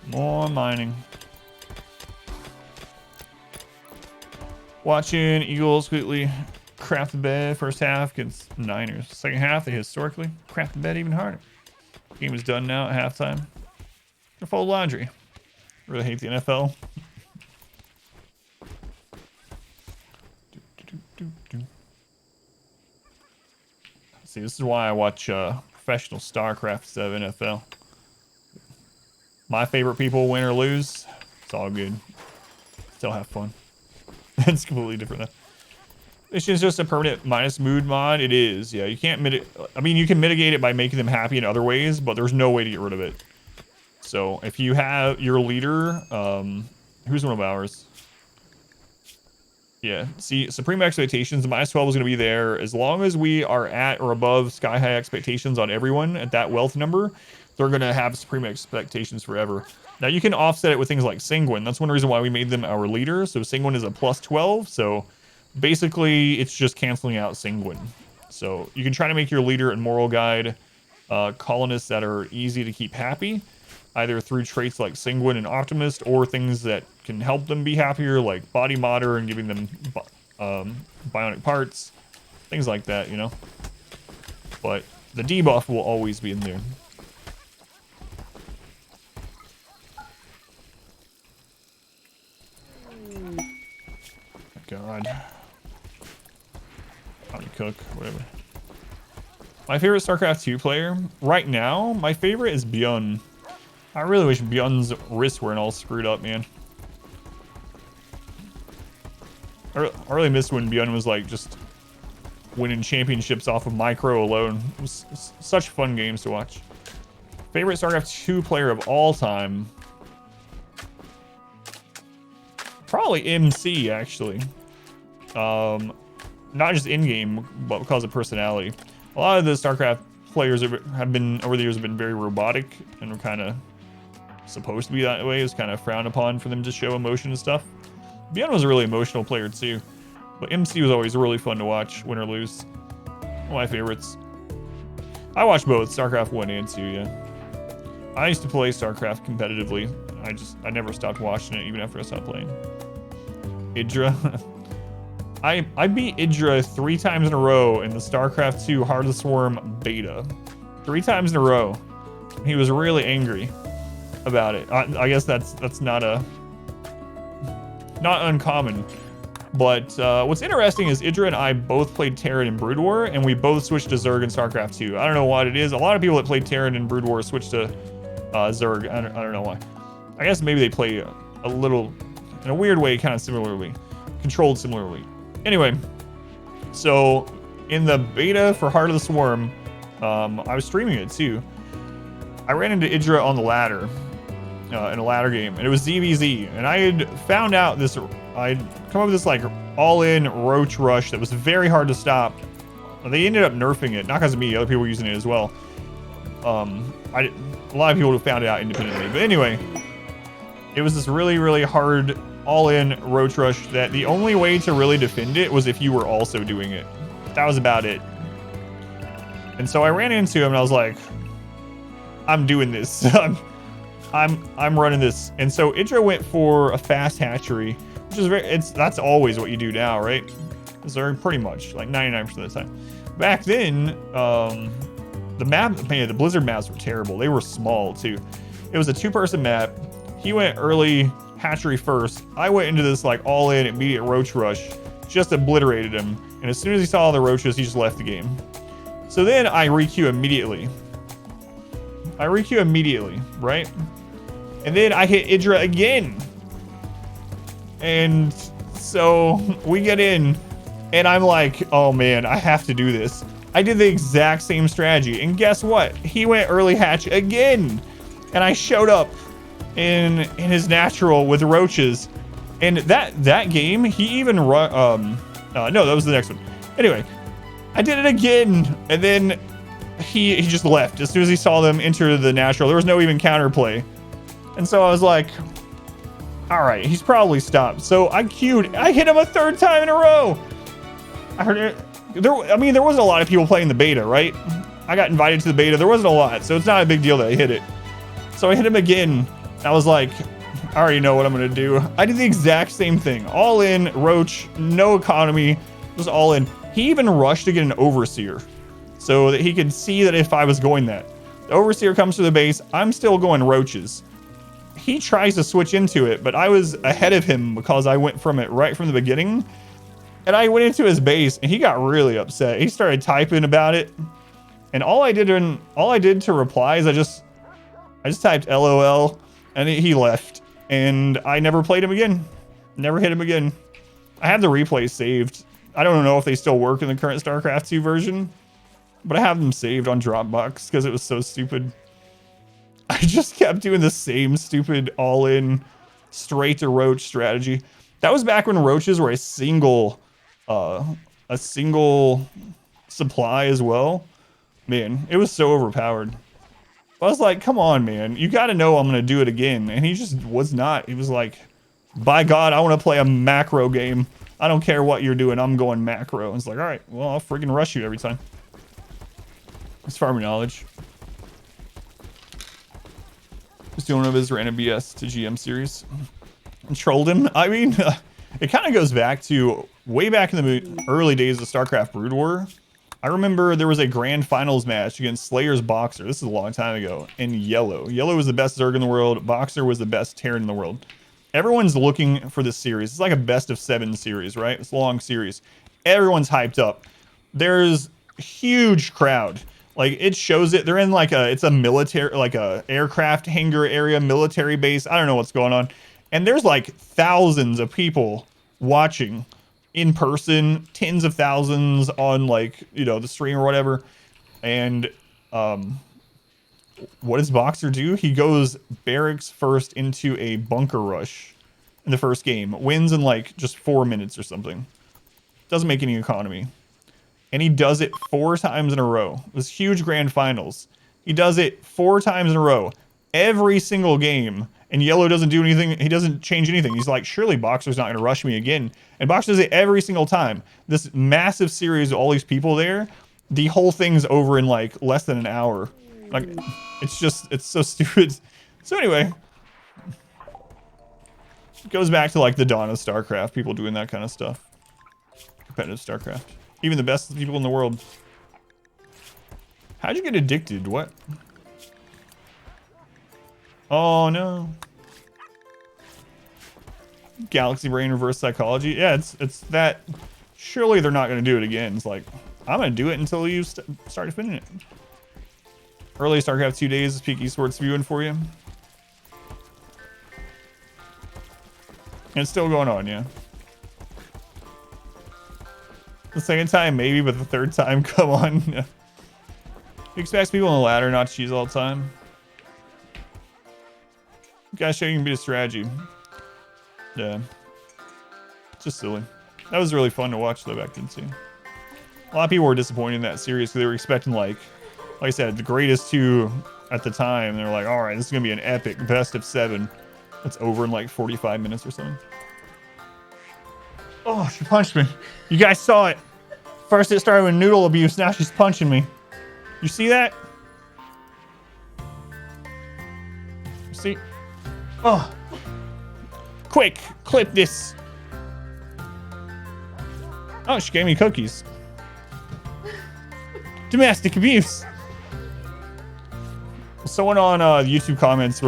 More mining. Watching Eagles quickly craft the bed. First half against Niners. Second half, they historically craft the bed even harder. Game is done now at halftime. Or fold laundry. Really hate the NFL. See, this is why I watch professional StarCraft instead of NFL. My favorite people win or lose. It's all good. Still have fun. It's completely different though. It's just a permanent minus mood mod. It is, yeah. You can't I mean, you can mitigate it by making them happy in other ways, but there's no way to get rid of it. So if you have your leader, who's one of ours? Yeah, see, Supreme Expectations, the minus 12 is going to be there. As long as we are at or above sky-high expectations on everyone at that wealth number, they're going to have Supreme Expectations forever. Now, you can offset it with things like Sanguine. That's one reason why we made them our leader. So Sanguine is a plus 12, so basically it's just canceling out Sanguine. So you can try to make your leader and moral guide colonists that are easy to keep happy, either through traits like Sanguine and Optimist, or things that can help them be happier, like Body Modder and giving them bionic parts, things like that, you know. But the debuff will always be in there. God. How to cook, whatever. My favorite StarCraft 2 player right now, my favorite is Bjorn. I really wish Bjorn's wrists weren't all screwed up, man. I really missed when Bjorn was like just winning championships off of micro alone. It was such fun games to watch. Favorite StarCraft 2 player of all time? Probably MC, actually. Not just in-game, but because of personality. A lot of the StarCraft players have been, over the years, have been very robotic and were kind of supposed to be that way. It's kind of frowned upon for them to show emotion and stuff. Bjorn was a really emotional player too, but MC was always really fun to watch, win or lose. One of my favorites. I watched both StarCraft 1 and 2, yeah. I used to play StarCraft competitively. I never stopped watching it even after I stopped playing. Idra. I beat Idra 3 times in a row in the StarCraft 2 Heart of the Swarm beta. 3 times in a row. He was really angry about it. I guess that's not uncommon. But what's interesting is Idra and I both played Terran in Brood War, and we both switched to Zerg in StarCraft 2. I don't know what it is. A lot of people that played Terran in Brood War switched to Zerg. I don't know why. I guess maybe they play a little, in a weird way, kind of similarly. Controlled similarly. Anyway, so in the beta for Heart of the Swarm, I was streaming it too. I ran into Idra on the ladder in a ladder game, and it was ZVZ, and I had found out this, I'd come up with this like all-in roach rush that was very hard to stop. They ended up nerfing it, not because of me, other people were using it as well. A lot of people found it out independently, but anyway, it was this really, really hard all-in roach rush that the only way to really defend it was if you were also doing it. That was about it. And so I ran into him and I was like, I'm doing this. I'm running this. And so Idra went for a fast hatchery, which is that's always what you do now, right? Zerg, pretty much, like 99% of the time. Back then, the map, man, the Blizzard maps were terrible. They were small too. It was a 2-person map. He went early hatchery first. I went into this like all-in immediate roach rush, just obliterated him. And as soon as he saw all the roaches, he just left the game. So then I re-queue immediately. Right? And then I hit Idra again. And so we get in, and I'm like, oh man, I have to do this. I did the exact same strategy, and guess what? He went early hatch again. And I showed up in his natural with roaches. And that game, he even no, that was the next one. Anyway, I did it again, and then he just left as soon as he saw them enter the natural. There was no even counterplay. And so I was like, all right, he's probably stopped. So I queued. I hit him a 3rd time in a row. I heard it. There wasn't a lot of people playing the beta, right? I got invited to the beta. There wasn't a lot, so it's not a big deal that I hit it. So I hit him again. I was like, I already know what I'm going to do. I did the exact same thing. All in, roach, no economy, just all in. He even rushed to get an overseer so that he could see that if I was going that. The overseer comes to the base. I'm still going roaches. He tries to switch into it, but I was ahead of him because I went from it right from the beginning. And I went into his base, and he got really upset. He started typing about it. And all I did to reply is I just typed LOL, and he left. And I never played him again. Never hit him again. I have the replay saved I don't know if they still work in the current StarCraft 2 version, but I have them saved on Dropbox because it was so stupid. I just kept doing the same stupid all-in straight to roach strategy. That was back when roaches were a single supply as well. Man, it was so overpowered. I was like, come on, man. You got to know I'm going to do it again. And he just was not. He was like, by God, I want to play a macro game. I don't care what you're doing. I'm going macro. And it's like, all right, well, I'll freaking rush you every time. It's farming knowledge. Just doing one of his random BS to GM series. And trolled him. I mean, it kind of goes back to way back in the early days of StarCraft Brood War. I remember there was a grand finals match against Slayer's Boxer. This is a long time ago. And Yellow. Yellow was the best Zerg in the world. Boxer was the best Terran in the world. Everyone's looking for this series. It's like a best of 7 series, right? It's a long series. Everyone's hyped up. There's a huge crowd. Like, it shows it. They're in like it's a military, like a aircraft hangar area, military base. I don't know what's going on. And there's like thousands of people watching in person, tens of thousands on like, you know, the stream or whatever. And what does Boxer do? He goes barracks first into a bunker rush in the first game. Wins in like just 4 minutes or something. Doesn't make any economy. And he does it 4 times in a row. This huge grand finals. He does it 4 times in a row. Every single game. And Yellow doesn't do anything. He doesn't change anything. He's like, surely Boxer's not going to rush me again. And Boxer does it every single time. This massive series of all these people there. The whole thing's over in like less than an hour. Like, it's so stupid. So anyway. It goes back to like the dawn of StarCraft. People doing that kind of stuff. Competitive StarCraft. Even the best people in the world. How'd you get addicted? What? Oh no. Galaxy Brain reverse psychology. Yeah, it's that. Surely they're not going to do it again. It's like, I'm going to do it until you start defending it. Early StarCraft 2 days is peak esports viewing for you. And it's still going on, yeah. The second time, maybe, but the third time, come on. He expects people on the ladder not to cheese all the time. You gotta show you can beat a strategy. Yeah. It's just silly. That was really fun to watch, though, back then, too. A lot of people were disappointed in that series because they were expecting, like I said, the greatest 2 at the time. They're like, all right, this is gonna be an epic best of 7. That's over in, like, 45 minutes or something. Oh, she punched me. You guys saw it. First it started with noodle abuse, now she's punching me. You see that? You see? Oh. Quick, clip this. Oh, she gave me cookies. Domestic abuse. Someone on YouTube comments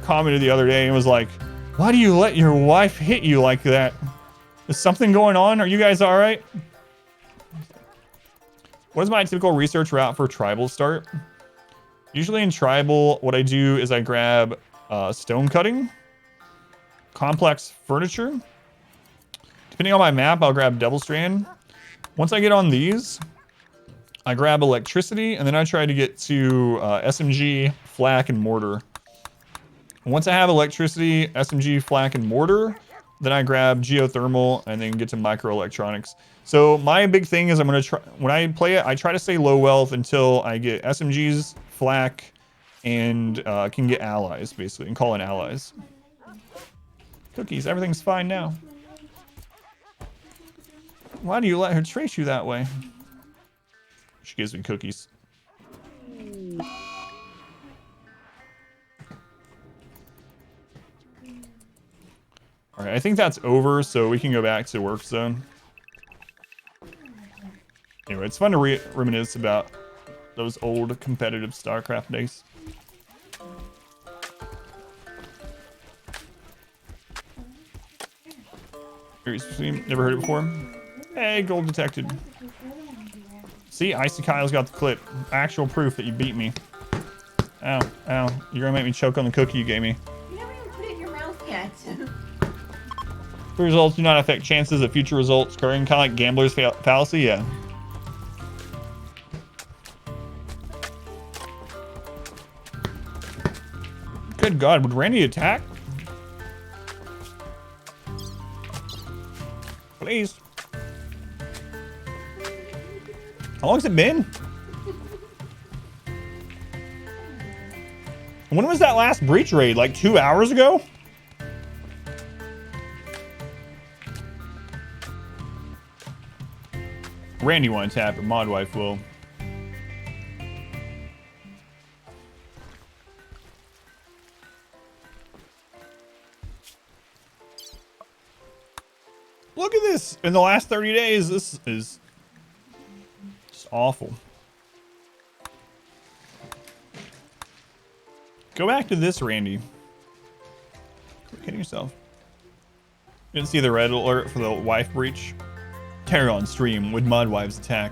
commented the other day and was like, why do you let your wife hit you like that? Is something going on? Are you guys all right? What is my typical research route for tribal start? Usually in tribal, what I do is I grab stone cutting, complex furniture. Depending on my map, I'll grab Devil Strand. Once I get on these, I grab electricity, and then I try to get to SMG, flak, and mortar. And once I have electricity, SMG, flak, and mortar, then I grab geothermal and then get to microelectronics. So my big thing is I'm going to try, when I play it, I try to stay low wealth until I get SMGs, flak, and can get allies, basically, and call in allies. Cookies, everything's fine now. Why do you let her trace you that way? She gives me cookies. All right, I think that's over, so we can go back to work zone. Anyway, it's fun to reminisce about those old competitive StarCraft days. Never heard it before. Hey, gold detected. See, Icy Kyle's got the clip. Actual proof that you beat me. Ow, ow. You're gonna make me choke on the cookie you gave me.
You haven't even put it in your mouth yet.
Results do not affect chances of future results occurring. Kind of like gambler's fallacy, yeah. Good God, would Randy attack? Please. How long's it been? When was that last breach raid? Like 2 hours ago? Randy won't tap, but Mod Wife will. Look at this. In the last 30 days, this is just awful. Go back to this, Randy. Quit kidding yourself. Didn't see the red alert for the wife breach. Terror on stream with Mod Wives attack.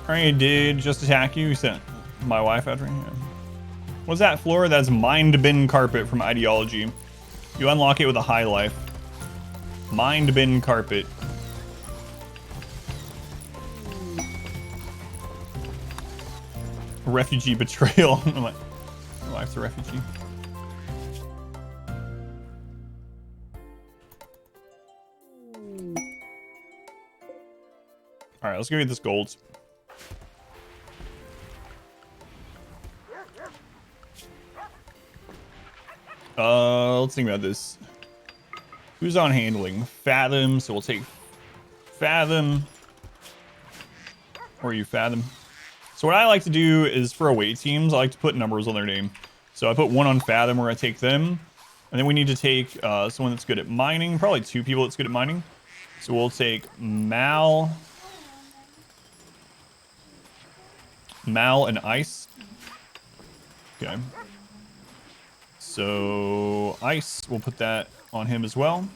Alright, did just attack you? You sent my wife after me? Yeah. What's that floor? That's Mind Bin Carpet from Ideology. You unlock it with a high life. Mind Bin Carpet. Refugee betrayal. My wife's a refugee. Alright, let's go get this gold. Let's think about this. Who's on handling? Fathom, so we'll take Fathom. Or are you Fathom? So what I like to do is for away teams, I like to put numbers on their name. So I put 1 on Fathom where I take them. And then we need to take someone that's good at mining. Probably 2 people that's good at mining. So we'll take Mal and Ice. Okay. So Ice, we'll put that on him as well.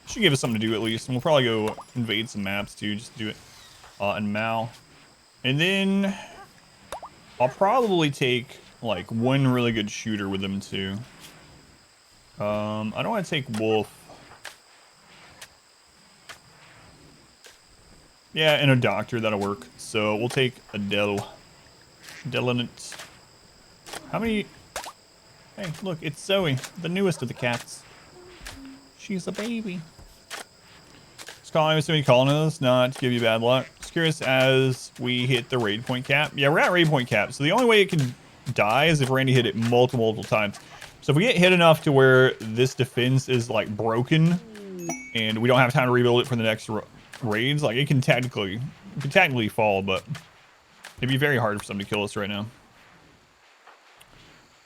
Should give us something to do at least. And we'll probably go invade some maps too, just to do it. And Mal. And then I'll probably take like 1 really good shooter with them too. I don't want to take Wolf. Yeah, and a doctor, that'll work. So we'll take Adele. Delinant. How many? Hey, look, it's Zoe, the newest of the cats. She's a baby. Calling us to be calling us, not to give you bad luck. Just curious as we hit the raid point cap. Yeah, we're at raid point cap. So the only way it can die is if Randy hit it multiple times. So if we get hit enough to where this defense is like broken and we don't have time to rebuild it for the next raids, like it can technically fall, but it'd be very hard for somebody to kill us right now.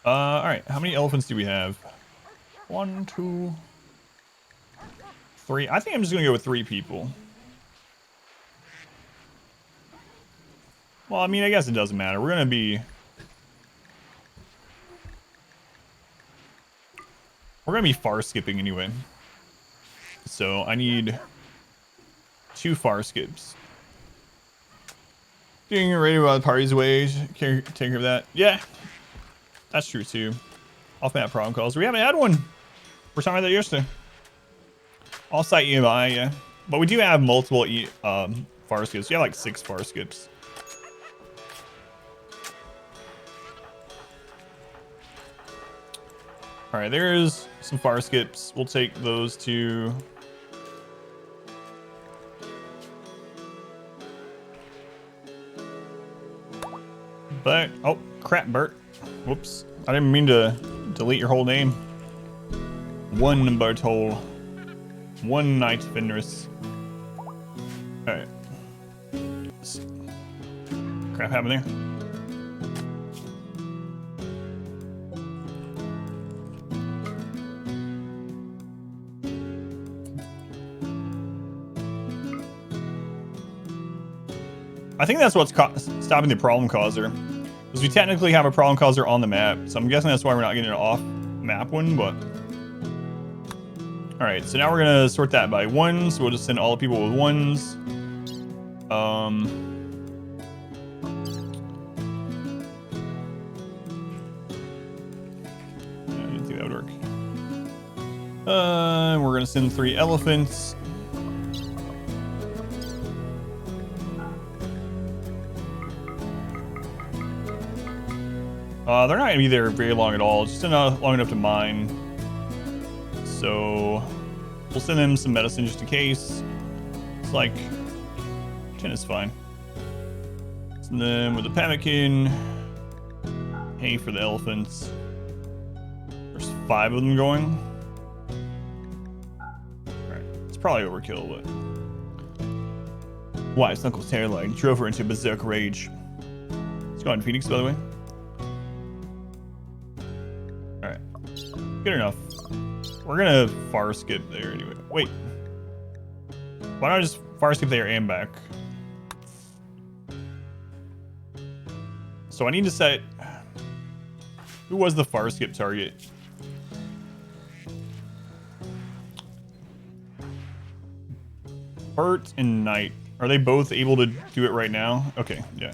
All right, how many elephants do we have? 1, 2, 3. I think I'm just gonna go with 3 people. Well, I mean, I guess it doesn't matter. We're gonna be far skipping anyway. So I need 2 far skips. Getting ready while the party's away. Take care of that. Yeah, that's true too. Off map problem calls. We haven't had one. We're talking about that yesterday. All site EMI, yeah. But we do have multiple far skips. You have like 6 far skips. All right, there's some far skips. We'll take those 2. But, oh, crap, Bert. Whoops. I didn't mean to delete your whole name. 1 Bartol. 1 Knight Fenris. Alright. Crap happened there. I think that's what's stopping the problem causer. Because we technically have a problem causer on the map. So I'm guessing that's why we're not getting an off map one, but All right, so now we're gonna sort that by ones. We'll just send all the people with ones. I didn't think that would work. We're gonna send 3 elephants. They're not gonna be there very long at all, just enough, long enough to mine. So we'll send them some medicine just in case. It's like 10 is fine. Send them with the pemmican. Hay for the elephants. There's 5 of them going. Alright, it's probably overkill, but wife's uncle's hairline drove her into berserk rage. Let's go on Phoenix, by the way. Alright. Good enough. We're gonna far skip there anyway. Wait. Why don't I just far skip there and back? So I need to set... Who was the far skip target? Bert and Knight. Are they both able to do it right now? Okay, yeah.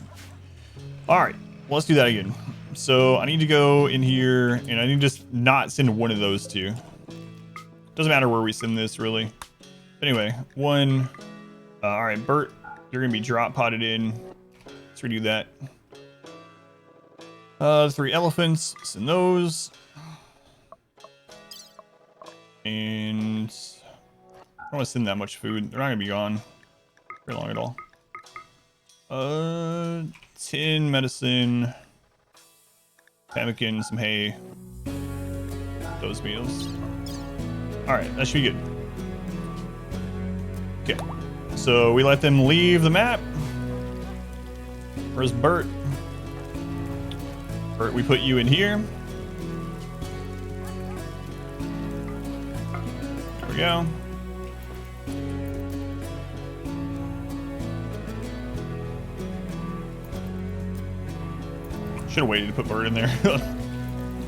Alright, well, let's do that again. So I need to go in here and I need to just not send one of those 2. Doesn't matter where we send this, really. Anyway, 1. Alright, Bert, you're going to be drop potted in. Let's redo that. 3 elephants. Send those. And I don't want to send that much food. They're not going to be gone very long at all. 10 medicine. Pemmican, some hay. Those meals. Alright, that should be good. Okay. So we let them leave the map. Where's Bert? Bert, we put you in here. There we go. Should have waited to put Bert in there.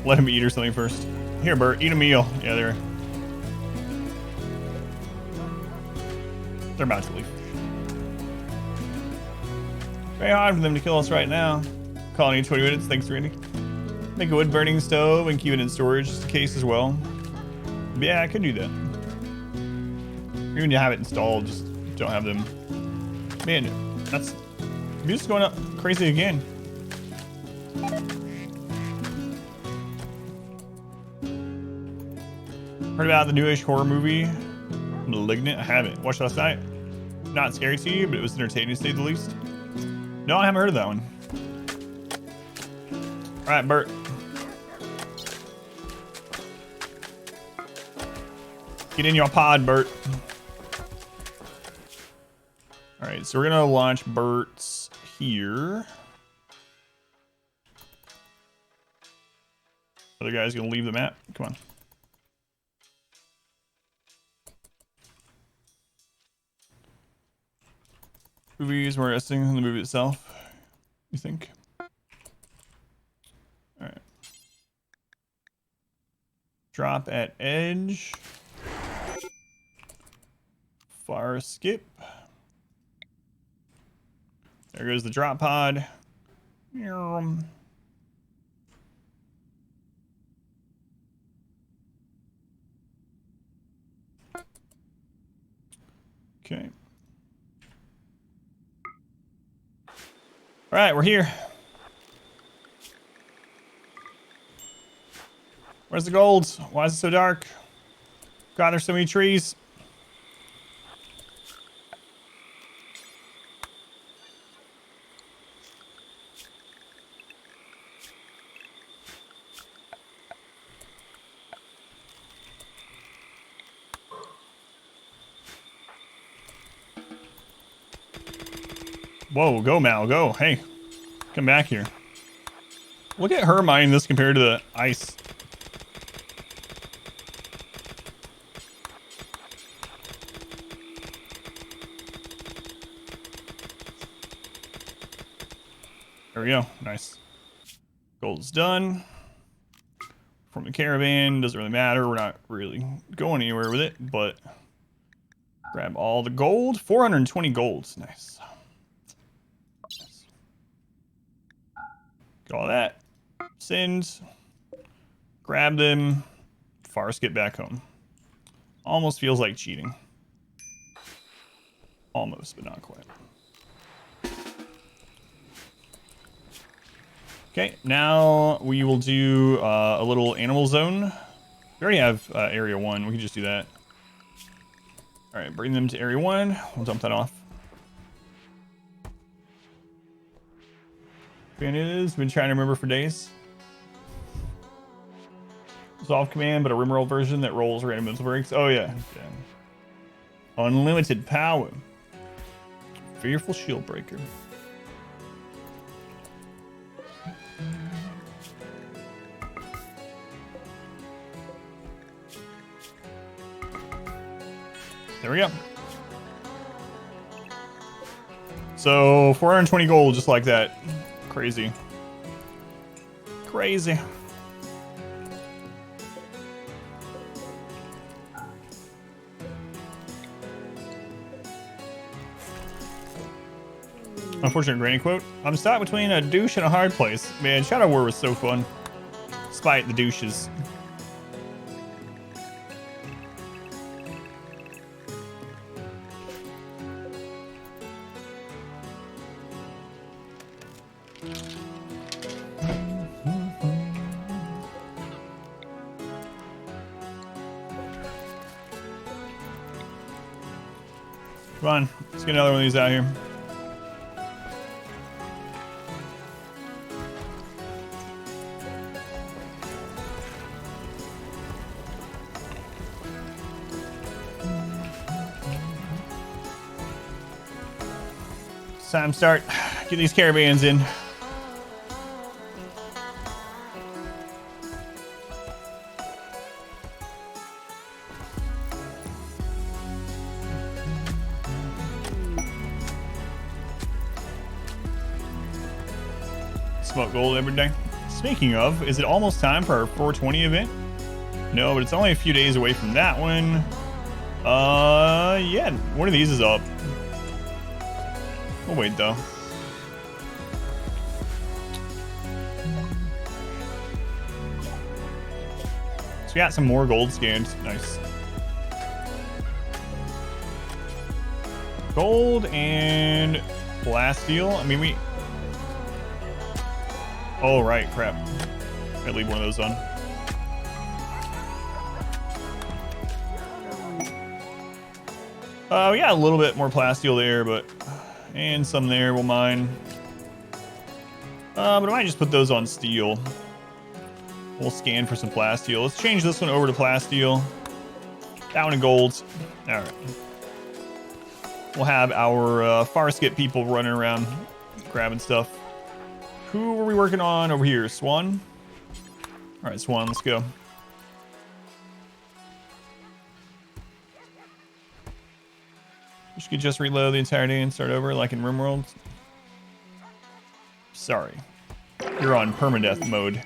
Let him eat or something first. Here, Bert, eat a meal. Yeah, there. They're about to leave. Very hard for them to kill us right now. Calling in 20 minutes. Thanks, Randy. Make a wood burning stove and keep it in storage just in case as well. But yeah, I could do that. Even to have it installed, just don't have them. Man, that's music's going up crazy again. Heard about the newish horror movie Malignant? I haven't. Watched last night. Not scary to you, but it was entertaining to say the least. No, I haven't heard of that one. Alright, Bert. Get in your pod, Bert. Alright, so we're gonna launch Bert's here. Other guy's gonna leave the map. Come on. Movie is more interesting than the movie itself, you think? Alright. Drop at edge. Far skip. There goes the drop pod. Okay. All right, we're here. Where's the gold? Why is it so dark? God, there's so many trees. Whoa, go Mal, go. Hey, come back here. Look at her mining this compared to the ice. There we go. Nice. Gold's done. from the caravan. Doesn't really matter. We're not really going anywhere with it, but grab all the gold. 420 golds. Nice. Get all that. Send. Grab them. Farce, get back home. Almost feels like cheating. Almost, but not quite. Okay, now we will do a little animal zone. We already have area 1. We can just do that. All right, bring them to area 1. We'll dump that off. Advantages, been trying to remember for days. Resolve command, but a rimroll version that rolls random mental breaks. Oh yeah. Unlimited power. Fearful shield breaker. There we go. So 420 gold, just like that. Crazy. Crazy. Unfortunate granny quote. I'm stuck between a douche and a hard place. Man, Shadow War was so fun. Despite the douches. Come on, let's get another one of these out here. It's time to start. Get these caravans in. Smoke gold every day. Speaking of, is it almost time for our 420 event? No, but it's only a few days away from that one. Yeah, one of these is up. We'll wait though. So we got some more gold scanned. Nice. Gold and plasteel. I mean, we... Oh, right. Crap. Gotta leave one of those on. We got a little bit more plasteel there, but... And some there, we'll mine. But I might just put those on steel. We'll scan for some plasteel. Let's change this one over to plasteel. That one to gold. Alright. We'll have our Farskit people running around grabbing stuff. Who are we working on over here? Swan? Alright, Swan, let's go. You could just reload the entire day and start over like in RimWorld. Sorry. You're on permadeath mode.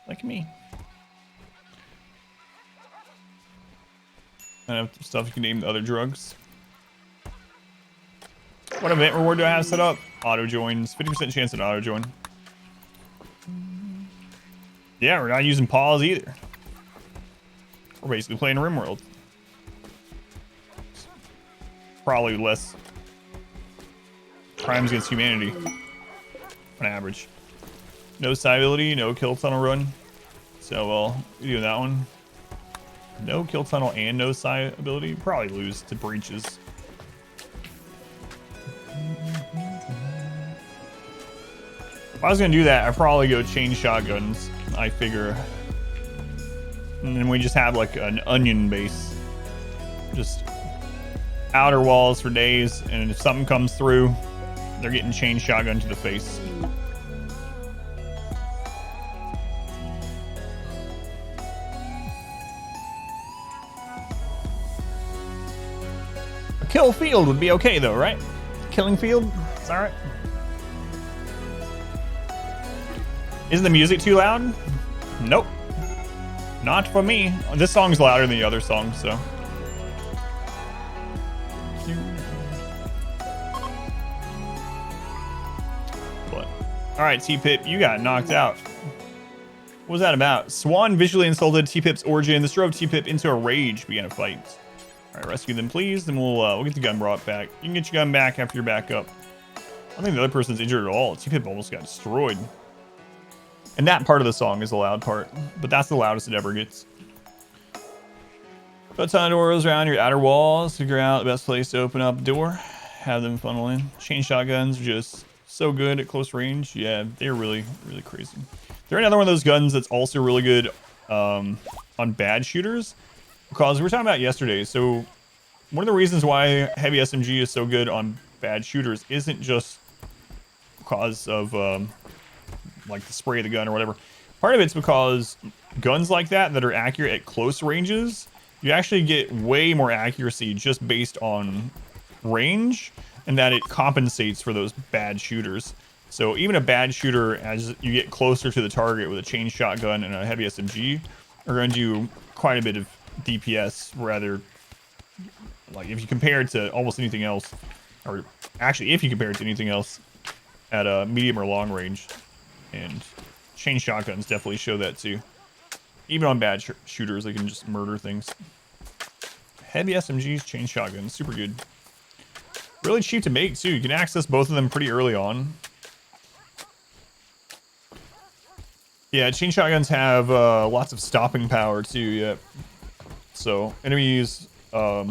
Like me. I have stuff you can name the other drugs. What event reward do I have set up? Auto joins. 50% chance at auto join. Yeah, we're not using pause either. We're basically playing RimWorld. Probably less crimes against humanity on average. No side ability, no kill tunnel run. So we'll do that one. No kill tunnel and no side ability. Probably lose to breaches. If I was gonna do that, I'd probably go chain shotguns, I figure. And then we just have like an onion base. Just outer walls for days, and if something comes through, they're getting chain shotgun to the face. A kill field would be okay though, right? Killing field, it's alright. Isn't the music too loud? Nope. Not for me. This song's louder than the other songs, so. But, all right, T-Pip, you got knocked out. What was that about? Swan visually insulted T-Pip's origin. This drove T-Pip into a rage, began a fight. All right, rescue them, please. Then we'll get the gun brought back. You can get your gun back after you're back up. I don't think the other person's injured at all. T-Pip almost got destroyed. And that part of the song is the loud part, but that's the loudest it ever gets. Put a ton of doors around your outer walls. Figure out the best place to open up the door. Have them funnel in. Chain shotguns are just so good at close range. Yeah, they're really, really crazy. They're another one of those guns that's also really good on bad shooters, because we were talking about yesterday. So one of the reasons why heavy SMG is so good on bad shooters isn't just because of like the spray of the gun or whatever. Part of it's because guns like that are accurate at close ranges, you actually get way more accuracy just based on range, and that it compensates for those bad shooters. So even a bad shooter, as you get closer to the target with a chain shotgun and a heavy SMG, are going to do quite a bit of DPS, rather, like if you compare it to almost anything else, or actually if you compare it to anything else at a medium or long range. And chain shotguns definitely show that too. Even on bad shooters, they can just murder things. Heavy SMGs, chain shotguns, super good. Really cheap to make too. You can access both of them pretty early on. Yeah, chain shotguns have lots of stopping power too. Yeah. So enemies, as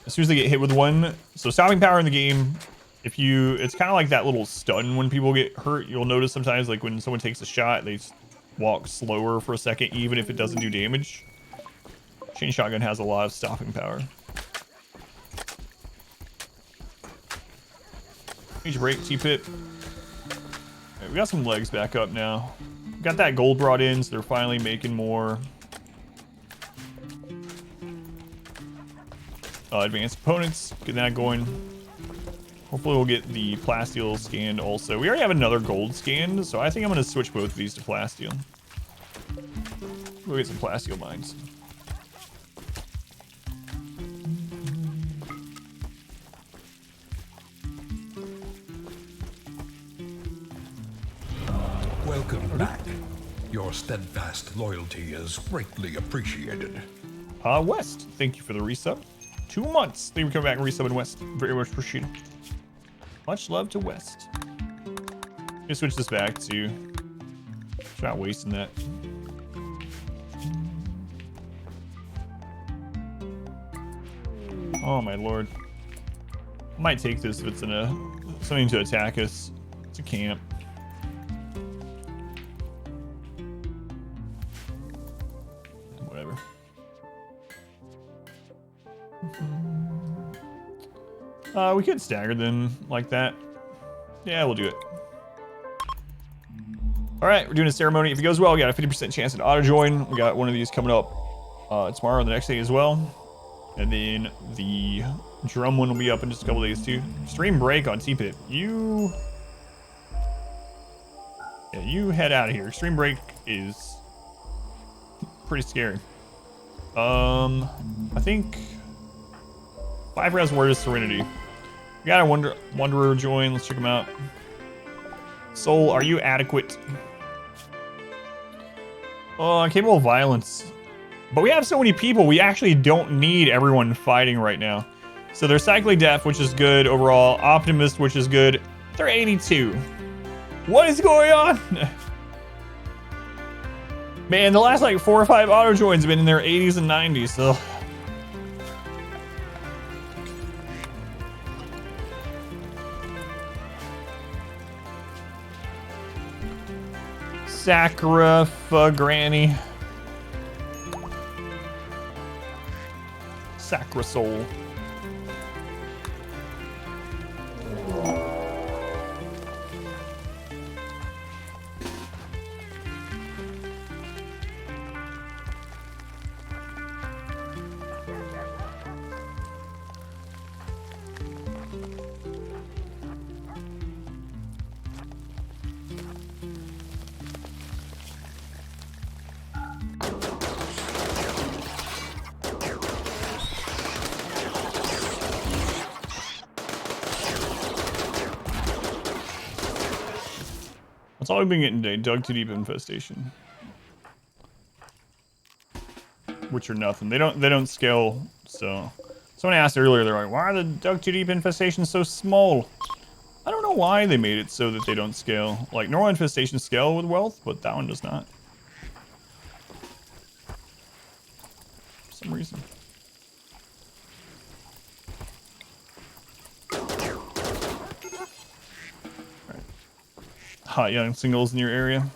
soon as they get hit with one, so stopping power in the game. It's kind of like that little stun when people get hurt. You'll notice sometimes, like when someone takes a shot, they walk slower for a second, even if it doesn't do damage. Chain shotgun has a lot of stopping power. Need to break T-Pip. Right, we got some legs back up now. We got that gold brought in, so they're finally making more advanced components. Get that going. Hopefully we'll get the plasteel scanned also. We already have another gold scanned, so I think I'm going to switch both of these to plasteel. We'll get some plasteel mines.
Welcome back. Your steadfast loyalty is greatly appreciated.
West, thank you for the resub. 2 months. Thank you for coming back and resubbing West. Very much appreciated. Much love to West. Let me switch this back to... Not wasting that. Oh my lord. I might take this if it's in a... something to attack us. It's a camp. Whatever. We could stagger them like that. Yeah, we'll do it. All right, we're doing a ceremony. If it goes well, we got a 50% chance at auto join. We got one of these coming up tomorrow or the next day as well. And then the drum one will be up in just a couple days too. Stream break on T-Pip. You head out of here. Extreme break is pretty scary. I think 5 rounds Word of Serenity. We got a Wanderer join. Let's check him out. Soul, are you adequate? Oh, capable of violence. But we have so many people, we actually don't need everyone fighting right now. So they're Cycling Deaf, which is good overall. Optimist, which is good. They're 82. What is going on? Man, the last like 4 or 5 auto joins have been in their 80s and 90s, so. Sacra Granny. Sacra Soul. all we've been getting today. Dug too deep infestation. Which are nothing. They don't scale, so. Someone asked earlier, they're like, why are the dug too deep infestations so small? I don't know why they made it so that they don't scale. Like, normal infestations scale with wealth, but that one does not. For some reason. Alright. Hot young singles in your area.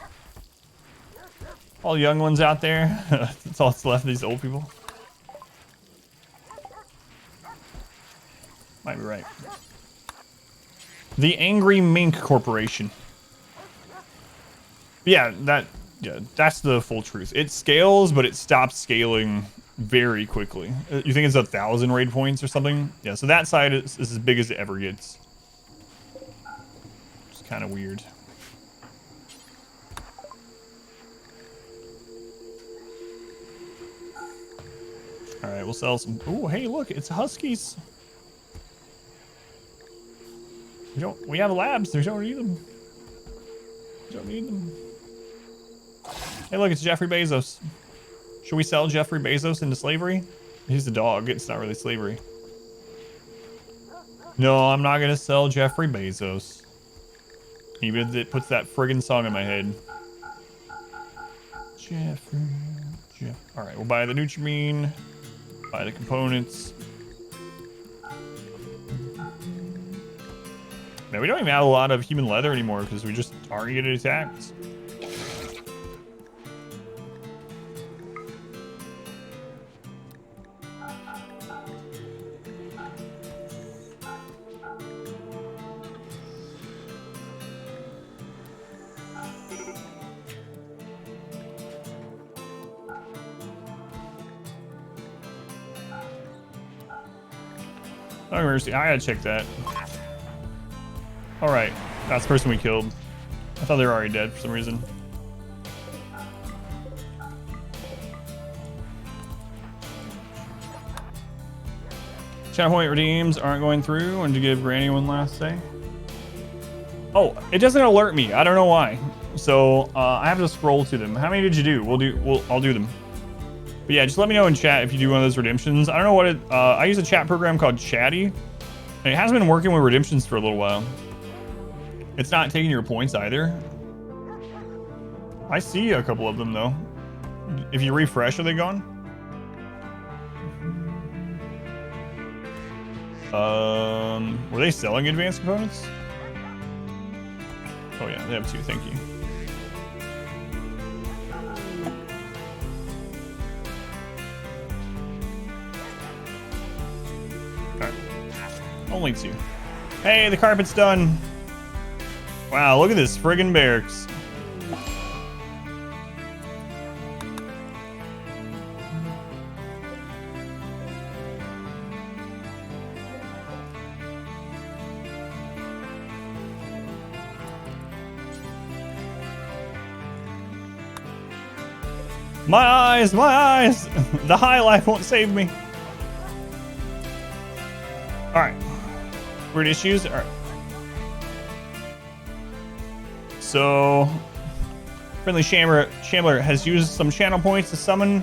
All young ones out there. That's all that's left of these old people. Might be right. The Angry Mink Corporation. Yeah, that's the full truth. It scales, but it stops scaling very quickly. You think it's 1,000 raid points or something? Yeah, so that side is as big as it ever gets. It's kind of weird. All right, we'll sell some. Oh, hey, look, it's huskies. We have labs. We don't need them. We don't need them. Hey, look, it's Jeffrey Bezos. Should we sell Jeffrey Bezos into slavery? He's a dog. It's not really slavery. No, I'm not gonna sell Jeffrey Bezos. Even if it puts that friggin' song in my head. Jeffrey. All right, we'll buy the Nutrimine. Buy the components. Man, we don't even have a lot of human leather anymore because we just aren't getting attacked. Oh, mercy. I gotta check that. Alright, that's the person we killed. I thought they were already dead for some reason. Channel point redeems aren't going through. Wanted to give Granny one last say. Oh, it doesn't alert me. I don't know why. So I have to scroll to them. How many did you do? I'll do them. But yeah, just let me know in chat if you do one of those redemptions. I don't know what it. I use a chat program called Chatty. And it hasn't been working with redemptions for a little while. It's not taking your points either. I see a couple of them though. If you refresh, are they gone? Were they selling advanced components? Oh yeah, they have 2, thank you. Alright. Only 2. Hey, the carpet's done. Wow, look at this friggin' barracks. My eyes, my eyes! The high life won't save me. Alright. Weird issues? Alright. So, friendly Shambler has used some channel points to summon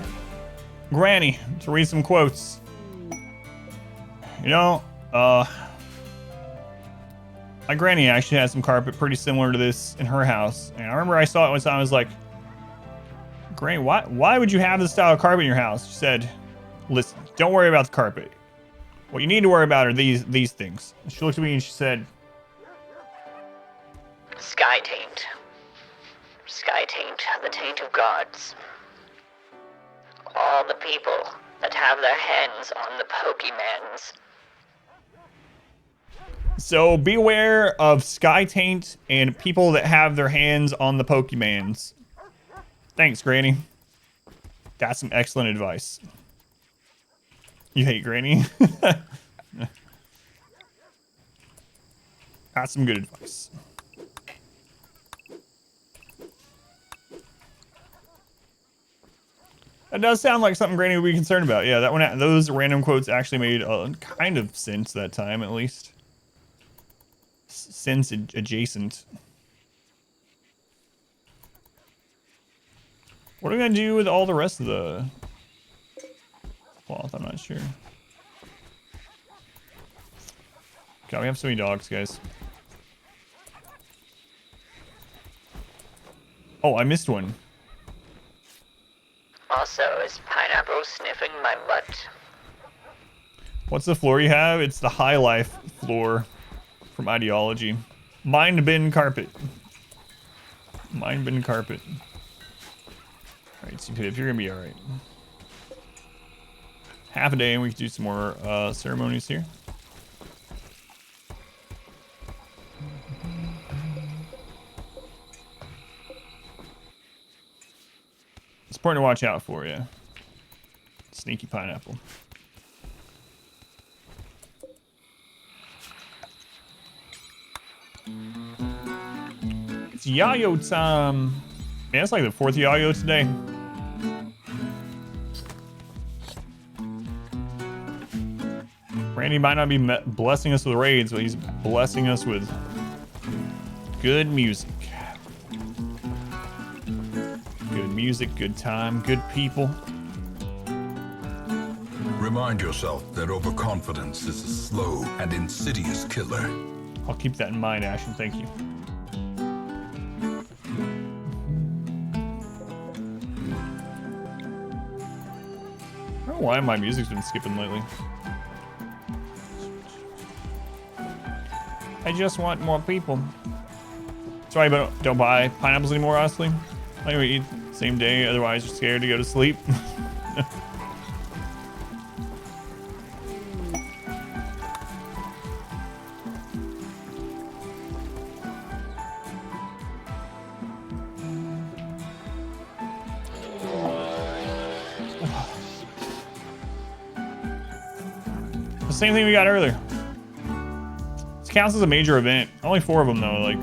Granny to read some quotes. You know, my granny actually had some carpet pretty similar to this in her house. And I remember I saw it one time, I was like, Granny, why would you have this style of carpet in your house? She said, listen, don't worry about the carpet. What you need to worry about are these things. And she looked at me and she said,
Sky taint. Sky taint, the taint of gods. All the people that have their hands on the Pokemans.
So beware of sky taint and people that have their hands on the Pokemans. Thanks, Granny. That's some excellent advice. You hate Granny? That's some good advice. That does sound like something Granny would be concerned about. Yeah, that one, those random quotes actually made kind of sense that time, at least. Sense adjacent. What are we gonna do with all the rest of the cloth? I'm not sure. God, we have so many dogs, guys. Oh, I missed one.
Also, is Pineapple sniffing my butt?
What's the floor you have? It's the High Life floor from Ideology. Mind bin carpet. Mind bin carpet. Alright, so Pip, you're gonna be alright. Half a day and we can do some more ceremonies here. It's important to watch out for you. Sneaky pineapple. It's Yayo time. Man, it's like the 4th Yayo today. Randy might not be blessing us with raids, but he's blessing us with good music. Good music, good time, good people.
Remind yourself that overconfidence is a slow and insidious killer.
I'll keep that in mind, Ashton. Thank you. I don't know why my music's been skipping lately. I just want more people. Sorry, but don't buy pineapples anymore, honestly. I only eat same day, otherwise you're scared to go to sleep. The same thing we got earlier. This counts as a major event. Only 4 of them though, like.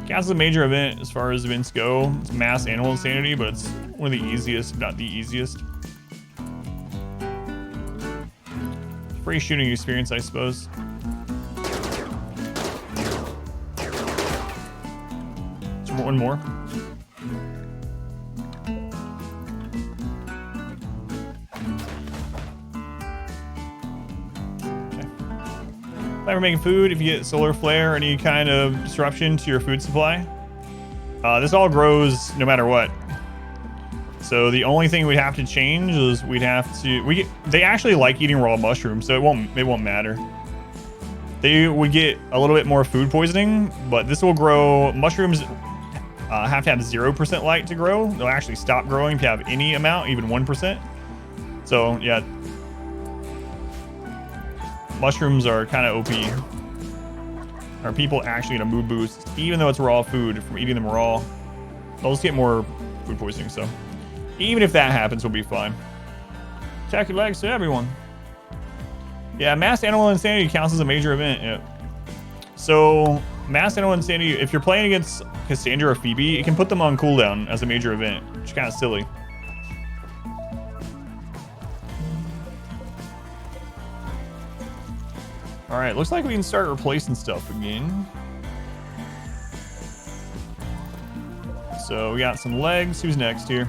Counts as a major event as far as events go. It's mass animal insanity, but it's one of the easiest, if not the easiest. Free shooting experience, I suppose. Is there one more? Time for making food. If you get solar flare or any kind of disruption to your food supply, this all grows no matter what. So the only thing we'd have to change is we'd have to. They actually like eating raw mushrooms, so it won't matter. They would get a little bit more food poisoning, but this will grow. Mushrooms have to have 0% light to grow. They'll actually stop growing if you have any amount, even 1%. So yeah. Mushrooms are kind of OP. Are people actually in a mood boost, even though it's raw food, from eating them raw? They'll just get more food poisoning, so even if that happens, we'll be fine. Check your legs to everyone. Yeah, mass animal insanity counts as a major event. Yeah. So mass animal insanity, if you're playing against Cassandra or Phoebe, it can put them on cooldown as a major event, which is kind of silly. All right, looks like we can start replacing stuff again. So we got some legs. Who's next here?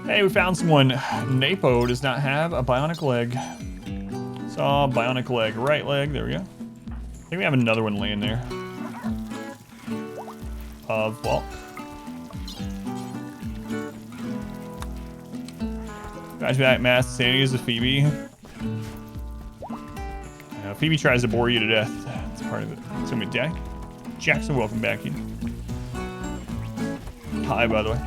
Hey, we found someone. Napo does not have a bionic leg. Saw bionic leg, right leg. There we go. I think we have another one laying there. Bulk. Guys, back mass insanity is a Phoebe. Phoebe tries to bore you to death. That's part of it. It's gonna be Jack. Jackson, welcome back in. Hi, by the way.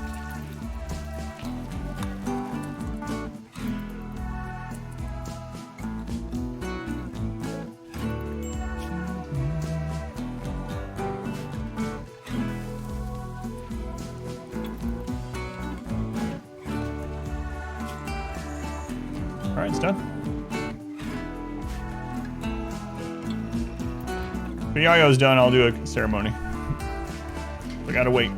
Alright, it's done. When Yayo's done, I'll do a ceremony. I gotta wait.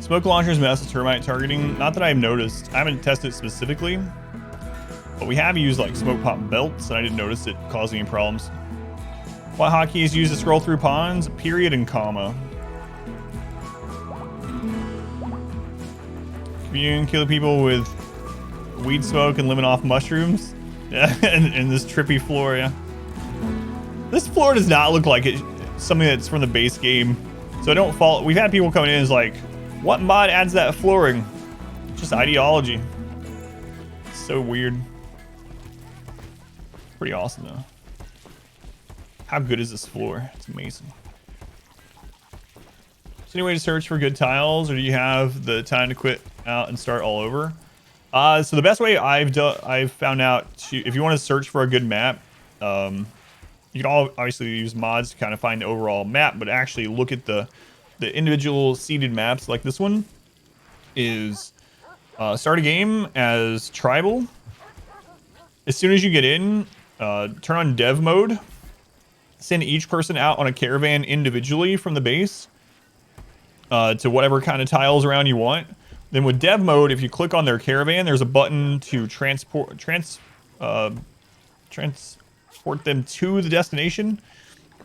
Smoke launchers mess with termite targeting. Not that I've noticed. I haven't tested it specifically, but we have used like smoke pop belts, and I didn't notice it causing any problems. What hotkey is used to scroll through ponds? Period and comma. You can kill people with weed smoke and living off mushrooms. Yeah, and this trippy floor, yeah. This floor does not look like it something that's from the base game. So I don't fault. We've had people coming in as like, what mod adds that flooring? Just ideology. So weird. Pretty awesome though. How good is this floor? It's amazing. Is there any way to search for good tiles, or do you have the time to quit out and start all over? So the best way I've found out if you want to search for a good map, you can obviously use mods to kind of find the overall map, but actually look at the individual seeded maps. Like this one is start a game as tribal. As soon as you get in, turn on dev mode. Send each person out on a caravan individually from the base to whatever kind of tiles around you want. Then with dev mode, if you click on their caravan, there's a button to transport them to the destination,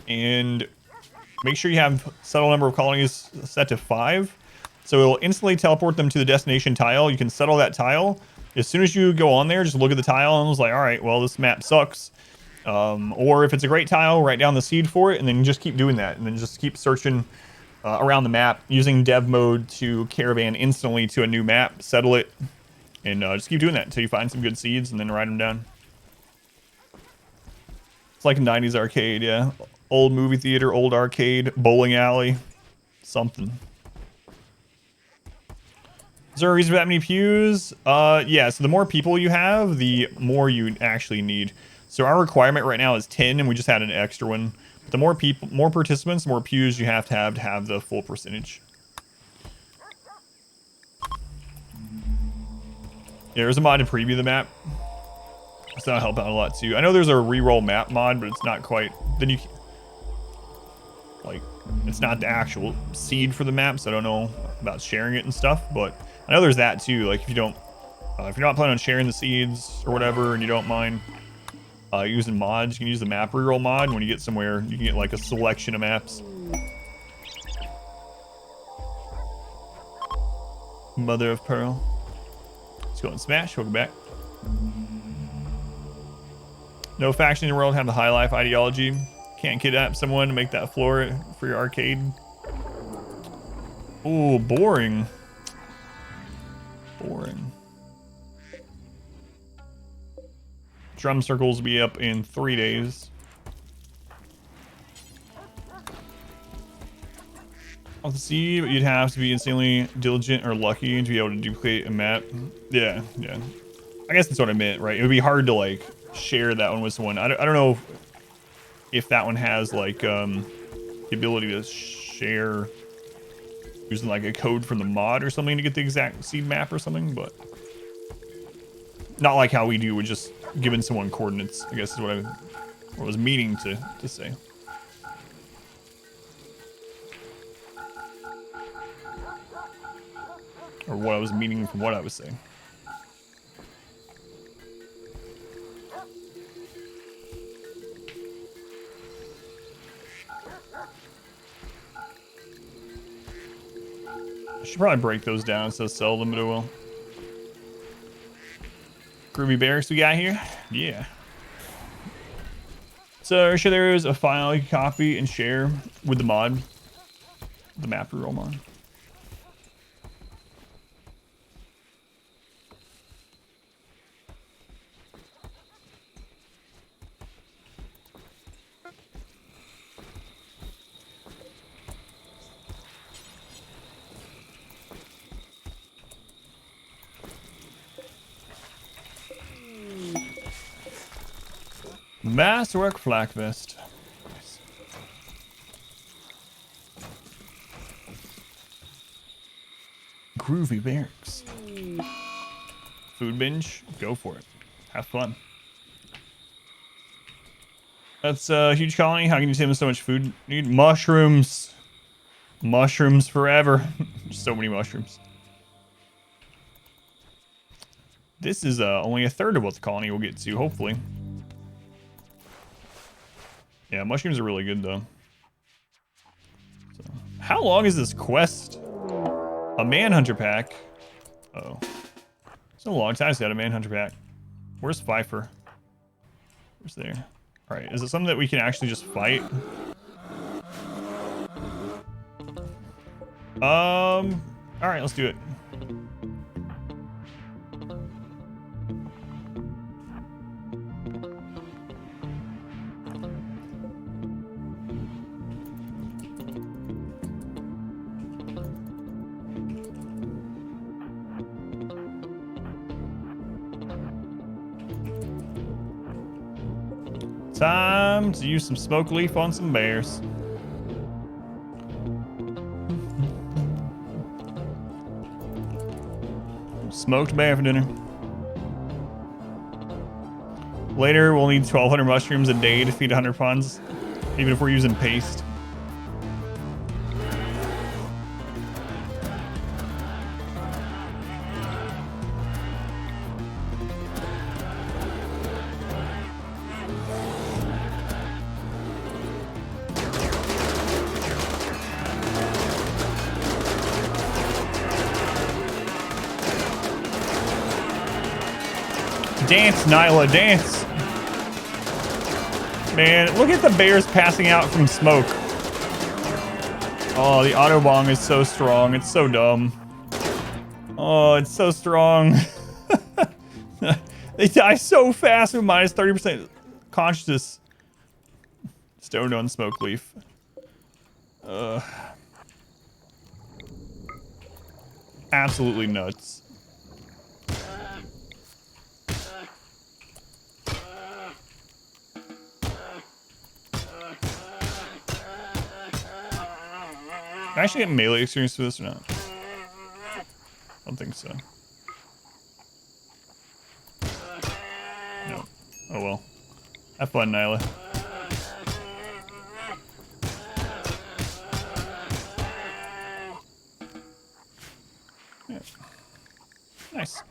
and make sure you have settle number of colonies set to 5. So it'll instantly teleport them to the destination tile. You can settle that tile. As soon as you go on there, just look at the tile and it's like, all right, well, this map sucks. Or if it's a great tile, write down the seed for it, and then just keep doing that, and then just keep searching around the map using dev mode to caravan instantly to a new map, settle it, and just keep doing that until you find some good seeds, and then write them down. It's like a 90s arcade, yeah. Old movie theater, old arcade, bowling alley, something. Is there a reason for that many pews? Yeah, so the more people you have, the more you actually need. So our requirement right now is 10, and we just had an extra one. But the more people, more participants, the more pews you have to have the full percentage. Yeah, there's a mod to preview the map. So that'll help out a lot too. I know there's a reroll map mod, but it's not quite. Then you like, it's not the actual seed for the map, so I don't know about sharing it and stuff. But I know there's that too. Like if you don't, if you're not planning on sharing the seeds or whatever, and you don't mind using mods, you can use the map reroll mod. And when you get somewhere, you can get like a selection of maps. Mother of Pearl. Let's go and smash. Welcome back. No faction in the world have the high life ideology. Can't kidnap someone to make that floor for your arcade. Ooh, boring. Boring. Drum circles will be up in 3 days. I'll see, but you'd have to be insanely diligent or lucky to be able to duplicate a map. Yeah, yeah. I guess that's what I meant, right? It would be hard to like share that one with someone. I don't know if that one has like the ability to share using like a code from the mod or something to get the exact seed map or something, but not like how we do with just giving someone coordinates, I guess is what I was meaning to say. Or what I was meaning from what I was saying. I should probably break those down instead of sell them, but I will. Groovy barracks we got here? Yeah. So sure there is a file you can copy and share with the mod. The map reroll mod. Masterwork flak vest. Nice. Groovy barracks. Food binge. Go for it. Have fun. That's a huge colony. How can you save them so much food? Need mushrooms. Mushrooms forever. So many mushrooms. This is only a third of what the colony will get to, hopefully. Yeah, mushrooms are really good, though. So, how long is this quest? A manhunter pack. Uh-oh. It's been a long time since I had a manhunter pack. Where's Pfeiffer? Where's there? Alright, is it something that we can actually just fight? Alright, let's do it. Time to use some smoke leaf on some bears. Smoked bear for dinner. Later, we'll need 1,200 mushrooms a day to feed 100 ponds, even if we're using paste. Dance, Nyla, dance. Man, look at the bears passing out from smoke. Oh, the Autobong is so strong. It's so dumb. Oh, it's so strong. They die so fast with minus 30% consciousness. Stoned on smoke leaf. Absolutely nuts. Can I actually get melee experience for this or not? I don't think so. No. Oh well. Have fun, Nyla. Yeah. Nice.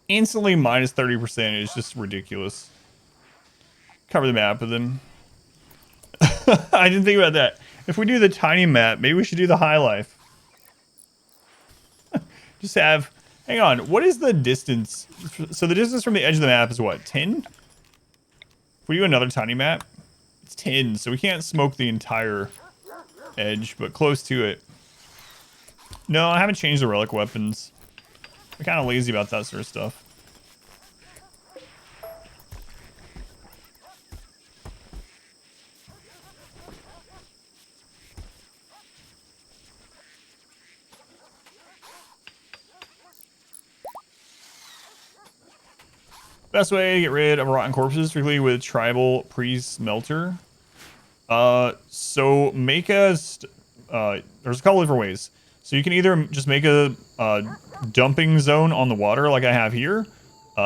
Instantly minus 30% is just ridiculous. Cover the map with them. I didn't think about that. If we do the tiny map, maybe we should do the high life. Just have... Hang on, what is the distance? So the distance from the edge of the map is what, 10? If we do another tiny map, it's 10, so we can't smoke the entire edge, but close to it. No, I haven't changed the relic weapons. I'm kind of lazy about that sort of stuff. Best way to get rid of rotten corpses, particularly with tribal pre-smelter. So make a... there's a couple different ways. So you can either just make a dumping zone on the water like I have here.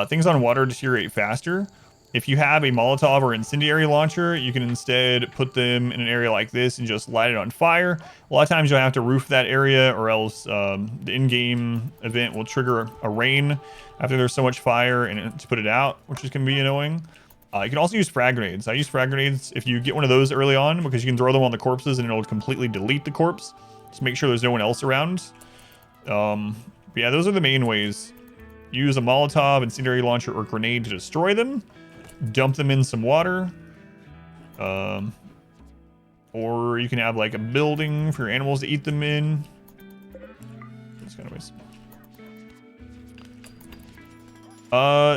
Things on water deteriorate faster. If you have a Molotov or incendiary launcher, you can instead put them in an area like this and just light it on fire. A lot of times you'll have to roof that area, or else the in-game event will trigger a rain after there's so much fire and to put it out, which is going to be annoying. You can also use frag grenades. I use frag grenades if you get one of those early on, because you can throw them on the corpses and it'll completely delete the corpse. Just make sure there's no one else around. But yeah, those are the main ways. Use a Molotov, incendiary launcher, or grenade to destroy them. Dump them in some water. Or you can have like a building for your animals to eat them in. Those kind of ways.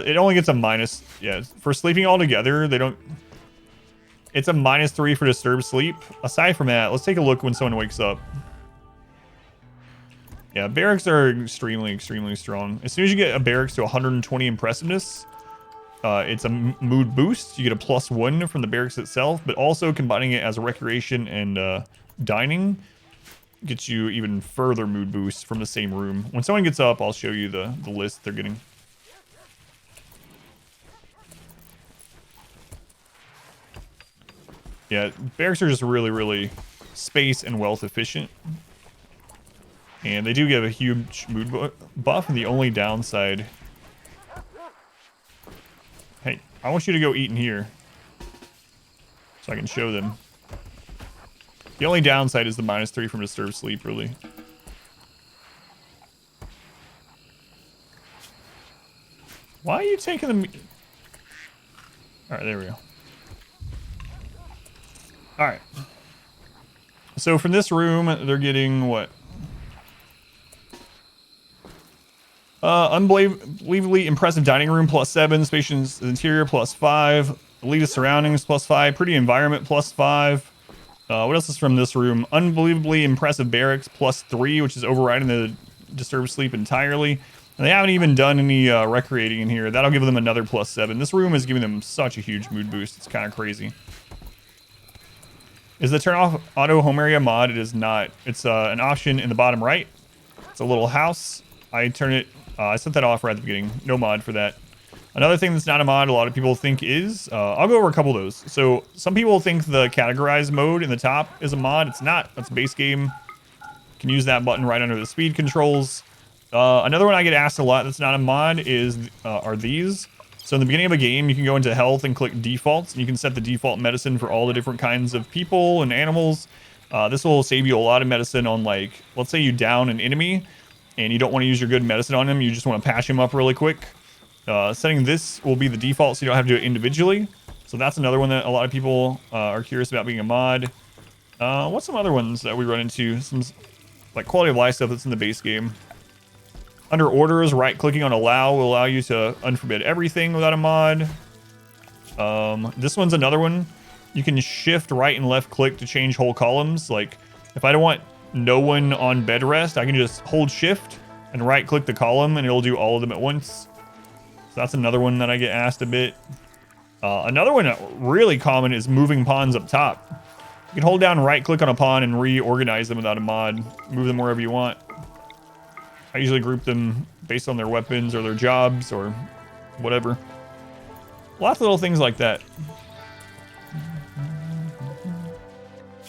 It only gets a minus. Yeah, for sleeping all together, they don't... It's a -3 for disturbed sleep. Aside from that, let's take a look when someone wakes up. Yeah, barracks are extremely, extremely strong. As soon as you get a barracks to 120 impressiveness, it's a mood boost. You get a +1 from the barracks itself, but also combining it as a recreation and dining gets you even further mood boost from the same room. When someone gets up, I'll show you the list they're getting. Yeah, barracks are just really, really space and wealth efficient. And they do give a huge mood buff, and the only downside... Hey, I want you to go eat in here. So I can show them. The only downside is the -3 from disturbed sleep, really. Why are you taking the... Alright, there we go. Alright. So from this room, they're getting what? Unbelievably impressive dining room +7, spacious interior +5, elitist surroundings +5, pretty environment +5. What else is from this room? Unbelievably impressive barracks +3, which is overriding the disturbed sleep entirely. And they haven't even done any recreating in here. That'll give them another +7. This room is giving them such a huge mood boost. It's kind of crazy. Is the turn off auto home area mod? It is not. It's an option in the bottom right. It's a little house. I turn it. I set that off right at the beginning. No mod for that. Another thing that's not a mod, a lot of people think is, I'll go over a couple of those. So some people think the categorize mode in the top is a mod. It's not. That's base game. You can use that button right under the speed controls. Another one I get asked a lot that's not a mod is, are these. So in the beginning of a game, you can go into health and click defaults, and you can set the default medicine for all the different kinds of people and animals. This will save you a lot of medicine on, like, let's say you down an enemy and you don't want to use your good medicine on him. You just want to patch him up really quick. Setting this will be the default, so you don't have to do it individually. So that's another one that a lot of people are curious about being a mod. What's some other ones that we run into? Some like quality of life stuff that's in the base game. Under orders, right-clicking on allow will allow you to unforbid everything without a mod. This one's another one. You can shift right and left click to change whole columns. Like, if I don't want no one on bed rest, I can just hold shift and right-click the column, and it'll do all of them at once. So that's another one that I get asked a bit. Another one really common is moving pawns up top. You can hold down right-click on a pawn and reorganize them without a mod. Move them wherever you want. I usually group them based on their weapons or their jobs or whatever. Lots of little things like that.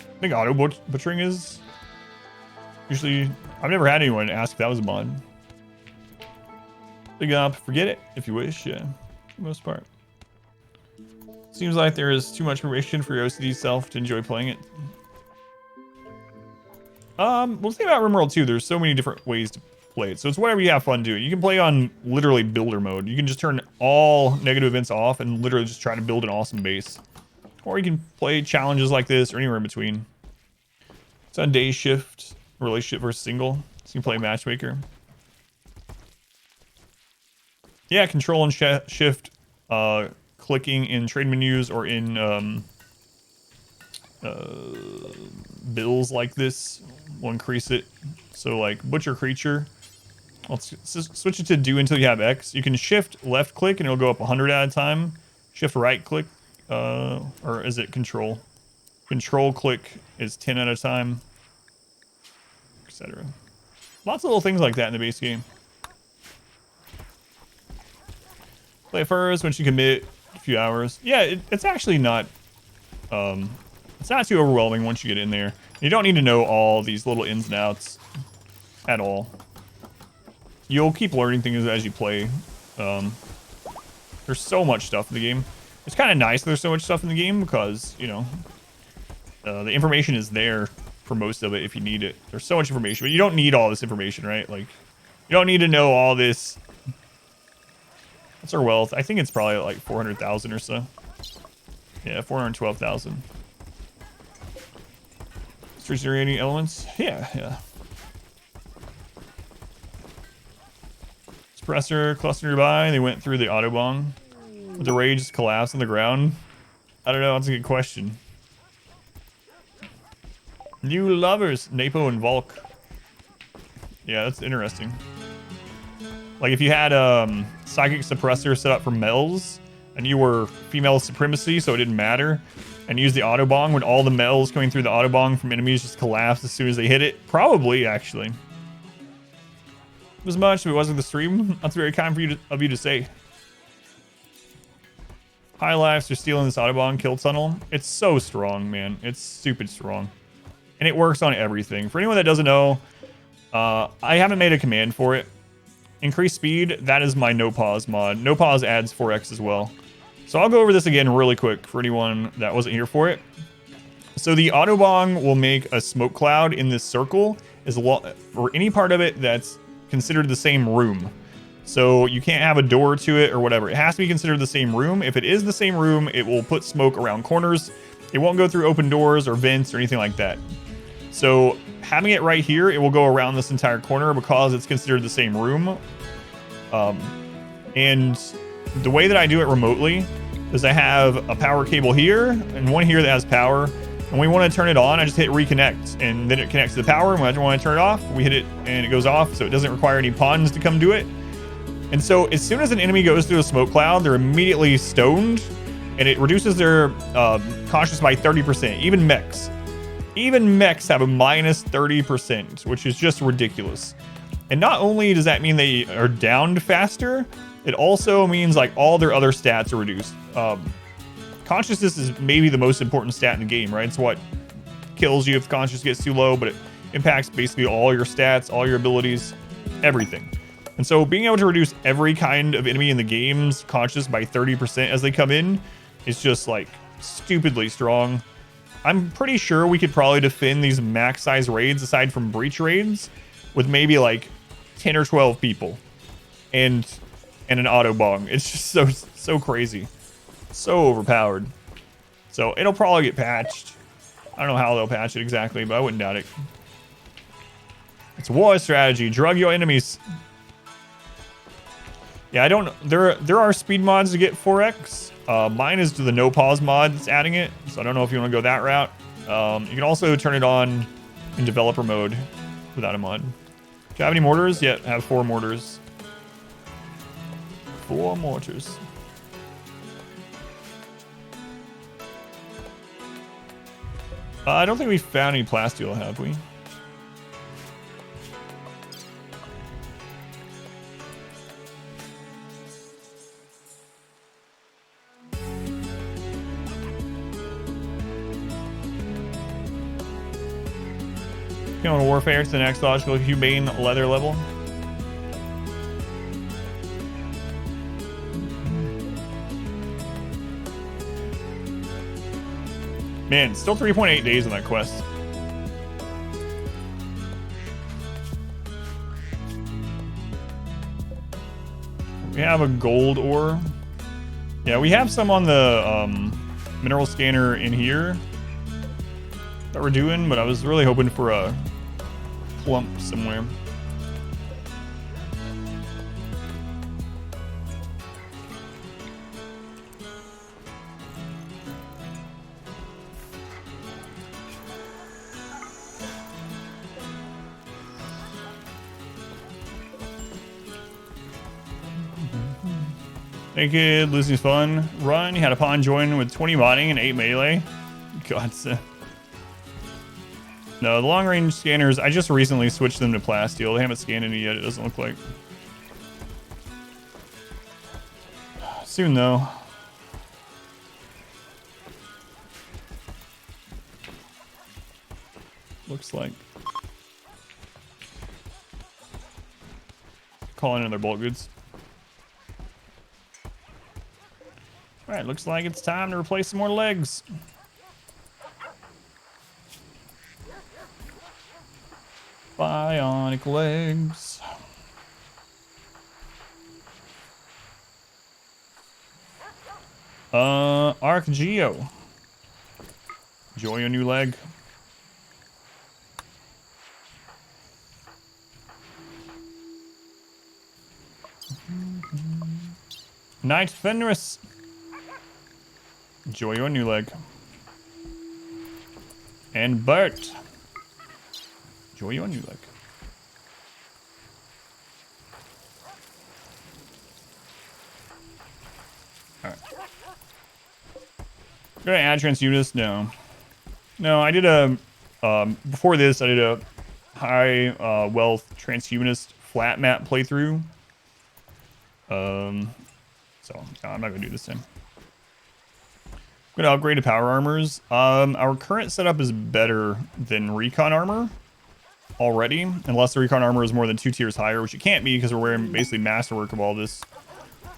I think auto butchering is usually... I've never had anyone ask if that was a mod. Big up, forget it if you wish, yeah, for the most part. Seems like there is too much information for your OCD self to enjoy playing it. We'll say about RimWorld 2, there's so many different ways to play it. So it's whatever you have fun doing. You can play on literally builder mode. You can just turn all negative events off and literally just try to build an awesome base. Or you can play challenges like this or anywhere in between. It's on day shift, relationship versus single. So you can play matchmaker. Yeah, control and shift, clicking in trade menus or in bills like this will increase it. So like butcher creature, let's switch it to do until you have X. You can shift left click and it'll go up 100 at a time. Shift right click, or is it control? Control click is 10 at a time, etc. Lots of little things like that in the base game. Play first once you commit a few hours. Yeah, it's actually not, it's not too overwhelming once you get in there. You don't need to know all these little ins and outs at all. You'll keep learning things as you play. There's so much stuff in the game. It's kind of nice there's so much stuff in the game because, you know, the information is there for most of it if you need it. There's so much information, but you don't need all this information, right? Like, you don't need to know all this. What's our wealth? I think it's probably like 400,000 or so. Yeah, 412,000. Streets are any elements? Yeah. Suppressor cluster nearby. They went through the Autobahn. Would the raid just collapse on the ground? I don't know. That's a good question. New lovers, Napo and Volk. Yeah, that's interesting. Like if you had psychic suppressor set up for males and you were female supremacy, so it didn't matter, and use the Autobahn, would all the males coming through the Autobahn from enemies just collapse as soon as they hit it? Probably, actually. As much if it wasn't the stream. That's very kind of you to say. High lives for stealing this Autobahn kill tunnel. It's so strong, man. It's stupid strong. and it works on everything. For anyone that doesn't know, I haven't made a command for it. Increase speed, that is my no pause mod. No pause adds 4x as well. So I'll go over this again really quick for anyone that wasn't here for it. So the autobong will make a smoke cloud in this circle or any part of it that's considered the same room. So you can't have a door to it or whatever. It has to be considered the same room. If it is the same room, it will put smoke around corners. It won't go through open doors or vents or anything like that. So having it right here, it will go around this entire corner because it's considered the same room. And the way that I do it remotely is I have a power cable here and one here that has power. And we want to turn it on, I just hit reconnect, and then it connects to the power. And when I want to turn it off, we hit it and it goes off, so it doesn't require any pawns to come do it. And so as soon as an enemy goes through a smoke cloud, they're immediately stoned, and it reduces their conscious by 30%. Even mechs. Even mechs have a minus 30%, which is just ridiculous. And not only does that mean they are downed faster, it also means like all their other stats are reduced. Consciousness is maybe the most important stat in the game, right? It's what kills you if conscious gets too low, but it impacts basically all your stats, all your abilities, everything. And so being able to reduce every kind of enemy in the game's conscious by 30% as they come in is just like stupidly strong. I'm pretty sure we could probably defend these max size raids aside from breach raids with maybe like 10 or 12 people and an auto bong. It's just so crazy. So overpowered. So it'll probably get patched. I don't know how they'll patch it exactly, but I wouldn't doubt it. It's war strategy. Drug your enemies. Yeah, I don't. There are speed mods to get 4x. Mine is to the no pause mod that's adding it. So I don't know if you want to go that route. You can also turn it on in developer mode without a mod. Do you have any mortars? Yeah, I have 4 mortars. 4 mortars. I don't think we found any plasteel, have we? Killing warfare, it's the next logical humane leather level. Man, still 3.8 days on that quest. We have a gold ore. Yeah, we have some on the mineral scanner in here that we're doing, but I was really hoping for a clump somewhere. Naked, losing fun. Run, you had a pawn join with 20 modding and 8 melee. God. No, the long range scanners, I just recently switched them to plasteel. They haven't scanned any yet, it doesn't look like. Soon though. Looks like. Calling in their bulk goods. Alright, looks like it's time to replace some more legs. Bionic legs. Arc Geo. Enjoy your new leg. Knight Fenris. Enjoy your new leg. And Bert. Enjoy your new leg. Alright. Gonna add transhumanist? No. No, I did a before this I did a high wealth transhumanist flat map playthrough. So no, I'm not gonna do this time. I'm gonna upgrade to power armors. Our current setup is better than recon armor already, unless the recon armor is more than 2 tiers higher, which it can't be because we're wearing basically masterwork of all this.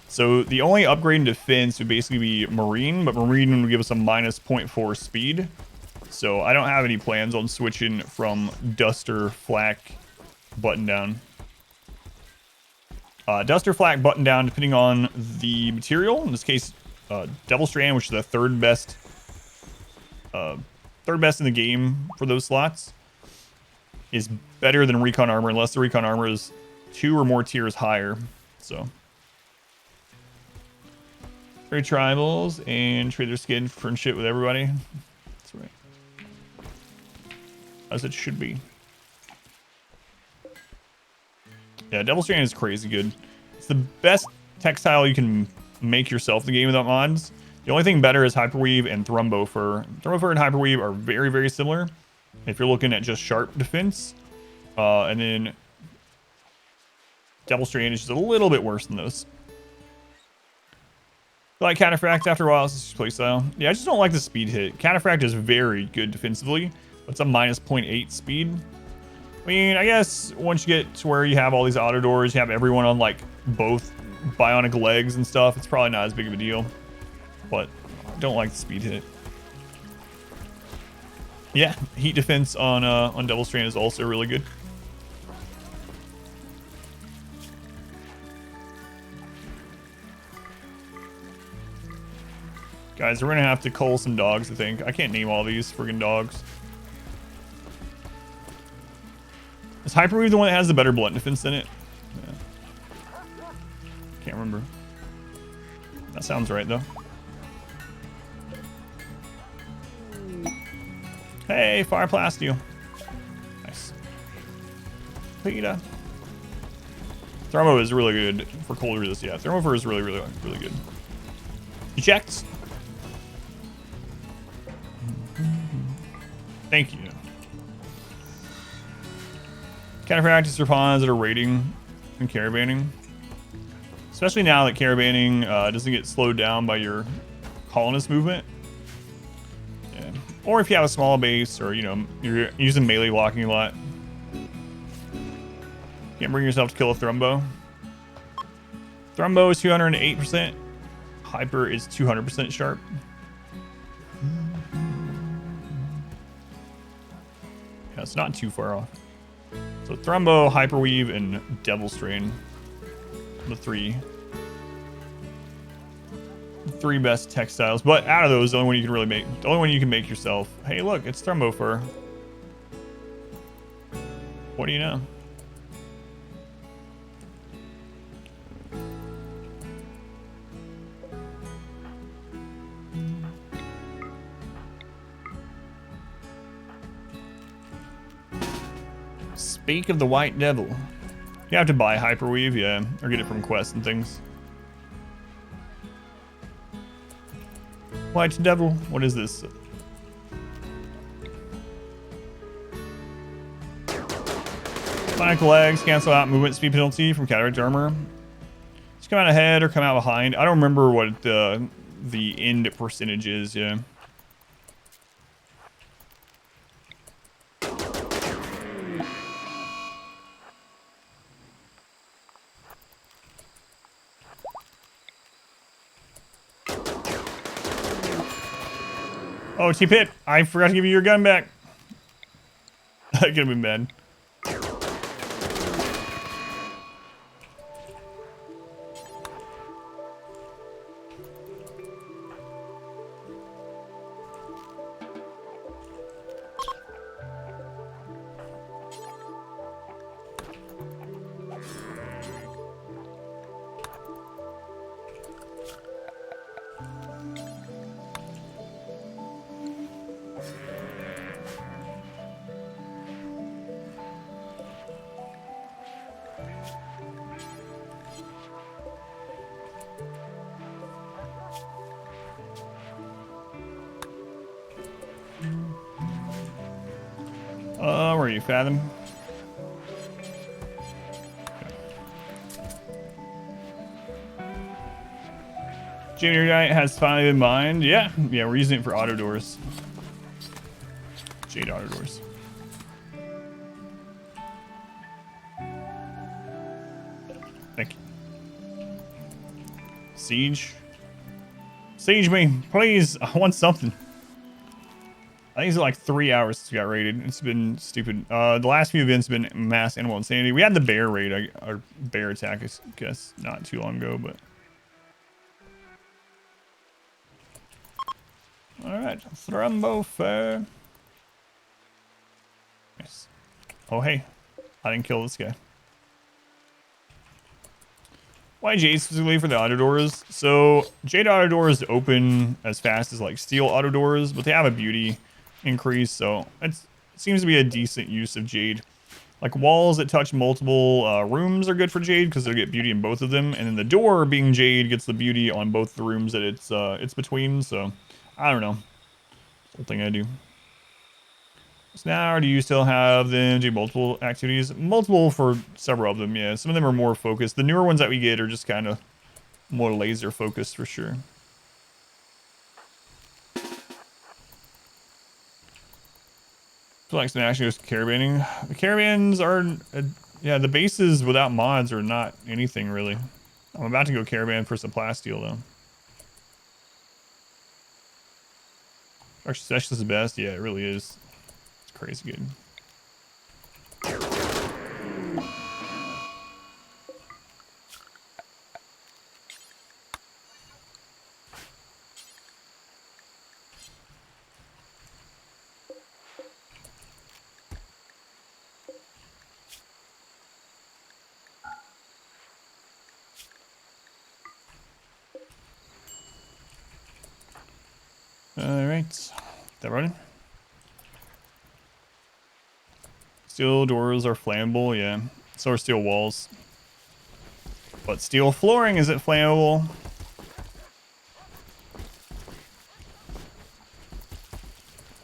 So the only upgrade in defense would basically be marine, but marine would give us a minus 0.4 speed. So I don't have any plans on switching from duster, flak, button down. Duster, flak, button down, depending on the material. In this case, Devil Strand, which is the third best in the game for those slots, is better than recon armor, unless the recon armor is 2 or more tiers higher. So trade tribals and trade their skin for shit with everybody. That's right, as it should be. Yeah, Devil Strand is crazy good. It's the best textile you can make yourself in the game without mods. The only thing better is Hyperweave and Thrumbo Fur. Thrumbo Fur and Hyperweave are very, very similar if you're looking at just sharp defense. And then Devil Strand is just a little bit worse than those. Like Cataphract after a while, it's just playstyle. Yeah, I just don't like the speed hit. Cataphract is very good defensively. It's a minus 0.8 speed. I mean, I guess once you get to where you have all these auto doors, you have everyone on like both bionic legs and stuff, it's probably not as big of a deal. But I don't like the speed hit. Yeah, heat defense on Devil Strand is also really good. Guys, we're gonna have to cull some dogs, I think. I can't name all these friggin' dogs. Is Hyperweave the one that has the better blunt defense in it? Yeah. Can't remember. That sounds right, though. Hey, fire plasteel. Nice. Peter. Thermo is really good for cold resist. Yeah, Thermo is really, really, really good. You checked? Thank you. Cataphract is for pawns that are raiding and caravanning. Especially now that caravanning doesn't get slowed down by your colonist movement. Yeah. Or if you have a small base, or, you know, you're using melee blocking a lot. Can't bring yourself to kill a Thrumbo. Thrumbo is 208%. Hyper is 200% sharp. Yeah, it's not too far off. So Thrumbo, Hyperweave, and Devil Strand. The three best textiles. But out of those, the only one you can really make, the only one you can make yourself. Hey, look, it's Thrumbo fur. What do you know? Speak of the White Devil. You have to buy Hyperweave, yeah, or get it from quests and things. White Devil, what is this? Bionic legs cancel out movement speed penalty from cataract armor. Just come out ahead or come out behind. I don't remember what the end percentage is, yeah. Oh, T-Pip, I forgot to give you your gun back. That could have been bad. Where are you, Fathom? Junior Giant has finally been mined. Yeah, we're using it for auto doors. Jade auto doors. Thank you. Siege. Siege me, please. I want something. I think it's like 3 hours since we got raided. It's been stupid. The last few events have been mass animal insanity. We had the bear raid, or bear attack, I guess, not too long ago, but. Alright, Thrumbo Fair. Nice. Oh, hey. I didn't kill this guy. Why Jade specifically for the auto doors? So, Jade auto doors open as fast as like steel auto doors, but they have a beauty increase, so it seems to be a decent use of Jade. Like walls that touch multiple rooms are good for Jade because they'll get beauty in both of them, and then the door being Jade gets the beauty on both the rooms that it's between. So I don't know. Something I do. So now, do you still have them do multiple activities? Multiple for several of them, yeah. Some of them are more focused. The newer ones that we get are just kind of more laser focused for sure. I feel like some action goes caravanning. The caravans are, yeah, the bases without mods are not anything really. I'm about to go caravan for some plasteel though. Actually, that's the best. Yeah, it really is. It's crazy good. Alright. That running? Steel doors are flammable, yeah. So are steel walls. But steel flooring isn't flammable.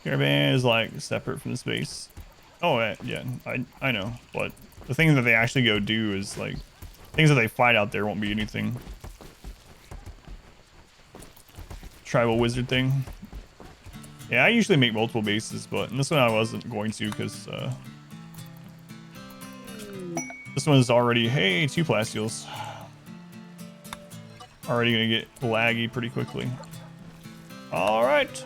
Caravan is like separate from the space. Oh yeah, I know. But the thing that they actually go do is like things that they fight out there won't be anything. Tribal wizard thing. Yeah, I usually make multiple bases, but in this one I wasn't going to because this one is already, hey, 2 plasteels. Already gonna get laggy pretty quickly. All right.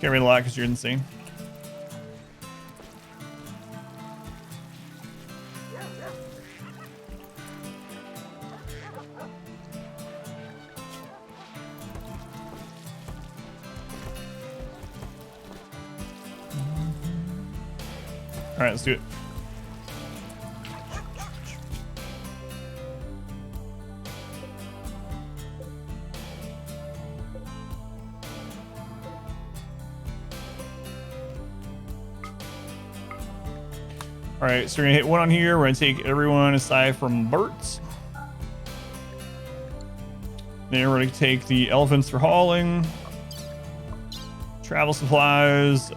Can't read a lot because you're insane. All right, let's do it. All right, so we're gonna hit 1 on here. We're gonna take everyone aside from Bert's. Then we're gonna take the elephants for hauling, travel supplies.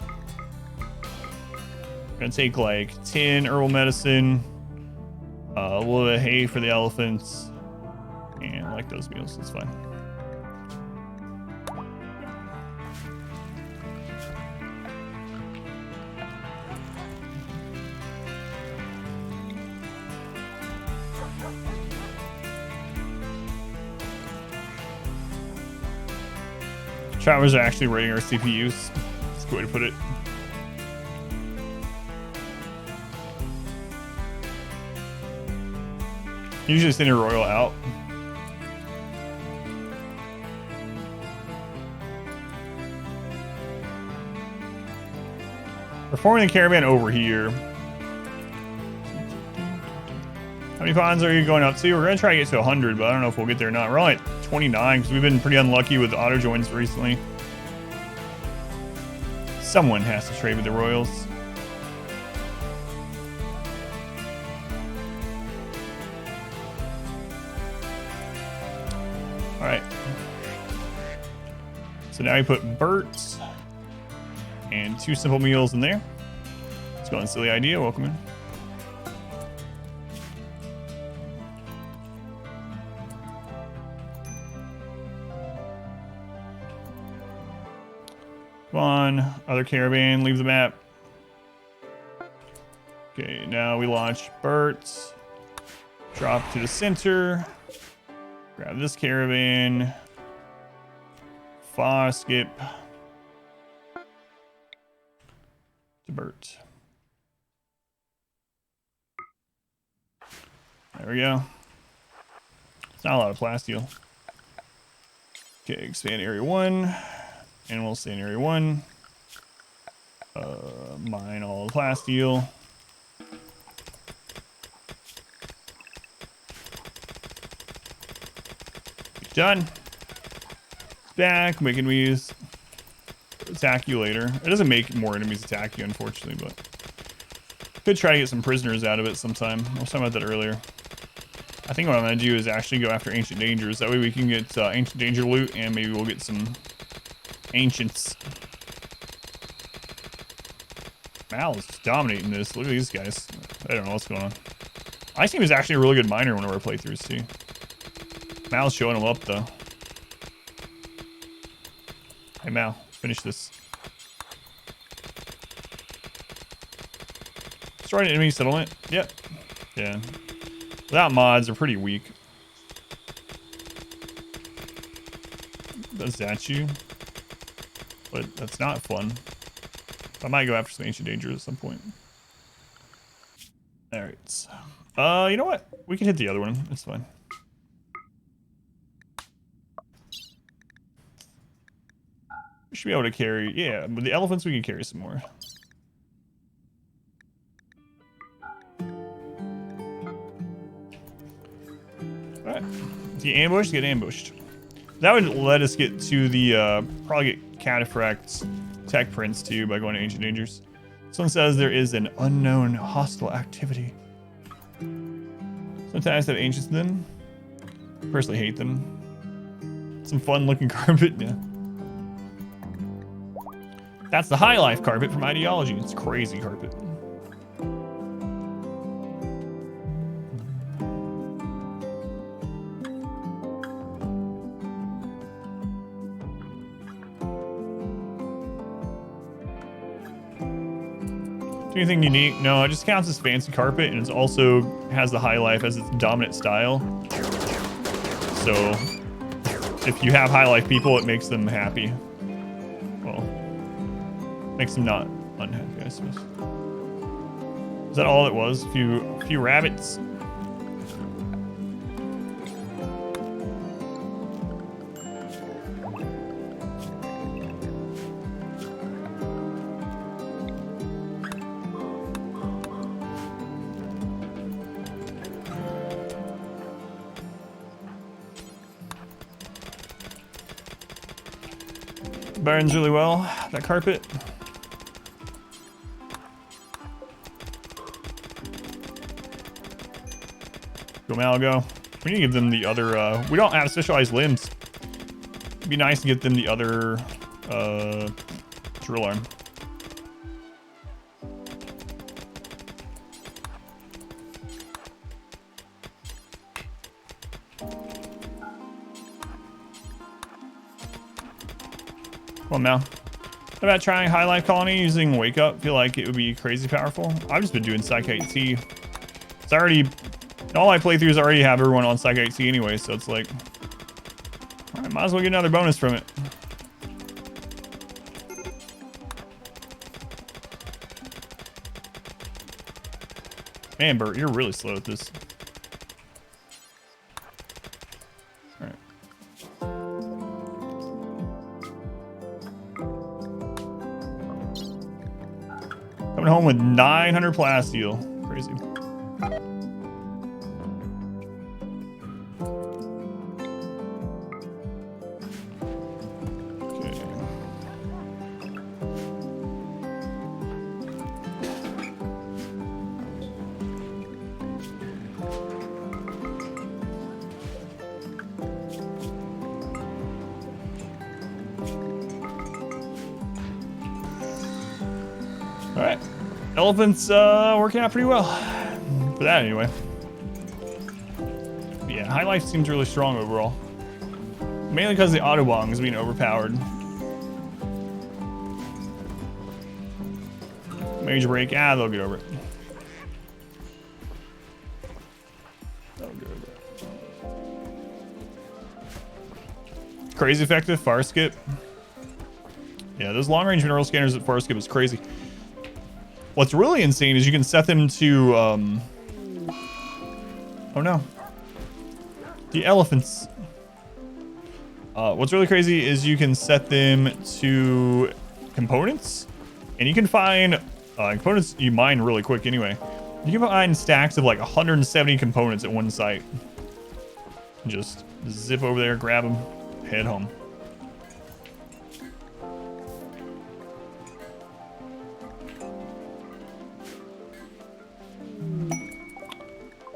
Gonna take like 10 herbal medicine, a little bit of hay for the elephants, and I like those meals. That's fine. Travelers are actually raiding our CPUs. That's a good way to put it. Usually send a royal out. We're forming the caravan over here. How many ponds are you going up to? We're going to try to get to 100, but I don't know if we'll get there or not. We're only at 29 because we've been pretty unlucky with auto joins recently. Someone has to trade with the royals. All right. So now we put Bert and 2 simple meals in there. Let's go on Silly Idea. Welcome in. Come on, other caravan, leave the map. Okay, now we launch Bert. Drop to the center. Grab this caravan. Far skip. To Bert. There we go. It's not a lot of plasteel. Okay, expand area 1. And we'll stay in area 1. Mine all the plasteel. Done. Back, making me attack you later. It doesn't make more enemies attack you, unfortunately, but could try to get some prisoners out of it sometime. I was talking about that earlier. I think what I'm gonna do is actually go after Ancient Dangers. That way we can get Ancient Danger loot, and maybe we'll get some Ancients. Mal's dominating this. Look at these guys. I don't know what's going on. Ice Team is actually a really good miner in one of our playthroughs, too. Mal's showing him up, though. Hey, Mal, finish this. Destroyed an enemy settlement. Yep. Yeah. Without mods, they're pretty weak. Does that you? But that's not fun. I might go after some Ancient Dangers at some point. Alright. You know what? We can hit the other one. It's fine. We should be able to carry... Yeah, with the elephants we can carry some more. Alright. Get ambushed, get ambushed. That would let us get to the... probably get Cataphract's Tech Prince too by going to Ancient Dangers. Someone says there is an unknown hostile activity. Sometimes have ancients in them. Personally hate them. Some fun looking carpet, yeah. That's the High Life carpet from Ideology. It's crazy carpet. Anything unique? No, it just counts as fancy carpet, and it also has the High Life as its dominant style. So if you have High Life people, it makes them happy. Well, makes them not unhappy, I suppose. Is that all it was? A few rabbits. Burns really well, that carpet. Go Malago. We need to give them the other, we don't have specialized limbs. It'd be nice to get them the other, drill arm. Come on, Mal. What about trying High Life Colony using Wake Up? Feel like it would be crazy powerful. I've just been doing Psych 8T. It's already... all my playthroughs already have everyone on Psych 8T anyway, so it's like... alright, might as well get another bonus from it. Man, Bert, you're really slow at this. Coming home with 900 plasteel. Crazy. Okay. All right. Elephants working out pretty well. For that, anyway. But yeah, High Life seems really strong overall. Mainly because the Autobong is being overpowered. Major break. Ah, they'll get over it. They'll get over it. Crazy effective. Far skip. Yeah, those long range mineral scanners at far skip is crazy. What's really insane is you can set them to, oh no. The elephants. What's really crazy is you can set them to components, and you can find components you mine really quick anyway. You can find stacks of like 170 components at one site. Just zip over there, grab them, head home.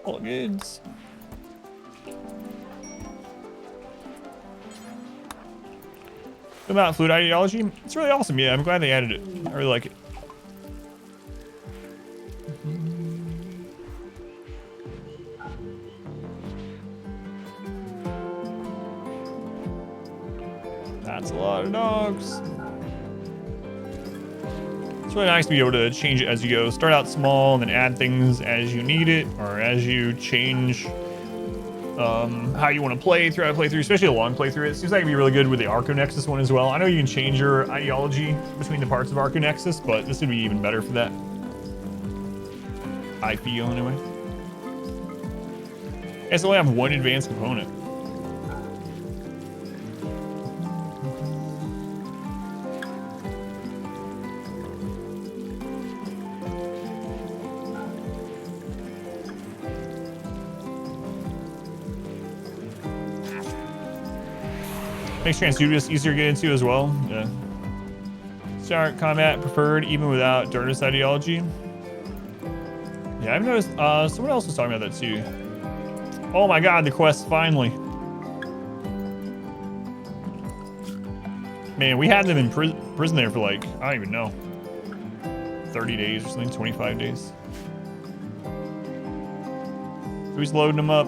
All goods. About fluid ideology, it's really awesome. Yeah, I'm glad they added it. I really like it. That's a lot of dogs. It's really nice to be able to change it as you go. Start out small and then add things as you need it, or as you change how you want to play through, especially a long playthrough. It seems like it'd be really good with the Arco Nexus one as well. I know you can change your ideology between the parts of Arco Nexus, but this would be even better for that. I feel anyway. I guess I only have one advanced component. Makes Transdubious easier to get into as well. Yeah. Start combat preferred even without Darkness ideology. Yeah, I've noticed someone else was talking about that too. Oh my god, the quest finally. Man, we had them in prison there for like, I don't even know, 30 days or something, 25 days. Who's loading them up?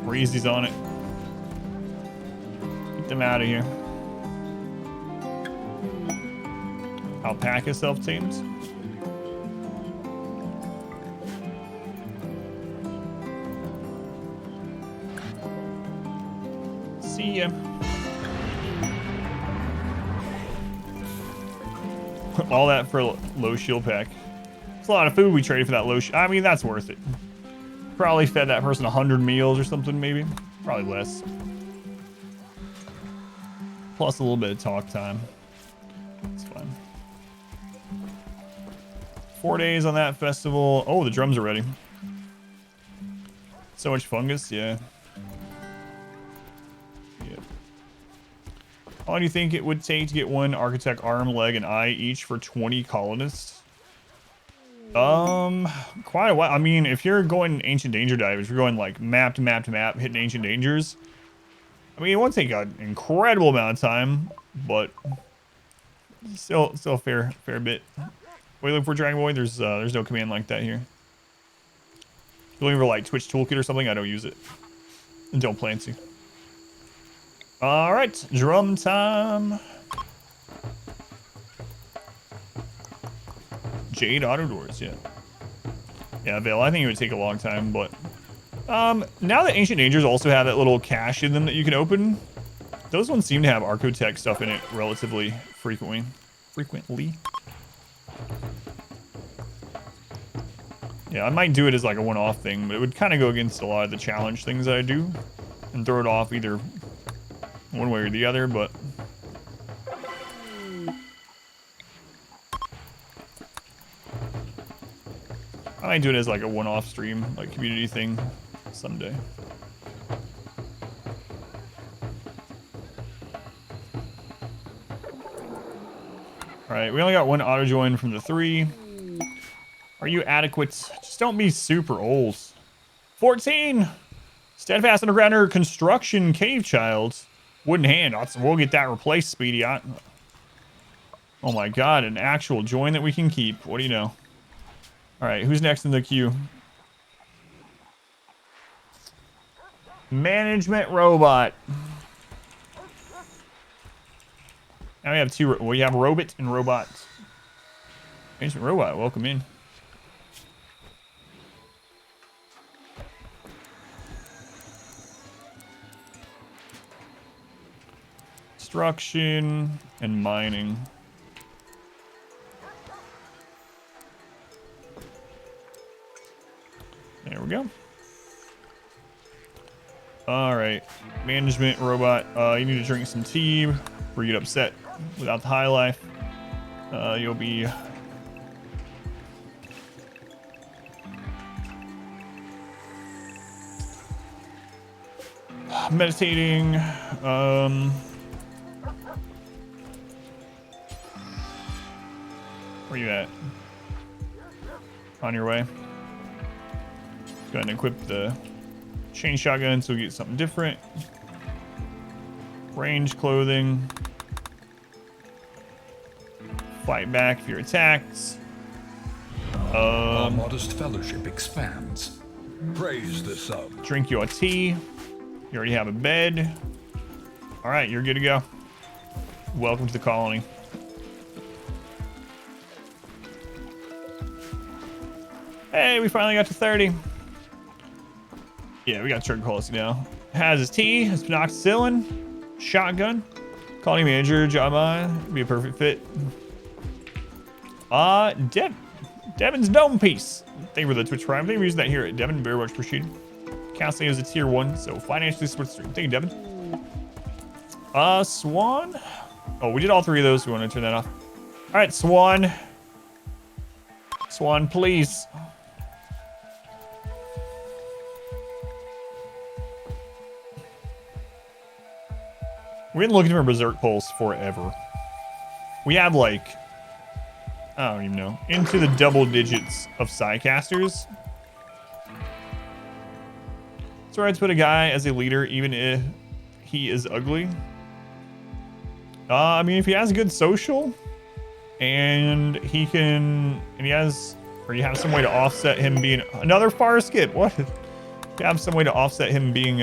Breezy's on it. Get them out of here. Alpaca self-tamed. See ya. All that for a low shield pack. It's a lot of food we traded for that low shield. I mean, that's worth it. Probably fed that person 100 meals or something, maybe. Probably less. Plus a little bit of talk time. It's fine. 4 days on that festival. Oh, the drums are ready. So much fungus, yeah. Yep. How long do you think it would take to get one architect arm, leg, and eye each for 20 colonists? Quite a while. I mean, if you're going Ancient Danger Divers, you're going like map to map to map, hitting Ancient Dangers. I mean, it won't take an incredible amount of time, but still a fair bit. What are you looking for, Dragon Boy? There's no command like that here. If you're looking for like Twitch Toolkit or something, I don't use it. And don't plan to. Alright, drum time. Jade auto doors, yeah. Yeah, Vale, I think it would take a long time, but now that Ancient Dangers also have that little cache in them that you can open, those ones seem to have Archotech stuff in it relatively frequently. Yeah, I might do it as like a one-off thing, but it would kind of go against a lot of the challenge things that I do and throw it off either one way or the other, but I might do it as like a one-off stream, like community thing someday. Alright, we only got one auto join from the 3. Are you adequate? Just don't be super old. 14! Steadfast Undergrounder Construction Cave Child. Wooden hand. We'll get that replaced, Speedy. Oh my god, an actual join that we can keep. What do you know? Alright, who's next in the queue? Management robot. Now we have two. We have robot and robot. Ancient robot, welcome in. Construction and mining. There we go. All right, management robot. You need to drink some tea or you get upset without the high life. You'll be meditating. Where you at? On your way. Go ahead and equip the chain shotgun so we get something different. Range clothing. Fight back if you're attacked.
Our modest fellowship expands. Praise the sun.
Drink your tea. You already have a bed. All right, you're good to go. Welcome to the colony. Hey, we finally got to 30. Yeah, we got Turk policy now. Has his tea, has penoxycyllin, shotgun. Colony manager, job be a perfect fit. Devin's dome piece. Thank you for the Twitch Prime. Thank you for using that here at Devin. Very much appreciated. Counseling is a tier 1, so financially support the stream. Thank you, Devin. Swan. Oh, we did all 3 of those. We want to turn that off. All right, Swan. Swan, please. We've been looking for Berserk Pulse forever. We have like, I don't even know, into the double digits of Psycasters. It's alright to put a guy as a leader even if he is ugly. I mean, if he has a good social and he can, and he has, or you have some way to offset him being, another far skip, what? You have some way to offset him being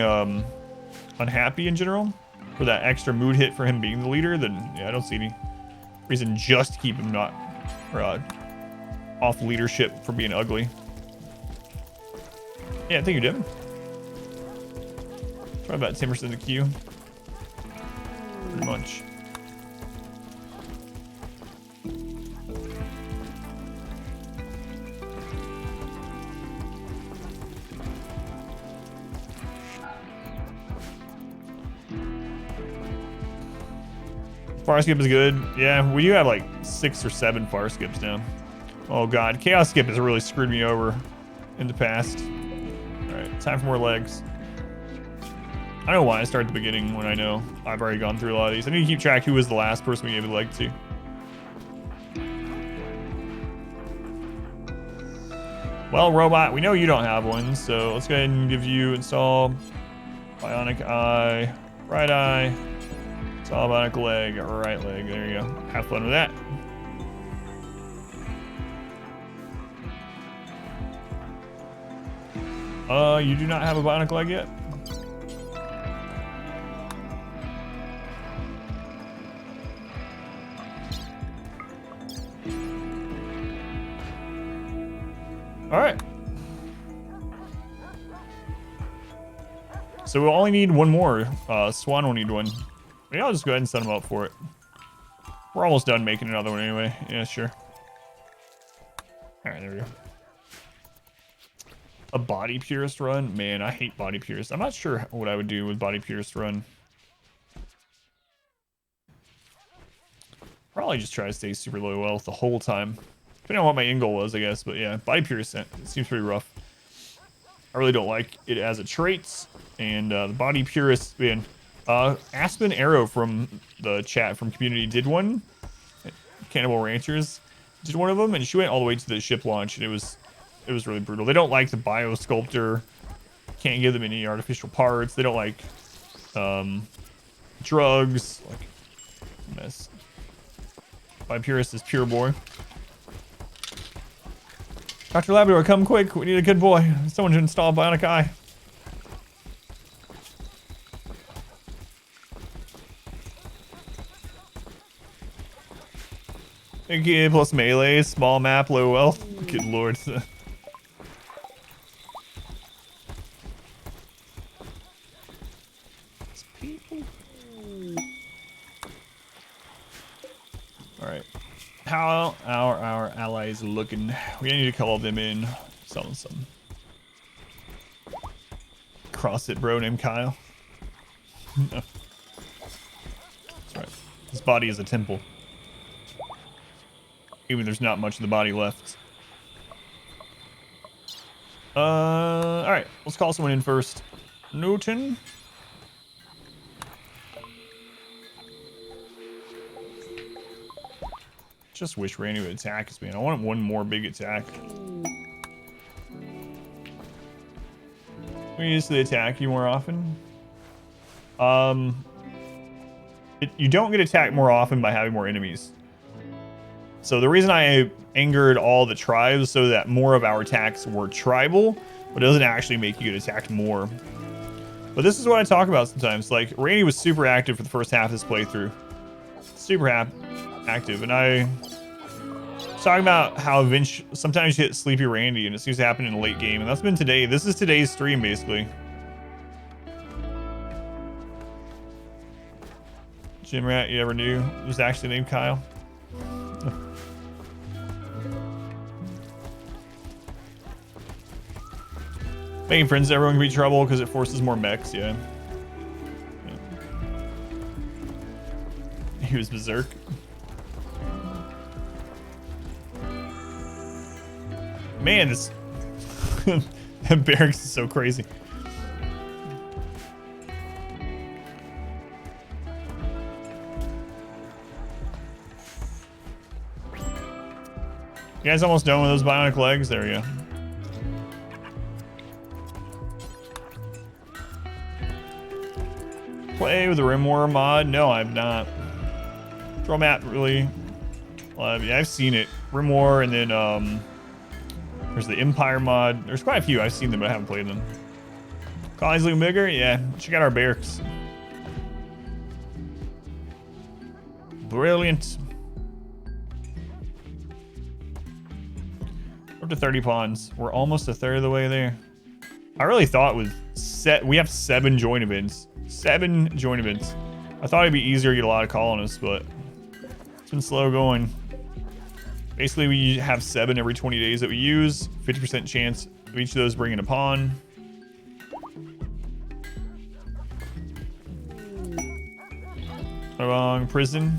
unhappy in general, for that extra mood hit for him being the leader, then yeah, I don't see any reason just to keep him not, or off leadership for being ugly. Yeah, thank you, Devin. Try about 10% of the queue. Pretty much. Far skip is good. Yeah, we do have like 6 or 7 far skips now. Oh god, chaos skip has really screwed me over in the past. Alright, time for more legs. I don't know why I start at the beginning when I know I've already gone through a lot of these. I need to keep track who was the last person we gave the leg to. Well, robot, we know you don't have one, so let's go ahead and give you install bionic eye, right eye, install bionic leg, right leg. There you go. Have fun with that. You do not have a bionic leg yet? All right. So we'll only need one more. Swan will need one. Maybe I'll just go ahead and set him up for it. We're almost done making another one anyway. Yeah, sure. All right, there we go. A body purist run? Man, I hate body purist. I'm not sure what I would do with body purist run. Probably just try to stay super low health the whole time. Depending on what my end goal was, I guess. But yeah, body purist, it seems pretty rough. I really don't like it as a trait. And the body purist, man. Aspen Arrow from the chat from community did one. Cannibal Ranchers did one of them, and she went all the way to the ship launch, and it was really brutal. They don't like the biosculptor. Can't give them any artificial parts. They don't like drugs. Like, mess. Body purist is pure boy. Dr. Labrador, come quick. We need a good boy. Someone should install a bionic eye. Okay, plus melee, small map, low wealth. Good lord. Alright. How our allies looking? We need to call them in. Some. Cross it, bro, named Kyle. No. That's right. His body is a temple. Even there's not much of the body left. Alright. Let's call someone in first. Newton. Just wish Randy would attack us, man. I want one more big attack. We used to attack you more often. You don't get attacked more often by having more enemies. So the reason I angered all the tribes so that more of our attacks were tribal, but it doesn't actually make you get attacked more. But this is what I talk about sometimes. Like, Randy was super active for the first half of this playthrough. Super active, and I was talking about how sometimes you hit Sleepy Randy, and it seems to happen in a late game, and that's been today. This is today's stream, basically. Gym rat you ever knew was actually named Kyle. Making friends, everyone can be trouble because it forces more mechs, yeah. He was berserk. Man, this that barracks is so crazy. You guys almost done with those bionic legs? There we go. Play with the Rim War mod? No, I've not. Draw map really. Yeah, I've seen it. Rim War, and then there's the Empire mod. There's quite a few. I've seen them, but I haven't played them. Colonies looking bigger? Yeah. Check out our barracks. Brilliant. We're up to 30 pawns. We're almost a third of the way there. I really thought with we have 7 joint events. 7 joint events. I thought it'd be easier to get a lot of colonists, but it's been slow going. Basically, we have 7 every 20 days that we use. 50% chance of each of those bringing a pawn. Autobong prison.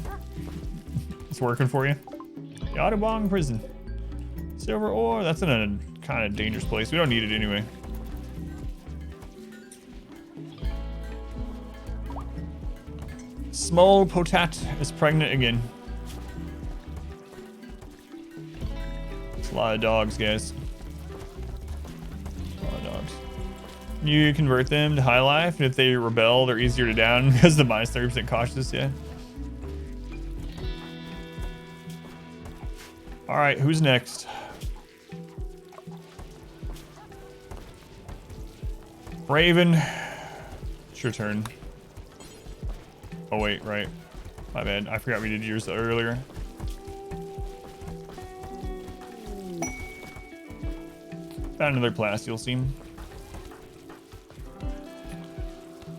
It's working for you. The Autobong prison. Silver ore. That's in a kind of dangerous place. We don't need it anyway. Small Potat is pregnant again. It's a lot of dogs, guys. A lot of dogs. You convert them to high life, and if they rebel, they're easier to down because the minus 30% cautious, yeah. Alright, who's next? Raven. It's your turn. Oh wait, right. My bad. I forgot we did yours earlier. Found another plasteel seam.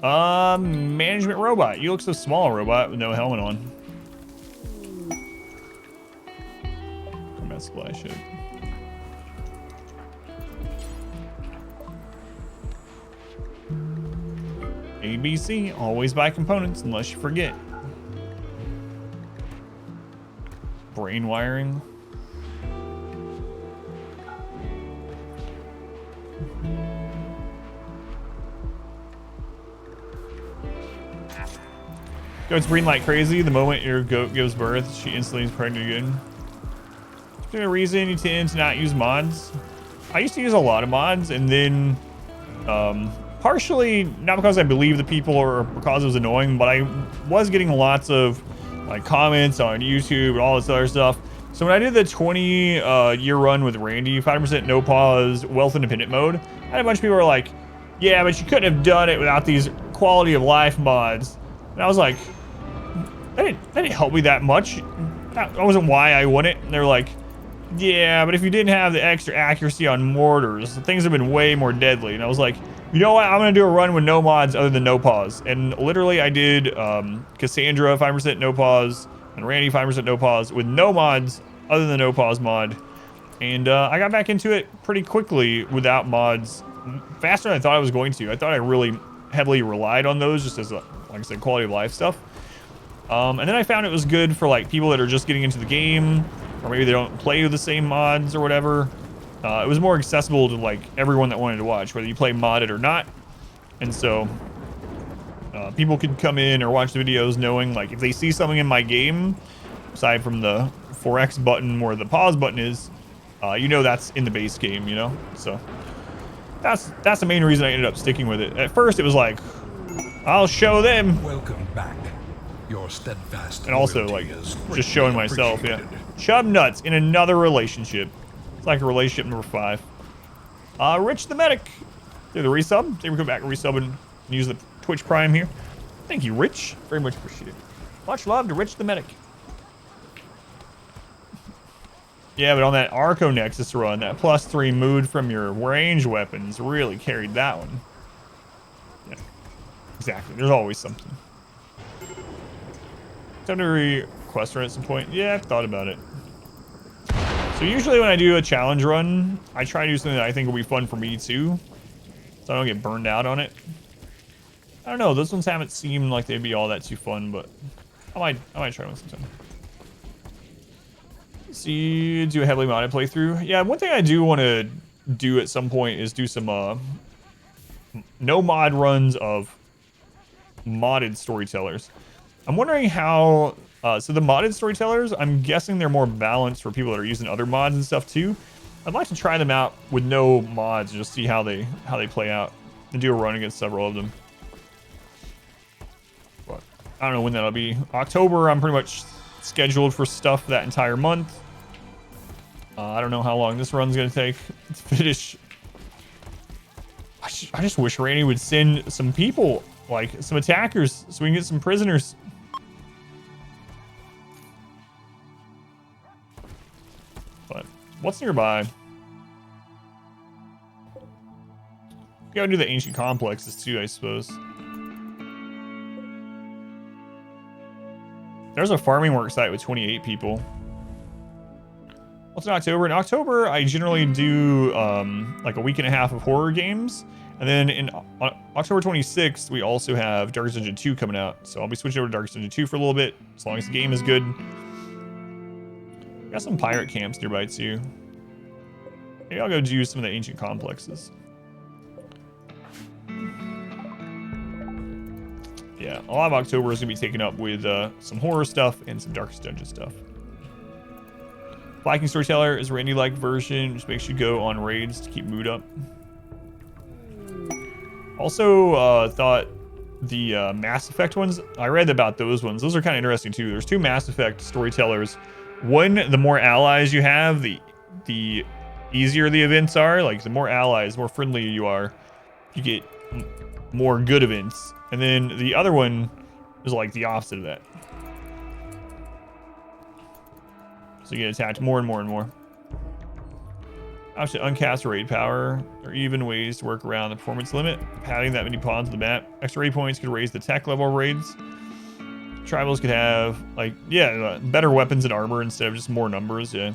Management robot. You look so small, robot, with no helmet on. Combat supply ship. ABC, always buy components unless you forget. Brain wiring. Goats breeding like crazy. The moment your goat gives birth, she instantly is pregnant again. Is there a reason you tend to not use mods? I used to use a lot of mods, and then partially not because I believe the people or because it was annoying, but I was getting lots of like comments on YouTube and all this other stuff. So when I did the 20 year run with Randy, 5% no pause, wealth independent mode, I had a bunch of people who were like, yeah, but you couldn't have done it without these quality of life mods. And I was like, that didn't help me that much. That wasn't why I won it. And they're like, yeah, but if you didn't have the extra accuracy on mortars, things have been way more deadly. And I was like, you know what? I'm going to do a run with no mods other than no pause. And literally I did Cassandra 5% no pause and Randy 5% no pause with no mods other than the no pause mod. And I got back into it pretty quickly without mods, faster than I thought I was going to. I thought I really heavily relied on those just as, like I said, quality of life stuff. And then I found it was good for like people that are just getting into the game, or maybe they don't play with the same mods or whatever. It was more accessible to like everyone that wanted to watch, whether you play modded or not. And so people could come in or watch the videos knowing like if they see something in my game, aside from the 4X button where the pause button is, you know that's in the base game, you know? So that's the main reason I ended up sticking with it. At first it was like, I'll show them.
Welcome back. Your steadfast
And also
loyalty
like
is
just
greatly
showing myself, yeah.
appreciated.
Chub nuts in another relationship. It's like a relationship number 5. Rich the medic. Do the resub. Say we come back and resub and use the Twitch Prime here. Thank you, Rich. Very much appreciated. Much love to Rich the medic. Yeah, but on that Arco Nexus run, that +3 mood from your range weapons really carried that one. Yeah, exactly. There's always something. Secondary quest run at some point. Yeah, I've thought about it. So usually when I do a challenge run, I try to do something that I think will be fun for me too, so I don't get burned out on it. I don't know. Those ones haven't seemed like they'd be all that too fun, but I might try one sometime. See, do a heavily modded playthrough. Yeah, one thing I do want to do at some point is do some no mod runs of modded storytellers. I'm wondering how. So the modded storytellers, I'm guessing they're more balanced for people that are using other mods and stuff too. I'd like to try them out with no mods and just see how they play out and do a run against several of them. But I don't know when that'll be. October, I'm pretty much scheduled for stuff that entire month. I don't know how long this run's gonna take to finish. I just wish Randy would send some people, like some attackers, so we can get some prisoners. But what's nearby? We gotta do the ancient complexes too, I suppose. There's a farming work site with 28 people. What's in October? In October, I generally do like a week and a half of horror games. And then on October 26th, we also have Darkest Dungeon 2 coming out. So I'll be switching over to Darkest Dungeon 2 for a little bit, as long as the game is good. Got some pirate camps nearby too. Maybe I'll go do some of the ancient complexes. Yeah, a lot of October is going to be taken up with some horror stuff and some Darkest Dungeon stuff. Viking Storyteller is a Randy-like version. Just makes you go on raids to keep mood up. Also, thought the Mass Effect ones, I read about those ones. Those are kind of interesting too. There's 2 Mass Effect storytellers. One, the more allies you have, the easier the events are. Like, the more allies, the more friendly you are, you get more good events. And then the other one is like the opposite of that. So you get attacked more and more and more. Option uncast raid power. There are even ways to work around the performance limit. Having that many pawns on the map. Extra raid points could raise the tech level of raids. Tribals could have, like, yeah, better weapons and armor instead of just more numbers, yeah.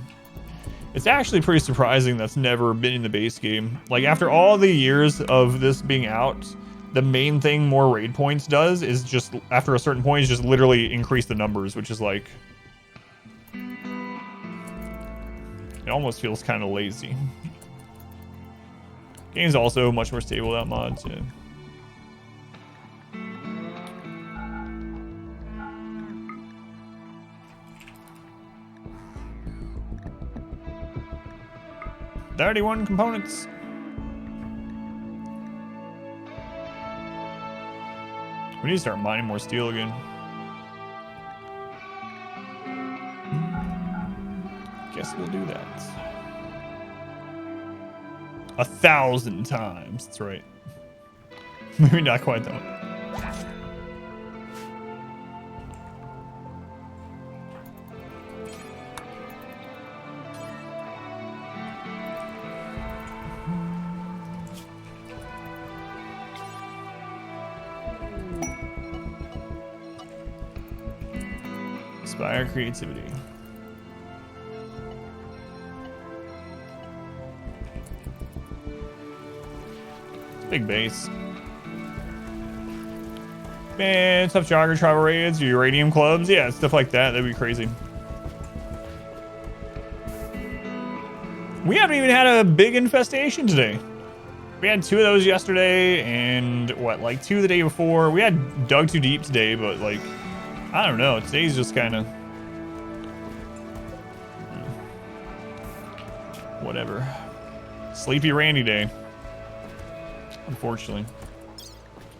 It's actually pretty surprising that's never been in the base game. Like, after all the years of this being out, the main thing more raid points does is just, after a certain point, is just literally increase the numbers, which is like... It almost feels kind of lazy. Game's also much more stable without mods, yeah. $31 components. We need to start mining more steel again. Guess we'll do that. 1,000 times. That's right. Maybe not quite that much. Inspire creativity. It's a big base. Man, tough jogger travel raids, uranium clubs, yeah, stuff like that. That'd be crazy. We haven't even had a big infestation today. We had 2 of those yesterday, and what, like 2 the day before. We had dug too deep today, but like, I don't know. Today's just kind of whatever. Sleepy Randy day. Unfortunately,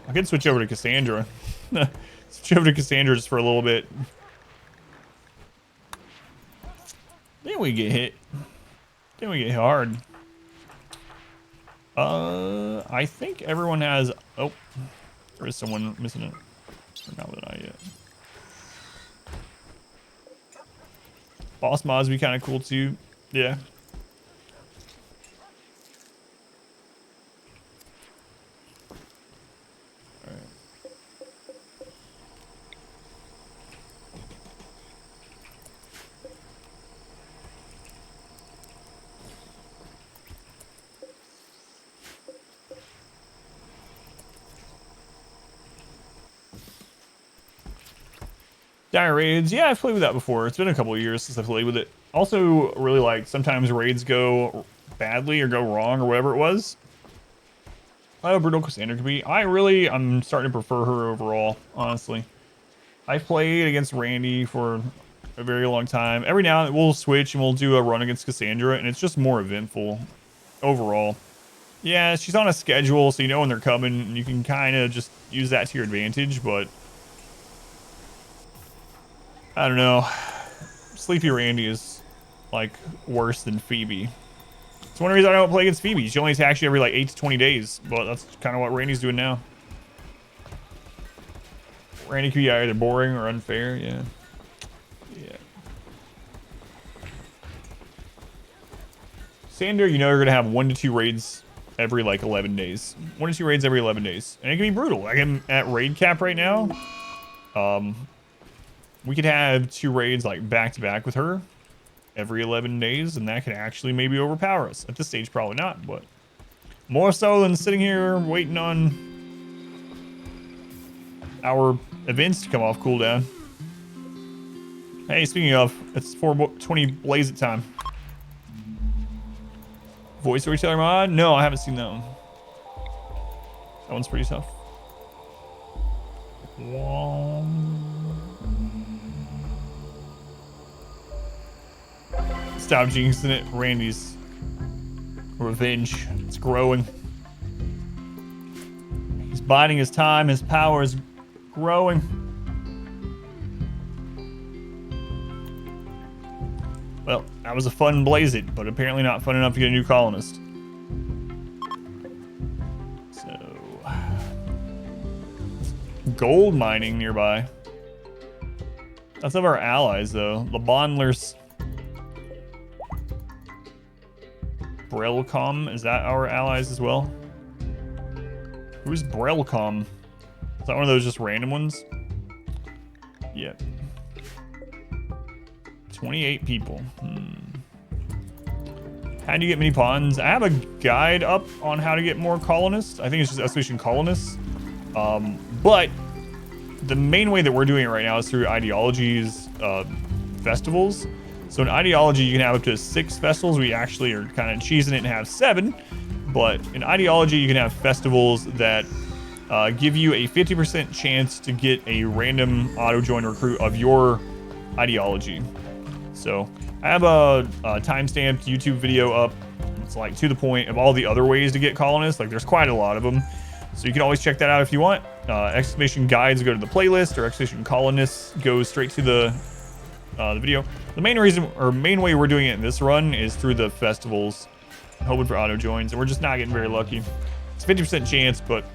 I could switch over to Cassandra. Switch over to Cassandra just for a little bit. Then we get hit. Then we get hard. I think everyone has. Oh, there is someone missing it. Not with an eye yet. Boss mods be kind of cool too. Yeah. Dire raids, yeah, I've played with that before. It's been a couple of years since I played with it. Also, really like sometimes raids go badly or go wrong or whatever it was. How brutal Cassandra could be. I'm starting to prefer her overall, honestly. I've played against Randy for a very long time. Every now and then we'll switch and we'll do a run against Cassandra, and it's just more eventful overall. Yeah, she's on a schedule, so you know when they're coming, and you can kind of just use that to your advantage, but I don't know. Sleepy Randy is like worse than Phoebe. It's one reason I don't play against Phoebe. She only attacks you every like 8 to 20 days, but that's kind of what Randy's doing now. Randy can be either boring or unfair, yeah. Yeah. Sander, you know you're gonna have 1 to 2 raids every like 11 days. 1 to 2 raids every 11 days. And it can be brutal. Like I'm at raid cap right now. We could have 2 raids like back to back with her every 11 days, and that could actually maybe overpower us. At this stage, probably not, but more so than sitting here waiting on our events to come off cooldown. Hey, speaking of, it's 420 Blaze It time. Voice Storyteller mod? No, I haven't seen that one. That one's pretty tough. Stop jinxing it. Randy's revenge. It's growing. He's biding his time. His power is growing. Well, that was a fun Blaze It, but apparently not fun enough to get a new colonist. So, gold mining nearby. That's of our allies, though. The Bondlers. Brelcom, is that our allies as well? Who's Brelcom? Is that one of those just random ones? Yep. 28 people. How do you get mini pawns? I have a guide up on how to get more colonists. I think it's just escalation colonists. But the main way that we're doing it right now is through ideologies, festivals. So in ideology, you can have up to 6 festivals. We actually are kind of cheesing it and have 7. But in ideology, you can have festivals that give you a 50% chance to get a random auto-join recruit of your ideology. So I have a time-stamped YouTube video up. It's like to the point of all the other ways to get colonists. Like there's quite a lot of them. So you can always check that out if you want. Exclamation guides go to the playlist, or exclamation colonists goes straight to the video. The main reason, or main way we're doing it in this run is through the festivals, hoping for auto joins, and we're just not getting very lucky. It's a 50% chance, but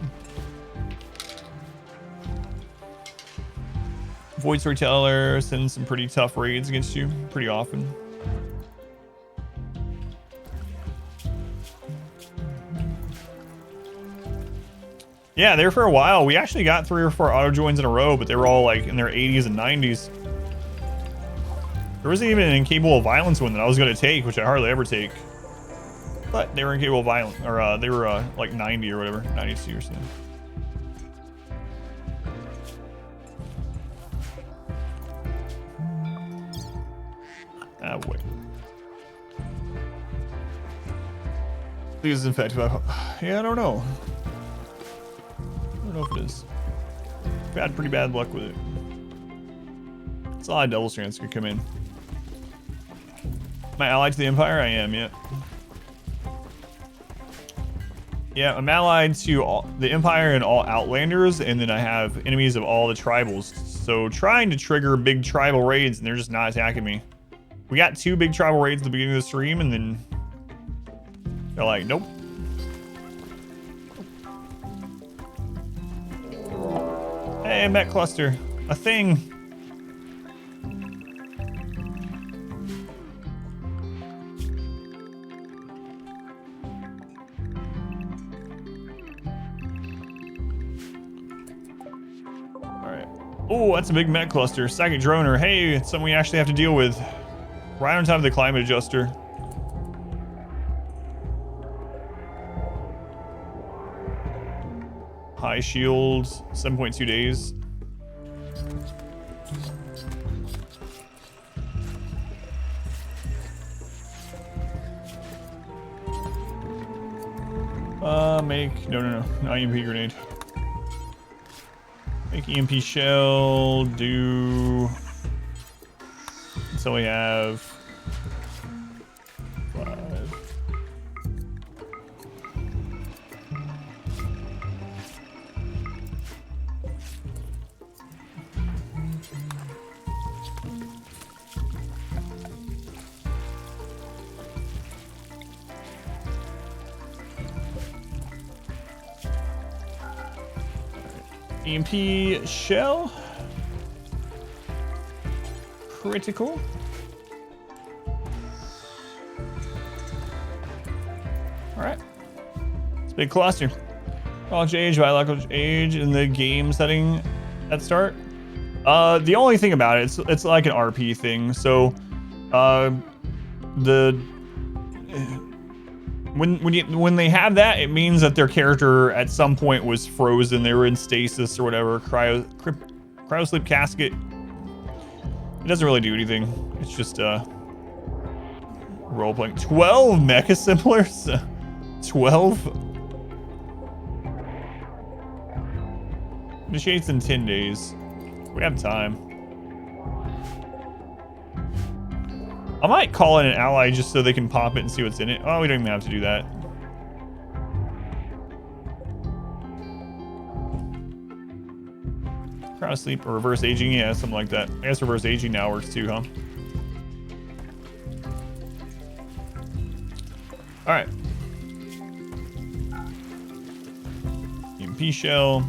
Void Storyteller sends some pretty tough raids against you pretty often. Yeah, there for a while. We actually got 3 or 4 auto joins in a row, but they were all like in their 80s and 90s. There wasn't even an Incapable of Violence one that I was going to take, which I hardly ever take. But they were Incapable of Violence, or they were like 90 or whatever, 92 or something. Ah, wait. Please is infected. Yeah, I don't know. I don't know if it is. I've had pretty bad luck with it. It's a lot of double strands could come in. Am I allied to the Empire? I am, yeah. Yeah, I'm allied to the Empire and all Outlanders, and then I have enemies of all the tribals. So trying to trigger big tribal raids, and they're just not attacking me. We got 2 big tribal raids at the beginning of the stream, and then they're like, nope. Hey, Met Cluster. A thing. Alright. Oh, that's a big Met Cluster. Second droner. Hey, it's something we actually have to deal with. Right on top of the climate adjuster. High shields, 7.2 days. No, not EMP grenade. Make EMP shell, do... So we have 5. EMP shell. Critical. Alright. It's a big cluster. Biological age, biological age in the game setting at start. The only thing about it, it's like an RP thing. So when they have that, it means that their character at some point was frozen. They were in stasis or whatever, cryo sleep casket. It doesn't really do anything. It's just role playing. 12 mecha similars. 12. Initiates in 10 days. We have time. I might call in an ally just so they can pop it and see what's in it. Oh, we don't even have to do that. Cryo sleep or reverse aging, yeah, something like that. I guess reverse aging now works too, huh? All right. EMP shell.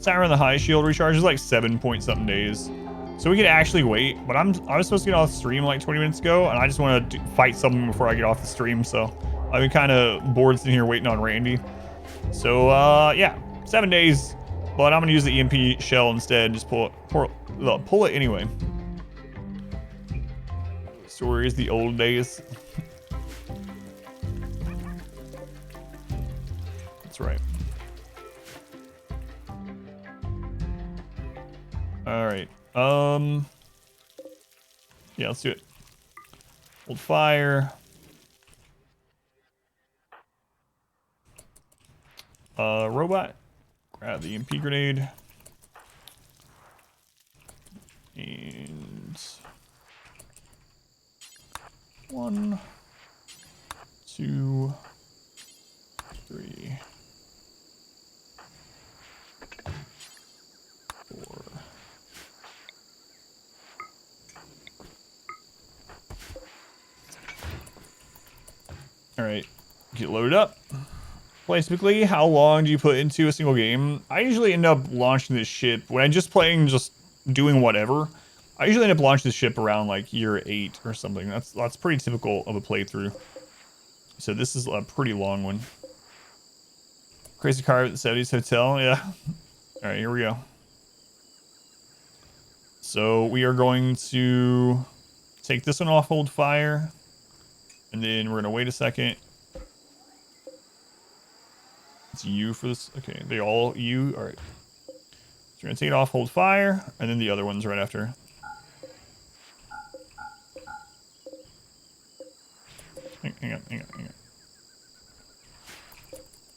Siren the high shield recharge is like 7 point something days. So we could actually wait, but I was supposed to get off the stream like 20 minutes ago, and I just want to fight someone before I get off the stream, so I've been kind of bored sitting here waiting on Randy. So yeah, 7 days, but I'm gonna use the EMP shell instead. Just pull it anyway. Stories the old days. That's right. All right. Yeah, let's do it. Hold fire. Robot. Grab the EMP grenade. And 1, 2, 3, 4. All right, get loaded up. Typically, how long do you put into a single game? I usually end up launching this ship when I'm just playing, just doing whatever. I usually end up launching this ship around like year 8 or something. That's pretty typical of a playthrough. So this is a pretty long one. Crazy car at the 70s hotel, yeah. All right, here we go. So we are going to take this one off hold fire. And then we're going to wait a second. It's U for this. Okay, they all U. All right. So we're going to take it off hold fire. And then the other one's right after. Hang on.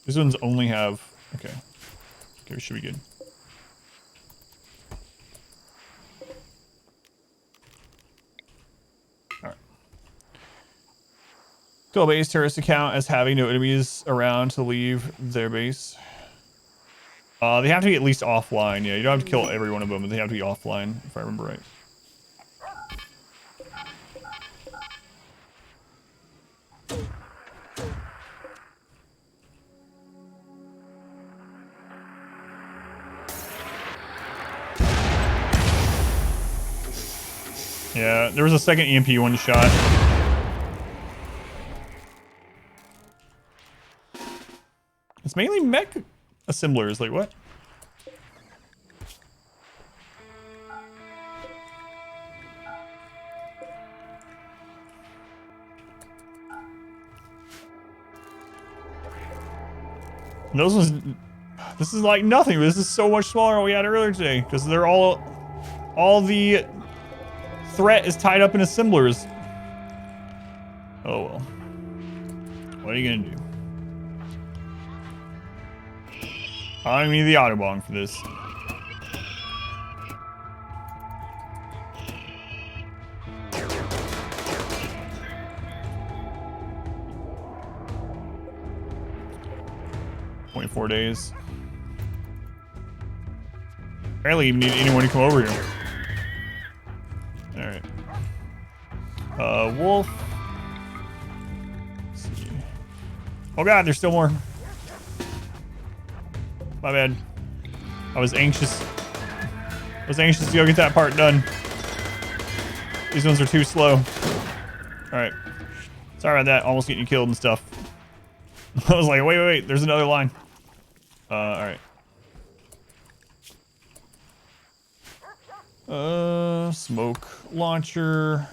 These ones only have... Okay. Okay, we should be good. Alright. Kill base terrorist account as having no enemies around to leave their base. They have to be at least offline. Yeah, you don't have to kill every one of them, but they have to be offline, if I remember right. Yeah, there was a second EMP one shot. It's mainly mech assemblers, like what? And those ones, this is like nothing. This is so much smaller than we had earlier today because they're all the threat is tied up in assemblers. Oh well. What are you gonna do? I need the Autobahn for this. "24 days. Barely even need anyone to come over here. Alright. Wolf. Let's see. Oh god, there's still more. My bad. I was anxious to go get that part done. These ones are too slow. Alright. Sorry about that. Almost getting you killed and stuff. I was like, wait. There's another line. Alright. Smoke launcher.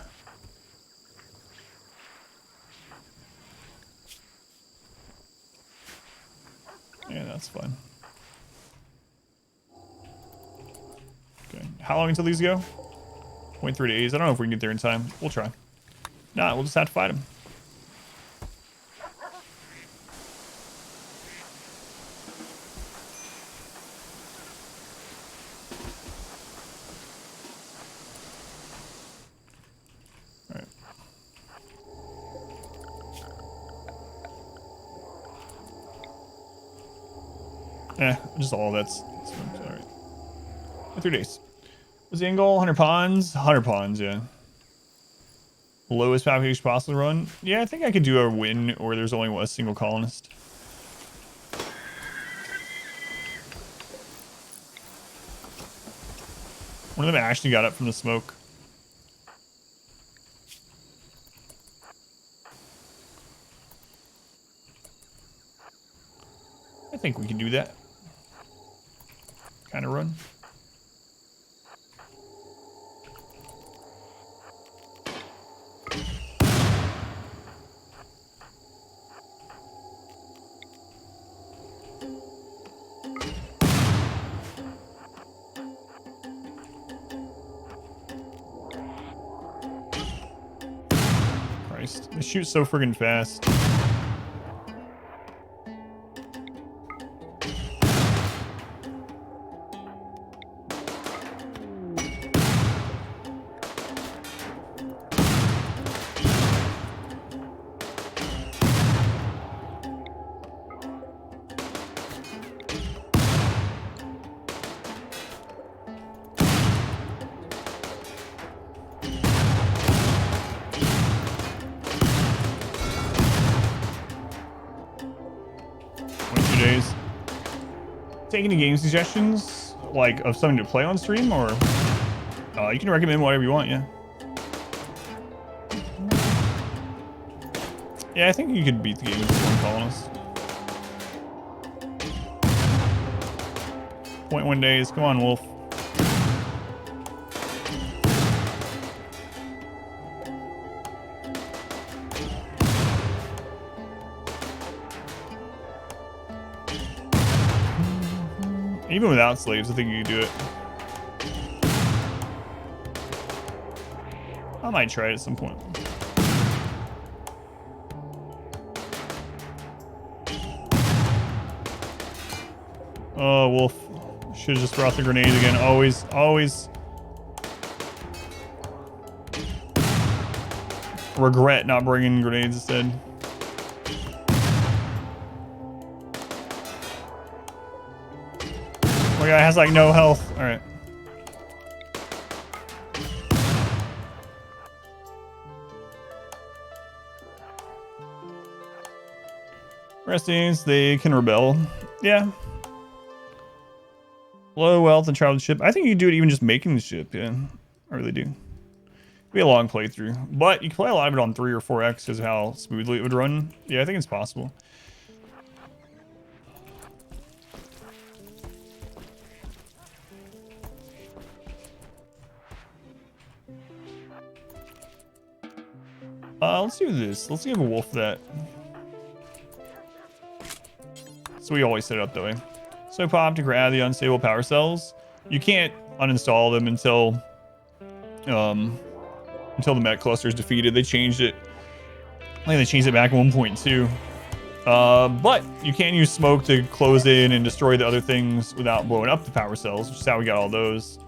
Yeah, that's fine. Okay. How long until these go? 23 days. I don't know if we can get there in time. We'll try. Nah, we'll just have to fight them. Alright. Just all that's alright. 3 days. What's the end goal? 100 pawns? 100 pawns, yeah. Lowest population possible to run? Yeah, I think I could do a win or there's only a single colonist. One of them actually got up from the smoke. I think we can do that. Kind of run. Christ, they shoot so friggin' fast. Days. Take any game suggestions, like of something to play on stream, or you can recommend whatever you want. Yeah. Yeah, I think you could beat the game with one colonist. 0.1 days. Come on, Wolf. Even without slaves, I think you can do it. I might try it at some point. Oh, Wolf. Should have just brought the grenade again. Always, always. Regret not bringing grenades instead. My guy has like no health. All right. Restings, they can rebel. Yeah. Low wealth and travel the ship. I think you can do it even just making the ship. Yeah, I really do. It'd be a long playthrough, but you can play a lot of it on 3 or 4x because of how smoothly it would run. Yeah, I think it's possible. Let's do this. Let's give a wolf that. So we always set it up that way. So pop to grab the unstable power cells. You can't uninstall them until the mech cluster is defeated. They changed it. I think they changed it back at 1.2. But you can use smoke to close in and destroy the other things without blowing up the power cells, which is how we got all those.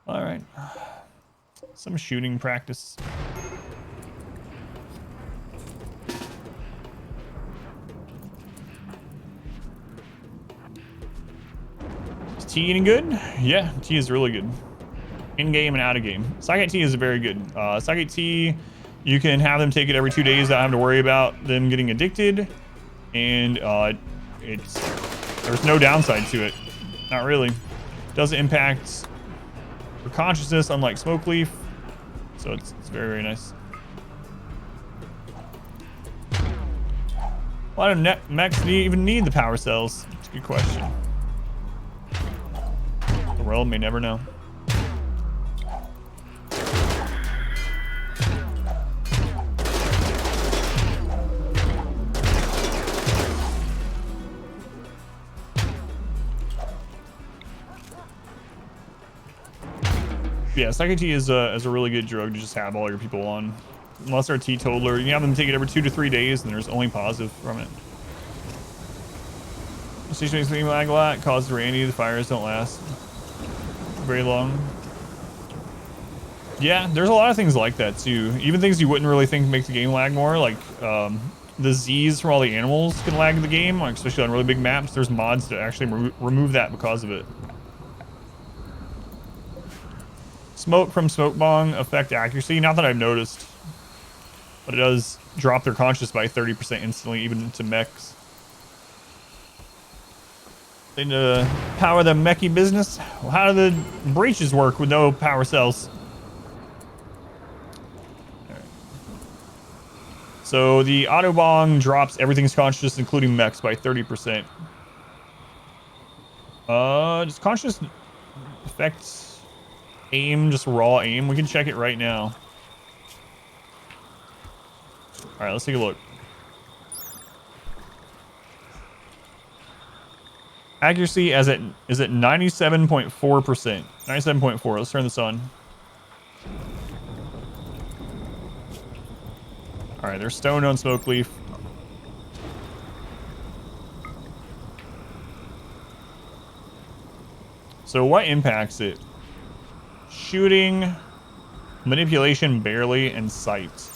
All right. Some shooting practice. Is tea eating good? Yeah, tea is really good. In game and out of game. Psychic tea is very good. Psychic tea, you can have them take it every 2 days without having to worry about them getting addicted. And there's no downside to it. Not really. Doesn't impact your consciousness, unlike smoke leaf. So it's very, very nice. Why do mechs even need the power cells? It's a good question. The world may never know. Yeah, psychic tea is a really good drug to just have all your people on. Unless they're a teetotaler, you can have them take it every 2 to 3 days, and there's only positive from it. Station makes me lag a lot, causes Randy, the fires don't last very long. Yeah, there's a lot of things like that too. Even things you wouldn't really think make the game lag more, like the Z's from all the animals can lag the game, like especially on really big maps. There's mods to actually remove that because of it. Smoke from smoke bong affect accuracy. Not that I've noticed, but it does drop their conscious by 30% instantly, even to mechs. They power the mechy business. Well, how do the breaches work with no power cells? All right. So the auto bong drops everything's conscious, including mechs, by 30%. Does conscious affect aim, just raw aim? We can check it right now. All right, let's take a look. Accuracy is at 97.4%. 97.4. Let's turn this on. All right, there's stone on smoke leaf. So what impacts it? Shooting, manipulation barely, and sight.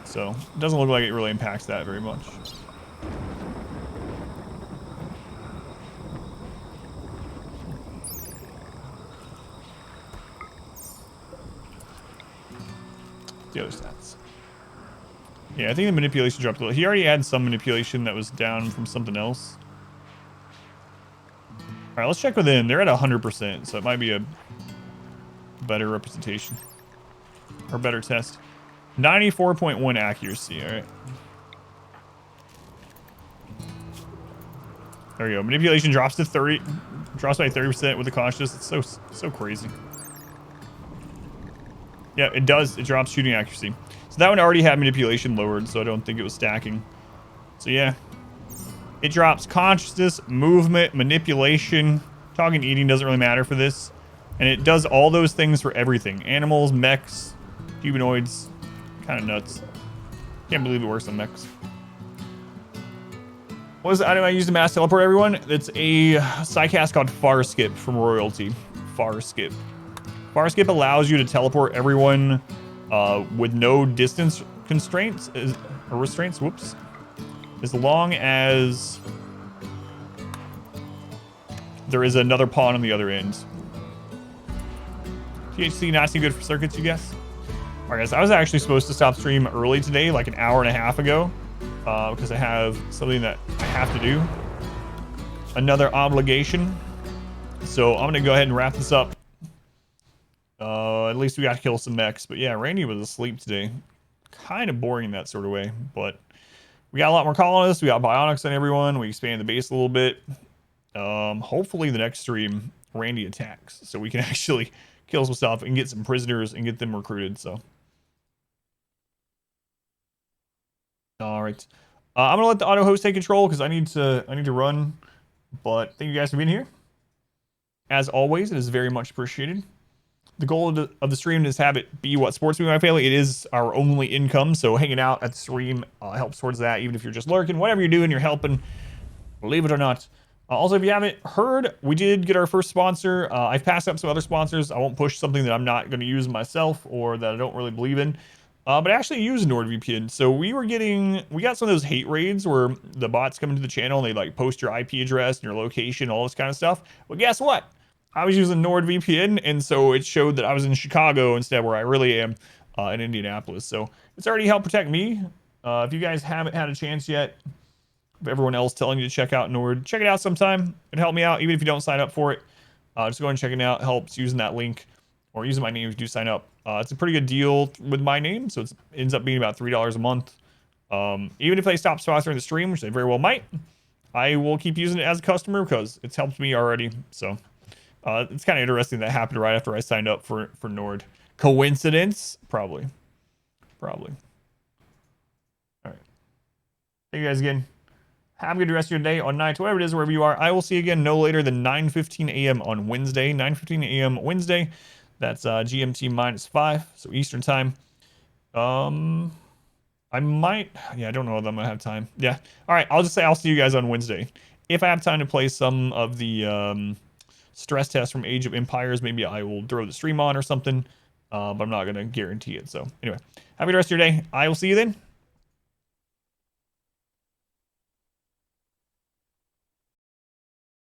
So it doesn't look like it really impacts that very much. The other stats. Yeah, I think the manipulation dropped a little. He already had some manipulation that was down from something else. All right, let's check within. They're at 100%, so it might be a better representation or better test. 94.1 accuracy. All right. There we go. Manipulation drops to 30, drops by 30% with the conscious. It's so crazy. Yeah, it does. It drops shooting accuracy. So that one already had manipulation lowered, so I don't think it was stacking. So yeah. It drops consciousness, movement, manipulation. Talking eating doesn't really matter for this. And it does all those things for everything. Animals, mechs, humanoids. Kind of nuts. Can't believe it works on mechs. What was the item I used to mass teleport everyone? It's a psycast called Far Skip from Royalty. Far Skip. Far Skip allows you to teleport everyone with no distance constraints or restraints. Whoops. As long as there is another pawn on the other end. THC not too good for circuits, you guess? Alright guys, I was actually supposed to stop stream early today, like an hour and a half ago. Because I have something that I have to do. Another obligation. So I'm gonna go ahead and wrap this up. At least we got to kill some mechs. But yeah, Randy was asleep today. Kind of boring in that sort of way, but we got a lot more colonists. We got bionics on everyone. We expanded the base a little bit. Hopefully the next stream, Randy attacks. So we can actually kill some stuff and get some prisoners and get them recruited. So. All right. I'm going to let the auto host take control because I need to run. But thank you guys for being here. As always, it is very much appreciated. The goal of the stream is to have it be what sports me and my family. It is our only income, so hanging out at the stream helps towards that. Even if you're just lurking, whatever you're doing, you're helping. Believe it or not. Also, if you haven't heard, we did get our first sponsor. I've passed up some other sponsors. I won't push something that I'm not going to use myself or that I don't really believe in. But I actually use NordVPN. So we got some of those hate raids where the bots come into the channel and they like post your IP address and your location, all this kind of stuff. Well, guess what? I was using NordVPN, and so it showed that I was in Chicago instead, where I really am in Indianapolis. So it's already helped protect me. If you guys haven't had a chance yet, if everyone else telling you to check out Nord, check it out sometime. It'd help me out, even if you don't sign up for it. Just go and check it out. It helps using that link or using my name if you do sign up. It's a pretty good deal with my name, so it ends up being about $3 a month. Even if they stop sponsoring the stream, which they very well might, I will keep using it as a customer because it's helped me already. So. It's kind of interesting that happened right after I signed up for Nord. Coincidence? Probably. All right. Thank you guys again. Have a good rest of your day or night, whatever it is, wherever you are. I will see you again no later than 9:15 a.m. on Wednesday. 9:15 a.m. Wednesday. That's GMT -5, so Eastern time. I might... Yeah, I don't know if I'm going to have time. Yeah. All right, I'll just say I'll see you guys on Wednesday. If I have time to play some of the... stress test from Age of Empires, maybe I will throw the stream on or something, but I'm not going to guarantee it. So anyway, have a good rest of your day. I will see you then.